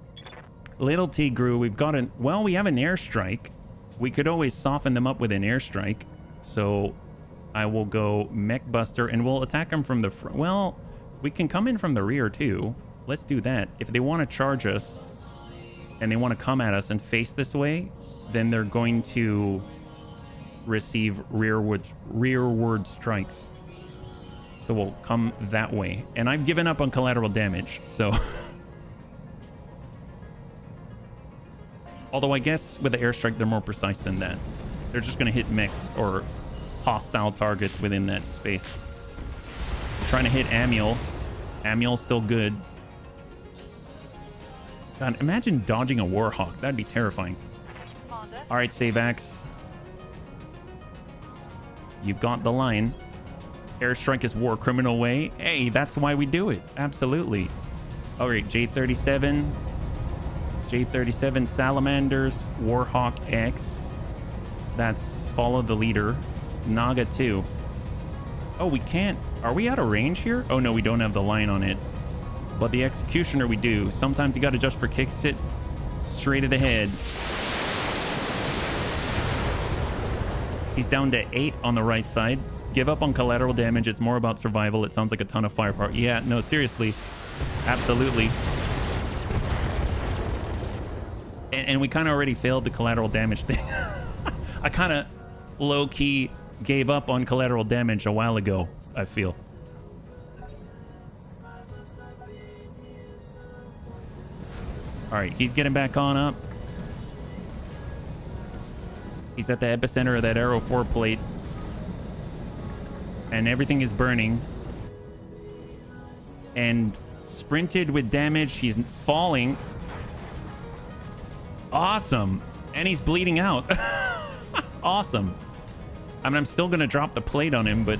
S1: Little Tigru, we've got an... Well, we have an airstrike. We could always soften them up with an airstrike. So I will go Mech Buster and we'll attack them from the front. Well, we can come in from the rear too. Let's do that. If they want to charge us and they want to come at us and face this way, then they're going to receive rearward strikes. So we'll come that way. And I've given up on collateral damage, so... Although I guess with the airstrike, they're more precise than that. They're just going to hit mechs or hostile targets within that space. Trying to hit Amiel. Amiel's still good. God, imagine dodging a Warhawk. That'd be terrifying. All right, Savax. You've got the line. Airstrike is war criminal way. Hey, that's why we do it. Absolutely. All right, J37. J37 Salamanders. Warhawk X. That's follow the leader. Naga 2. Oh, we can't. Are we out of range here? Oh, no, we don't have the line on it. But the Executioner we do. Sometimes you got to adjust for kick sit. Straight to the head. He's down to 8 on the right side. Give up on collateral damage. It's more about survival. It sounds like a ton of firepower. Yeah, no, seriously. Absolutely. And we kind of already failed the collateral damage thing. I kind of low-key gave up on collateral damage a while ago, I feel. All right, he's getting back on up. He's at the epicenter of that Arrow 4 plate. And everything is burning. And sprinted with damage. He's falling. Awesome. And he's bleeding out. Awesome. I mean, I'm still going to drop the plate on him, but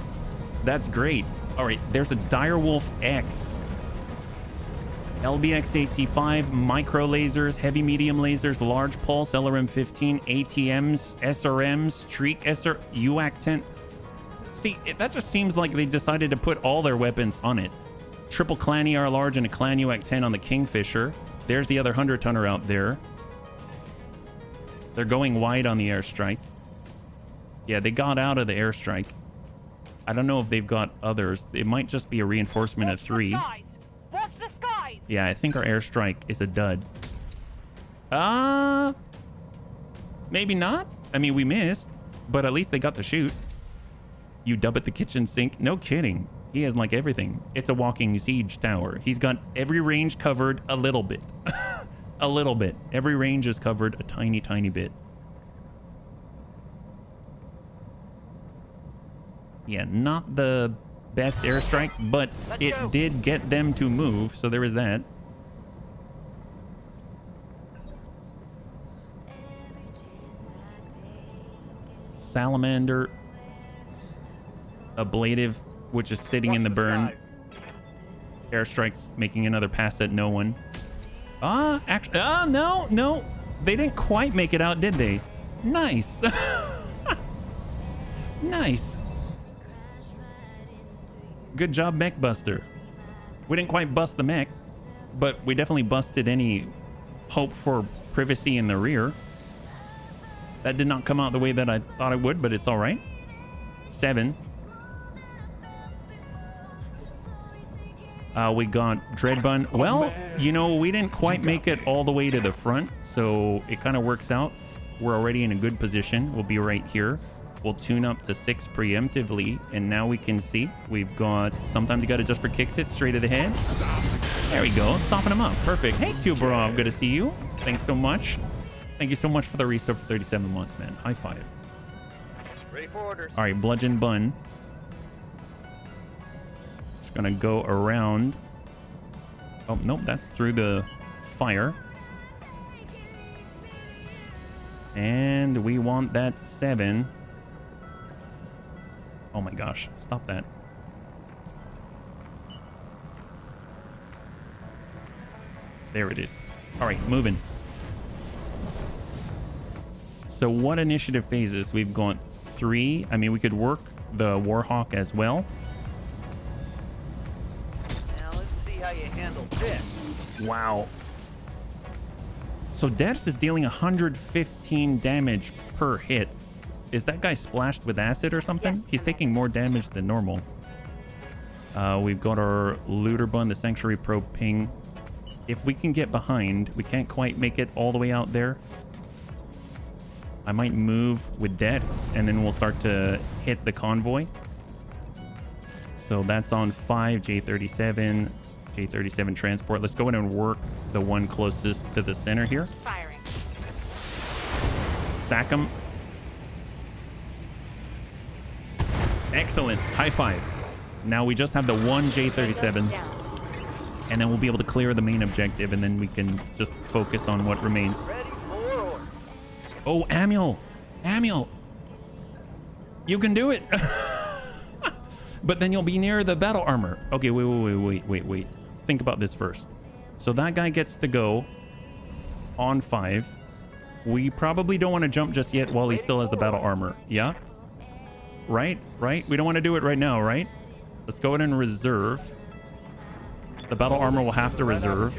S1: that's great. All right, there's a Direwolf X. LBX AC5, micro lasers, heavy medium lasers, large pulse, LRM-15, ATMs, SRMs, Streak SR, UAC-10. See, that just seems like they decided to put all their weapons on it. Triple Clan ER large and a Clan UAC-10 on the Kingfisher. There's the other 100-tonner out there. They're going wide on the airstrike. Yeah, they got out of the airstrike. I don't know if they've got others. It might just be a reinforcement of 3.
S3: Watch the skies!
S1: Yeah, I think our airstrike is a dud. Maybe not. I mean, we missed, but at least they got to shoot. You dub at the kitchen sink? No kidding. He has like everything. It's a walking siege tower. He's got every range covered a little bit. A little bit. Every range is covered a tiny, tiny bit. Yeah, not the best airstrike, but it did get them to move, so there is that. Salamander. Ablative, which is sitting in the burn. Airstrikes making another pass at no one. Actually, no. They didn't quite make it out, did they? Nice. Nice. Good job, Mech Buster. We didn't quite bust the mech, but we definitely busted any hope for privacy in the rear. That did not come out the way that I thought it would, but it's all right. 7. We got Dreadbun. Well, you know, we didn't quite make it all the way to the front, so it kind of works out. We're already in a good position. We'll be right here. We'll tune up to 6 preemptively, and now we can see we've got, sometimes you got to adjust for kicks hit straight to the head. There we go, soften him up. Perfect. Hey, Tuborov, good to see you. Thanks so much. Thank you so much for the resub for 37 months, man. High five.
S3: Ready for orders.
S1: All right, Bludgeon Bun. Just gonna go around. Oh, nope, that's through the fire. And we want that 7. Oh my gosh, stop that. There it is. All right, moving. So what initiative phases? We've got 3. I mean, we could work the Warhawk as well.
S3: Now let's see how you handle this.
S1: Wow. So Devs is dealing 115 damage per hit. Is that guy splashed with acid or something?
S5: Yes,
S1: He's taking more damage than normal. We've got our Looter Bun, the Sanctuary Probe ping. If we can get behind, we can't quite make it all the way out there. I might move with Debts, and then we'll start to hit the convoy. So that's on 5, J37, J37 transport. Let's go in and work the one closest to the center here.
S5: Firing.
S1: Stack them. Excellent. High five. Now we just have the one J37, and then we'll be able to clear the main objective, and then we can just focus on what remains.
S3: Ready for order.
S1: Oh, Amiel. Amiel. You can do it. But then you'll be near the battle armor. Okay, wait. Think about this first. So that guy gets to go on 5. We probably don't want to jump just yet while he still has the battle armor. Yeah? Right? We don't want to do it right now, right? Let's go ahead and reserve. The battle armor will have to reserve.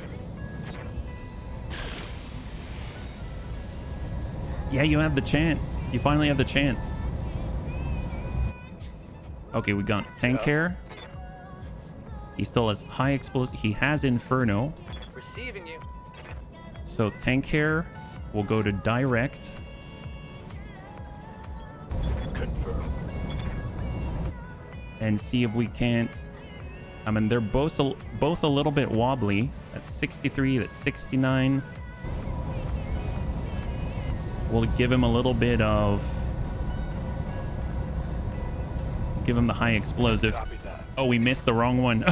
S1: Yeah, you have the chance. You finally have the chance. Okay, we got tank care. He still has high explosive. He has Inferno.
S3: Receiving you.
S1: So tank care will go to direct.
S2: Confirm.
S1: And see if we can't. I mean, they're both a little bit wobbly. That's 63. That's 69. We'll give him a little bit of. Give him the high explosive.
S2: Copy that.
S1: Oh, we missed the wrong one.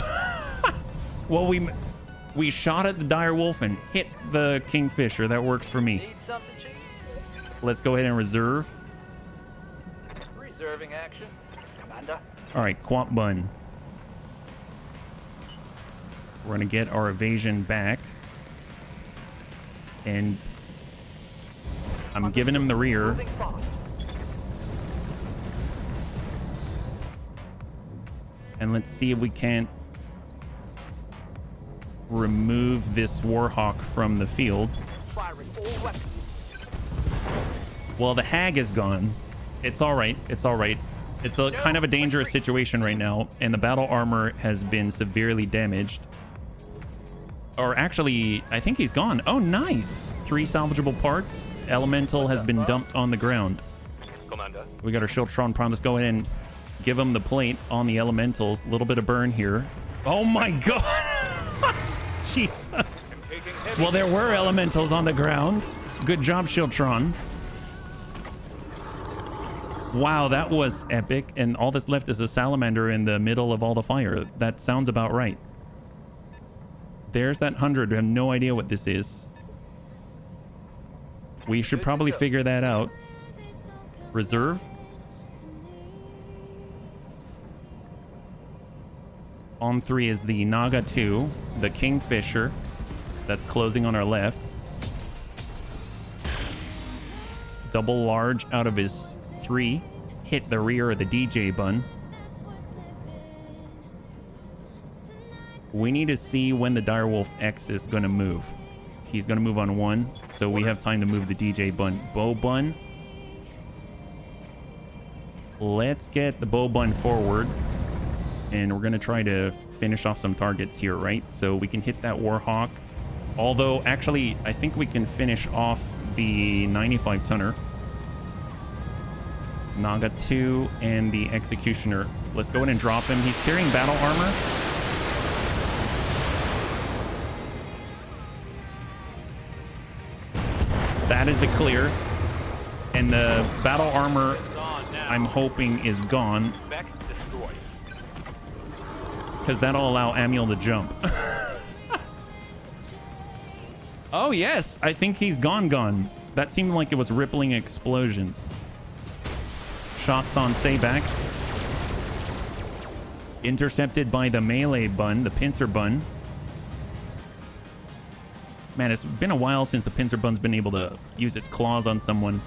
S1: Well, we shot at the dire wolf and hit the kingfisher. That works for me.
S3: Need something, Chief?
S1: Let's go ahead and reserve.
S3: Reserving action. Commander.
S1: All right, Quant Bun. We're gonna get our evasion back, and I'm giving him the rear.
S3: Moving fast.
S1: And let's see if we can't remove this Warhawk from the field.
S3: Firing all weapons.
S1: Well, the hag is gone. It's all right. It's all right. It's a kind of a dangerous situation right now, and the battle armor has been severely damaged. Or actually, I think he's gone. Oh, nice. 3 salvageable parts. Elemental has been dumped on the ground.
S2: Commander.
S1: We got our Shieldtron Prime. Let's go ahead and give him the plate on the elementals. A little bit of burn here. Oh my god. Jesus.
S3: Taking heavy.
S1: Well, there were elementals on the ground. Good job, Shieldtron. Wow, that was epic. And all that's left is a salamander in the middle of all the fire. That sounds about right. There's that 100. I have no idea what this is. We should probably figure that out. Reserve. On 3 is the Naga 2, the Kingfisher, that's closing on our left. Double large out of his 3, hit the rear of the DJ Bun. We need to see when the Direwolf X is going to move. He's going to move on 1, so we have time to move the DJ Bun. Bow Bun. Let's get the Bow Bun forward. And we're going to try to finish off some targets here, right? So we can hit that Warhawk. Although, actually, I think we can finish off the 95 tonner. Naga 2 and the Executioner. Let's go ahead and drop him. He's carrying battle armor. That is a clear. And the battle armor, I'm hoping, is gone.
S3: Back destroyed.
S1: Because that'll allow Amiel to jump. Oh, yes. I think he's gone. That seemed like it was rippling explosions. Shots on Sabax. Intercepted by the melee bun, the pincer bun. Man, it's been a while since the pincer bun's been able to use its claws on someone.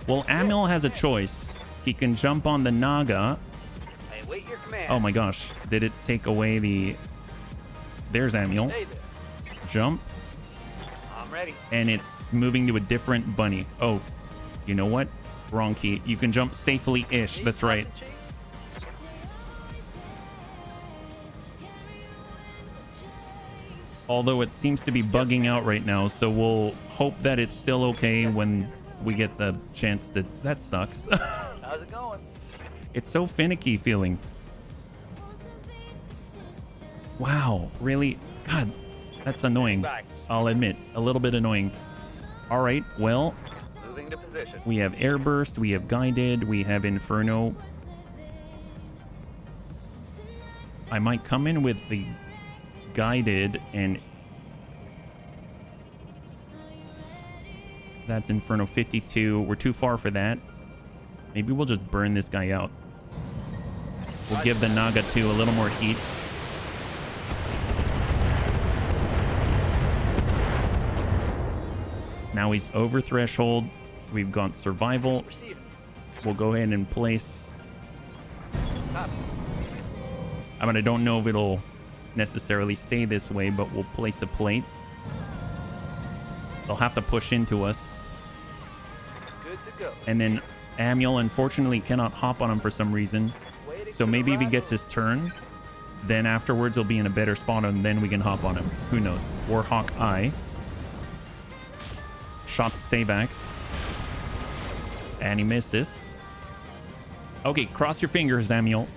S1: Well, Amiel has a choice. He can jump on the Naga.
S3: I await your command.
S1: Oh my gosh. Did it take away the... There's Amiel.
S3: Stay there.
S1: Jump.
S3: I'm ready.
S1: And it's moving to a different bunny. Oh, you know what? Wrong key. You can jump safely-ish.
S3: Need
S1: That's right.
S3: something, Chief?
S1: Although it seems to be bugging out right now, so we'll hope that it's still okay when we get the chance to... That sucks.
S3: How's it going?
S1: It's so finicky feeling. Wow, really? God, that's annoying. I'll admit, a little bit annoying. All right, well,
S3: Moving to position.
S1: we have Airburst, we have Guided, we have Inferno. I might come in with the Guided and... That's Inferno 52. We're too far for that. Maybe we'll just burn this guy out. We'll give the Naga 2 a little more heat. Now he's over threshold. We've got survival. We'll go ahead and place... I mean, I don't know if it'll necessarily stay this way, but we'll place a plate. They'll have to push into us.
S3: Good to go.
S1: And then Amiel, unfortunately, cannot hop on him for some reason. So maybe if he gets his turn, then afterwards he'll be in a better spot and then we can hop on him. Who knows? Warhawk Eye. Shot to Savax. And he misses. Okay, cross your fingers, Amiel.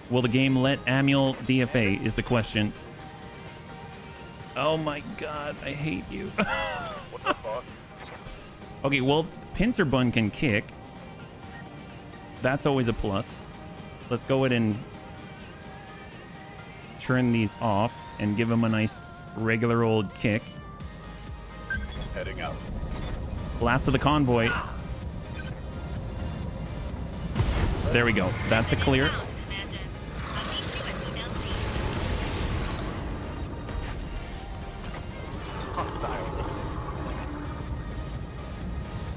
S1: Will the game let Amiel DFA is the question. Oh my god, I hate you.
S3: What the fuck?
S1: Okay, well, Pincer Bun can kick. That's always a plus. Let's go ahead and turn these off and give him a nice regular old kick.
S2: Heading out.
S1: Blast of the convoy. There we go. That's a clear.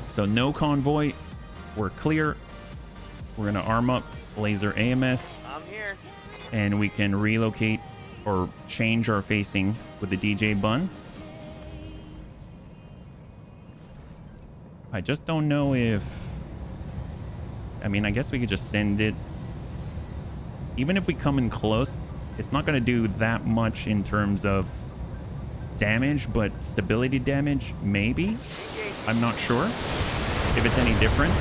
S1: So no convoy. We're clear. We're going to arm up laser AMS.
S3: I'm here.
S1: And we can relocate or change our facing with the DJ Bun. I just don't know if... I mean, I guess we could just send it. Even if we come in close, it's not going to do that much in terms of damage, but stability damage, maybe? I'm not sure if it's any different.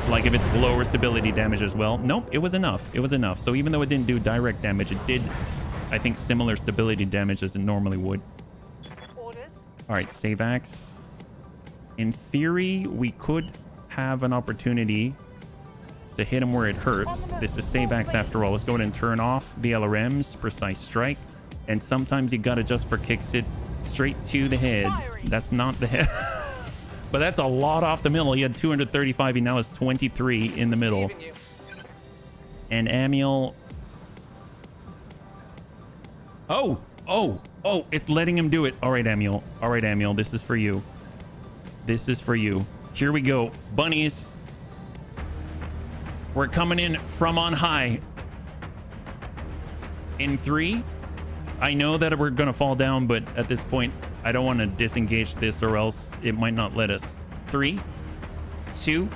S1: Like if it's lower stability damage as well. Nope, it was enough. It was enough. So even though it didn't do direct damage, it did, I think, similar stability damage as it normally would. All right, Savax. In theory, we could have an opportunity to hit him where it hurts. This is Savax after all. Let's go ahead and turn off the LRMs, precise strike. And sometimes you gotta just for kicks it straight to the head. That's not the head. But that's a lot off the middle. He had 235. He now has 23 in the middle. And Amiel... Oh! It's letting him do it. All right, Amiel. All right, Amiel. This is for you. This is for you. Here we go. Bunnies. We're coming in from on high. In 3. I know that we're going to fall down, but at this point, I don't want to disengage this or else it might not let us. 3, 2,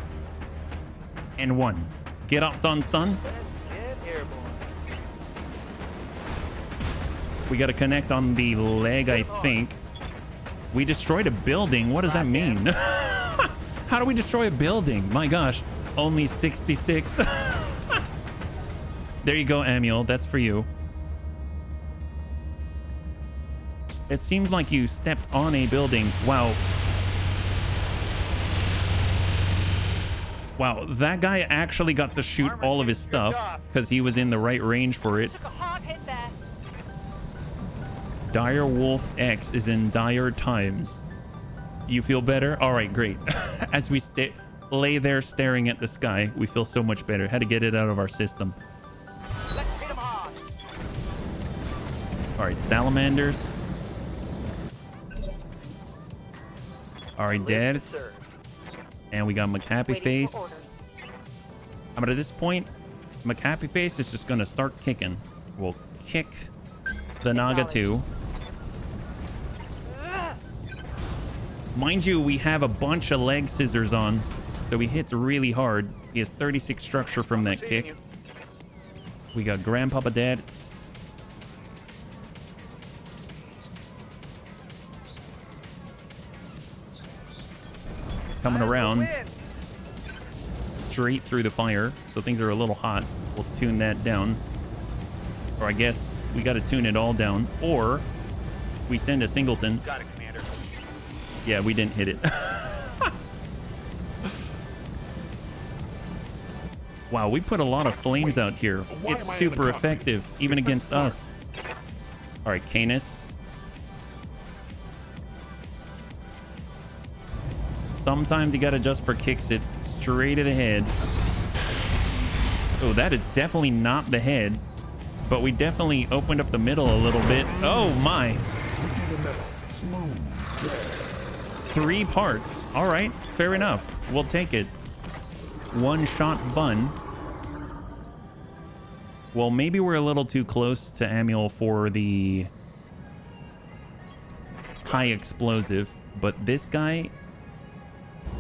S1: and 1. Get up, done, son. We got to connect on the leg, I think. We destroyed a building. What does that mean? How do we destroy a building? My gosh. Only 66. There you go, Amiel. That's for you. It seems like you stepped on a building. Wow. Wow, that guy actually got to shoot all of his stuff because he was in the right range for it. Dire Wolf X is in dire times. You feel better? All right, great. As we lay there staring at the sky, we feel so much better. Had to get it out of our system.
S3: Let's hit him hard.
S1: All right, salamanders. All right, dads. And we got McHappy Face. I mean, at this point, McHappy Face is just going to start kicking. We'll kick the Naga 2. Mind you, we have a bunch of leg scissors on, so he hits really hard. He has 36 structure from that kick. We got Grandpapa Dads. Coming around straight through the fire, so things are a little hot. We'll tune that down. Or I guess we got to tune it all down. Or we send a singleton.
S3: Got it, Commander.
S1: Yeah, we didn't hit it. Wow, we put a lot of flames out here. It's super effective, even against us. All right, Canis. Sometimes you gotta adjust for kicks it straight to the head. Oh, that is definitely not the head, but we definitely opened up the middle a little bit. Oh my. 3 parts. All right, fair enough. We'll take it. One shot bun. Well, maybe we're a little too close to Manuel for the high explosive, but this guy,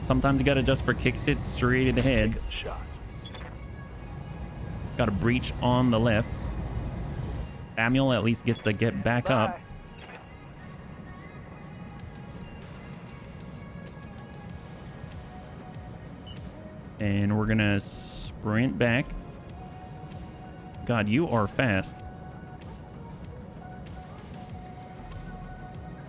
S1: sometimes you gotta adjust for kicks it straight in the head. It's got a breach on the left. Manuel at least gets to get back up. And we're gonna sprint back. God, you are fast.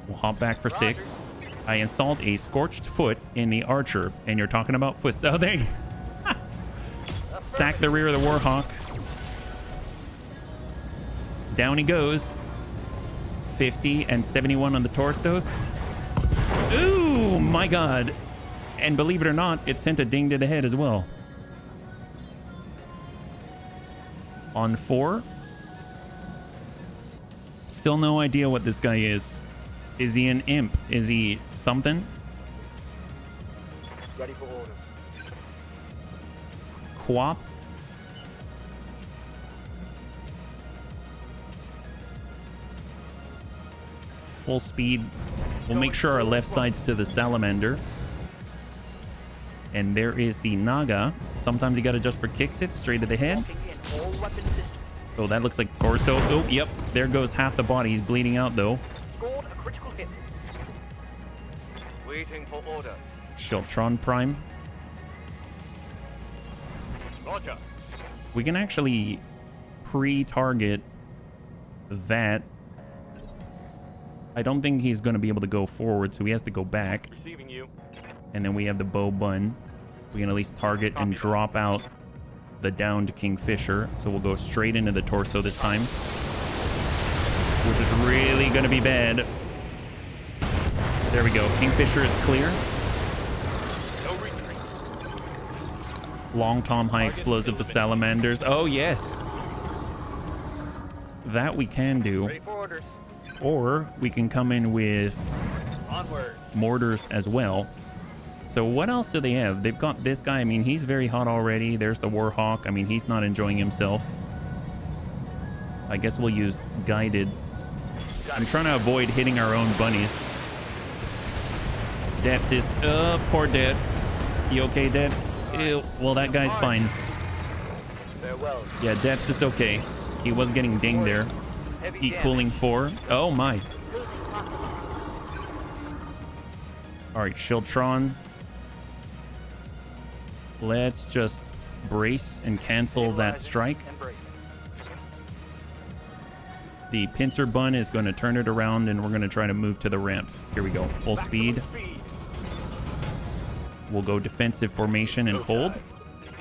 S1: We'll hop back for 6. I installed a scorched foot in the Archer, and you're talking about foot. Oh, there you stack the rear of the Warhawk. Down he goes. 50 and 71 on the torsos. Ooh, my God. And believe it or not, it sent a ding to the head as well. On 4. Still no idea what this guy is. Is he an imp? Is he something?
S3: Ready for orders.
S1: Quap. Full speed. We'll make sure our left side's to the Salamander. And there is the Naga. Sometimes you gotta adjust for kicks it straight to the head. Oh, that looks like torso. Oh, yep. There goes half the body. He's bleeding out though.
S3: Scored a critical hit. Waiting for order.
S1: Shiltron Prime.
S3: Roger.
S1: We can actually pre-target that. I don't think he's going to be able to go forward, so he has to go back.
S3: Receiving you.
S1: And then we have the bow bun. We can at least target and drop out the downed Kingfisher. So we'll go straight into the torso this time, which is really going to be bad. There we go. Kingfisher is clear.
S3: No retreat.
S1: Long Tom high explosive, the Salamanders. Oh, yes. That we can do.
S3: Ready for orders.
S1: Or we can come in with
S3: Onward.
S1: mortars as well. So what else do they have? They've got this guy. I mean, he's very hot already. There's the Warhawk. I mean, he's not enjoying himself. I guess we'll use guided. I'm trying to avoid hitting our own bunnies. Deaths is... poor Deaths. You okay, Deaths? Ew. Well, that guy's fine.
S3: Farewell.
S1: Yeah, Deaths is okay. He was getting dinged there. Heat cooling 4. Oh, my. All right, Shiltron. Let's just brace and cancel that strike. The pincer bun is going to turn it around, and we're going to try to move to the ramp. Here we go. Full speed. We'll go defensive formation and hold.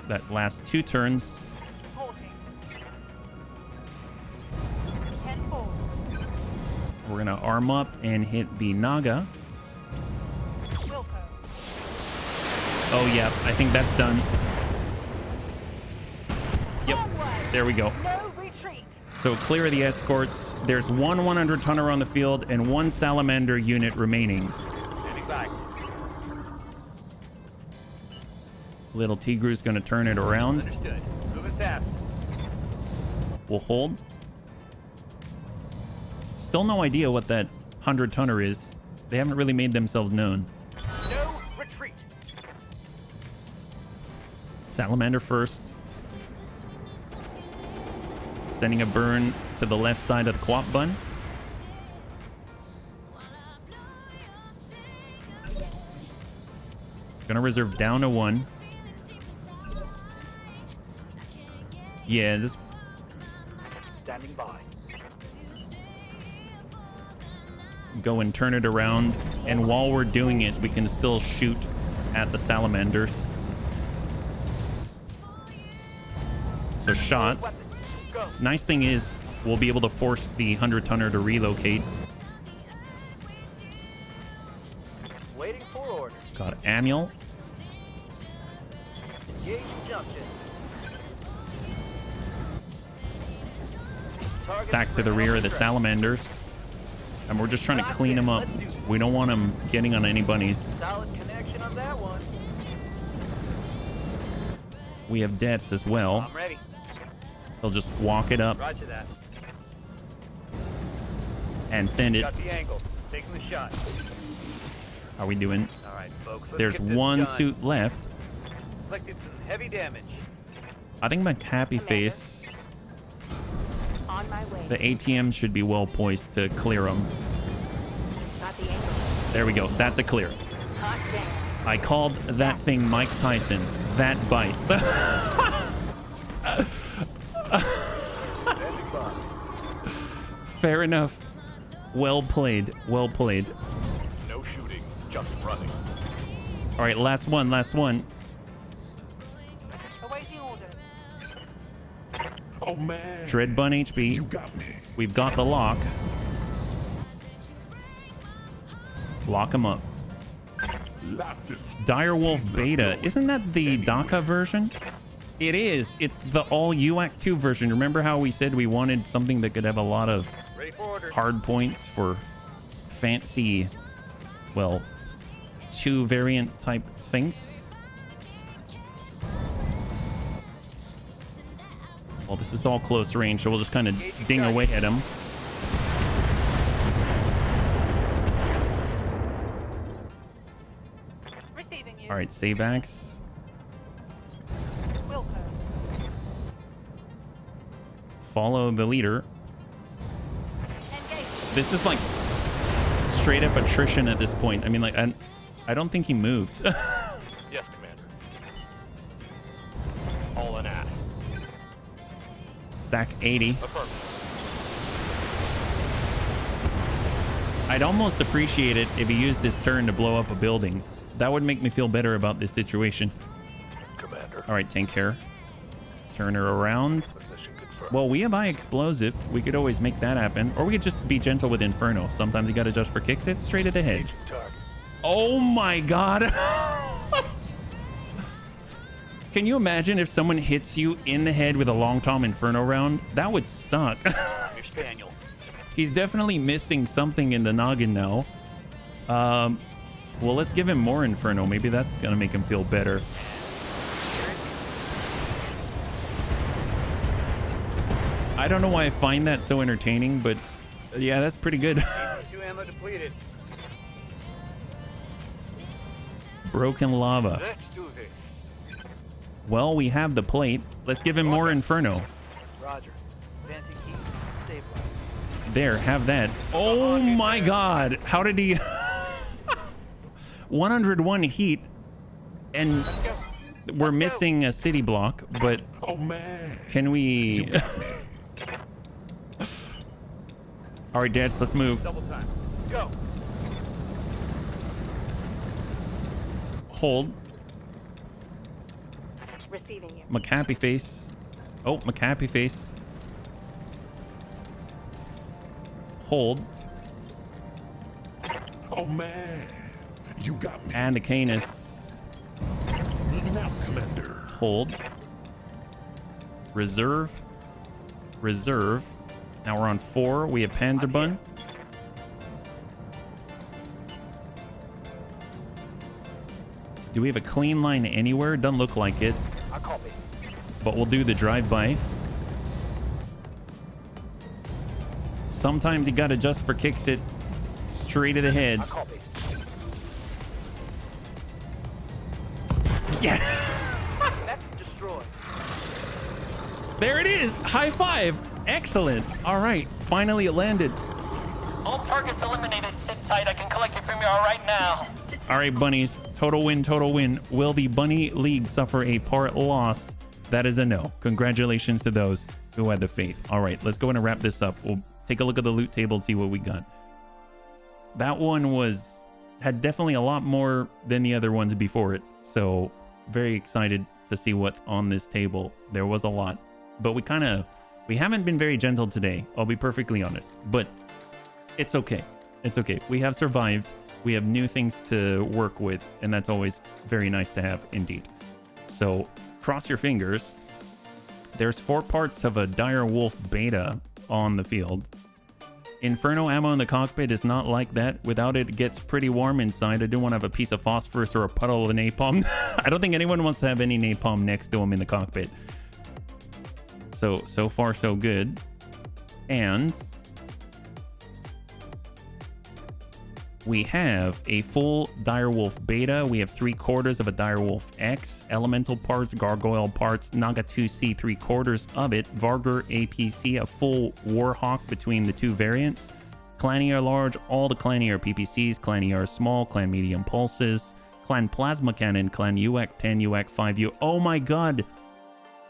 S1: That last 2 turns. We're going to arm up and hit the Naga. Oh, yeah. I think that's done. Yep. There we go. So clear of the escorts. There's one 100-tonner on the field and 1 Salamander unit remaining. Little Tigru's going to turn it around.
S3: Understood. Moving fast.
S1: We'll hold. Still no idea what that 100-tonner is. They haven't really made themselves known.
S3: No retreat.
S1: Salamander first. Sending a burn to the left side of the Quap bun. Gonna reserve down to 1. Yeah, this...
S3: Standing by.
S1: Go and turn it around. And while we're doing it, we can still shoot at the salamanders. So shot.
S3: Go.
S1: Nice thing is we'll be able to force the 100-tonner to relocate.
S3: Waiting for orders.
S1: Got Amiel.
S3: Engage junction. Target
S1: Stacked to the rear of the salamanders. And we're just trying to clean them up. We don't want them getting on any bunnies.
S3: Solid connection on that one.
S1: We have deaths as well.
S3: I'm ready.
S1: They'll just walk it up
S3: Roger that.
S1: and send it.
S3: Got the angle. Taking the shot.
S1: How are we doing?
S3: All right, folks. Let's
S1: There's
S3: get this
S1: one
S3: done.
S1: suit left.
S3: Inflicted some heavy damage.
S1: I think my happy face,
S5: On my way.
S1: the ATM should be well poised to clear them.
S5: Got the angle.
S1: There we go. That's a clear.
S5: Hot damn.
S1: I called that thing Mike Tyson. That bites.
S3: Standing by.
S1: Fair enough. Well played. Well played.
S2: No shooting, just running.
S1: All right, last one. Last one.
S5: Awaiting order.
S4: Oh man.
S1: Dread Bun
S4: You
S1: HB.
S4: got me.
S1: We've got the lock. Lock him up.
S4: Locked it.
S1: Direwolf Beta. Isn't that the DACA version? It is. It's the all UAC 2 version. Remember how we said we wanted something that could have a lot of
S3: Ready for orders.
S1: hard points for fancy, well, 2 variant type things? Well, this is all close range, so we'll just kind of ding away at him.
S5: Receiving you.
S1: All right, save axe.
S5: Wilco.
S1: Follow the leader.
S5: Engage.
S1: This is like straight up attrition at this point. I mean, like, I don't think he moved.
S2: Yes, Commander. All in ass.
S1: Stack 80.
S2: Affirmative.
S1: I'd almost appreciate it if he used his turn to blow up a building. That would make me feel better about this situation.
S2: Commander.
S1: All right, tank care. Turn her around.
S2: Position confirmed.
S1: Well, we have high explosive. We could always make that happen. Or we could just be gentle with Inferno. Sometimes you got to adjust for kicks. It straight at the head.
S2: Target.
S1: Oh my god. Can you imagine if someone hits you in the head with a long Tom Inferno round? That would suck.
S3: Your spaniel.
S1: He's definitely missing something in the noggin now. Well, let's give him more Inferno. Maybe that's gonna make him feel better. I don't know why I find that so entertaining, but yeah, that's pretty good.
S3: 2 ammo depleted.
S1: Broken lava.
S3: Let's do this.
S1: Well, we have the plate. Let's give him more Inferno.
S3: Roger. Advancing heat. Stabilize.
S1: There, have that. Oh my god. How did he... 101 heat. And
S3: Let's go.
S1: we're missing a city block, but
S4: Oh man.
S1: can we... All right, dads, let's move.
S3: Double time. Go.
S1: Hold.
S5: Receiving you.
S1: McHappy face. Oh, McHappy face. Hold.
S4: Oh man. You got me.
S1: And a Canis.
S4: Moving out, Commander.
S1: Hold. Reserve. Reserve. Now we're on 4. We have Panzerbun. Do we have a clean line anywhere? Doesn't look like it,
S3: I copy.
S1: but we'll do the drive-by. Sometimes you gotta adjust for kicks it straight to the head.
S3: I copy.
S1: Yeah,
S3: That's destroyed.
S1: there it is. High five. Excellent. All right, finally it landed.
S6: All targets eliminated. Sit tight. I can collect your firmware right now.
S1: All right, bunnies. Total win, total win. Will the Bunny League suffer a part loss? That is a no. Congratulations to those who had the faith. All right, let's go in and wrap this up. We'll take a look at the loot table and see what we got. That one was had definitely a lot more than the other ones before it. So very excited to see what's on this table. There was a lot, but we haven't been very gentle today. I'll be perfectly honest, but it's okay. It's okay. We have survived. We have new things to work with, and that's always very nice to have indeed. So cross your fingers. There's 4 parts of a dire wolf beta on the field. Inferno ammo in the cockpit is not like that. Without it, it gets pretty warm inside. I do want to have a piece of phosphorus or a puddle of napalm. I don't think anyone wants to have any napalm next to them in the cockpit. So far so good. And we have a full direwolf beta. We have 3/4 of a direwolf X, elemental parts, gargoyle parts, Naga 2C 3/4 of it, Vargur APC, a full Warhawk between the 2 variants. Clan ER large, all the Clan ER PPCs, Clan ER small, Clan medium pulses, Clan plasma cannon, Clan UAC 10, UAC 5U. Oh my god!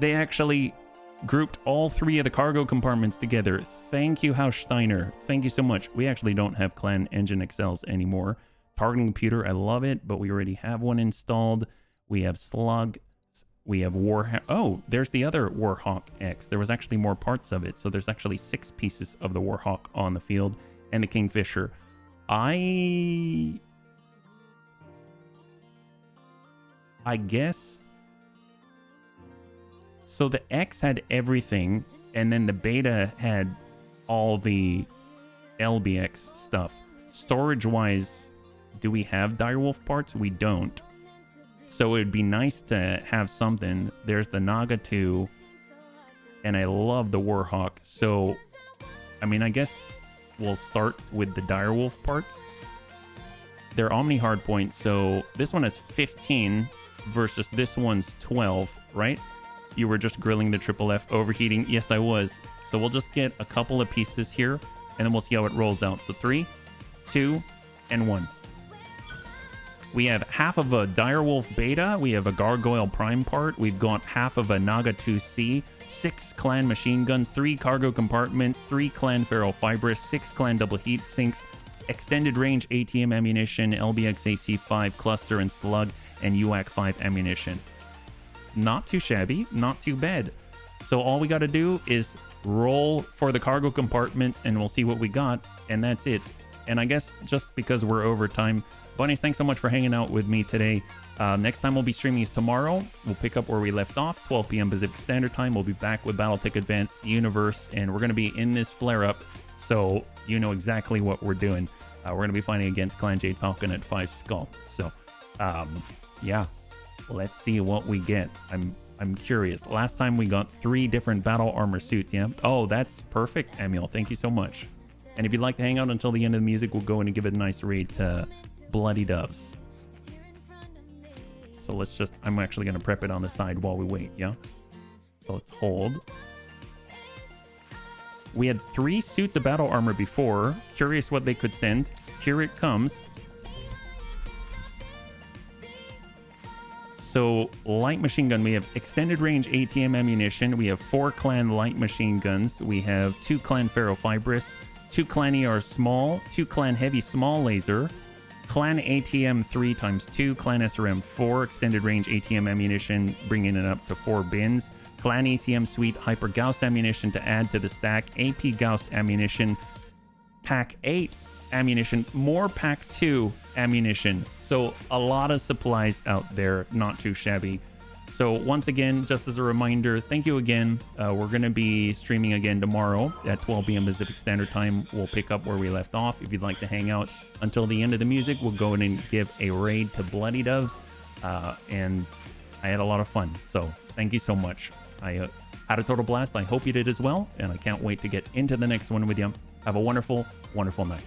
S1: They actually grouped all 3 of the cargo compartments together. Thank you, House Steiner. Thank you so much. We actually don't have Clan Engine XLs anymore. Targeting computer, I love it, but we already have one installed. We have Slug. We have Warhawk. Oh, there's the other Warhawk X. There was actually more parts of it. So there's actually 6 pieces of the Warhawk on the field and the Kingfisher. I guess... So the X had everything, and then the beta had all the LBX stuff. Storage-wise, do we have direwolf parts? We don't. So it'd be nice to have something. There's the Naga 2, and I love the Warhawk. So, I mean, I guess we'll start with the direwolf parts. They're Omni hardpoint, so this one has 15 versus this one's 12, right? You were just grilling the Triple F overheating. Yes, I was. So we'll just get a couple of pieces here, and then we'll see how it rolls out. So 3, 2, and 1. We have half of a direwolf beta. We have a gargoyle prime part. We've got half of a Naga 2C, 6 clan machine guns, 3 cargo compartments, 3 clan ferrofibrous, 6 clan double heat sinks, extended range ATM ammunition, LBX AC5 cluster and slug, and UAC 5 ammunition. Not too shabby, not too bad. So all we got to do is roll for the cargo compartments and we'll see what we got, and that's it. And I guess just because we're over time, Bunnies, thanks so much for hanging out with me today. Next time we'll be streaming is tomorrow. We'll pick up where we left off, 12 p.m. Pacific Standard Time. We'll be back with Battletech Advanced Universe, and we're going to be in this flare-up, so you know exactly what we're doing. We're going to be fighting against Clan Jade Falcon at 5 Skull. So, yeah. Let's see what we get. I'm curious. Last time we got 3 different battle armor suits, yeah? Oh, that's perfect, Emil. Thank you so much. And if you'd like to hang out until the end of the music, we'll go in and give it a nice raid to Bloody Doves. So let's just... I'm actually going to prep it on the side while we wait, yeah? So let's hold. We had 3 suits of battle armor before. Curious what they could send. Here it comes. So, light machine gun, we have extended range ATM ammunition. We have 4 clan light machine guns. We have 2 clan ferrofibrous, 2 clan ER small, 2 clan heavy small laser, clan ATM 3x2, clan SRM 4, extended range ATM ammunition, bringing it up to 4 bins, clan ACM suite hyper Gauss ammunition to add to the stack, AP Gauss ammunition, pack 8 ammunition, more pack 2 ammunition. So a lot of supplies out there, not too shabby. So once again, just as a reminder, thank you again. We're going to be streaming again tomorrow at 12 p.m. Pacific Standard Time. We'll pick up where we left off. If you'd like to hang out until the end of the music, we'll go in and give a raid to Bloody Doves. And I had a lot of fun. So thank you so much. I had a total blast. I hope you did as well. And I can't wait to get into the next one with you. Have a wonderful, wonderful night.